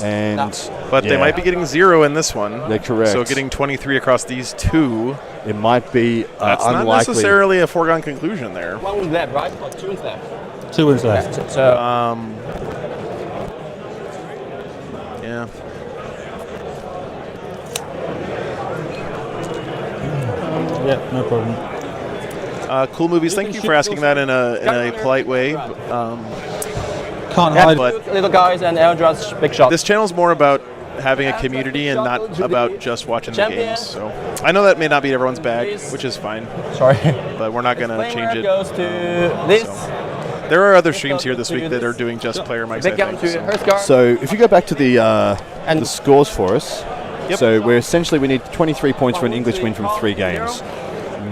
And But they might be getting 0 in this one. They're correct. So getting 23 across these 2, It might be that's not unlikely. necessarily a foregone conclusion there. 1 wound left, right? Or 2 wounds left. 2 wins left. So Yeah. Yeah, no problem. Cool movies. Thank you for asking that in a polite way. Can't hide. But Little guys and Eldras big shot. this channel is more about having a community and not about just watching the games. So I know that may not be everyone's bag, which is fine, Sorry. but we're not going to change it. Goes to this. There are other streams here this week that are doing just player mics, Big I gun think. to So. Hearst guard. So if you go back to the scores for us, Yep. so we need 23 points for an English win from 3 games.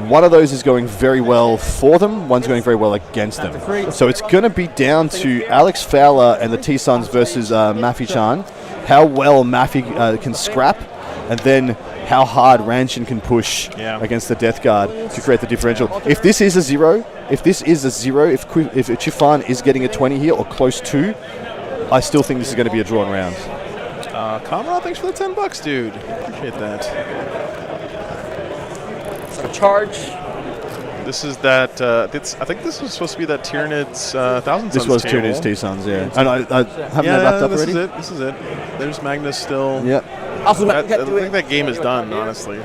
One of those is going very well for them, one's going very well against them. So it's going to be down to Alex Fowler and the T-Suns versus Maffy Chan, how well Maffy can scrap, and then how hard Ranshin can push against the Death Guard to create the differential. If this is a 0, if Chifan is getting a 20 here or close to, I still think this is going to be a drawn round. Kamara, thanks for the $10, dude. Appreciate that. So charge. This is that. I think this was supposed to be that Tyranids Thousand Suns. This was table. Tyranids T-Suns, yeah. And I haven't they wrapped up this already? is it. This is it. There's Magnus still. Yep. I think that game is done, honestly.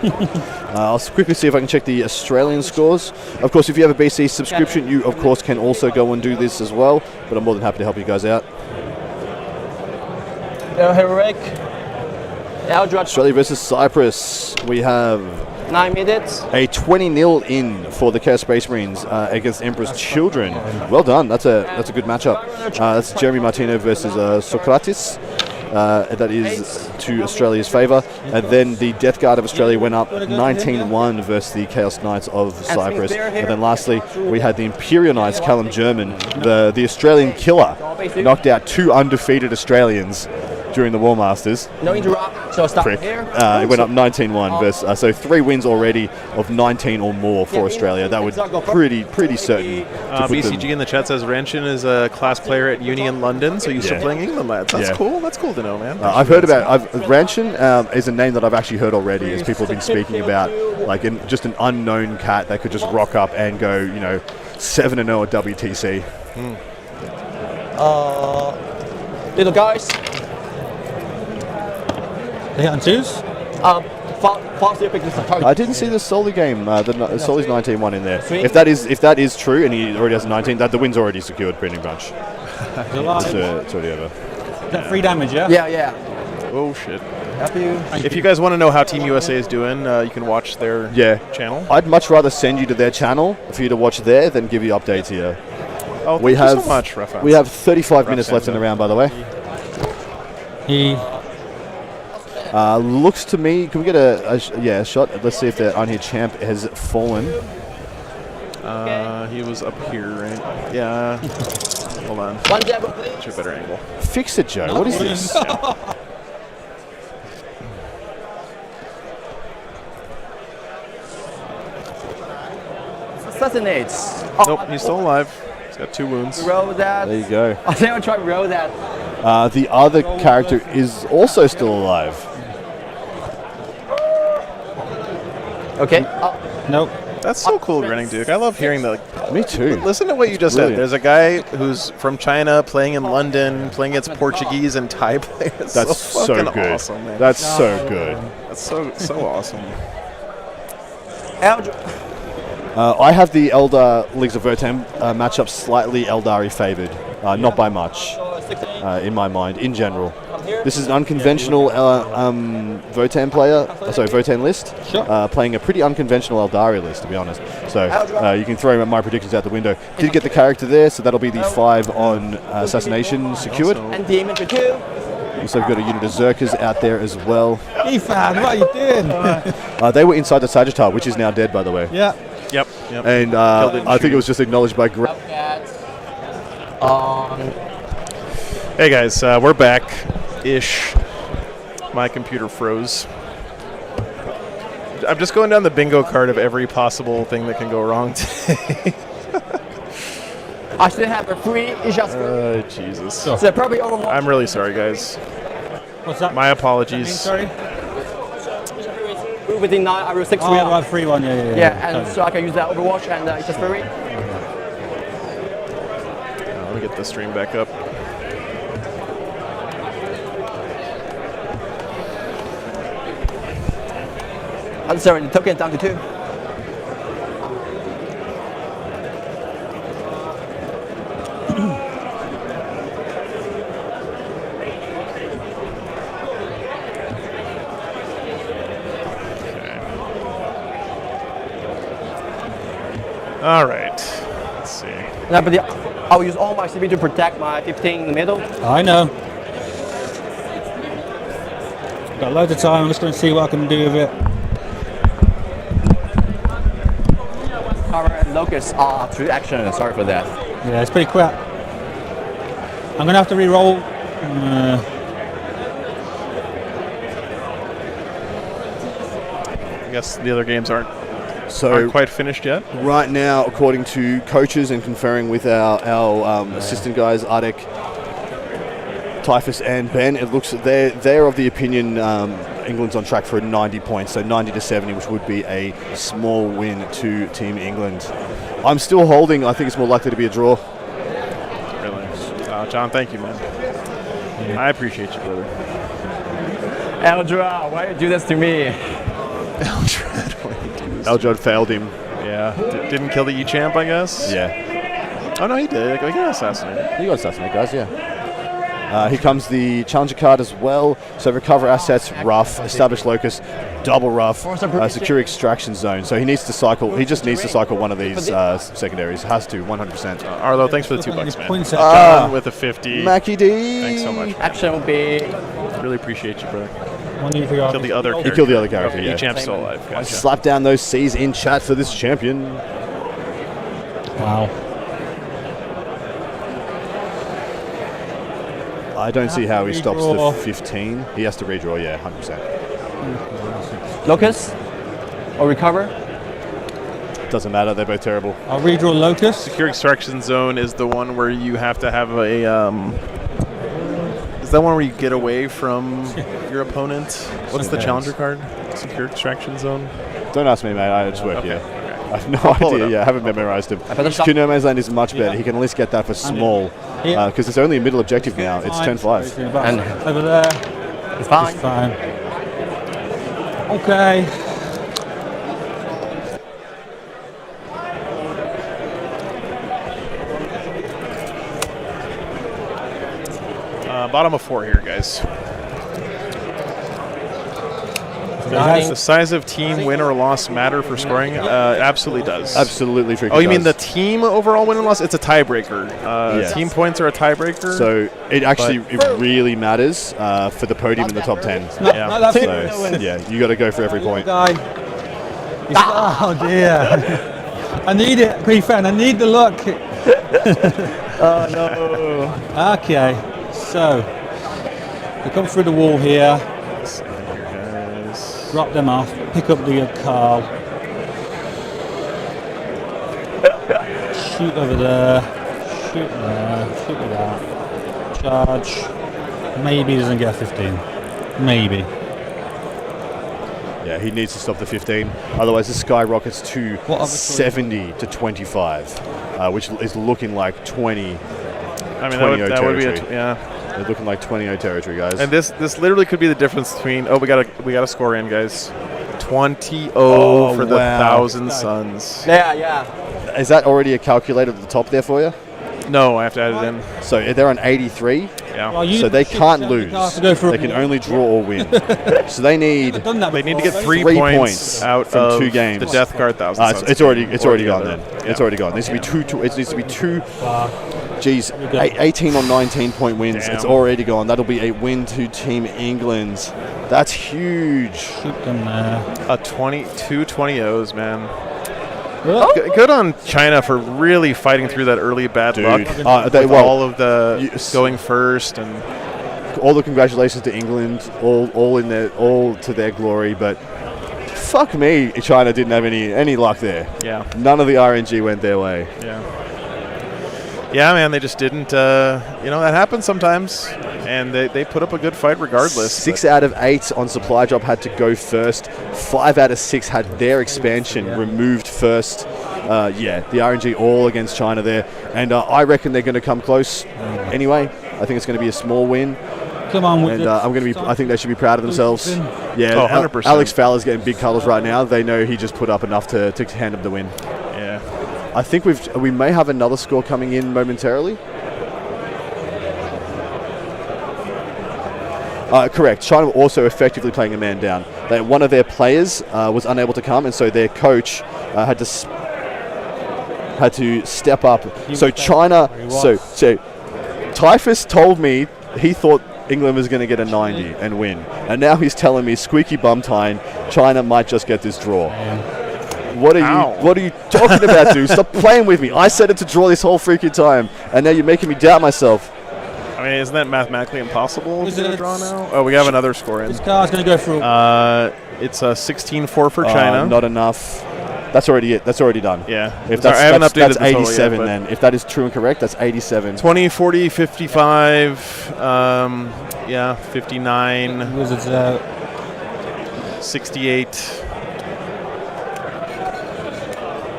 I'll quickly see if I can check the Australian scores. Of course, if you have a BC subscription, you of course can also go and do this as well. But I'm more than happy to help you guys out. Heroic. Eldra. Australia versus Cyprus. We have 9 minutes. a 20-0 in for the Chaos Space Marines against Emperor's Children. Well done. That's a good matchup. That's Jeremy Martino versus Socrates. That is to Australia's favour. And then the Death Guard of Australia went up 19-1 versus the Chaos Knights of Cyprus. And then lastly, we had the Imperial Knights, Callum German, the Australian killer, knocked out 2 undefeated Australians during the War Masters. No interrupt. So stop Prick. here. It went up 19-1 versus, so 3 wins already of 19 or more for Australia. That would pretty certain. to put them- BCG in the chat says Ranshin is a class player at Uni in London, so used to playing England lads. That's cool. That's cool to know, man. I've heard about Ranshin is a name that I've actually heard already, as people have been speaking about, like just an unknown cat that could just rock up and go, 7-0 at WTC. Little guys. They hit on 2s? I didn't see the Soli game. The Soli's 19-1 in there. If that is true, and he already has a 19, that the win's already secured pretty much. It's already over. Is that 3 damage, yeah? Yeah. Oh shit. Help you. If you guys want to know how Team USA is doing, you can watch their channel. I'd much rather send you to their channel for you to watch there than give you updates here. Oh, thank you so much, Raphael. We have 35 minutes left in the round, by the way. Looks to me, can we get a shot? Let's see if the Unhit Champ has fallen. He was up here, right? Yeah. Hold on. One jab, please. Get you a better angle. Fix it, Joe. What is this? Assassinates. Nope, he's still alive. He's got 2 wounds. Roll that. There you go. I think I'll try to roll that. The other character is also still alive. Okay. Nope. That's so cool, Grinning Duke. I love hearing that. Me too. Listen to what you just Brilliant. said. There's a guy who's from China playing in London, playing against Portuguese and Thai players. That's so fucking good. Awesome, man. That's so good. That's so awesome. I have the Eldar Leagues of Vertam matchup slightly Eldari favoured, not by much, in my mind, in general. This is an unconventional Votan player, Votan list, playing a pretty unconventional Eldari list, to be honest. So you can throw my predictions out the window. Did get the character there, so that'll be the 5 on Assassination secured. And the image 2. Also got a unit of Zerkers out there as well. Ethan, what are you doing? They were inside the Sagittar, which is now dead, by the way. Yeah. Yep. And I think it was just acknowledged by Greg. Hey guys, we're back-ish. My computer froze. I'm just going down the bingo card of every possible thing that can go wrong today. I should have a free Jesus. So probably over. I'm really sorry, guys. What's that? My apologies. Sorry? Within 9, I will 6 Oh, real. right, free one, yeah. Yeah, and so I can use that Overwatch and it's just free. Let me get the stream back up. I'm sorry, the token is down to 2. All right. Let's see. No, but I'll use all my CP to protect my 15 in the middle. I know. Got loads of time. I'm just going to see what I can do with it. Cover and Locust are 3 actions. Sorry for that. Yeah, it's pretty crap. I'm going to have to re-roll. I guess the other games aren't So quite finished yet. right now, according to coaches and conferring with our assistant guys, Arctic, Typhus and Ben, it looks they're of the opinion England's on track for 90 points, so 90 to 70, which would be a small win to Team England. I'm still holding. I think it's more likely to be a draw. Really. John, thank you, man. I appreciate you, brother. Eldra, why you do this to me? Eldred failed him. Yeah. Didn't kill the E-Champ, I guess? Yeah. Oh, no, he did. He got assassinated. You got assassinate, guys, yeah. Here comes the challenger card as well. So recover assets, rough, establish locus, double rough, secure extraction zone. So he needs to cycle. He just needs to cycle one of these secondaries. Has to, 100%. Arlo, thanks for the $2, man. Points John with a 50. Mackie D. Thanks so much. Action will be Really appreciate you, brother. Killed the other character. He killed the other character, Okay, yeah. E-Champ's still alive. Gotcha. Slap down those C's in chat for this champion. Wow. I don't see how he stops the Redraw. 15. He has to redraw, yeah, 100%. Locust or recover. Doesn't matter, they're both terrible. I'll redraw Locust. Secure extraction zone is the one where you have to have a. Is that one where you get away from your opponent? What's the challenger card? Secure extraction zone. Don't ask me, mate. I just work here. I have no pull it idea. up. Yeah, I haven't memorized him. better stop. No Man's Land is much better. He can at least get that for small. Yeah. Because it's only a middle objective now. It's turn 5. And- over there. It's fine. It's fine. Okay. Bottom of 4 here, guys. Nice. Does the size of team win or loss matter for scoring? It absolutely does. Absolutely freaking Oh, you mean the does. team overall win and loss? It's a tiebreaker. Yes. Team points are a tiebreaker. So it actually it really matters for the podium in the top 10. yeah. No, that's So yeah, you got to go for every point. Guy. Oh dear. I need it, P-Fan. I need the luck. Oh no. Okay. So we come through the wall here. Let's see here, guys. Drop them off. Pick up the car. Shoot over there. Shoot there. Shoot with that. Charge. Maybe he doesn't get a 15. Maybe. Yeah, he needs to stop the 15. Otherwise, this skyrockets to What other 70 to 25, which is looking like 20. I mean, 20-0 that would be territory. yeah. They're looking like 20-0 territory, guys. And this literally could be the difference between. Oh, we gotta score in, guys. 20-0 for the wow. 1,000 Suns. Yeah. Is that already a calculator at the top there for you? No, I have to add it in. So they're on 83, Yeah. Well, you so they should can't send the lose. car to go for They a can walk. only draw or win. So they need. Done that They need to before, get haven't 3 3 points points out from of 2 games. the Death Guard 1,000 Suns. It's already gone the then. other. It's already gone. It needs to be two. It needs to be 2. you? Geez, 18 or 19 point wins. Damn. It's already gone. That'll be a win to Team England. That's huge. Shoot them there. A 22 20-0s, man. Oh. Good on China for really fighting through that early bad luck. They With well, all of the you- going first and all the congratulations to England, all to their glory. But fuck me, China didn't have any luck there. yeah, None of the RNG went their way. yeah, man. They just didn't. That happens sometimes, and they put up a good fight regardless. 6 out of 8 on supply drop had to go first. 5 out of 6 had their expansion removed first. The RNG all against China there, and I reckon they're going to come close. Anyway, I think it's going to be a small win, Come on with and it. I think they should be proud of themselves. Yeah, Oh, 100%. Alex Fowler's getting big colours right now. They know he just put up enough to hand them the win. Yeah. I think we may have another score coming in momentarily. Correct. China were also effectively playing a man down. One of their players was unable to come, and so their coach had to had to step up. So China, so Typhus told me he thought England was going to get a 90 and win, and now he's telling me squeaky bum time, China might just get this draw. What are you talking about, dude? Stop playing with me. I said it to draw this whole freaking time, and now you're making me doubt myself. I mean, isn't that mathematically impossible to get a draw now? Oh, we have another score in. This car's going to go through. It's a 16-4 for China. Not enough. That's already it. That's already done. Yeah. If I haven't updated that's the total 87 yet, then. If that is true and correct, that's 87. 20, 40, 55, 59, Wizards 68.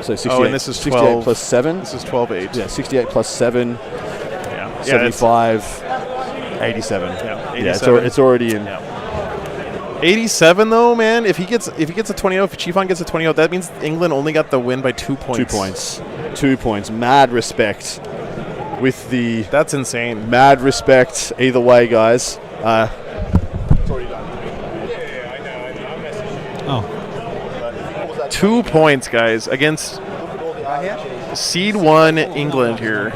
So 68, Oh, and this is 68 12. plus 7. This is 12-8. Yeah, 68 plus 7, Yeah. 75, 87. Yeah, Yeah, 87. it's already in. Yeah. 87 though, man. If he gets a 20-0, if Chiffon gets a 20-0, that means England only got the win by 2 points. 2 points. 2 points. Mad respect. With the That's insane. mad respect either way, guys. Oh. 2 points, guys, against seed 1 England here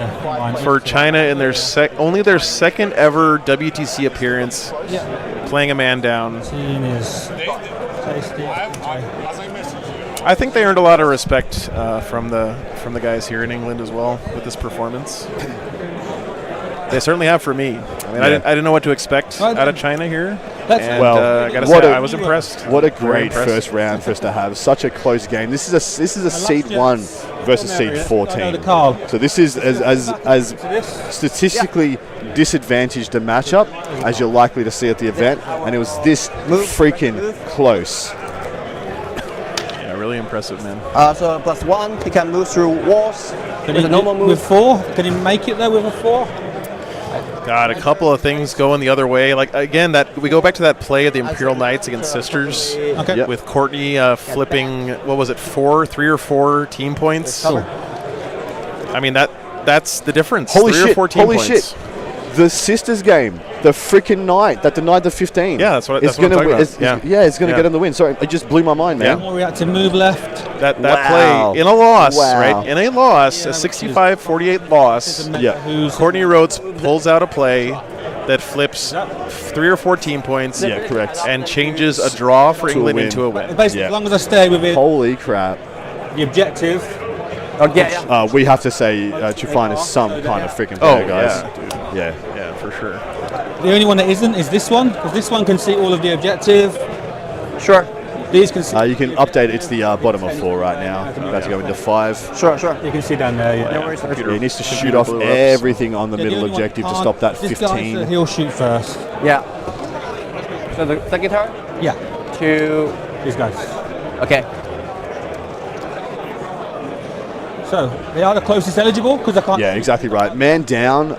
for China in their only their second ever WTC appearance, playing a man down. Team is tasty. I think they earned a lot of respect from the guys here in England as well with this performance. They certainly have for me. I mean, I didn't know what to expect out of China here. And I gotta say, I was impressed. What a Very great impressed. first round for us to have. Such a close game. This is a seed 1 versus seed 14. So this is as statistically disadvantaged a matchup as you're likely to see at the event, and it was this freaking close. Yeah, really impressive, man. So +1, he can move through walls Can with he, a normal move. with 4? Can he make it there with a 4? God, a couple of things going the other way. Like again, that we go back to that play of the Imperial Knights against Sisters, Okay. Yep. with Courtney flipping. What was it? 3 or 4 team points. I mean that's the difference. Holy 3 or shit! 4 team Holy points. shit! The Sisters game, the freaking night that denied the 15. Yeah, that's what I'm talking about. It's going to get in the win. Sorry, it just blew my mind, man. More reactive move left. That Wow. play in a loss, Wow. right? In a loss, a 65-48 loss. Yeah. Who's Courtney Rhodes pulls out a play that flips 3 or 4 team points. Yeah, correct. And changes a draw for To a England win. into a win. basically, Yeah. as long as I stay within Holy crap! the objective. We have to say Chufan is some kind of freaking Oh, player, guys. yeah, dude. Yeah. Yeah, for sure. The only one that isn't is this one, because this one can see all of the objective. Sure, These can see. You can update it. It's the bottom of 4 right now. About to go into 5. sure. You can see down there. Yeah. He needs to shoot Computer off blew up, so- everything on the Yeah, middle only one objective to can't- stop that this guy, 15. he'll shoot first. Yeah. So the second turn Yeah, to these guys. okay. So they are the closest eligible because I can't. Yeah, exactly right. Man down,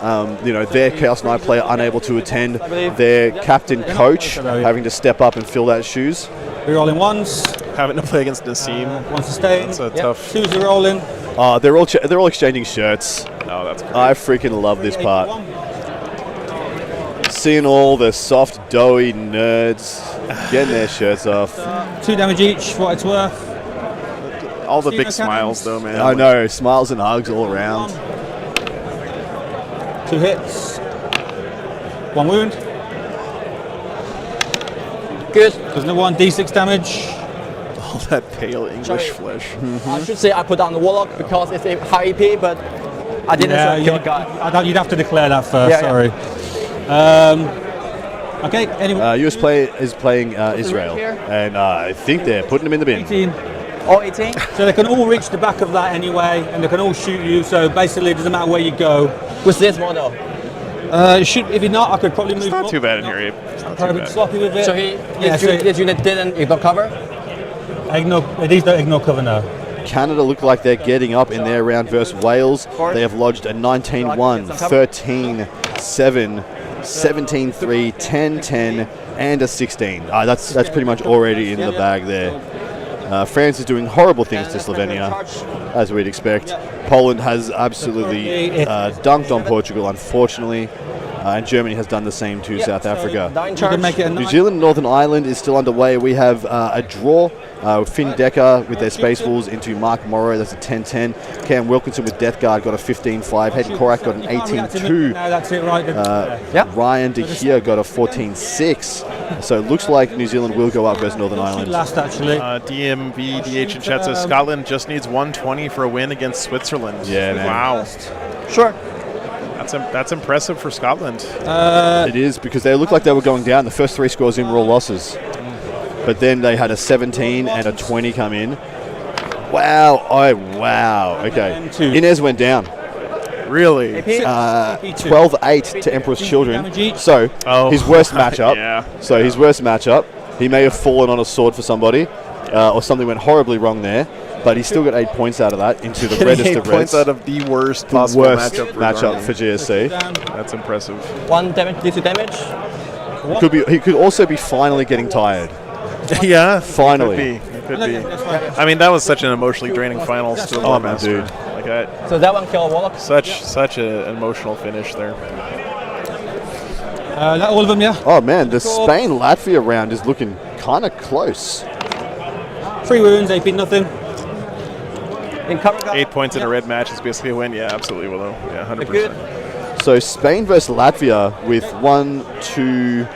their Chaos Knight player unable to attend, their captain coach having to step up and fill that shoes. We're rolling ones. Having to play against Nassim. One's to stay. That's a tough. Twos are rolling. They're all exchanging shirts. Oh, that's great. I freaking love this part. Seeing all the soft, doughy nerds getting their shirts off. 2 damage each for what it's worth. All the big Casino smiles, cannons. though, man. I know, smiles and hugs all around. 2 hits. 1 wound. Good. There's no 1 d6 damage. All that pale English flesh. I should say I put down the Warlock because it's a high EP, but I didn't kill a guy. You'd have to declare that first. Yeah, sorry. Okay. Anyway. US play is playing Israel, and I think they're putting them in the bin. 18. All 18. So they can all reach the back of that anyway, and they can all shoot you. So basically, it doesn't matter where you go. With this model. If you're not, I could probably move. It's not too bad in here, Abe. It's not too Probably bad. sloppy with it. So this unit didn't ignore cover. These don't ignore cover now. Canada look like they're getting up in their round versus Wales. They have lodged a 19-1, 13-7, 17-3, 10-10, and a 16. That's pretty much already in the bag there. France is doing horrible things to Slovenia, as we'd expect. Poland has absolutely dunked on Portugal, unfortunately. and Germany has done the same to South Africa. Nine You charge. can make it a New 9. Zealand and Northern Ireland is still underway. We have a draw. Finn Decker with their Space Wolves into Mark Morrow. That's a 10-10. Cam Wilkinson with Death Guard got a 15-5. Hayden Korak got an 18-2. No, that's it, right. Ryan De Geer got a 14-6. So it looks like New Zealand will go up versus Northern Ireland. Last, actually. DMV, DH in chat says Scotland just needs 120 for a win against Switzerland. Yeah, man. Wow. Sure. That's impressive for Scotland. It is, because they looked like they were going down. The first 3 scores in were all losses. But then they had a 17 and a 20 come in. Wow. Oh, wow. Okay. Inez went down. Really? 12-8 to Emperor's Children. So his worst matchup. Yeah. So his worst matchup. He may have fallen on a sword for somebody, or something went horribly wrong there. But he still got 8 points out of that into the reddest of reds. 8 points out of the worst possible matchup for GSC. That's impressive. 1 damage, deals 2 damage. He could also be finally getting tired. Yeah, Finally. It could be. I mean, that was such an emotionally draining final to the Oh, my Master. dude. Like that. So that one kill a Warlock. Such an emotional finish there. That all of them, yeah. Oh man, the Spain-Latvia round is looking kind of close. 3 wounds, AP nothing. In cover guard. 8 points in a red match is basically a win. Yeah, absolutely, Willow. Yeah, 100%. So Spain versus Latvia with 1, 2,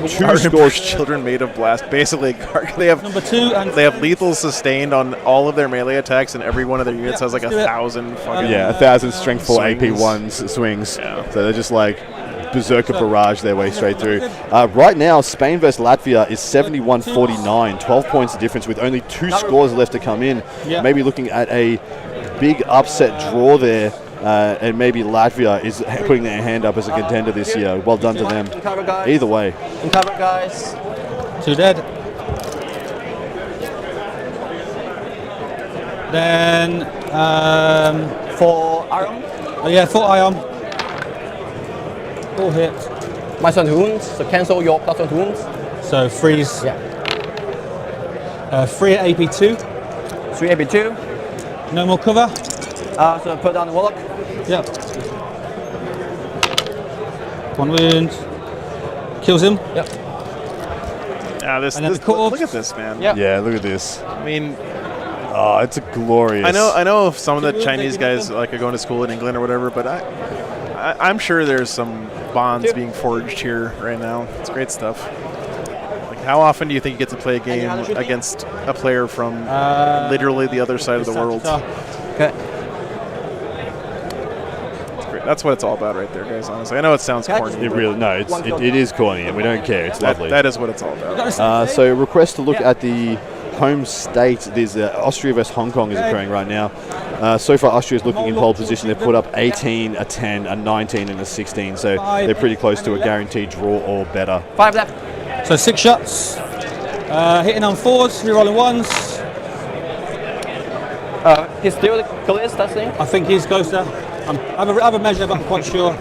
2 scores. Children made of blast. Basically, they have Number 2 and they have lethal sustained on all of their melee attacks, and every one of their units has like 1,000 fucking. Yeah, 1,000 strength 4 Swings. AP1s swings. Yeah. So they're just like berserker barrage their way straight through. Right now, Spain versus Latvia is 71-49. 12 points of difference with only 2 scores left to come in. Yeah. Maybe looking at a big upset draw there. And maybe Latvia is putting their hand up as a contender this year. Well done to them. In cover guys. Either way. In cover guys. 2 dead. Then, For Iron. oh yeah, 4 ion. All hit. -1 wounds. So cancel your +1 wounds. So freeze. Yeah. 3 at AP2. 3 AP2. No more cover. So put down the Warlock. Yep. 1 wound. Kills him. Yep. Yeah, And then the corpse. look at this, man. Yeah. Yeah, look at this. I mean, Oh, it's a glorious. I know some of the Chinese guys like are going to school in England or whatever, but I'm sure there's some bonds being forged here right now. It's great stuff. Like, how often do you think you get to play a game against a player from literally the other side of the world? Okay. It's great. That's what it's all about right there, guys, honestly. I know it sounds corny. It really it is corny, and we don't care. It's lovely. That is what it's all about. So request to look at the home state. There's Austria versus Hong Kong is occurring right now. So far, Austria is looking in pole position. They've put up 18, a 10, a 19, and a 16. So they're pretty close to a guaranteed draw or better. 5 left. So 6 shots. Hitting on 4s, rerolling 1s. He's still clear, that thing. I think he's closer. I have a measure, but I'm quite sure.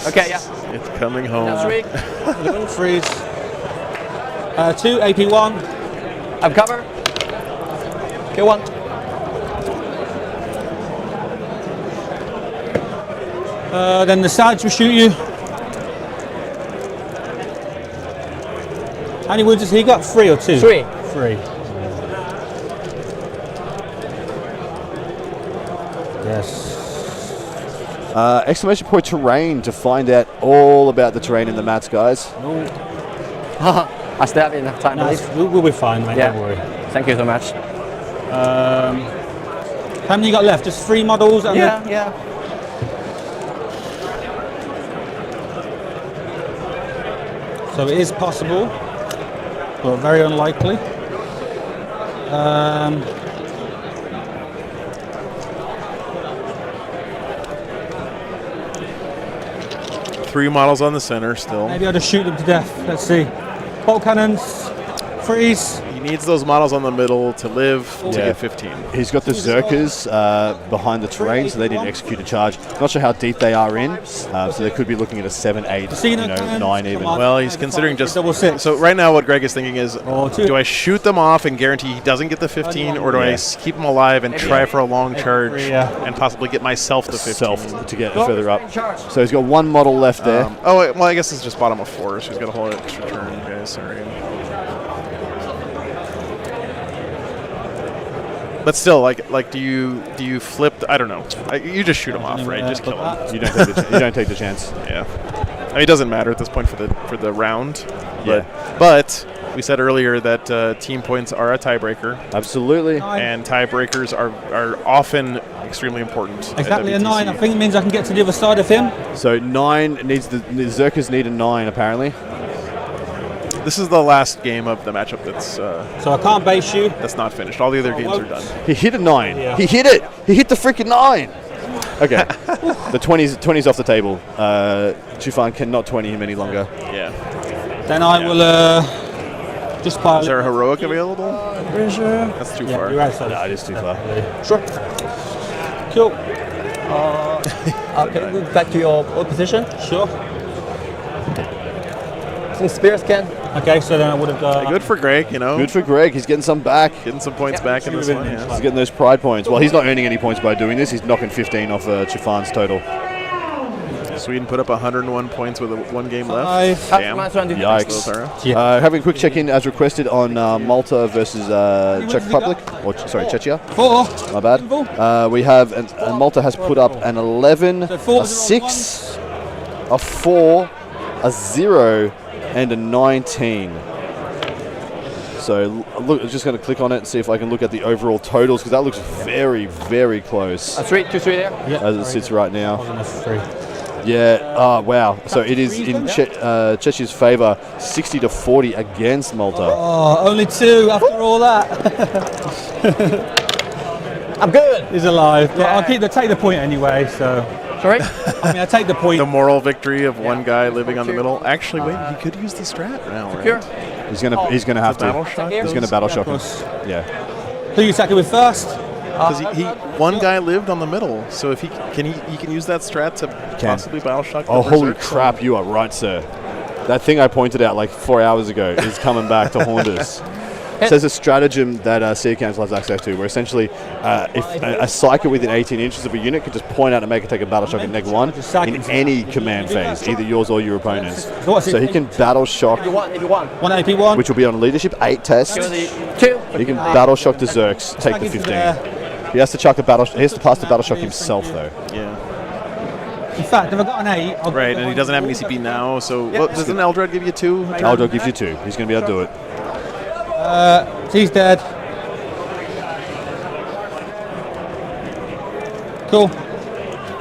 Okay, yeah. It's coming home. Now 3. Freeze. 2 AP1. I'm cover. Kill 1. Then the Sarge will shoot you. How many wounds has he got? 3 or 2? 3. 3. Yes. Exclamation point terrain to find out all about the terrain in the mats, guys. I still have enough time, No, please. we'll be fine, mate. Yeah. Don't worry. Thank you so much. How many you got left? Just 3 models? And Yeah. So it is possible, but very unlikely. Three models on the center still. Maybe I'll just shoot them to death. Let's see. Bolt cannons. Freeze. He needs those models on the middle to live to Yeah. get 15. He's got the Zerkers behind the terrain, so they didn't execute a charge. Not sure how deep they are in, so they could be looking at a 7, 8, Casino 9 even. Come on. Well, he's considering just... Double six. So right now what Greg is thinking is, two. do I shoot them off and guarantee he doesn't get the 15, or do I keep him alive and try for a long charge and possibly get myself the 15? Self to get further up. So he's got one model left there. Well, I guess it's just bottom of 4, so he's got a whole extra turn, guys. Sorry. But still, like, do you flip? I don't know. You just shoot him off, right? Just kill him. You don't take the chance. Yeah. I mean, it doesn't matter at this point for the round. Yeah. But we said earlier that team points are a tiebreaker, Absolutely. and tiebreakers are often extremely important. at Exactly, a WTC. 9. I think it means I can get to the other side of him. So 9 needs the Zerkers need a 9 apparently. This is the last game of the matchup that's So I can't base you. not finished. All the other games are done. He hit a 9. Yeah. He hit it. He hit the freaking 9. Okay. The 20's off the table. Chufan cannot 20 him any longer. Yeah. Then I will just pile Is there a heroic available? That's too far. You're outside. No, it is too far. Sure. Cool. Can you move back to your old position? Sure. Some spears, Ken. Okay, so then I would have done. Good for Greg, you know. Good for Greg. He's getting some back. Getting some points back in this one. Yeah. He's getting those pride points. Well, he's not earning any points by doing this. He's knocking 15 off Chufan's total. Sweden put up 101 points with one game left. 5. Damn. Yikes. Tara. Having a quick check-in as requested on Malta versus Czech Republic. Or, sorry, Czechia. 4. My bad. We have, and Malta has put up an 11, four a 6, a 4, a 0, and a 19. So look, I'm just going to click on it and see if I can look at the overall totals, because that looks very, very close 3, 2, 3 there. Yeah. as it sits right now. That's 3. Yeah. Oh wow. So it is in Czechia's favour, 60-40 against Malta. Oh, only 2 after all that. I'm good. He's alive. But I'll take the point anyway. So Sorry? I mean, I take the point. The moral victory of one guy living on the middle. Actually, wait, he could use the strat now, right? Secure. He's gonna have Battle to. shock. He's gonna battle shock him. Plus. Yeah. Who you attacking with first? Because he one guy lived on the middle, so if he can use that strat to possibly battle shock. Oh, the holy Berserk. crap! You are right, sir. That thing I pointed out like 4 hours ago is coming back to haunt us. There's a stratagem that Sea Council has access to, where essentially, if a psyker within 18 inches of a unit could just point out and make it take a battle shock at -1 in any command phase, either yours or your opponent's. So he can battle shock, If you want. 1 AP1. which will be on a leadership 8 test. Kill the 2. He can battle shock the Zerks, take the 15. He has to chuck the battle. He has to pass the battle shock himself, though. Yeah. In fact, if I got an 8, I'll Right, and he doesn't have any CP now, so doesn't Eldred give you 2? Aldog gives you 2. He's going to be able to do it. He's dead. Cool.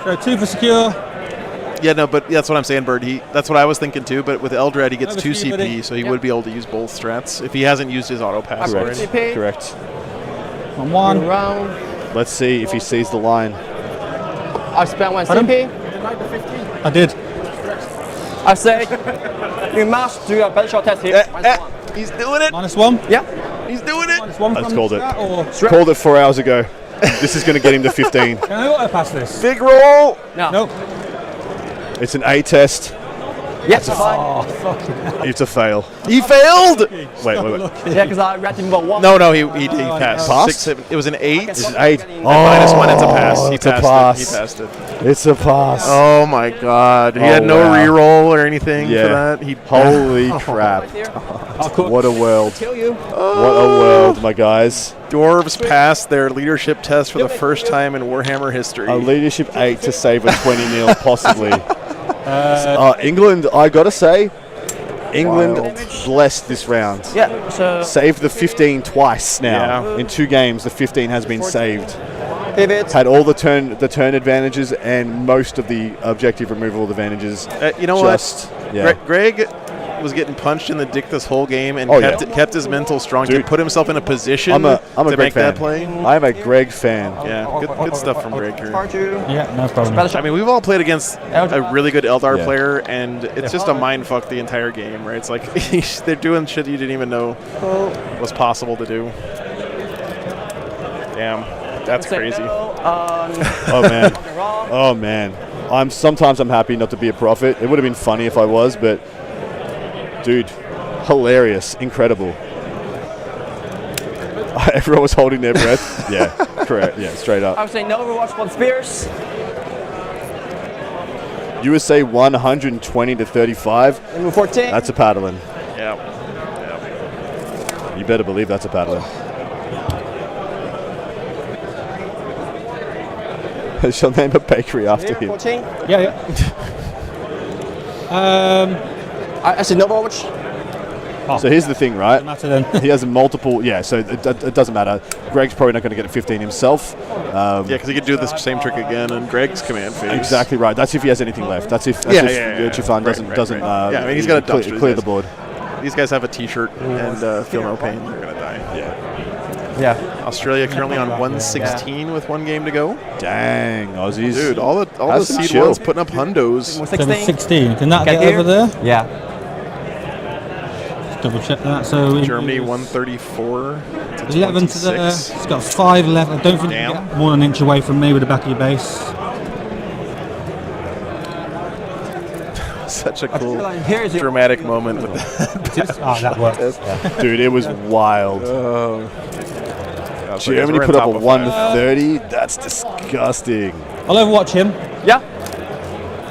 So 2 for secure. Yeah, no, but that's what I'm saying, Bird. That's what I was thinking too. But with Eldred, he gets Over 2 to you, CP, buddy. so he would be able to use both strats if he hasn't used his auto pass Correct. already. CP. Correct. On 1. Round. Let's see if he sees the line. I spent 1 Pardon? CP. I did. I say you must do a battle shot test here. He's doing it. -1. Yeah. He's doing it. -1 Let's from call the it. strat, or Called it 4 hours ago. This is going to get him to 15. can I auto pass this? Big roll. No. Nope. It's an A test. Yes, fine. Oh, fucking hell. It's a fail. He failed. Wait. Yeah, because I read him about 1. No, he passed. Passed? 6, 7. It was an 8. It's an 8. -1. It's a pass. He it's a passed pass. it. He passed it. It's a pass. Oh my God! He Oh, had no wow. reroll or anything Yeah. for that. He Holy crap. What a world. Kill you. What a world, my guys. Dwarves passed their leadership test for the first time in Warhammer history. A leadership 8 to save a 20-0, possibly. England, I got to say, England blessed this round. Yeah, so Saved the 15 twice now. Yeah. In 2 games, the 15 has been saved. pivot. Had all the turn advantages and most of the objective removal advantages. You know Just, what? yeah. Greg, was getting punched in the dick this whole game and kept his mental strong to Dude. put himself in a position I'm a to Greg make fan. that play. I'm a Greg fan. Yeah, good stuff from Greg here. Yeah, no problem. I mean, we've all played against a really good Eldar Yeah. player, and it's just a mind fuck the entire game, right? It's like they're doing shit you didn't even know was possible to do. Damn, that's crazy. Oh man. Oh man. Sometimes I'm happy not to be a prophet. It would have been funny if I was, but dude, hilarious, incredible. Everyone was holding their breath. Yeah, correct. Yeah, straight up. I would say no Overwatch for the Spears. USA 120 to 35. And move 14. That's a paddling. Yeah. You better believe that's a paddling. She'll name a bakery after him. 14. Yeah. I said no Overwatch. So here's the thing, right? Matter then. He has multiple. Yeah, so it doesn't matter. Greg's probably not going to get a 15 himself. Yeah, because he could do this same trick again in Greg's command phase. Exactly right. That's if he has anything left. That's if Chifan doesn't. Yeah, I mean, he's got a dumpster. clear the board. These guys have a T-shirt and feel no pain. They're gonna die. Yeah. Australia currently on 116 with 1 game to go. Dang, Aussies. Dude, all the That's some seed chill. ones putting up hundos. 16. Can that Get get over there? Yeah. Just double check that. So Germany 134 to 11 to there. 26. It's got 5 left. I don't think you Damn. can get more than an inch away from me with the back of your base. Such a cool, Here's your dramatic moment with that. That works. Dude, it was wild. So Germany we're put on up a top of 130. That's disgusting. I'll overwatch him. Yeah.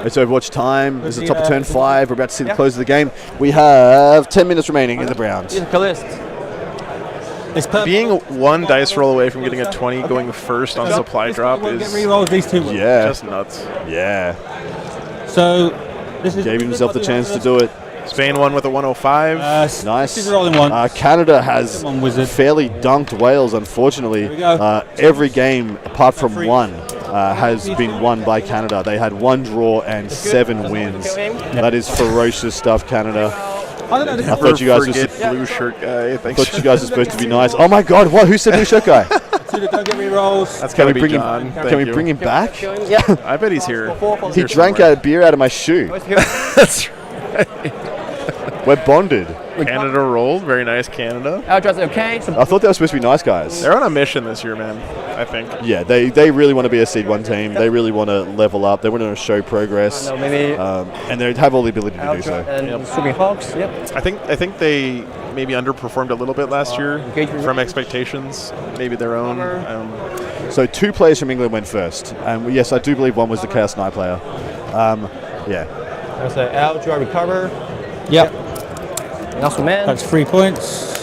It's Overwatch time. This is the top of turn 5. We're about to see the Yeah. close of the game. We have 10 minutes remaining in the round. Here's a Calist. It's perfect. Being 1 dice roll away from getting a 20 going first on supply drop We'll get is rerolls these 2. Yeah, just nuts. yeah. So this is Gave himself the chance to do it. Spain won with a 105. Nice. This is rolling one. Canada has Come on, Wizard. fairly dunked Wales, unfortunately. Here we go. Every game, apart from one, has been won by Canada. They had 1 draw and 7 wins. That is ferocious stuff, Canada. I don't know. I thought you guys Forget were blue shirt guy. Thanks. thought you guys were supposed to be nice. Oh my God! What? Who said blue shirt guy? Don't get rerolls. That's Can gotta we be bring John. him? Thank Can we you. bring him back? Yeah. I bet he's here. He drank a beer out of my shoe. That's We're bonded. Canada rolled. Very nice, Canada. Outdraws okay. So I thought they were supposed to be nice guys. They're on a mission this year, man. I think. Yeah, they really want to be a Seed 1 team. They really want to level up. They want to show progress. no, maybe And they have all the ability to do so. and Swimming Hawks. Yep. I think they maybe underperformed a little bit last year Engagement from rate. expectations. Maybe their own. So 2 players from England went first. And yes, I do believe one was the Chaos Knight player. Yeah. There's a Outdraw recover. Yep. And also man. That's 3 points.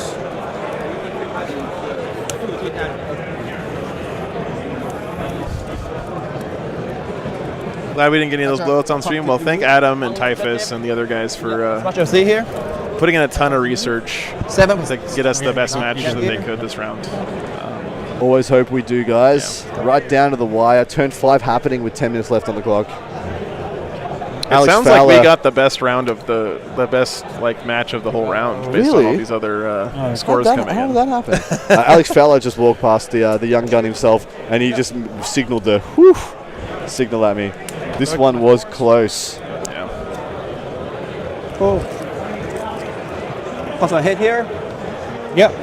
Glad we didn't get any of those blowouts on stream. Well, thank Adam and Typhus and the other guys for Much of C here. putting in a ton of research 7. to get us the best matches that they could this round. Always hope we do, guys. Right down to the wire. Turn 5 happening with 10 minutes left on the clock. It sounds like we got the best round of the best match of the whole round based on all Really? these other scores coming How did in. that happen? Alex Fowler just walked past the young gun himself, and he just signaled the whoosh signal at me. This one was close. Yeah. Cool. Plus 1 hit here. Yep.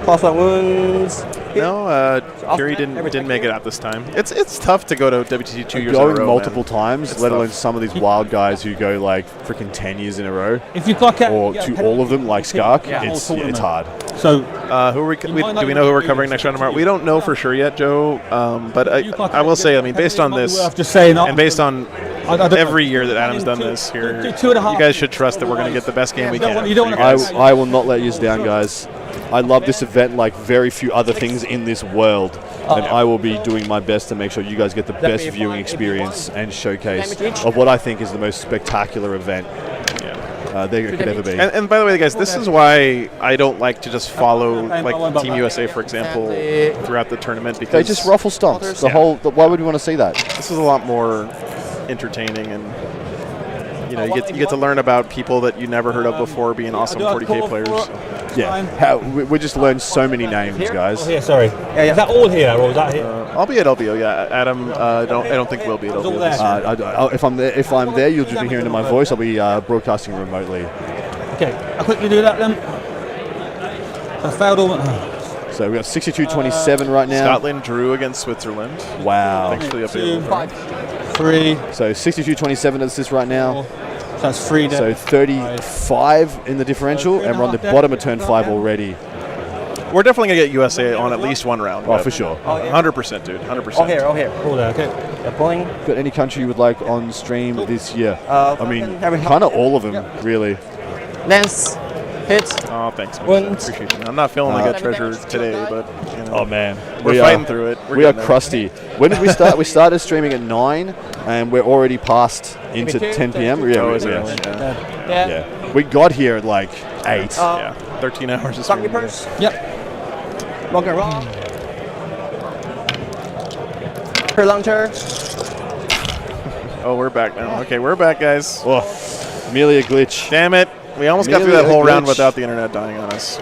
Plus 1 wounds. No, Kerry didn't make it out this time. It's tough to go to WTC 2 years in a Going row, multiple man. times, It's let alone tough. some of these wild guys who go freaking 10 years in a row, If you clock out, or to all of them like Skark, Yeah. it's hard. So Who are do we know who we're covering next round tomorrow? We don't know for sure yet, Joe. But I will say, I mean, based on this, I'm just saying, and based on I don't every know. year that Adam's done this here, Do 2.5. you guys should trust that we're going to get the best game we can. You don't for wanna- guys. I will not let you down, guys. I love this event like very few other things in this world, and I will be doing my best to make sure you guys get the best viewing experience and showcase of what I think is the most spectacular event there could ever be. And by the way, guys, this is why I don't like to just follow Team USA, for example, throughout the tournament, because They just ruffle stomps. Why would we want to see that? this is a lot more entertaining and you know, you get to learn about people that you never heard of before being awesome 40K players. So. Yeah, we just learned so many names, guys. Oh, here, sorry. Is that all here, or is that here? I'll be at LVO. Yeah, Adam. I don't think we'll be at LVO. This year. If I'm there, you'll just be hearing my voice. I'll be broadcasting remotely. Okay, I'll quickly do that then. I failed all. So we got 62-27 right now. Scotland drew against Switzerland. Wow. Thanks for the update. 3. So 62-27 is this right now. So that's 3 dead. So 35 in the differential, and we're on the bottom of turn 5 already. We're definitely gonna get USA on at least one round. Oh, for sure. 100%, dude. 100%. All here, all here. All there, okay. They're pulling. Got any country you would like on stream this year? I mean, kind of all of them, really. Lance, hit. Oh, thanks. Wound. Appreciate you. I'm not feeling like a treasure today, but you know, Oh man, we're fighting through it. We are crusty. When did we start? We started streaming at 9, and we're already past into 10 p.m. Yeah. We got here at like 8. 13 hours of Stock streaming. purse. Yep. Rock and roll. Per launcher. Oh, we're back now. Okay, we're back, guys. Oh, merely a glitch. Damn it. We almost got through Merely that a whole round glitch. without the internet dying on us.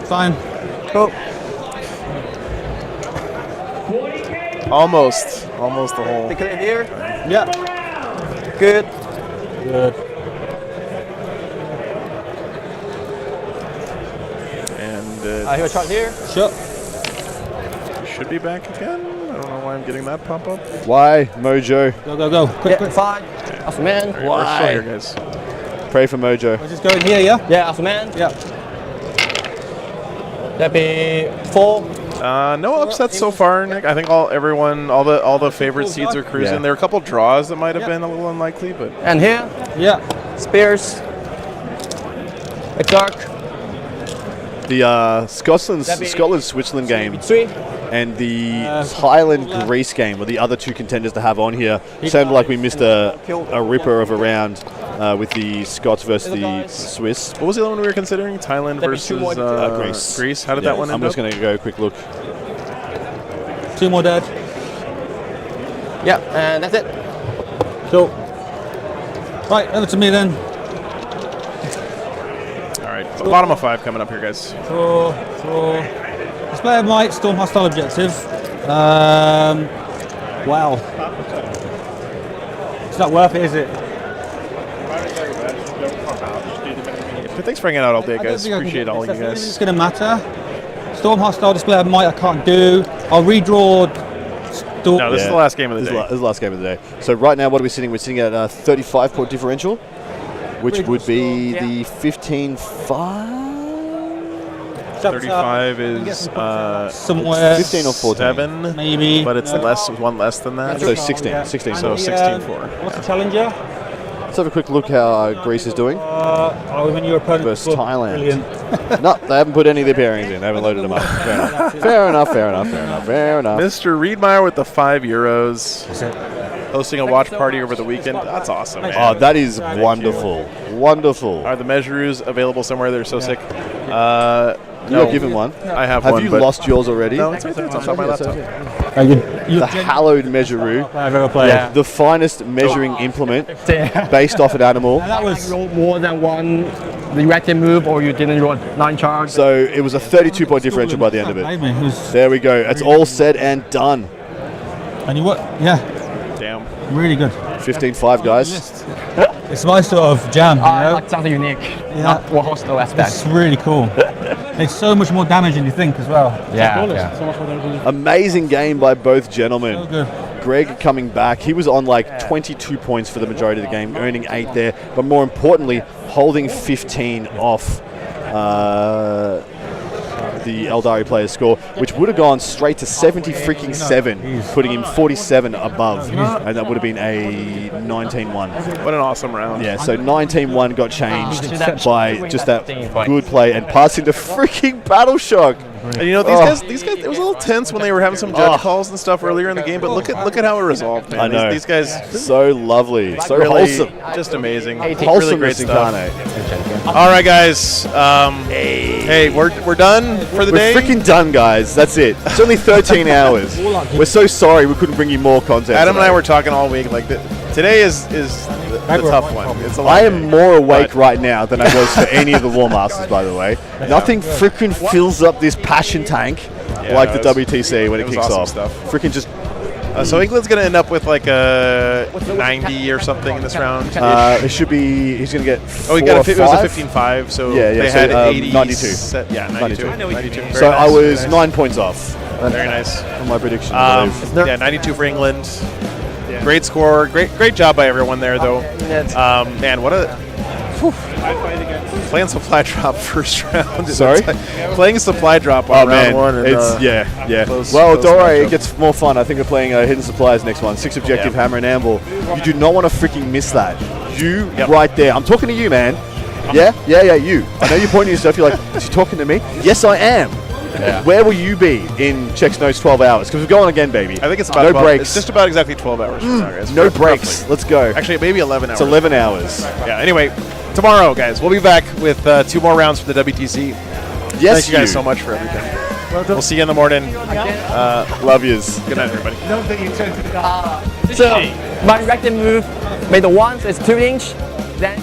Fine. Cool. Almost the whole. They clear here. Yeah. Good. Good. And I hear a shot here. Sure. should be back again. I don't know why I'm getting that pop up. Why, Mojo? Go, go, go. Quick, quick. 5. Awesome man. All right, we're still here, guys. Pray for Mojo. We're just going here, yeah? Yeah, awesome man. Yeah. That'd be 4. No upsets so far, Nick. I think all the favorite seeds are cruising. Yeah. There are a couple draws that might have been a little unlikely, but And here, Yeah. Spears. A dark. The Scotland-Switzerland game 3. and the Thailand-Greece game were the other two contenders to have on here. Sounded like we missed a ripper of a round with the Scots versus the Swiss. what was the other one we were considering? Thailand That'd be 2 more. versus Greece. How did that one I'm end just up? going to go a quick look. 2 more dead. Yeah, and that's it. Cool. Right, over to me then. All right, the bottom of 5 coming up here, guys. Draw. Display of might, storm hostile objective. Wow. It's not worth it, is it? But thanks for hanging out all day, I don't guys. think I can Appreciate get all this. you I don't think guys. it's going to matter. Storm hostile display of might I can't do. I'll redraw. Storm. No, this is the last game of the This day. is the last game of the day. So right now, what are we sitting? We're sitting at a 35-point differential, which would be the 15-5? 35 is somewhere 15 or 14. 7, maybe. but it's one less than that. So 16. 16. So And 16-4. What's the challenger? Let's have a quick look how Greece is doing When your opponent versus scored. Thailand. Brilliant. No, they haven't put any of their pairings in. They haven't loaded them up. Fair enough. Mr. Riedmeier with the €5. Hosting a watch party over the weekend. That's awesome, man. Oh, that is wonderful. Wonderful. Are the measurables available somewhere? They're so sick. You got given one. I have Have one. you but lost yours already? No, it's right there. It's on my laptop. The hallowed measuroo. I've ever played. Yeah. The finest measuring implement based off an animal. And that was roll more than one reactive move, or you didn't roll 9 charge. So it was a 32-point differential by the end of it. Made me. It was- There we go. It's all said and done. And you what? Yeah, Damn. really good. 15-5, guys. It's my sort of jam, you know? Like something unique. Not what hostile aspect. It's really cool. It's so much more damage than you think as well. Yeah. Amazing game by both So gentlemen. good. Greg coming back. He was on like 22 points for the majority of the game, earning 8 there. But more importantly, holding 15 off the Eldari player's score, which would have gone straight to 70-7, putting him 47 above. And that would have been a 19-1. What an awesome round. Yeah, so 19-1 got changed by just that good play and passing to freaking Battle Shock. And you know these guys. It was a little tense when they were having some judge calls and stuff earlier in the game. But look at how it resolved, man. I know. These guys So lovely, so really wholesome. just amazing. Really Wholesomeness great stuff. incarnate. All right, guys. Hey, we're done for the day. We're freaking done, guys. That's it. It's only 13 hours. We're so sorry we couldn't bring you more content. Adam and I today. were talking all week. Like today is a tough one. It's a lot I of am games. more awake But- right now than I was for any of the War Masters, by the way. Nothing freaking fills up this passion tank like the it was- WTC when it was kicks awesome off. stuff. Freaking just. So England's going to end up with like a 90 or something in this round. It should be. He's going to get. Oh, he 4 got or a. It was a 5. 15-5. So Yeah, they so, had 80. 92. Set, yeah, 92. 92. Very So nice, I was very 9 points off. Very nice. On my prediction. I believe. Yeah, 92 for England. Great score. Great job by everyone there, though. Man, what a. Playing supply drop first round. Sorry? Playing supply drop on Oh round man, one. And, it's close- well, close don't worry, matchup. it gets more fun. I think we're playing Hidden Supplies next one. 6 objective Yeah. hammer and anvil. You do not want to freaking miss that. You Yep. right there. I'm talking to you, man. Yeah, you. I know you're pointing yourself. You're like, is he talking to me? Yes, I am. Where will you be in Chex Notes 12 hours? Because we're going again, baby. I think it's about no 12 breaks. It's just about exactly 12 hours from now, guys. no Roughly. breaks. Let's go. Actually, maybe 11 hours. It's 11 hours. Yeah. Anyway, tomorrow, guys, we'll be back with 2 more rounds for the WTC. Yes, Thank you guys so much for everything. We'll see you in the morning. Love yous. Good night, everybody. So my reactive move, made the ones is 2 inch, then